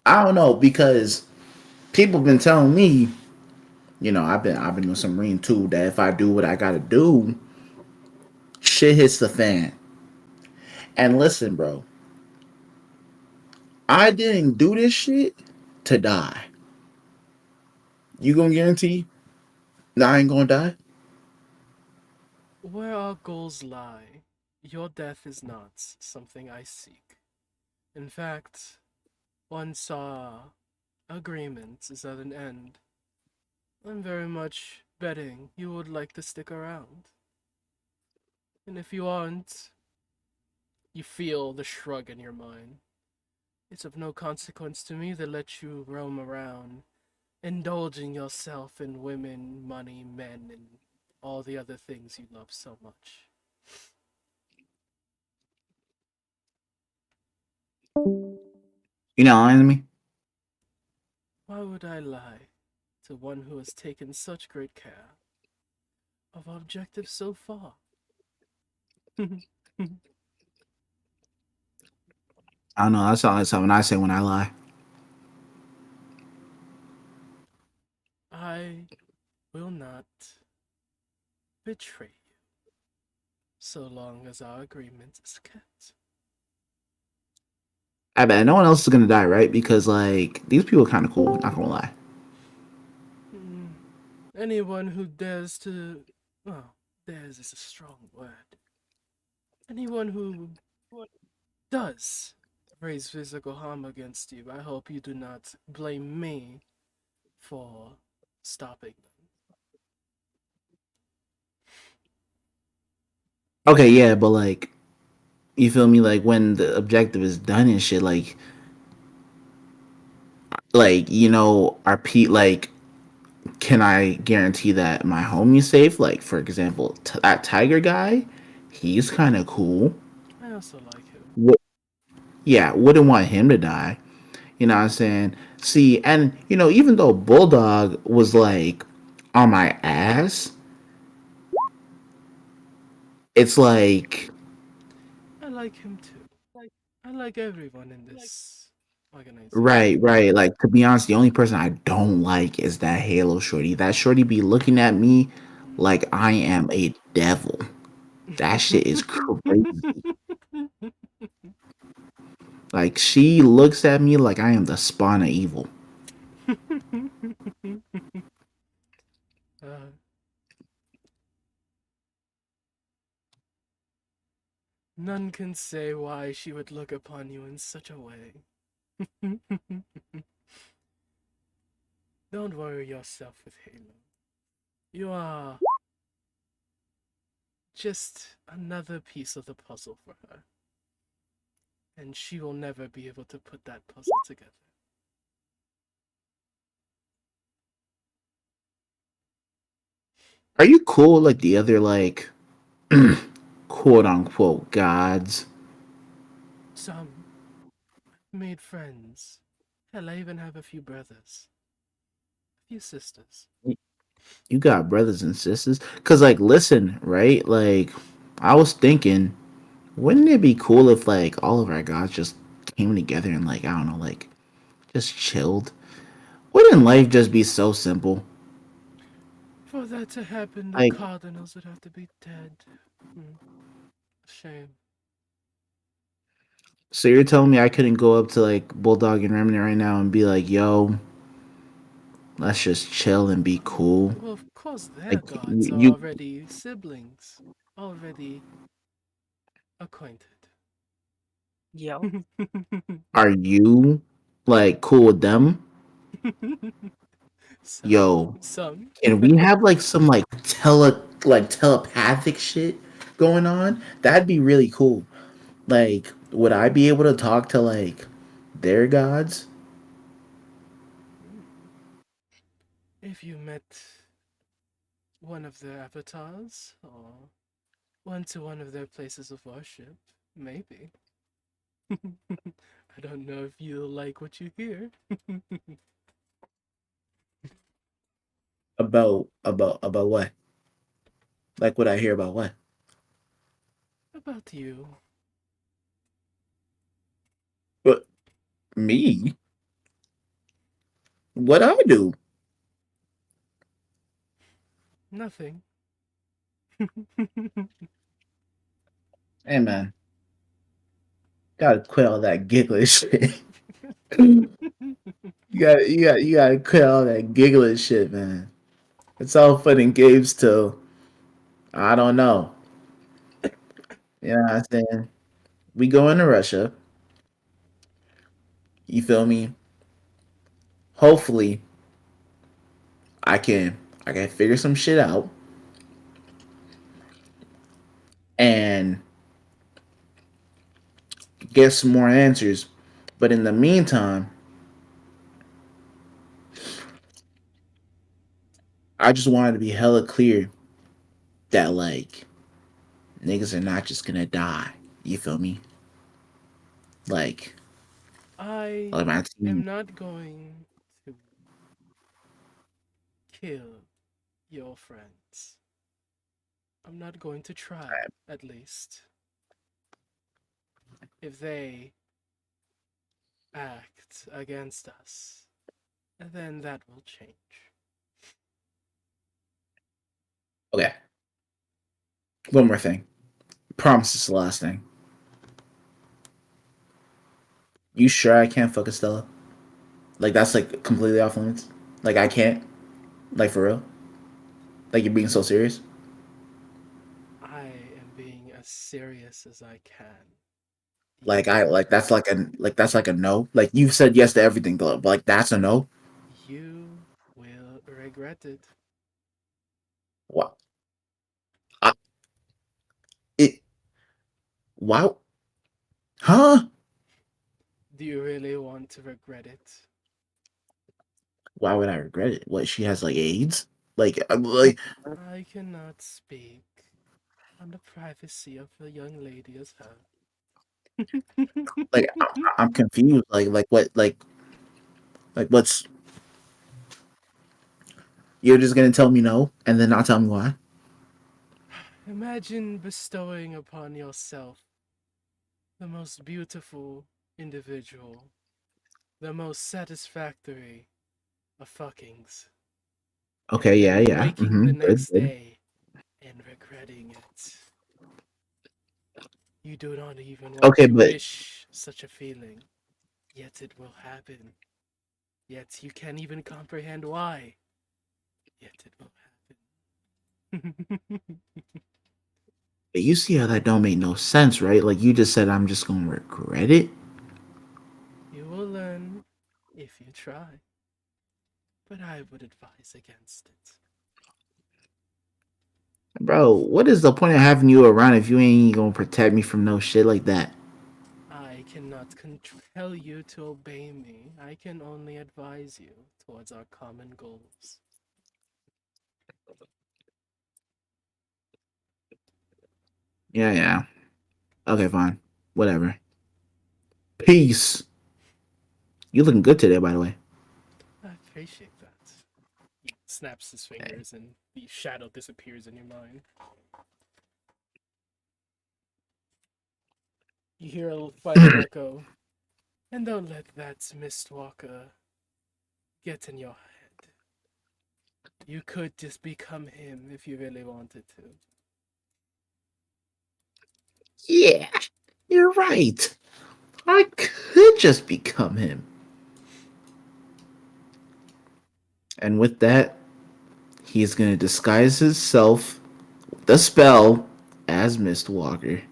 I don't know, because people been telling me, you know, I've been doing some reading too, that if I do what I gotta do, shit hits the fan. And listen, bro, I didn't do this shit to die. You gonna guarantee that I ain't gonna die? Where our goals lie, your death is not something I seek. In fact, once our agreement is at an end, I'm very much betting you would like to stick around. And if you aren't, you feel the shrug in your mind. It's of no consequence to me to let you roam around, indulging yourself in women, money, men, and all the other things you love so much. You know, enemy. Why would I lie to one who has taken such great care of our objective so far? I don't know. That's all something I say when I lie. I will not betray you so long as our agreement is kept. I bet no one else is gonna die, right? Because like these people are kind of cool. Not gonna lie. Hmm. Anyone who dares to. Well, dares is a strong word. Anyone who does raise physical harm against you, I hope you do not blame me for stopping them. Okay, yeah, but like you feel me? Like when the objective is done and shit, like you know, are Pete like? Can I guarantee that my homie's safe? Like for example, that tiger guy, he's kind of cool. I also like him. Wo- yeah, wouldn't want him to die. You know what I'm saying? See, and you know, even though Bulldog was like on my ass, it's like I like him too. I like everyone in this organization. right. Like to be honest, the only person I don't like is that Halo shorty. That shorty be looking at me like I am a devil. That shit is crazy. Like she looks at me like I am the spawn of evil. uh, None can say why she would look upon you in such a way. Don't worry yourself with Halo. You are just another piece of the puzzle for her. And she will never be able to put that puzzle together. Are you cool like the other like quote unquote gods? Some made friends. Hell, I even have a few brothers, a few sisters. You got brothers and sisters? Cause like listen, right? Like I was thinking, wouldn't it be cool if like all of our gods just came together and like I don't know, like just chilled, wouldn't life just be so simple? For that to happen, the Like, Cardinals would have to be dead. Hmm. Shame. so you're telling me I couldn't go up to like Bulldog and Remnant right now and be like, "Yo, let's just chill and be cool." Well, of course, their Like, gods are you already siblings, already acquainted. Yo. are you like cool with them? some, Yo, some. can we have like some like telepathic shit going on? That'd be really cool. Like, would I be able to talk to like their gods? Hmm. If you met one of their avatars, or went to one of their places of worship, maybe. I don't know if you'll like what you hear. About what? Like, would I hear about what? About you. But me? What I do? Nothing. Hey man, gotta quit all that giggling shit. You gotta quit all that giggling shit, man. It's all fun and games till I don't know. You know what I'm saying? We go into Russia. You feel me? Hopefully, I can I can figure some shit out and get some more answers. But in the meantime, I just wanted to be hella clear that like niggas are not just gonna die. You feel me? Like I like my am team. not going to kill your friends. I'm not going to try, at least. If they act against us, then that will change. Okay. One more thing. Promise this is the last thing. You sure I can't fuck Estella? Like that's like completely off limits. Like I can't. Like for real. Like you're being so serious. I am being as serious as I can. Like I You, like that's like a no. Like you've said yes to everything, but like that's a no. you will regret it. What? I, it? Wow. Huh? Do you really want to regret it? Why would I regret it? What? She has like AIDS? Like like I cannot speak on the privacy of a young lady as her. like I'm confused. Like what? Like what's? You're just gonna tell me no and then not tell me why? Imagine bestowing upon yourself the most beautiful individual, the most satisfactory of fuckings, Okay. and Yeah. then Yeah. waking the Good. next Good. day and regretting it. You do not even want Okay, to but wish such a feeling, yet it will happen. Yet you can't even comprehend why, yet it will happen. but you see how that don't make no sense, right? Like you just said, I'm just gonna regret it, You will learn if you try, but I would advise against it. bro. What is the point of having you around if you ain't gonna protect me from no shit like that? I cannot compel you to obey me. I can only advise you towards our common goals. Yeah. Yeah. Okay. Fine. Whatever. Peace. You looking good today, by the way. I appreciate that. He snaps his fingers and the shadow disappears in your mind. You hear a final echo And don't let that Mistwalker get in your head. You could just become him if you really wanted to. Yeah, you're right. I could just become him. And with that, he's going to disguise himself, the spell, as Mistwalker.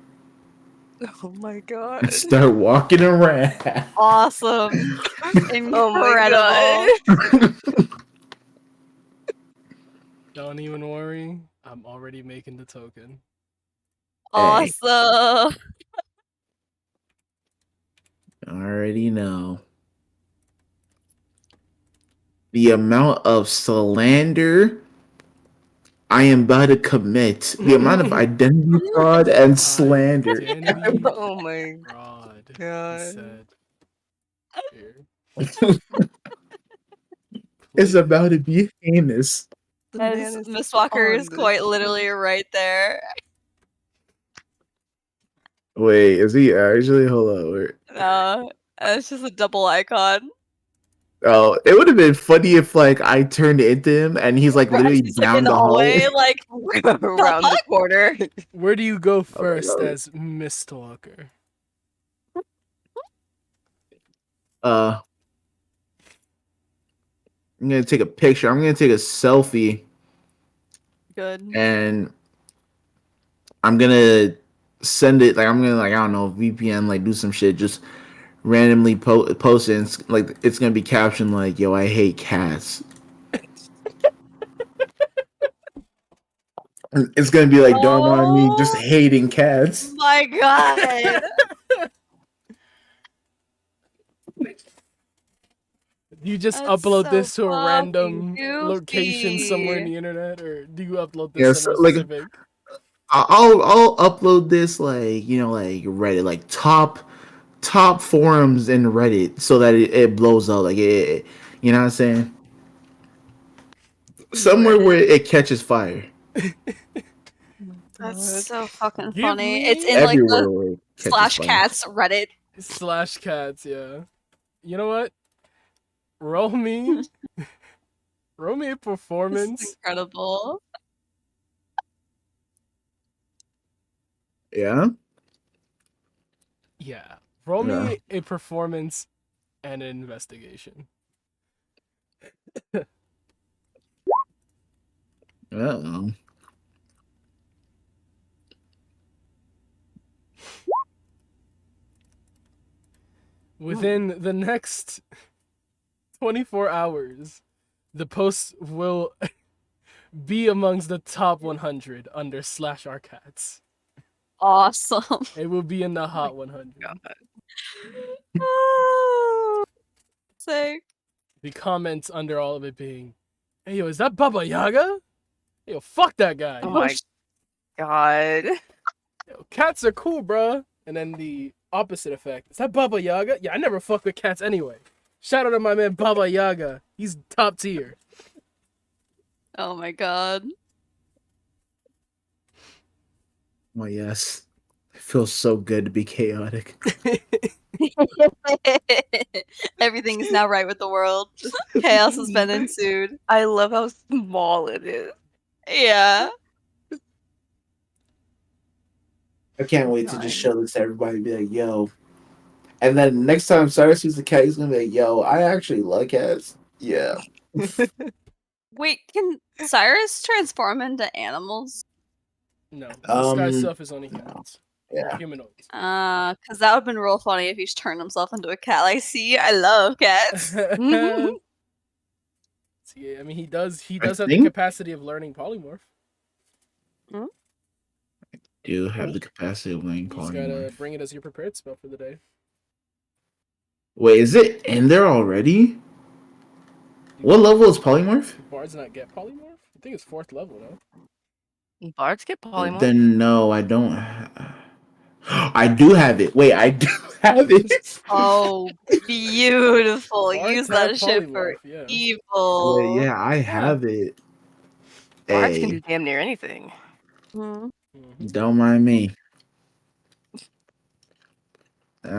Oh my god. And start walking around. Awesome. Oh my Incredible. god. Don't even worry. I'm already making the token. Hey, Awesome. already know. The amount of slander I am about to commit, the amount of identity fraud and slander Identity Oh my fraud. He god. said. Here. is Please. about to be heinous. The man As is Miss Walker is on quite this. literally right there. Wait, is he actually? Hold on. Wait. It's just a double icon. Oh, it would have been funny if like I turned into him and he's like literally He's like in down the the hallway. hallway, like Around the corner. Where do you go Oh my first God. as Mistwalker? I'm gonna take a picture. I'm gonna take a selfie good. and I'm gonna send it. Like I'm gonna like I don't know VPN like do some shit. Just randomly post it. And like it's gonna be captioned like "Yo, I hate cats." And it's gonna be like "Don't mind me just Oh hating cats." my god. Do you just That's upload so this to a fucking random location somewhere in goofy. the internet, or do you upload this Yes, somewhere like specific? I'll upload this like like Reddit like top forums in Reddit so that it blows up like you know what I'm saying, somewhere where Reddit. it catches fire. Oh my That's god. so fucking Give funny. It's me in like Everywhere the where it catches slash fire. cats Reddit. slash cats, yeah. You know what? Roll me a This is performance. incredible. Yeah. Yeah. Roll Yeah. me a performance and an investigation. Uh-oh. Within the next 24 hours, the post will be amongst the top 100 under slash our cats. Awesome. It will be in the Oh my hot 100. god. Oh, sick. The comments under all of it being, "Hey yo, is that Baba Yaga? Hey, yo, fuck that guy. Oh my god. Yo, cats are cool, bruh." And then the opposite effect. Is that Baba Yaga? Yeah, I never fuck with cats anyway. Shout out to my man Baba Yaga. He's top tier. Oh my god. Oh yes. It feels so good to be chaotic. Everything is now right with the world. Chaos has been ensued. I love how small it is. Yeah. I can't wait to just show this to everybody and be like, yo. And then next time Cyrus sees a cat, he's gonna be like, yo, I actually like cats. Yeah. Wait, can Cyrus transform into animals? No, this guy's Um, stuff is only humans. yeah. Humanoids. Because that would have been real funny if he's turned himself into a cat. Like, see, I love cats. See, I mean, he does I have the think capacity of learning polymorph. do have the capacity of learning You just gotta polymorph. bring it as your prepared spell for the day. Wait, is it in there already? What level is polymorph? Do bards not get polymorph? I think it's 4th level, no? Bards get polymorph. Then no, I don't. I do have it. Wait, I do have it. Oh, beautiful. Bards Use have that shit for polymorph, yeah. evil. Wait, yeah, I have it. Bards can Hey, do damn near anything. Mhm. don't mind me.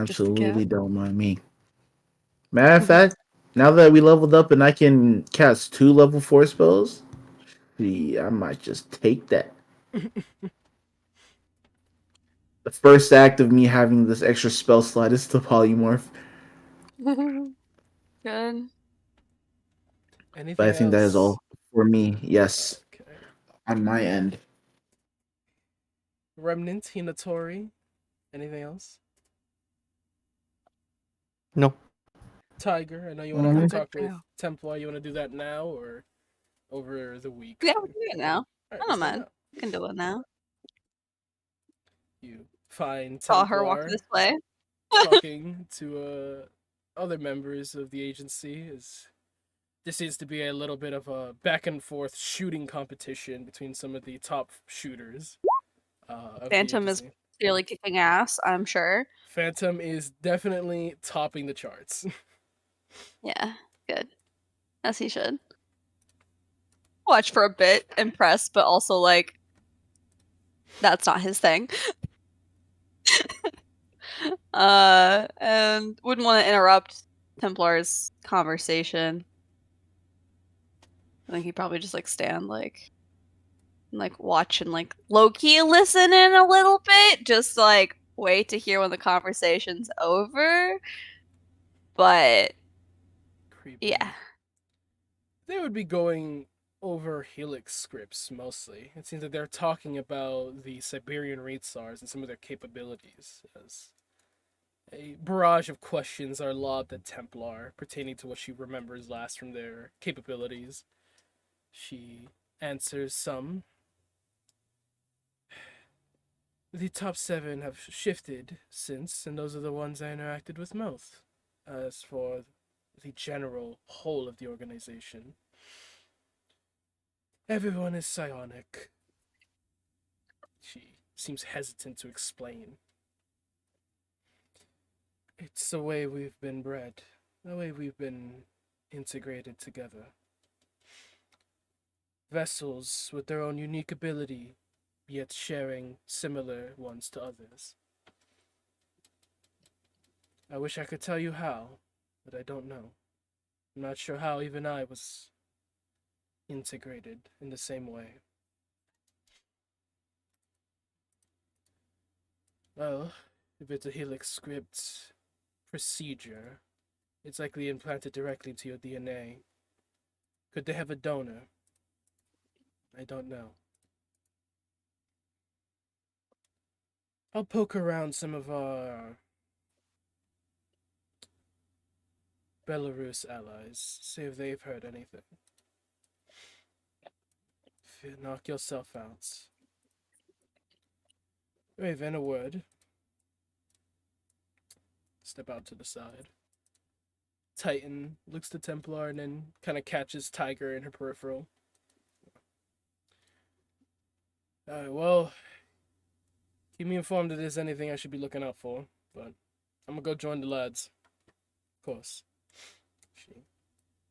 Just a cat. Absolutely don't mind me. Matter of fact, now that we leveled up and I can cast 2 level 4 spells, I might just take that. The first act of me having this extra spell slot is to polymorph. Good. But I Anything think that is else? all for me. Yes, Okay. on my end. Remnant, Hinatori. Anything else? No. Tiger, I know you want to Mhm. go I'm good talk for with now. Templar. You want to do that now or over the week? Yeah, we can do it now. All right, I let's don't do it mind. now. We can do it now. You find Saw her walk Templar this way. talking to other members of the agency. Is this seems to be a little bit of a back and forth shooting competition between some of the top shooters of the Phantom is agency. clearly kicking ass, I'm sure. Phantom is definitely topping the charts. Yeah, good. As he should. Watch for a bit, impressed, but also like that's not his thing. And wouldn't want to interrupt Templar's conversation. I think he'd probably just like stand like watch and like low key listen in a little bit, just like wait to hear when the conversation's over. But Creepy. yeah. They would be going over Helix scripts mostly. It seems that they're talking about the Siberian raid SARS and some of their capabilities, as a barrage of questions are lobbed at Templar pertaining to what she remembers last from their capabilities. She answers some. The top 7 have shifted since, and those are the ones I interacted with most. As for the general whole of the organization, everyone is psionic. She seems hesitant to explain. It's the way we've been bred, the way we've been integrated together. Vessels with their own unique ability, yet sharing similar ones to others. I wish I could tell you how, but I don't know. I'm not sure how even I was integrated in the same way. Well, if it's a Helix script procedure, it's likely implanted directly into your DNA. Could they have a donor? I don't know. I'll poke around some of our Belarus allies, see if they've heard anything. Knock yourself out. Raven, a word. Step out to the side. Titan looks to Templar and then kind of catches Tiger in her peripheral. Well, keep me informed if there's anything I should be looking out for, but I'm gonna go join the lads. Of course. She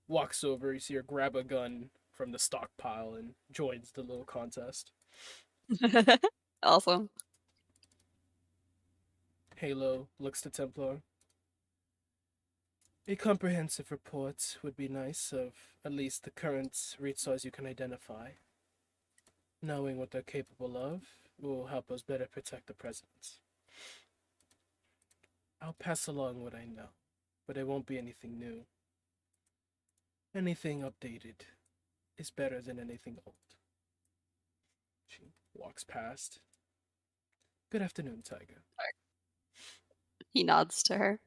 walks over, you see her grab a gun from the stockpile and joins the little contest. Awesome. Halo looks to Templar. A comprehensive report would be nice of at least the current resource you can identify. Knowing what they're capable of will help us better protect the present. I'll pass along what I know, but it won't be anything new. Anything updated is better than anything old. She walks past. Good afternoon, Tiger. He nods to her.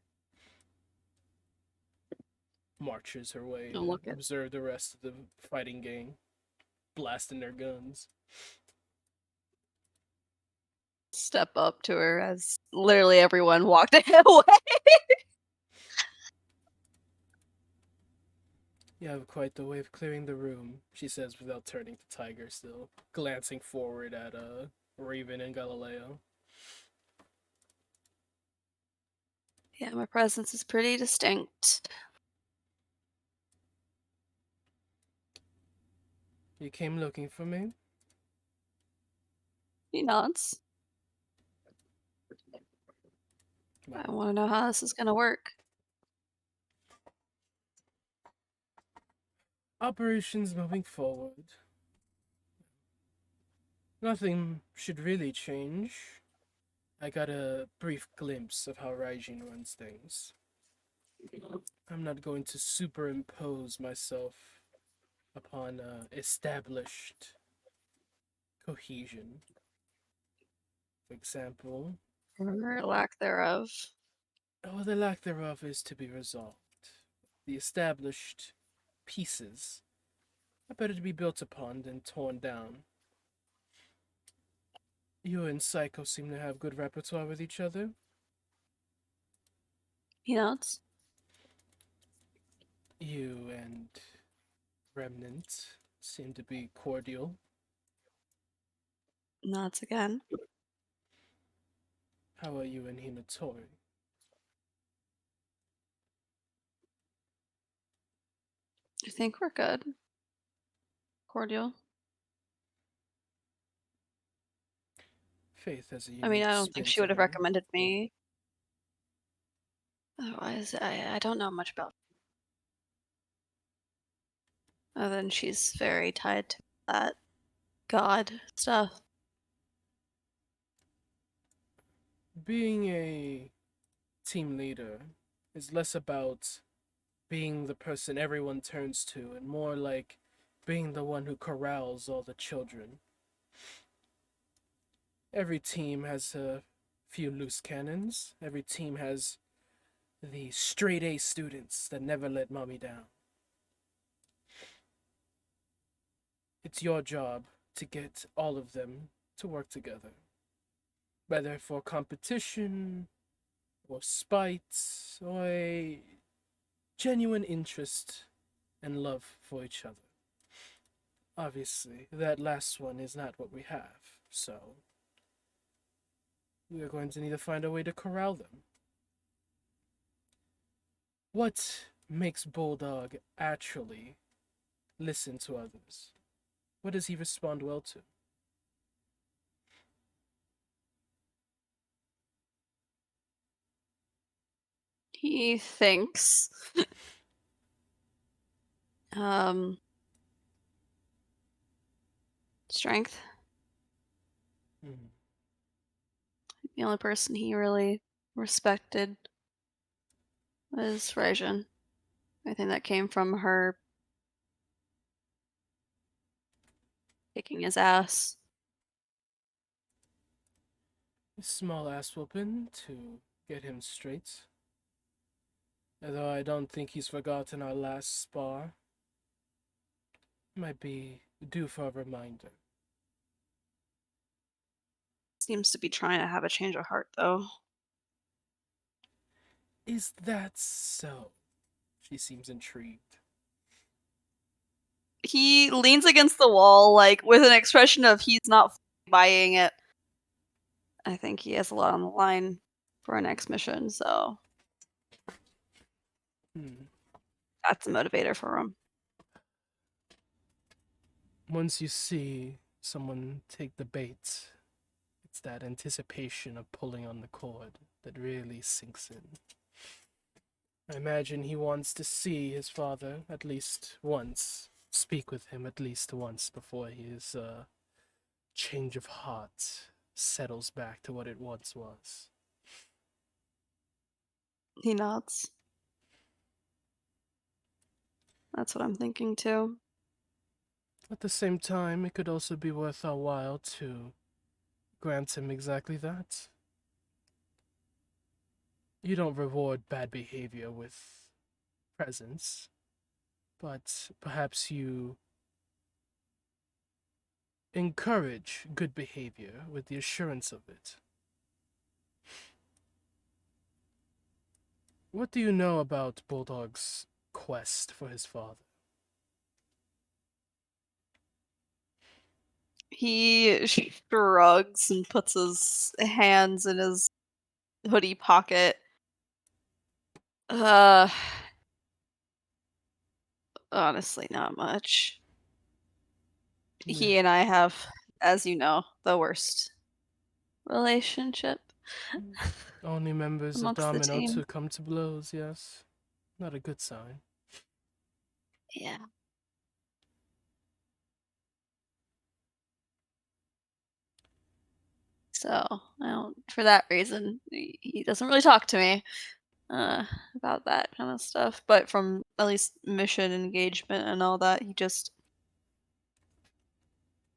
Marches her way Don't to look at observe the rest of the fighting gang, blasting their guns. step up to her as literally everyone walked away. You have quite the way of clearing the room, she says without turning to Tiger, still glancing forward at Raven and Galileo. Yeah, my presence is pretty distinct. You came looking for me? He nods. I Well, want to know how this is going to work. Operations moving forward. Nothing should really change. I got a brief glimpse of how Raijin runs things. I'm not going to superimpose myself upon established cohesion. For example, Or lack thereof. the lack thereof is to be resolved. The established pieces are better to be built upon than torn down. You and Psycho seem to have good repertoire with each other. He nods. You and Remnant seem to be cordial. Nods again. How are you and Hinatori? I think we're good. Cordial. Faith has a I mean, unique I don't spin think she to would have her. recommended me. Otherwise, I don't know much about. Other than she's very tied to that god stuff. Being a team leader is less about being the person everyone turns to and more like being the one who corrals all the children. Every team has a few loose cannons. Every team has the straight A students that never let mommy down. It's your job to get all of them to work together. Whether for competition, or spite, or a genuine interest and love for each other. Obviously, that last one is not what we have, so we are going to need to find a way to corral them. What makes Bulldog actually listen to others? What does he respond well to? He thinks. um. Strength. Hmm. The only person he really respected was Raijin. I think that came from her kicking his ass. A small ass whooping to get him straight. Although I don't think he's forgotten our last spar. Might be due for a reminder. Seems to be trying to have a change of heart, though. Is that so? She seems intrigued. He leans against the wall, like, with an expression of he's not buying it. I think he has a lot on the line for our next mission, so that's a motivator for him. Once you see someone take the bait, it's that anticipation of pulling on the cord that really sinks in. I imagine he wants to see his father at least once, speak with him at least once before his change of heart settles back to what it once was. He nods. That's what I'm thinking too. At the same time, it could also be worth our while to grant him exactly that. You don't reward bad behavior with presents, but perhaps you encourage good behavior with the assurance of it. What do you know about Bulldog's quest for his father? He shrugs and puts his hands in his hoodie pocket. Honestly, not much. He and I have, as you know, the worst relationship Only members of amongst the Domino team. to come to blows, yes. Not a good sign. Yeah. So I don't. For that reason, he doesn't really talk to me about that kind of stuff. But from at least mission engagement and all that, he just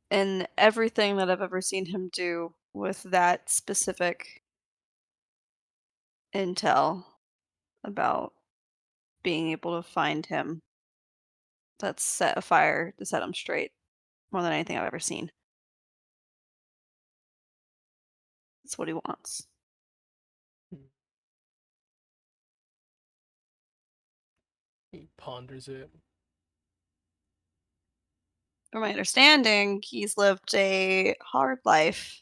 and everything that I've ever seen him do with that specific intel about being able to find him, that's set a fire to set him straight more than anything I've ever seen. That's what he wants. He ponders it. From my understanding, he's lived a hard life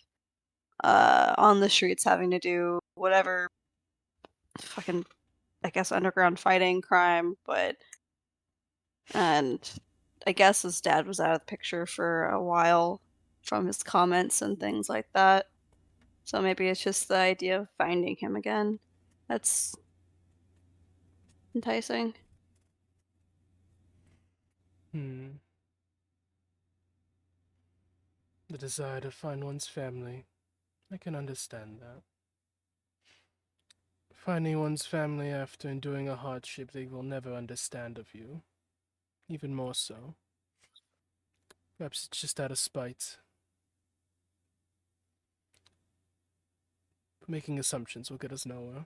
on the streets, having to do whatever fucking, I guess, underground fighting crime, but and I guess his dad was out of the picture for a while from his comments and things like that. So maybe it's just the idea of finding him again that's enticing. The desire to find one's family. I can understand that. Finding one's family after enduring a hardship they will never understand of you. Even more so. Perhaps it's just out of spite. Making assumptions will get us nowhere.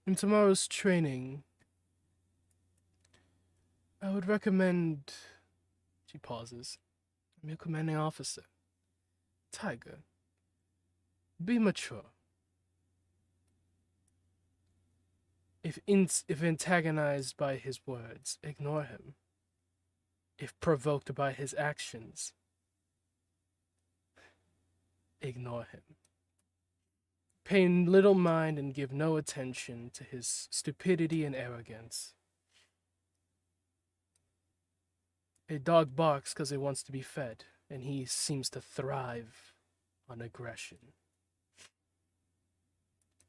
In tomorrow's training, I would recommend... She pauses. I'm your commanding officer. Tiger. Be mature. If antagonized by his words, ignore him. If provoked by his actions, ignore him. Pay little mind and give no attention to his stupidity and arrogance. A dog barks because it wants to be fed, and he seems to thrive on aggression.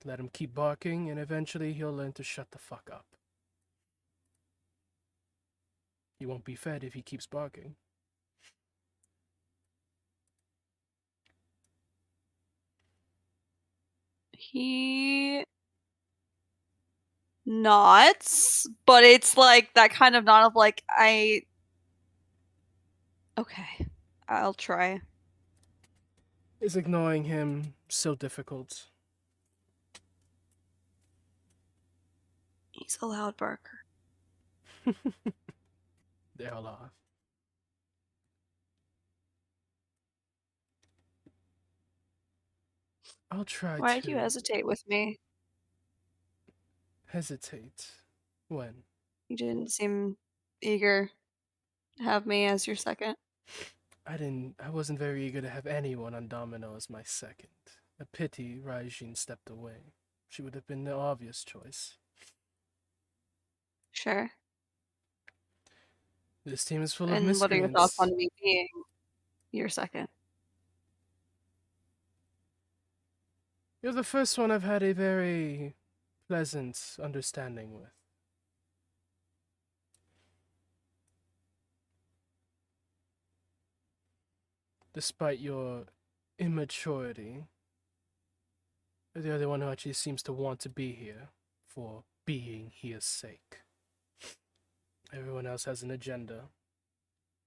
Let him keep barking, and eventually he'll learn to shut the fuck up. He won't be fed if he keeps barking. He nods, but it's like that kind of nod of like, okay, I'll try. Is ignoring him so difficult? He's a loud barker. They all are. I'll try Why to... did you hesitate with me? Hesitate? When? You didn't seem eager to have me as your second. I wasn't very eager to have anyone on Domino as my second. A pity Raijin stepped away. She would have been the obvious choice. Sure. This team is full of And miscreants. what are your thoughts on me being your second? You're the first one I've had a very pleasant understanding with. Despite your immaturity, you're the only one who actually seems to want to be here for being here's sake. Everyone else has an agenda.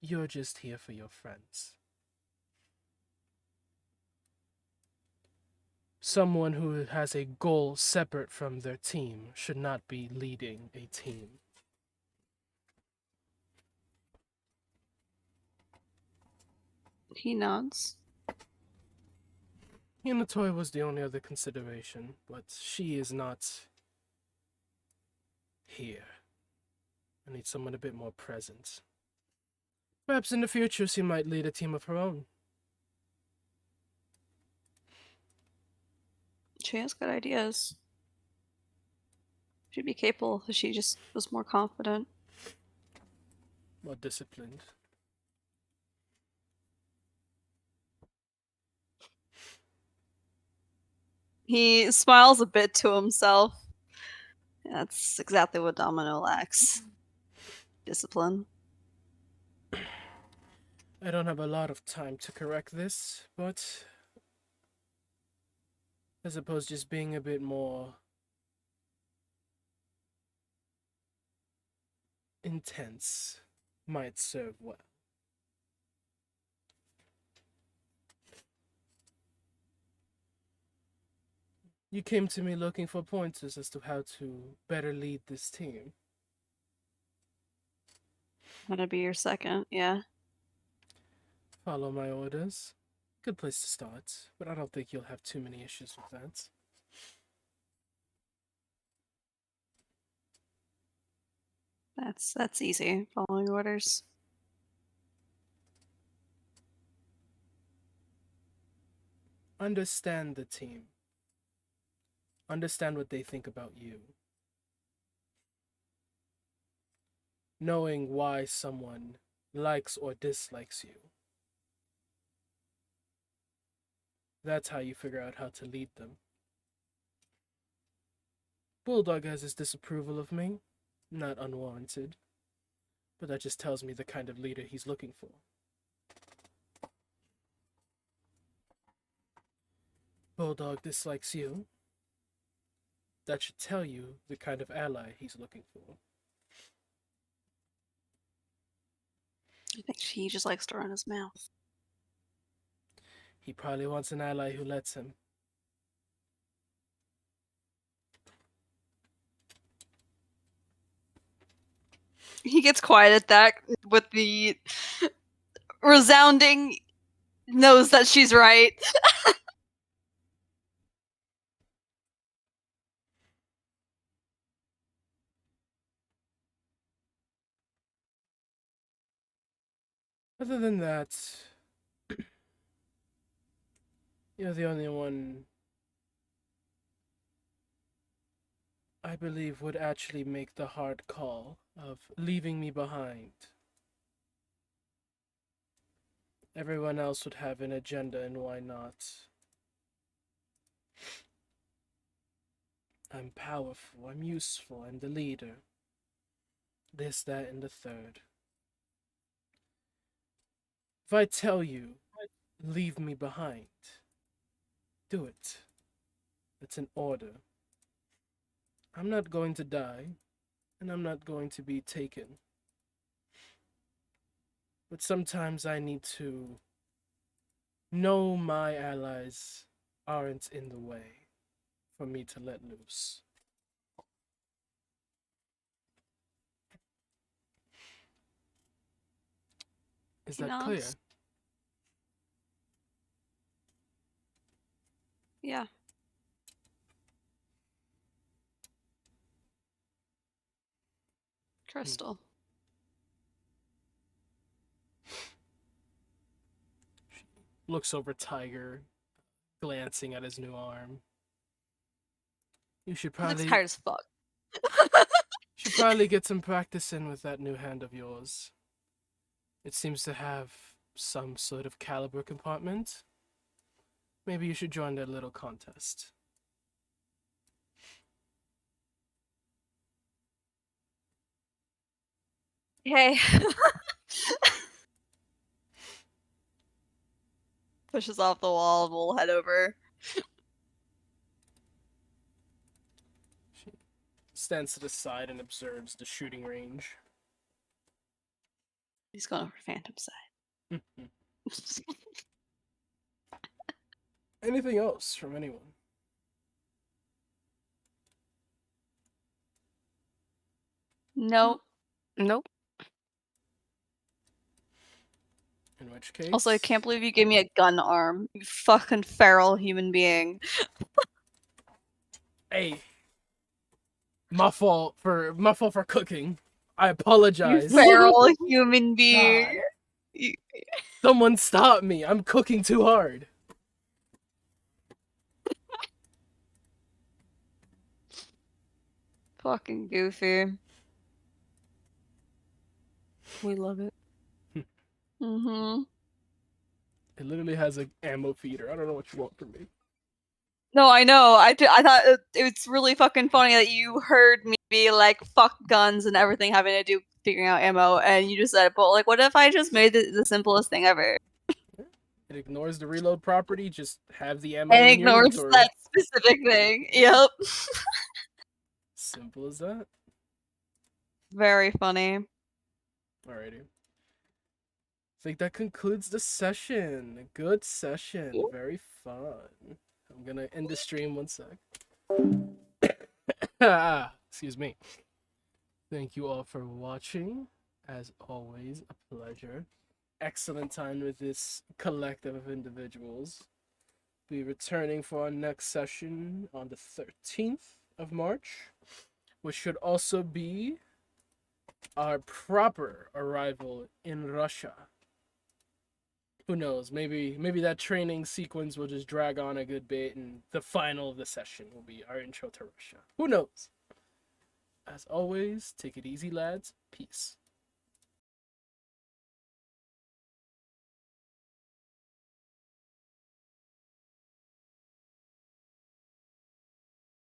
You're just here for your friends. Someone who has a goal separate from their team should not be leading a team. He nods. Hinatoy was the only other consideration, but she is not here. I need someone a bit more present. Perhaps in the future she might lead a team of her own. She has good ideas. She'd be capable if she just was more confident. More disciplined. He smiles a bit to himself. That's exactly what Domino lacks. Discipline. I don't have a lot of time to correct this, but I suppose just being a bit more intense might serve well. You came to me looking for pointers as to how to better lead this team. Gonna be your second, yeah. Follow my orders. Good place to start, but I don't think you'll have too many issues with that. That's easy. Following orders. Understand the team. Understand what they think about you. Knowing why someone likes or dislikes you. That's how you figure out how to lead them. Bulldog has his disapproval of me. Not unwarranted. But that just tells me the kind of leader he's looking for. Bulldog dislikes you. That should tell you the kind of ally he's looking for. I think he just likes to run his mouth. He probably wants an ally who lets him. He gets quiet at that with the resounding knows that she's right. Other than that, you're the only one I believe would actually make the hard call of leaving me behind. Everyone else would have an agenda, and why not? I'm powerful, I'm useful, I'm the leader. This, that, and the third. If I tell you, leave me behind, do it. It's an order. I'm not going to die, and I'm not going to be taken. But sometimes I need to know my allies aren't in the way for me to let loose. Is that clear? Yeah. Crystal. Looks over Tiger, glancing at his new arm. You should He looks probably tired as fuck. should probably get some practice in with that new hand of yours. It seems to have some sort of caliber compartment. Maybe you should join their little contest. Hey. Pushes off the wall and we'll head over. She stands to the side and observes the shooting range. He's going over Phantom side. Anything else from anyone? Nope. Nope. In which case... Also, I can't believe you gave me a gun arm. You fucking feral human being. Hey. My fault for cooking. I apologize. You feral human being. Someone stop me. I'm cooking too hard. Fucking goofy. We love it. Mm-hmm. It literally has an ammo feeder. I don't know what you want from me. No, I know. I thought it's really fucking funny that you heard me be like, fuck guns and everything having to do figuring out ammo, and you just said, but like, what if I just made the simplest thing ever? It ignores the reload property. Just have the ammo And in your ignores inventory. that specific thing. Yep. Simple as that. Very funny. Alrighty. I think that concludes the session. A good session. Very fun. I'm gonna end the stream 1 sec. Excuse me. Thank you all for watching. As always, a pleasure. Excellent time with this collective of individuals. Be returning for our next session on the 13th of March, which should also be our proper arrival in Russia. Who knows? Maybe that training sequence will just drag on a good bit, and the final of the session will be our intro to Russia. Who knows? As always, take it easy, lads. Peace.